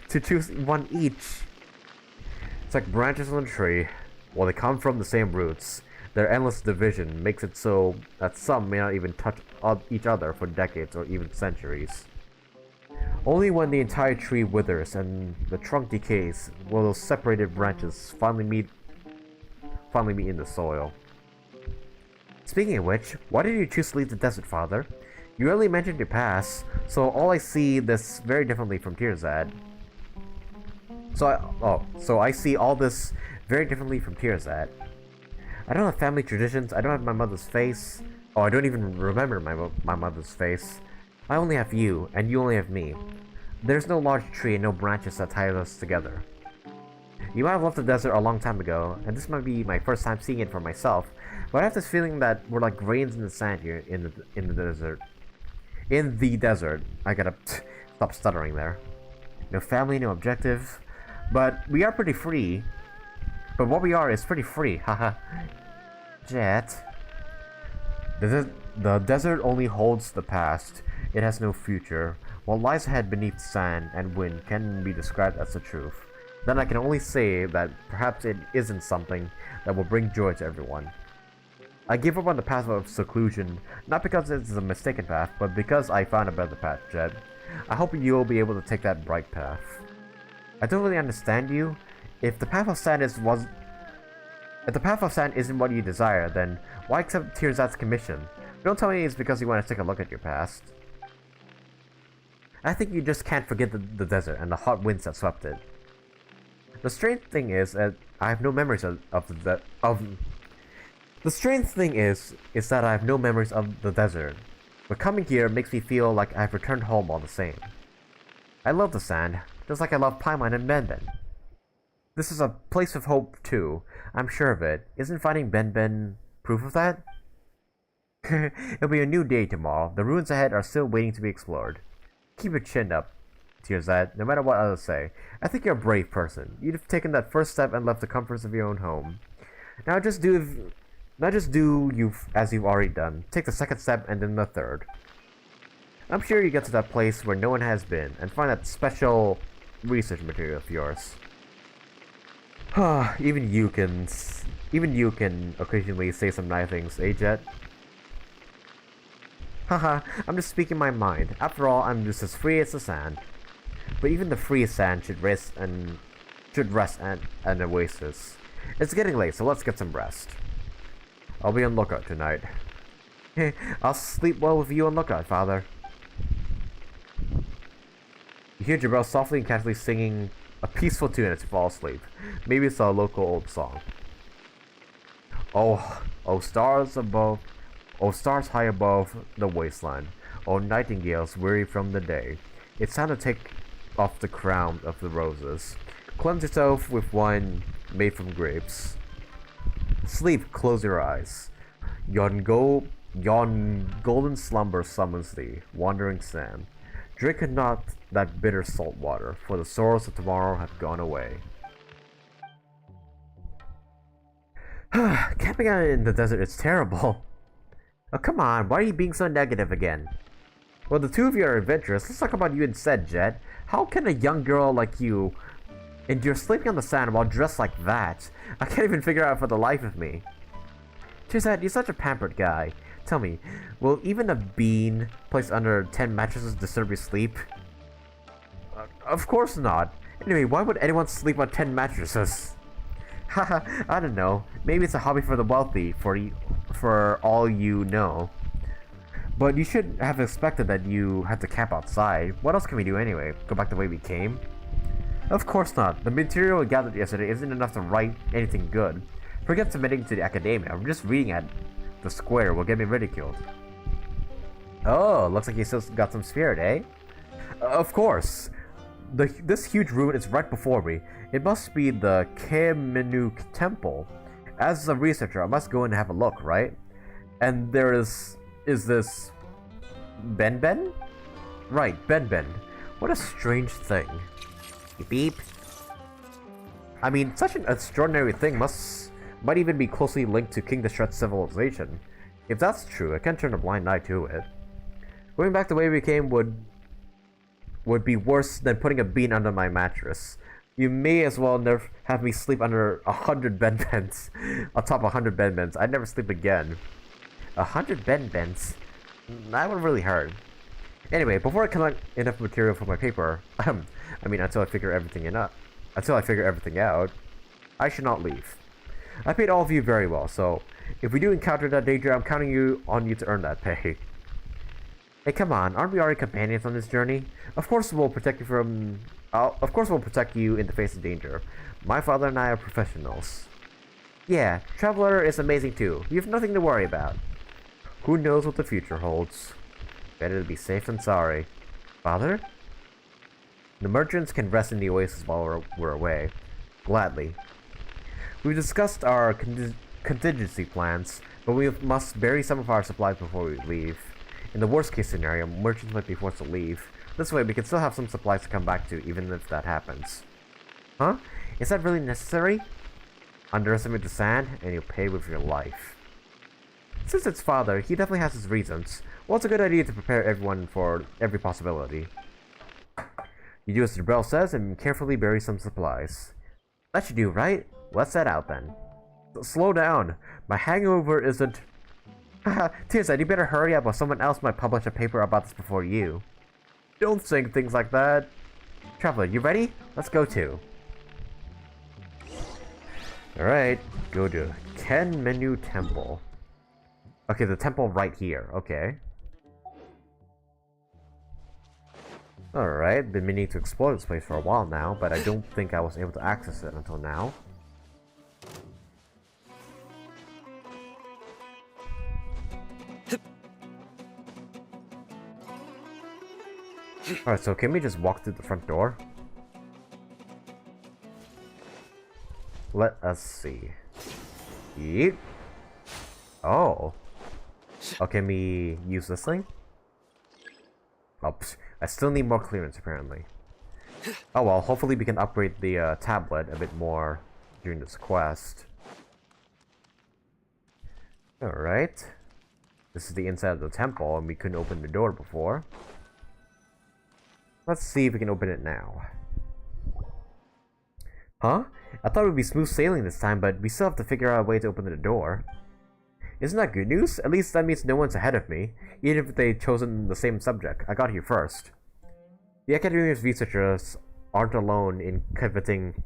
to choose one each. It's like branches on a tree. While they come from the same roots, their endless division makes it so that some may not even touch each other for decades or even centuries. Only when the entire tree withers and the trunk decays will those separated branches finally meet in the soil. Speaking of which, why did you choose to leave the desert, Father? You earlier mentioned your past, so all I see this very differently from Tirzad. So I see all this very differently from Tirzad. I don't have family traditions, I don't have my mother's face. Oh, I don't even remember my mother's face. I only have you, and you only have me. There's no large tree and no branches that tie us together. You might have left the desert a long time ago, and this might be my first time seeing it for myself, but I have this feeling that we're like grains in the sand here in the desert. In the desert. I gotta stop stuttering there. No family, no objective, but we are pretty free. But what we are is pretty free, haha. Jet. The desert only holds the past. It has no future. What lies ahead beneath sand and wind can be described as the truth. Then I can only say that perhaps it isn't something that will bring joy to everyone. I give up on the path of seclusion, not because it's a mistaken path, but because I found a better path, Jet. I hope you'll be able to take that bright path. I don't really understand you. If the path of sand isn't what you desire, then why accept Tirzat's commission? Don't tell me it's because you want to take a look at your past. I think you just can't forget the desert and the hot winds that swept it. The strange thing is that I have no memories of the desert, but coming here makes me feel like I've returned home all the same. I love the sand, just like I love Paimon and Benben. This is a place of hope too, I'm sure of it. Isn't finding Benben proof of that? It'll be a new day tomorrow. The ruins ahead are still waiting to be explored. Keep your chin up, Tirzat, no matter what others say. I think you're a brave person. You've taken that first step and left the comforts of your own home. Now just do as you've already done. Take the second step and then the third. I'm sure you get to that place where no one has been and find that special research material of yours. even you can occasionally say some nice things, eh, Jet? Haha, I'm just speaking my mind. After all, I'm just as free as the sand. But even the freest sand should rest at an oasis. It's getting late, so let's get some rest. I'll be on lookout tonight. I'll sleep well with you on lookout, Father. You hear Jabril softly and casually singing a peaceful tune as you fall asleep. Maybe it's a local old song. Oh stars above. Oh, stars high above the wasteland. Oh, nightingales weary from the day. It's time to take off the crown of the roses. Cleanse yourself with wine made from grapes. Sleep, close your eyes. Yon golden slumber summons thee, wandering Sam. Drink not that bitter salt water, for the sorrows of tomorrow have gone away. Camping out in the desert is terrible. Oh, come on, why are you being so negative again? Well, the two of you are adventurous. Let's talk about you instead, Jet. How can a young girl like you endure sleeping on the sand while dressed like that? I can't even figure out for the life of me. Tirzat, you're such a pampered guy. Tell me, will even a bean placed under 10 mattresses disturb your sleep? Of course not. Anyway, why would anyone sleep on 10 mattresses? Haha, I don't know. Maybe it's a hobby for the wealthy, for all you know. But you should have expected that you had to camp outside. What else can we do anyway? Go back the way we came? Of course not. The material we gathered yesterday isn't enough to write anything good. Forget submitting to the academia. Just reading at the square will get me ridiculed. Oh, looks like you still got some spirit, eh? Of course. This huge ruin is right before me. It must be the Kemenuk Temple. As a researcher, I must go in and have a look, right? And there is this Benben? Right, Benben. What a strange thing. Beep. I mean, such an extraordinary thing might even be closely linked to King Deshret's civilization. If that's true, I can't turn a blind eye to it. Going back the way we came would be worse than putting a bean under my mattress. You may as well never have me sleep under 100 Benbens. On top of 100 Benbens. I'd never sleep again. 100 Benbens? That would really hurt. Anyway, before I collect enough material for my paper, until I figure everything out, I should not leave. I paid all of you very well, so if we do encounter that danger, I'm counting on you to earn that pay. Hey, come on, aren't we already companions on this journey? Of course we'll protect you in the face of danger. My father and I are professionals. Yeah, Traveler is amazing too. You have nothing to worry about. Who knows what the future holds? Better to be safe than sorry. Father? The merchants can rest in the oasis while we're away. Gladly. We've discussed our contingency plans, but we must bury some of our supplies before we leave. In the worst case scenario, merchants might be forced to leave. This way, we can still have some supplies to come back to, even if that happens. Huh? Is that really necessary? Underestimate the sand, and you'll pay with your life. Since it's father, he definitely has his reasons. Well, it's a good idea to prepare everyone for every possibility. You do as Jabrel says, and carefully bury some supplies. That should do, right? Let's set out then. Slow down. My hangover isn't... Haha, Tirza, you better hurry up or someone else might publish a paper about this before you. Don't think things like that. Traveler, you ready? Let's go too. Alright, go to Ken Menu Temple. Okay, the temple right here, okay. Alright, been meaning to explore this place for a while now, but I don't think I was able to access it until now. Alright, so can we just walk through the front door? Let us see. Yeet. Oh. Oh, can we use this thing? Oops. I still need more clearance, apparently. Oh well, hopefully we can upgrade the tablet a bit more during this quest. Alright. This is the inside of the temple, and we couldn't open the door before. Let's see if we can open it now. Huh? I thought it would be smooth sailing this time, but we still have to figure out a way to open the door. Isn't that good news? At least that means no one's ahead of me, even if they've chosen the same subject. I got here first. The Academia's researchers aren't alone in coveting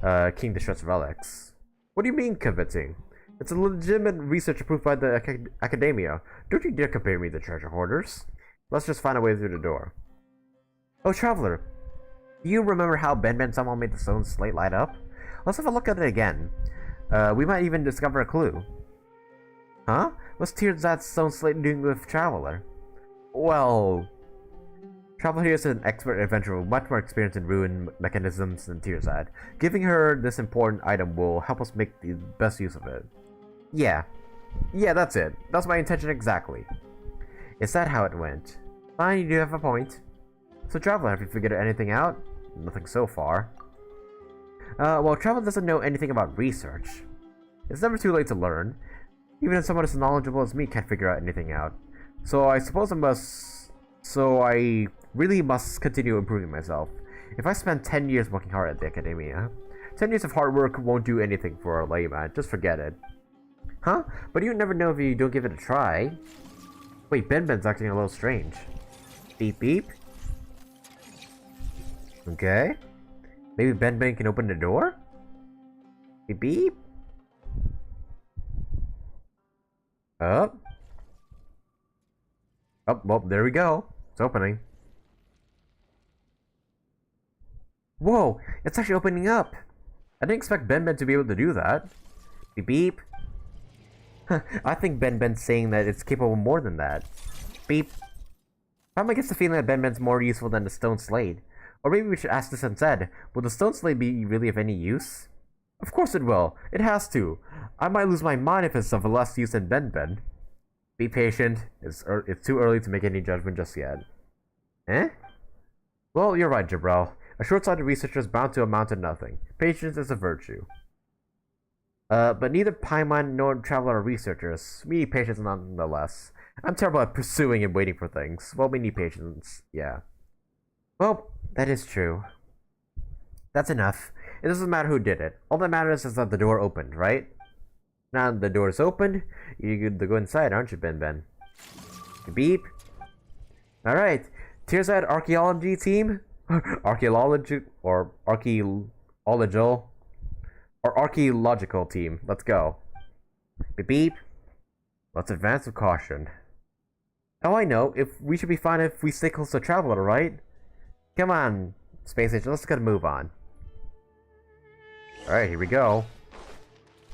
King Deshret's relics. What do you mean, coveting? It's a legitimate research approved by the Academia. Don't you dare compare me to treasure hoarders. Let's just find a way through the door. Oh, Traveler, do you remember how Ben somehow made the stone slate light up? Let's have a look at it again. We might even discover a clue. Huh? What's Tirzad's stone slate doing with Traveler? Well... Traveler here is an expert adventurer with much more experience in ruin mechanisms than Tirzad. Giving her this important item will help us make the best use of it. Yeah, that's it. That's my intention exactly. Is that how it went? Fine, you do have a point. So Traveler, have you figured anything out? Nothing so far. Well, Traveler doesn't know anything about research. It's never too late to learn. Even if someone as knowledgeable as me can't figure out anything out. So I suppose I really must continue improving myself. If I spend 10 years working hard at the Academia, 10 years of hard work won't do anything for a layman. Just forget it. Huh? But you never know if you don't give it a try. Wait, Ben's acting a little strange. Beep beep. Okay. Maybe Ben can open the door? Beep beep. Up. Oh, well, there we go. It's opening. Whoa! It's actually opening up! I didn't expect Ben to be able to do that. Beep beep. I think Ben's saying that it's capable of more than that. Beep. Probably gets the feeling that Ben's more useful than the stone slate. Or maybe we should ask this instead. Will the stone slate be really of any use? Of course it will. It has to. I might lose my mind if it's of less use than Ben. Be patient. It's too early to make any judgment just yet. Eh? Well, you're right, Jabrel. A short-sighted researcher is bound to amount to nothing. Patience is a virtue. But neither Paimon nor Traveler are researchers. We need patience nonetheless. I'm terrible at pursuing and waiting for things. Well, we need patience. Yeah. Well, that is true. That's enough. It doesn't matter who did it. All that matters is that the door opened, right? Now the door is opened, you're good to go inside, aren't you, Ben? Beep. Alright. Tirzad archaeology team? Archaeological team. Let's go. Beep beep. Let's advance with caution. Oh, I know. We should be fine if we stay close to Traveler, right? Come on, Space Age, let's get a move on. Alright, here we go.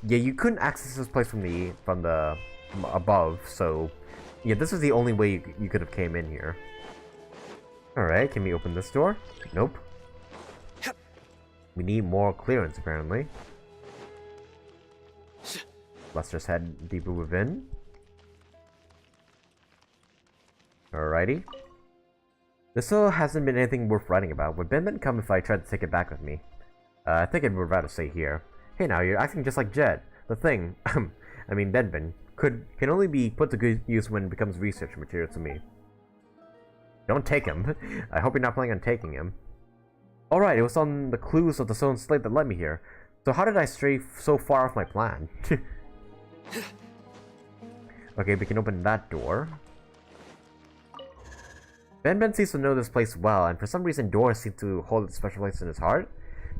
Yeah, you couldn't access this place from the above, so Yeah, this is the only way you could have came in here. Alright, can we open this door? Nope. We need more clearance, apparently. Let's just head deeper within. Alrighty. There still hasn't been anything worth writing about. Would Ben come if I tried to take it back with me? I think I'd rather stay here. Hey now, you're acting just like Jed. The thing, I mean Benben, can only be put to good use when it becomes research material to me. Don't take him. I hope you're not planning on taking him. Alright, it was on the clues of the stone slate that led me here. So how did I stray so far off my plan? Okay, we can open that door. Ben seems to know this place well, and for some reason doors seem to hold a special place in his heart.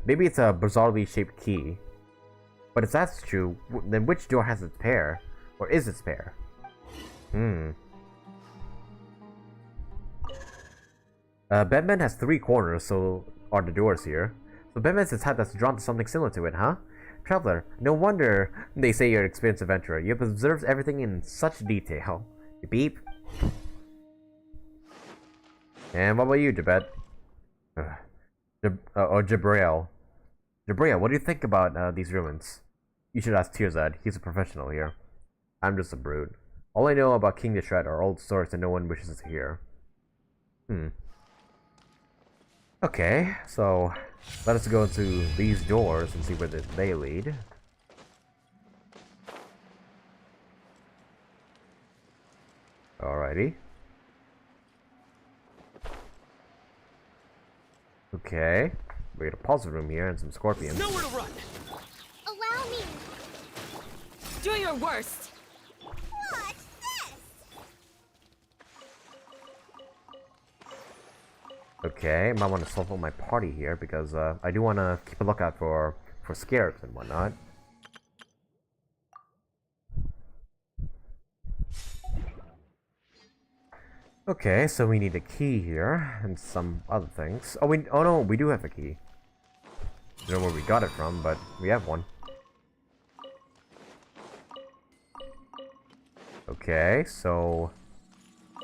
Maybe it's a bizarrely shaped key. But if that's true, then which door has its pair? Or is its pair? Ben has 3 corners, so are the doors here. So Benben's the type that's drawn to something similar to it, huh? Traveler, no wonder they say you're an experienced adventurer. You have observed everything in such detail. Beep. And what about you, Jabet? Jabrail. Jabrail, what do you think about these ruins? You should ask Tirzad. He's a professional here. I'm just a brute. All I know about King Deshret are old stories that no one wishes to hear. Okay, so let us go into these doors and see where they lead. Alrighty. Okay, we got a puzzle room here and some scorpions. Nowhere to run. Allow me. Do your worst. What's this? Okay, I might want to shuffle my party here because I do want to keep a lookout for scarabs and whatnot. Okay, so we need a key here and some other things. Oh no, we do have a key. I don't know where we got it from, but we have one. Okay, so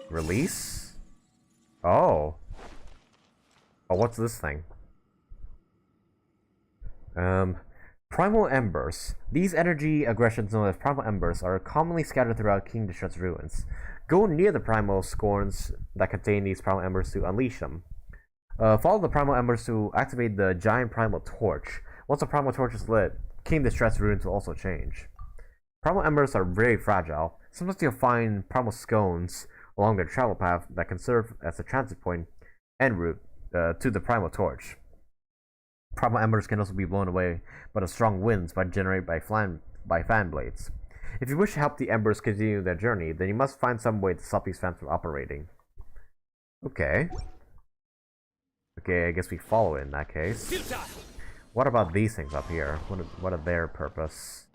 release. Oh, what's this thing? Primal Embers. These energy aggressions known as Primal Embers are commonly scattered throughout King Deshret's ruins. Go near the Primal Scorns that contain these Primal Embers to unleash them. Follow the Primal Embers to activate the giant Primal Torch. Once the Primal Torch is lit, King Deshret's ruins will also change. Primal Embers are very fragile. Sometimes you'll find Primal Scones along their travel path that can serve as a transit point en route to the Primal Torch. Primal Embers can also be blown away by the strong winds generated by fan blades. If you wish to help the Embers continue their journey, then you must find some way to stop these fans from operating. Okay. Okay, I guess we follow it in that case. What about these things up here? What are their purpose?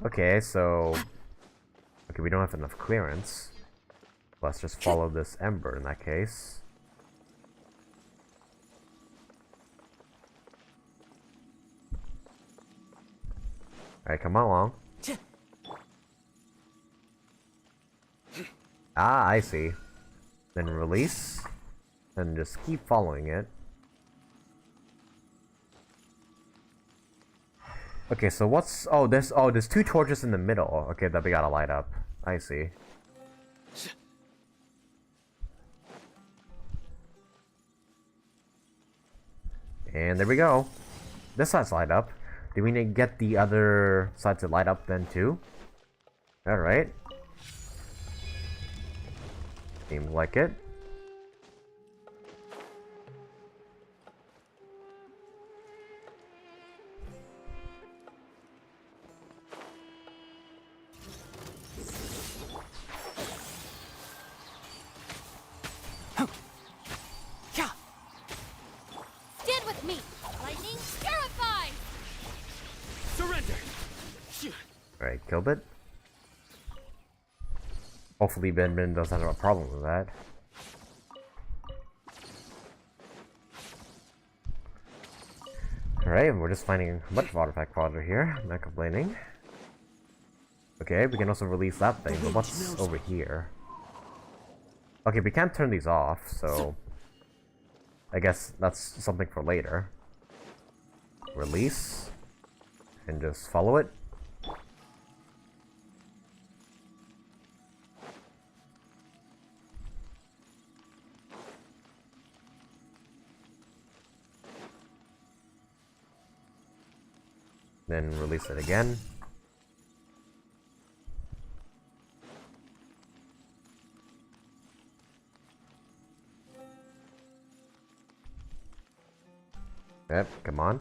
Okay, so... Okay, we don't have enough clearance. Let's just follow this Ember in that case. Alright, come along. Ah, I see. Then release. Then just keep following it. Okay, so what's... there's 2 torches in the middle. Okay, that we gotta light up. I see. And there we go. This side's light up. Do we need to get the other side to light up then too? Alright. Seems like it. Stand with me. Lightning terrified. Surrender. Alright, killed it. Hopefully Ben doesn't have a problem with that. Alright, we're just finding a bunch of artifact fodder here. Not complaining. Okay, we can also release that thing, but what's over here? Okay, we can't turn these off, so... I guess that's something for later. Release. And just follow it. Then release it again. Yep, come on.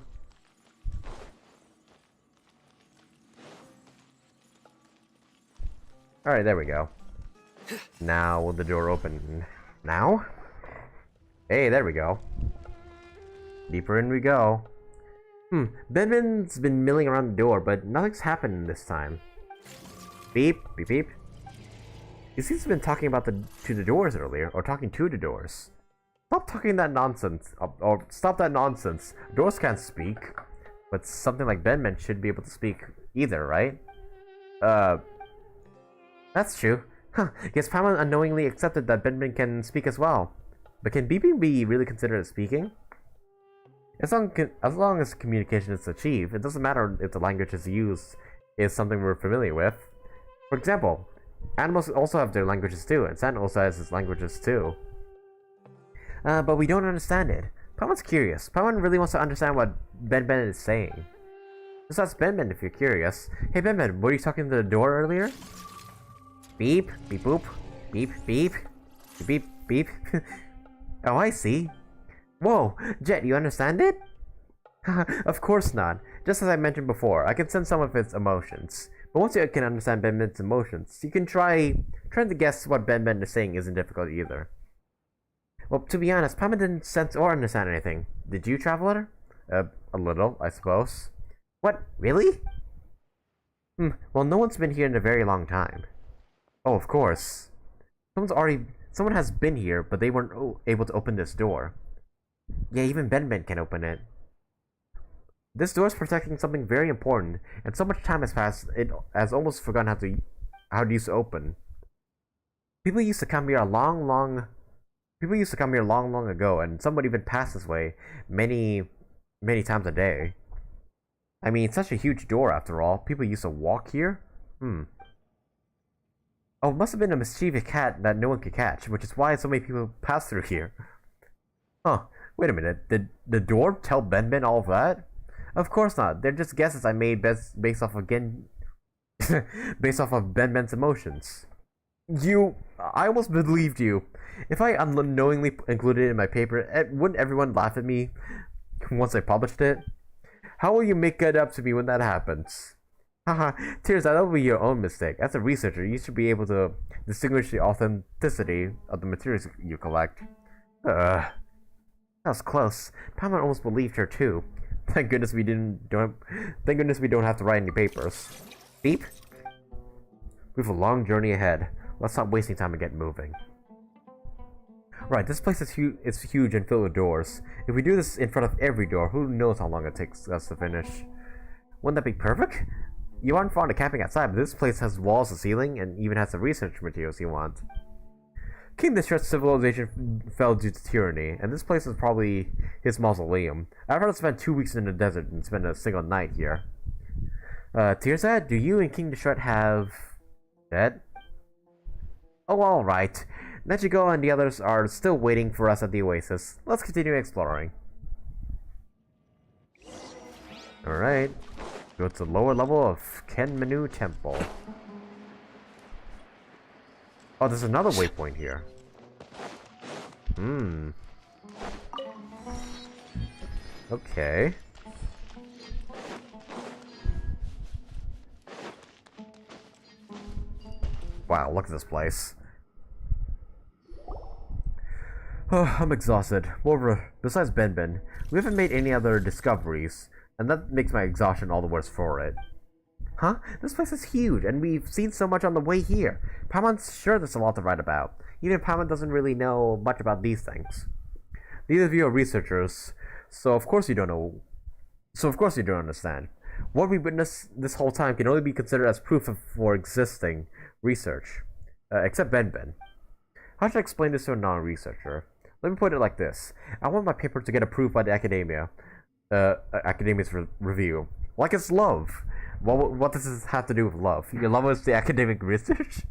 Alright, there we go. Now, will the door open now? Hey, there we go. Deeper in we go. Benben's been milling around the door, but nothing's happened this time. Beep, beep, beep. He seems to have been talking about to the doors earlier, or talking to the doors. Stop talking that nonsense, or stop that nonsense. Doors can't speak, but something like Benben should be able to speak either, right? That's true. Huh, guess Paimon unknowingly accepted that Benben can speak as well. But can beeping be really considered as speaking? As long as communication is achieved, it doesn't matter if the language is used is something we're familiar with. For example, animals also have their languages too, and Sand also has his languages too. But we don't understand it. Paimon's curious. Paimon really wants to understand what Benben is saying. Just ask Benben if you're curious. Hey Benben, were you talking to the door earlier? Beep, beep boop, beep, beep, beep, beep. Oh, I see. Whoa, Jet, you understand it? Of course not. Just as I mentioned before, I can sense some of its emotions. But once you can understand Benben's emotions, you can trying to guess what Benben is saying isn't difficult either. Well, to be honest, Paimon didn't sense or understand anything. Did you, Traveler? A little, I suppose. What? Really? Well, no one's been here in a very long time. Oh, of course. Someone has been here, but they weren't able to open this door. Yeah, even Benben can open it. This door is protecting something very important, and so much time has passed, it has almost forgotten how it used to open. People used to come here long ago, and some would even pass this way many times a day. I mean, it's such a huge door after all. People used to walk here? Oh, it must have been a mischievous cat that no one could catch, which is why so many people pass through here. Huh, wait a minute, did the door tell Benben all of that? Of course not, they're just guesses I made based off of Benben's emotions. I almost believed you. If I unknowingly included it in my paper, wouldn't everyone laugh at me once I published it? How will you make it up to me when that happens? Haha, Tears, that'll be your own mistake. As a researcher, you should be able to distinguish the authenticity of the materials you collect. That was close. Paimon almost believed her too. Thank goodness we don't have to write any papers. Beep. We have a long journey ahead. Let's stop wasting time and get moving. Right, this place is huge and filled with doors. If we do this in front of every door, who knows how long it takes us to finish. Wouldn't that be perfect? You aren't fond of camping outside, but this place has walls to ceiling and even has the research materials you want. King Deshret's civilization fell due to tyranny, and this place is probably his mausoleum. I've heard spend 2 weeks in the desert and spend a single night here. Tearsad, do you and King Deshret have... dead? Oh, alright. Nechigo and the others are still waiting for us at the oasis. Let's continue exploring. Alright. Go to the lower level of Kenmenu Temple. Oh, there's another waypoint here. Okay. Wow, look at this place. Oh, I'm exhausted. Moreover, besides Benben, we haven't made any other discoveries, and that makes my exhaustion all the worse for it. Huh? This place is huge, and we've seen so much on the way here. Paimon's sure there's a lot to write about. Even Paimon doesn't really know much about these things. Neither of you are researchers, so of course you don't know. So of course you don't understand. What we witnessed this whole time can only be considered as proof for existing research. Except Ben. How should I explain this to a non-researcher? Let me put it like this. I want my paper to get approved by the Academia's review. Like it's love. What does this have to do with love? Your lover is the academic research?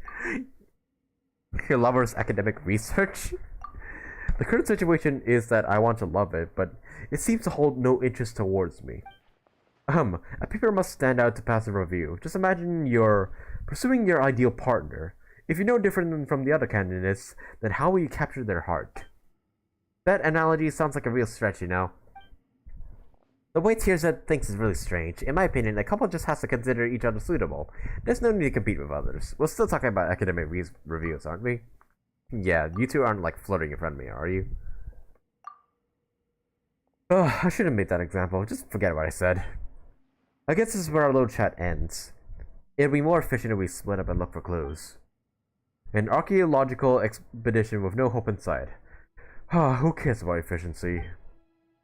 Your lover's academic research? The current situation is that I want to love it, but it seems to hold no interest towards me. A paper must stand out to pass a review. Just imagine you're pursuing your ideal partner. If you're no different from the other candidates, then how will you capture their heart? That analogy sounds like a real stretch, you know? The way Tearzed thinks is really strange. In my opinion, a couple just has to consider each other suitable. There's no need to compete with others. We're still talking about academic reviews, aren't we? Yeah, you two aren't like flirting in front of me, are you? Oh, I shouldn't have made that example. Just forget what I said. I guess this is where our little chat ends. It'd be more efficient if we split up and look for clues. An archaeological expedition with no hope in sight. Who cares about efficiency?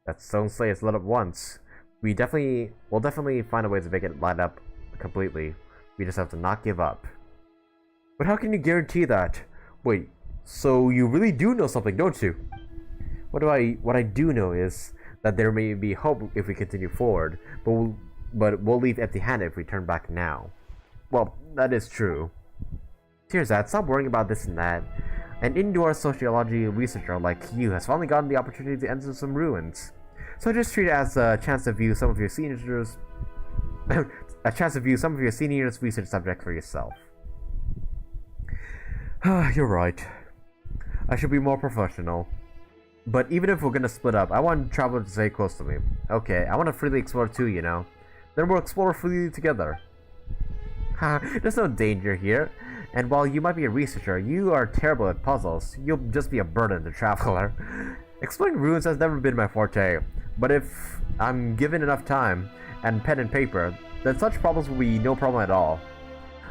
That stone slate is lit up once. We'll definitely find a way to make it light up completely. We just have to not give up. But how can you guarantee that? Wait, so you really do know something, don't you? What I do know is that there may be hope if we continue forward, but we'll leave empty-handed if we turn back now. Well, that is true. Tearzed, stop worrying about this and that. An indoor sociology researcher like you has finally gotten the opportunity to enter some ruins. So just treat it as a chance to view some of your seniors research subjects for yourself. You're right. I should be more professional. But even if we're gonna split up, I want Traveler to stay close to me. Okay, I want to freely explore too, you know. Then we'll explore freely together. There's no danger here. And while you might be a researcher, you are terrible at puzzles. You'll just be a burden to Traveler. Exploring ruins has never been my forte. But if I'm given enough time and pen and paper, then such problems will be no problem at all.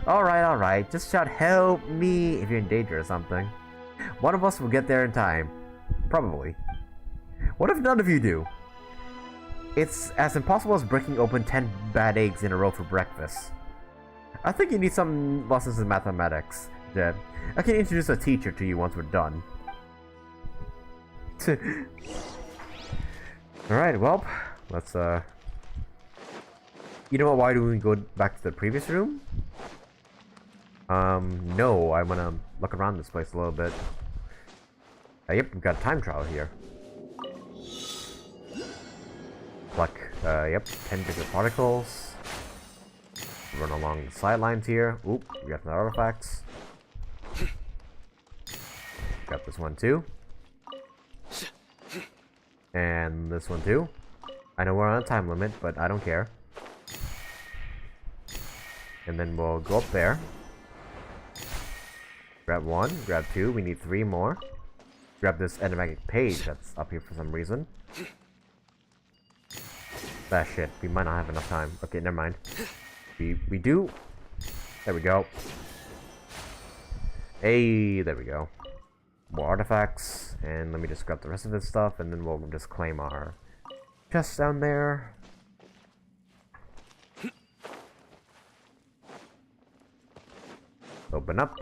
Alright. Just shout help me if you're in danger or something. One of us will get there in time. Probably. What if none of you do? It's as impossible as breaking open 10 bad eggs in a row for breakfast. I think you need some lessons in mathematics, Jed. I can introduce a teacher to you once we're done. Alright, well, let's, You know what, why do we go back to the previous room? No, I wanna look around this place a little bit. Yep, we've got time trial here. Yep, 10 bigger particles. Run along the sidelines here. Oop, we got some artifacts. Got this one too. And this one too. I know we're on a time limit, but I don't care. And then we'll go up there. Grab one, grab two, we need 3 more. Grab this enigmatic page that's up here for some reason. Ah shit, we might not have enough time. Okay, never mind. We do. There we go. Hey, there we go. More artifacts, and let me just grab the rest of this stuff, and then we'll just claim our chest down there. Open up.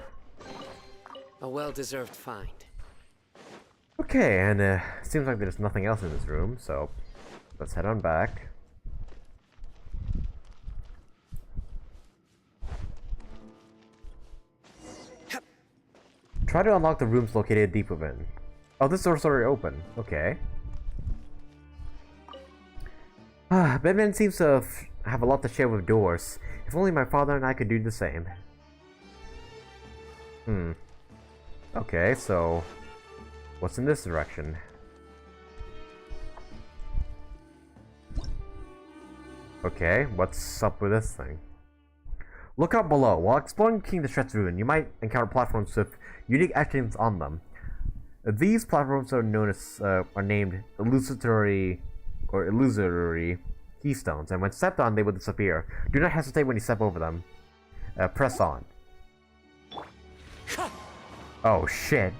A well-deserved find. Okay, and seems like there's nothing else in this room, so let's head on back. Try to unlock the rooms located deep within. Oh, this door's already open. Okay. Batman seems to have a lot to share with doors. If only my father and I could do the same. Okay, so what's in this direction? Okay, what's up with this thing? Look out below. While exploring King Deshret's ruin, you might encounter platforms with unique actions on them. These platforms are known as are named illusory keystones, and when stepped on, they will disappear. Do not hesitate when you step over them. Press on. Oh shit.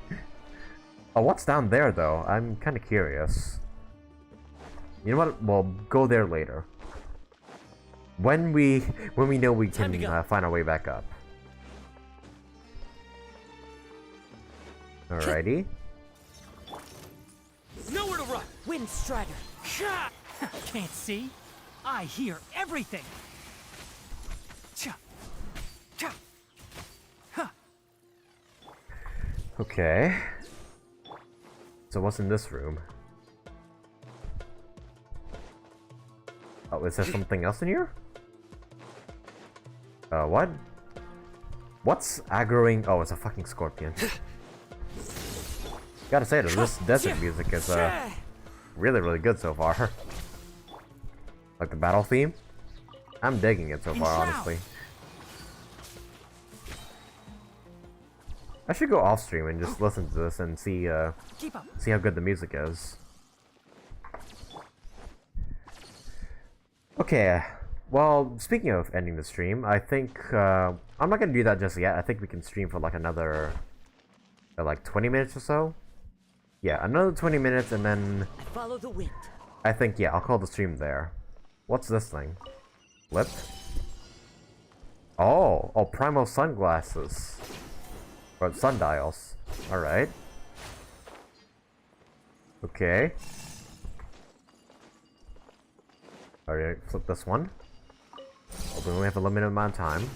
Oh, what's down there though? I'm kind of curious. You know what? We'll go there later. when we know we can find our way back up. Alrighty. Nowhere to run. Wind Strider. Can't see. I hear everything. Cha. Cha. Ha. Okay. So what's in this room? Oh, is there something else in here? What? What's aggroing? Oh, it's a fucking scorpion. Gotta say, this desert music is really good so far. Like the battle theme, I'm digging it so far, honestly. I should go off stream and just listen to this and see how good the music is. Okay, well, speaking of ending the stream, I think I'm not gonna do that just yet. I think we can stream for like another like 20 minutes or so. Yeah, another 20 minutes, and then Follow the wind. I think, yeah, I'll call the stream there. What's this thing? Lip? Oh, Primo sunglasses. Or sundials. Alright. Okay. Alright, flip this one. Oh, we only have a limited amount of time.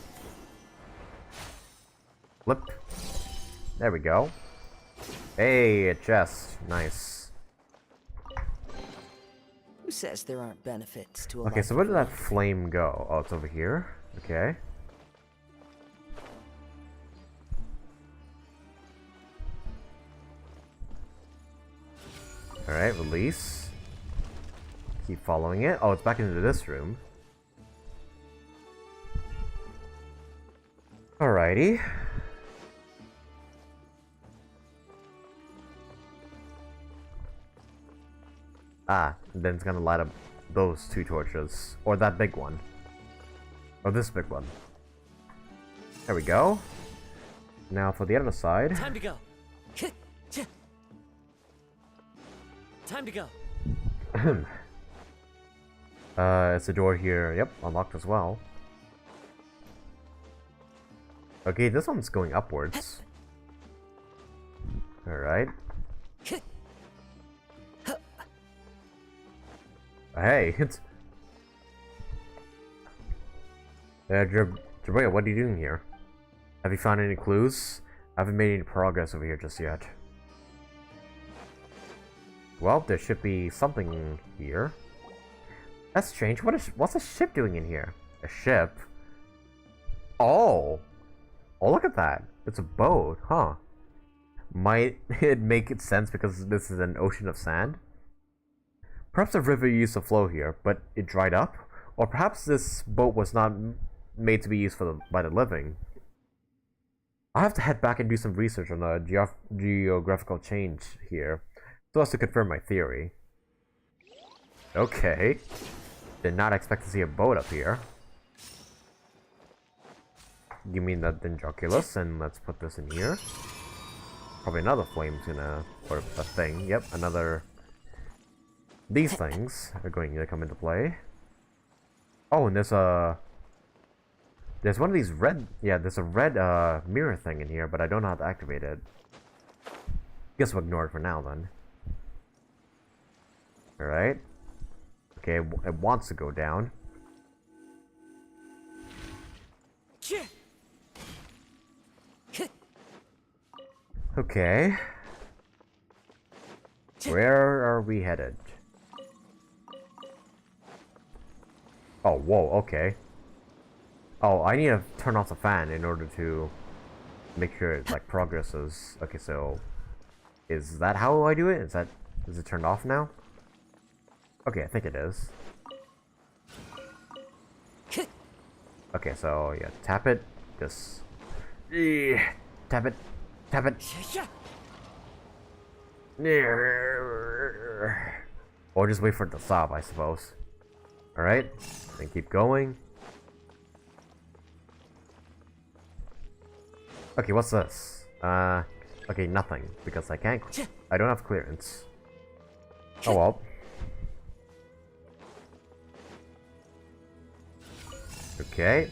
Flip. There we go. Hey, a chest. Nice. Who says there aren't benefits to a Okay, life so where of did that wandering? flame go? Oh, it's over here. Okay. Alright, release. Keep following it. Oh, it's back into this room. Alrighty. Ah, then it's gonna light up those two torches. Or that big one. Or this big one. There we go. Now for the other side. Time to go. Time to go. It's a door here. Yep, unlocked as well. Okay, this one's going upwards. Alright. Hey, it's... Dehya, what are you doing here? Have you found any clues? I haven't made any progress over here just yet. Well, there should be something here. That's strange. What's a ship doing in here? A ship? Oh! Oh, look at that. It's a boat, huh? Might it make sense because this is an ocean of sand? Perhaps the river used to flow here, but it dried up? Or perhaps this boat was not made to be used by the living. I'll have to head back and do some research on the geographical change here, so as to confirm my theory. Okay. Did not expect to see a boat up here. Give me that Dendroculus, and let's put this in here. Probably another flame's gonna... or a thing, yep, another... These things are going to come into play. Oh, and there's a... There's one of these red... Yeah, there's a red mirror thing in here, but I don't know how to activate it. Guess we'll ignore it for now, then. Alright. Okay, it wants to go down. Okay. Where are we headed? Oh, whoa, okay. Oh, I need to turn off the fan in order to make sure it, like, progresses. Okay, so... Is that how I do it? Is it turned off now? Okay, I think it is. Okay, so, yeah, tap it. Just... Tap it. Tap it. Or just wait for it to stop, I suppose. Alright, then keep going. Okay, what's this? Okay, nothing, because I don't have clearance. Oh well. Okay.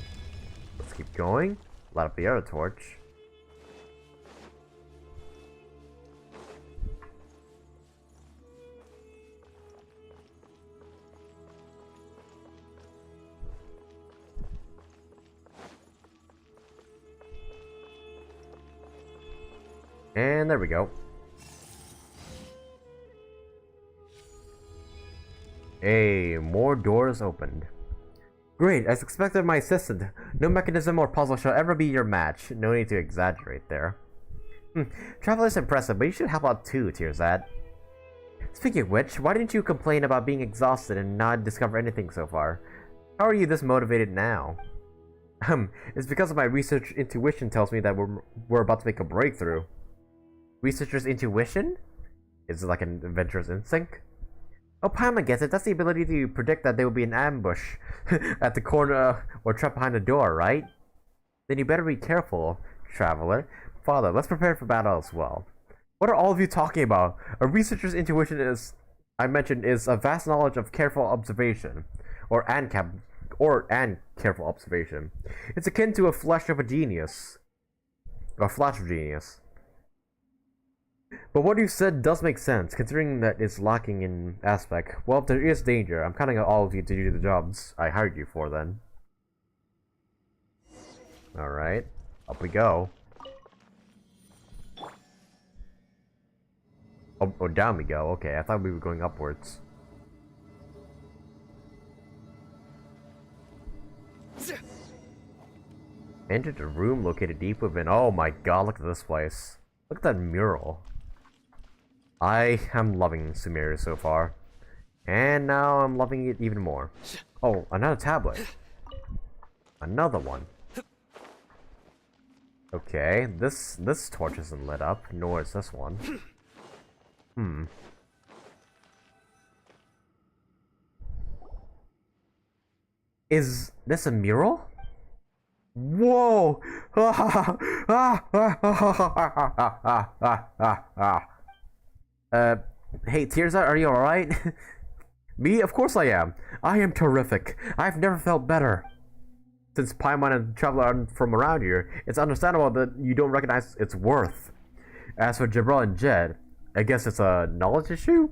Let's keep going. Light up the arrow torch. And there we go. Hey, more doors opened. Great, as expected, my assistant. No mechanism or puzzle shall ever be your match. No need to exaggerate there. Travel is impressive, but you should help out too, Tearzad. Speaking of which, why didn't you complain about being exhausted and not discover anything so far? How are you this motivated now? It's because of my research intuition tells me that we're about to make a breakthrough. Researcher's intuition? Is it like an adventurer's instinct? Oh, Paimon gets it. That's the ability to predict that there will be an ambush at the corner or trap behind the door, right? Then you better be careful, traveler. Father, let's prepare for battle as well. What are all of you talking about? A researcher's intuition is a vast knowledge of careful observation, or careful observation. It's akin to a flash of genius. But what you said does make sense, considering that it's lacking in aspect. Well, if there is danger, I'm counting on all of you to do the jobs I hired you for then. Alright, up we go. Oh, down we go. Okay, I thought we were going upwards. Entered a room located deep within. Oh my god, look at this place. Look at that mural. I am loving Sumeru so far. And now I'm loving it even more. Oh, another tablet. Another one. Okay, this torch isn't lit up, nor is this one. Is this a mural? Whoa! Hey, Tearzad, are you alright? Me? Of course I am. I am terrific. I've never felt better. Since Paimon and Traveler aren't from around here, it's understandable that you don't recognize its worth. As for Jabral and Jed, I guess it's a knowledge issue?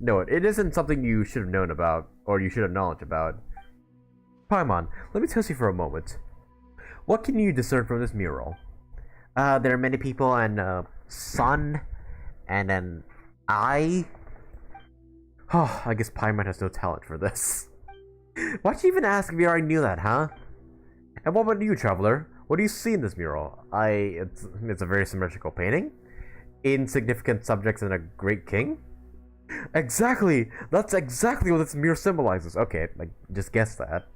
No, it isn't something you should have known about, or you should have knowledge about. Paimon, let me test you for a moment. What can you discern from this mural? There are many people and a sun, and an eye. Oh, I guess Paimon has no talent for this. Why'd you even ask if you already knew that, huh? And what about you, Traveler? What do you see in this mural? It's a very symmetrical painting? Insignificant subjects and a great king? Exactly! That's exactly what this mural symbolizes. Okay, I just guessed that.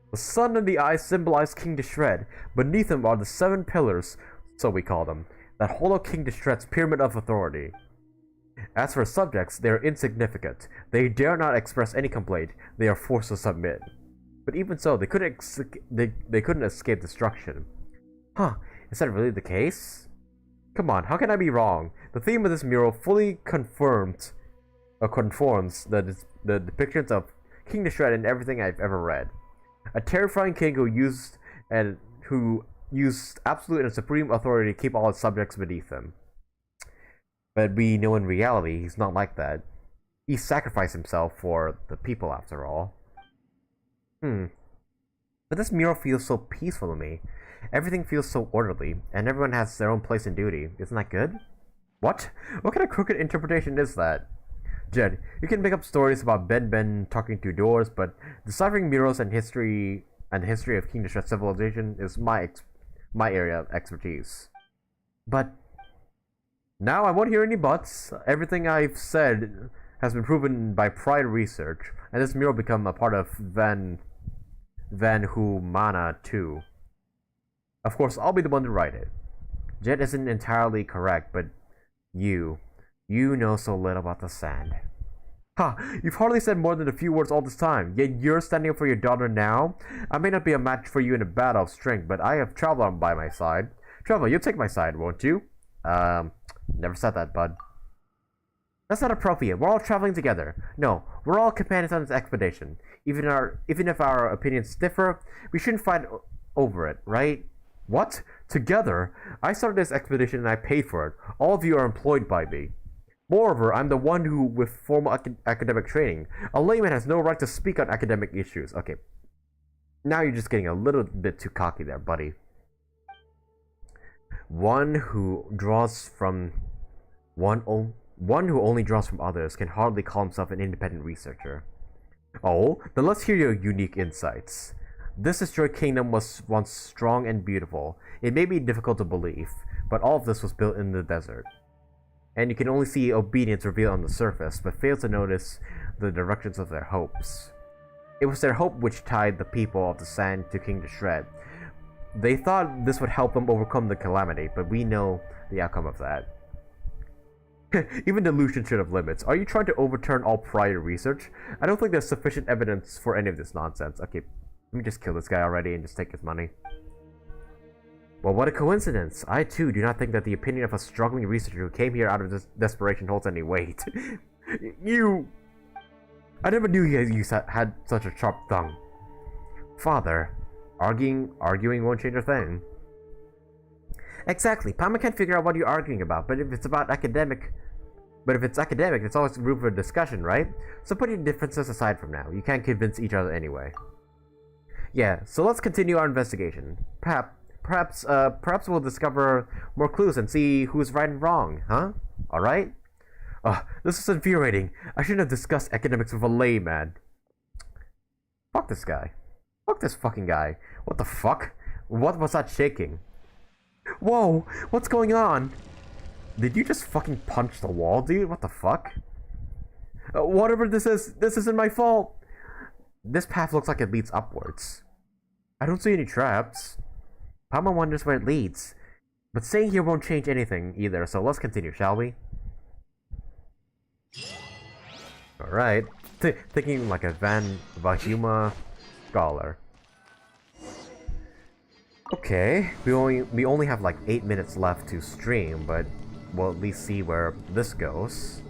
The sun and the eye symbolize King Deshret. Beneath them are the 7 pillars, so we call them, that hollow King Deshret's pyramid of authority. As for subjects, they are insignificant. They dare not express any complaint. They are forced to submit. But even so, they couldn't escape destruction. Huh, is that really the case? Come on, how can I be wrong? The theme of this mural fully conforms the depictions of King Deshret in everything I've ever read. A terrifying king who used absolute and supreme authority to keep all his subjects beneath him. But we know in reality he's not like that. He sacrificed himself for the people after all. But this mural feels so peaceful to me. Everything feels so orderly, and everyone has their own place and duty. Isn't that good? What? What kind of crooked interpretation is that? Jed, you can make up stories about Ben talking to doors, but deciphering murals and history of King Deshret's civilization is my area of expertise. But now I won't hear any buts. Everything I've said has been proven by prior research, and this mural become a part of Van Humana too. Of course, I'll be the one to write it. Jed isn't entirely correct, but you know so little about the sand. Ha! You've hardly said more than a few words all this time, yet you're standing up for your daughter now? I may not be a match for you in a battle of strength, but I have Traveler by my side. Traveler, you'll take my side, won't you? Never said that, bud. That's not appropriate. We're all traveling together. No, we're all companions on this expedition. Even if our opinions differ, we shouldn't fight over it, right? What? Together? I started this expedition and I paid for it. All of you are employed by me. Moreover, I'm the one who with formal academic training. A layman has no right to speak on academic issues. Okay. Now you're just getting a little bit too cocky there, buddy. One who only draws from others can hardly call himself an independent researcher. Oh, then let's hear your unique insights. This destroyed kingdom was once strong and beautiful. It may be difficult to believe, but all of this was built in the desert. And you can only see obedience revealed on the surface, but fail to notice the directions of their hopes. It was their hope which tied the people of the sand to King Deshret. They thought this would help them overcome the calamity, but we know the outcome of that. Even delusion should have limits. Are you trying to overturn all prior research? I don't think there's sufficient evidence for any of this nonsense. Okay, let me just kill this guy already and just take his money. Well, what a coincidence. I too do not think that the opinion of a struggling researcher who came here out of desperation holds any weight. I never knew you had such a sharp tongue. Father, arguing won't change a thing. Exactly. Pama can't figure out what you're arguing about, but if it's academic, it's always room for discussion, right? So put your differences aside from now. You can't convince each other anyway. Yeah, so let's continue our investigation. Perhaps we'll discover more clues and see who's right and wrong, huh? Alright? This is infuriating. I shouldn't have discussed academics with a layman. Fuck this guy. Fuck this fucking guy. What the fuck? What was that shaking? Whoa! What's going on? Did you just fucking punch the wall, dude? What the fuck? Whatever this isn't my fault! This path looks like it leads upwards. I don't see any traps. Pama wonders where it leads. But staying here won't change anything either, so let's continue, shall we? Alright. Thinking like a Vahuma scholar. Okay, we only have like 8 minutes left to stream, but we'll at least see where this goes.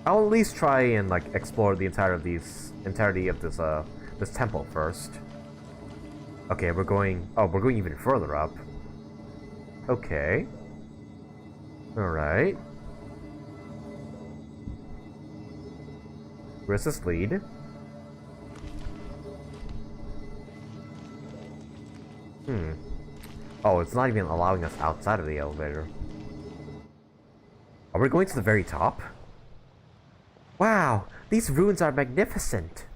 I'll at least try and like explore the entirety of this temple first. Okay, we're going even further up. Okay. Alright. Where's this lead? Oh, it's not even allowing us outside of the elevator. Are we going to the very top? Wow, these ruins are magnificent.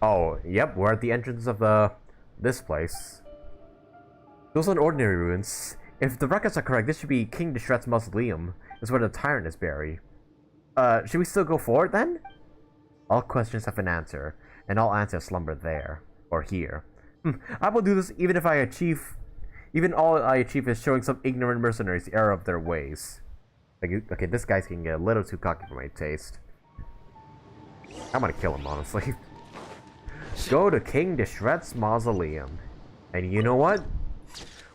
Oh, yep, we're at the entrance of this place. Those aren't ordinary ruins. If the records are correct, this should be King Deshret's mausoleum. Is where the tyrant is buried. Should we still go forward then? All questions have an answer, and all answers slumber there or here. I will do this even all I achieve is showing some ignorant mercenaries the error of their ways. Okay, this guy's getting a little too cocky for my taste. I'm gonna kill him, honestly. Go to King Deshret's mausoleum. And you know what?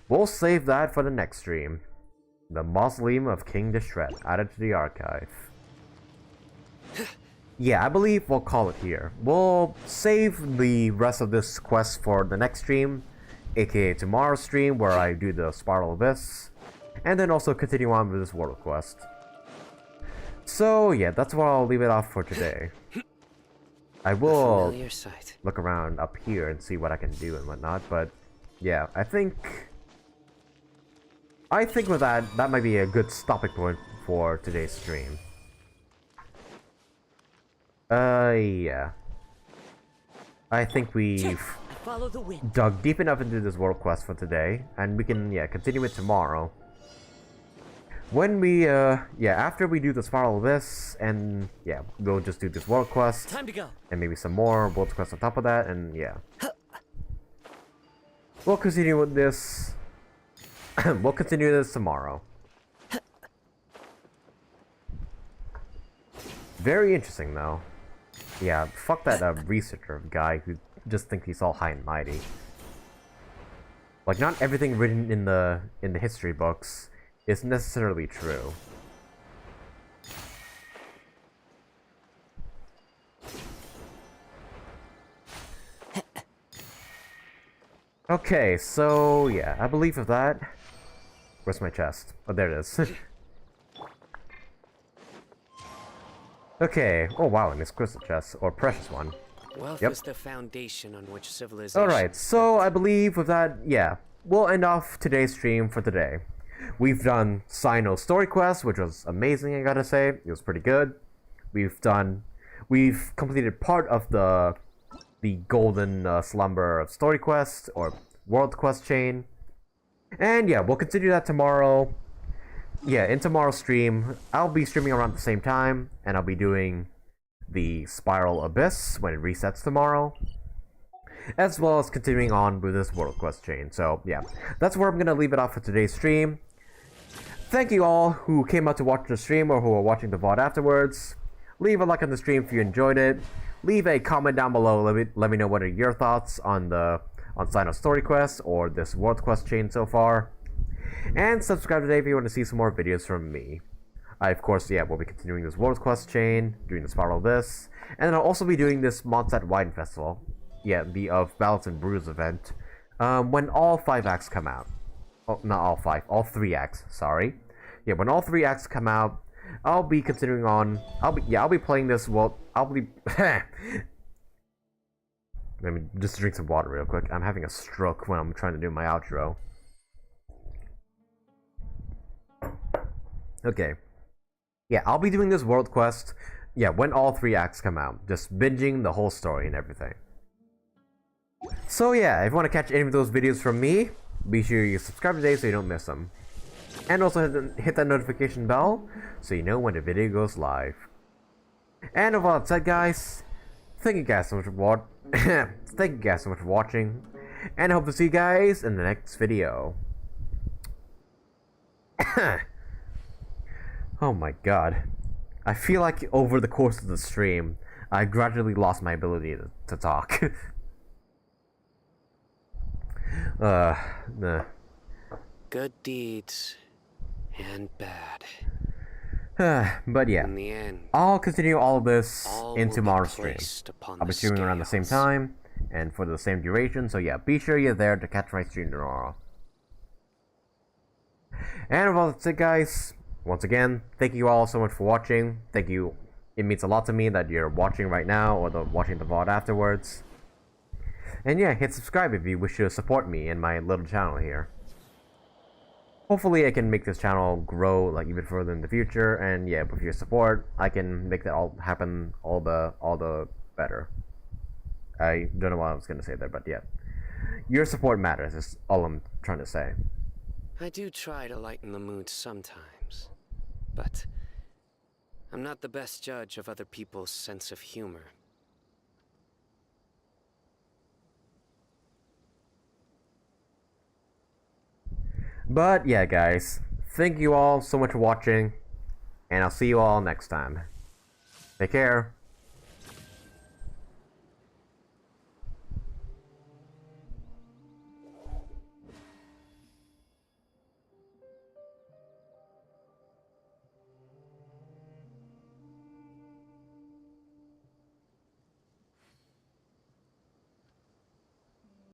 We'll save that for the next stream. The Mausoleum of King Deshret, added to the archive. Yeah, I believe we'll call it here. We'll save the rest of this quest for the next stream, aka tomorrow's stream, where I do the Spiral Abyss, and then also continue on with this world quest. So yeah, that's where I'll leave it off for today. I will look around up here and see what I can do and whatnot, but yeah, I think with that might be a good stopping point for today's stream. Yeah. I think we've dug deep enough into this world quest for today, and we can, yeah, continue it tomorrow. When we, after we do the Spiral Abyss, and, yeah, we'll just do this world quest. Time to go. And maybe some more world quests on top of that, and, yeah. We'll continue with this. We'll continue this tomorrow. Very interesting, though. Yeah, fuck that researcher guy who just thinks he's all high and mighty. Like, not everything written in the history books is necessarily true. Okay, so yeah, I believe of that. Where's my chest? Oh, there it is. Okay. Oh wow, an exquisite chest or precious one. Wealth Yep. is the foundation on which civilization. Alright, so I believe with that, yeah, we'll end off today's stream for today. We've done Cyno'S story quest, which was amazing, I gotta say. It was pretty good. We've completed part of the golden slumber of story quest or world quest chain. And yeah, we'll continue that tomorrow. Yeah, in tomorrow's stream, I'll be streaming around the same time, and I'll be doing the Spiral Abyss when it resets tomorrow, as well as continuing on with this world quest chain. So yeah, that's where I'm gonna leave it off for today's stream. Thank you all who came out to watch the stream or who are watching the VOD afterwards. Leave a like on the stream if you enjoyed it. Leave a comment down below. Let me know what are your thoughts on Cyno'S story quest or this world quest chain so far. And subscribe today if you want to see some more videos from me. I, of course, yeah, will be continuing this world quest chain, doing the Spiral Abyss, and then I'll also be doing this Mondstadt Wine Festival. Yeah, the of Ballads and Brews event. When all 5 acts come out. Oh, not all 5, all 3 acts, sorry. Yeah, when all 3 acts come out, I'll be continuing on. I'll be playing this. Well, I'll be. Let me just drink some water real quick. I'm having a stroke when I'm trying to do my outro. Okay. Yeah, I'll be doing this world quest. Yeah, when all 3 acts come out, just binging the whole story and everything. So yeah, if you want to catch any of those videos from me, be sure you subscribe today so you don't miss them. And also hit that notification bell so you know when the video goes live. And with all that said, guys, thank you guys so much for watching, and I hope to see you guys in the next video. Oh my god. I feel like over the course of the stream, I gradually lost my ability to talk. Good deeds and bad. But yeah, In the end, I'll continue all of this all in will be tomorrow's stream. placed upon I'll be the streaming around the same scales. time and for the same duration, so yeah, be sure you're there to catch my stream tomorrow. And with all that said, guys, once again, thank you all so much for watching. Thank you. It means a lot to me that you're watching right now or watching the VOD afterwards. And yeah, hit subscribe if you wish to support me in my little channel here. Hopefully I can make this channel grow like even further in the future, and yeah, with your support, I can make that all happen all the better. I don't know what I was gonna say there, but yeah. Your support matters is all I'm trying to say. I do try to lighten the mood sometimes, but I'm not the best judge of other people's sense of humor. But yeah, guys, thank you all so much for watching, and I'll see you all next time. Take care.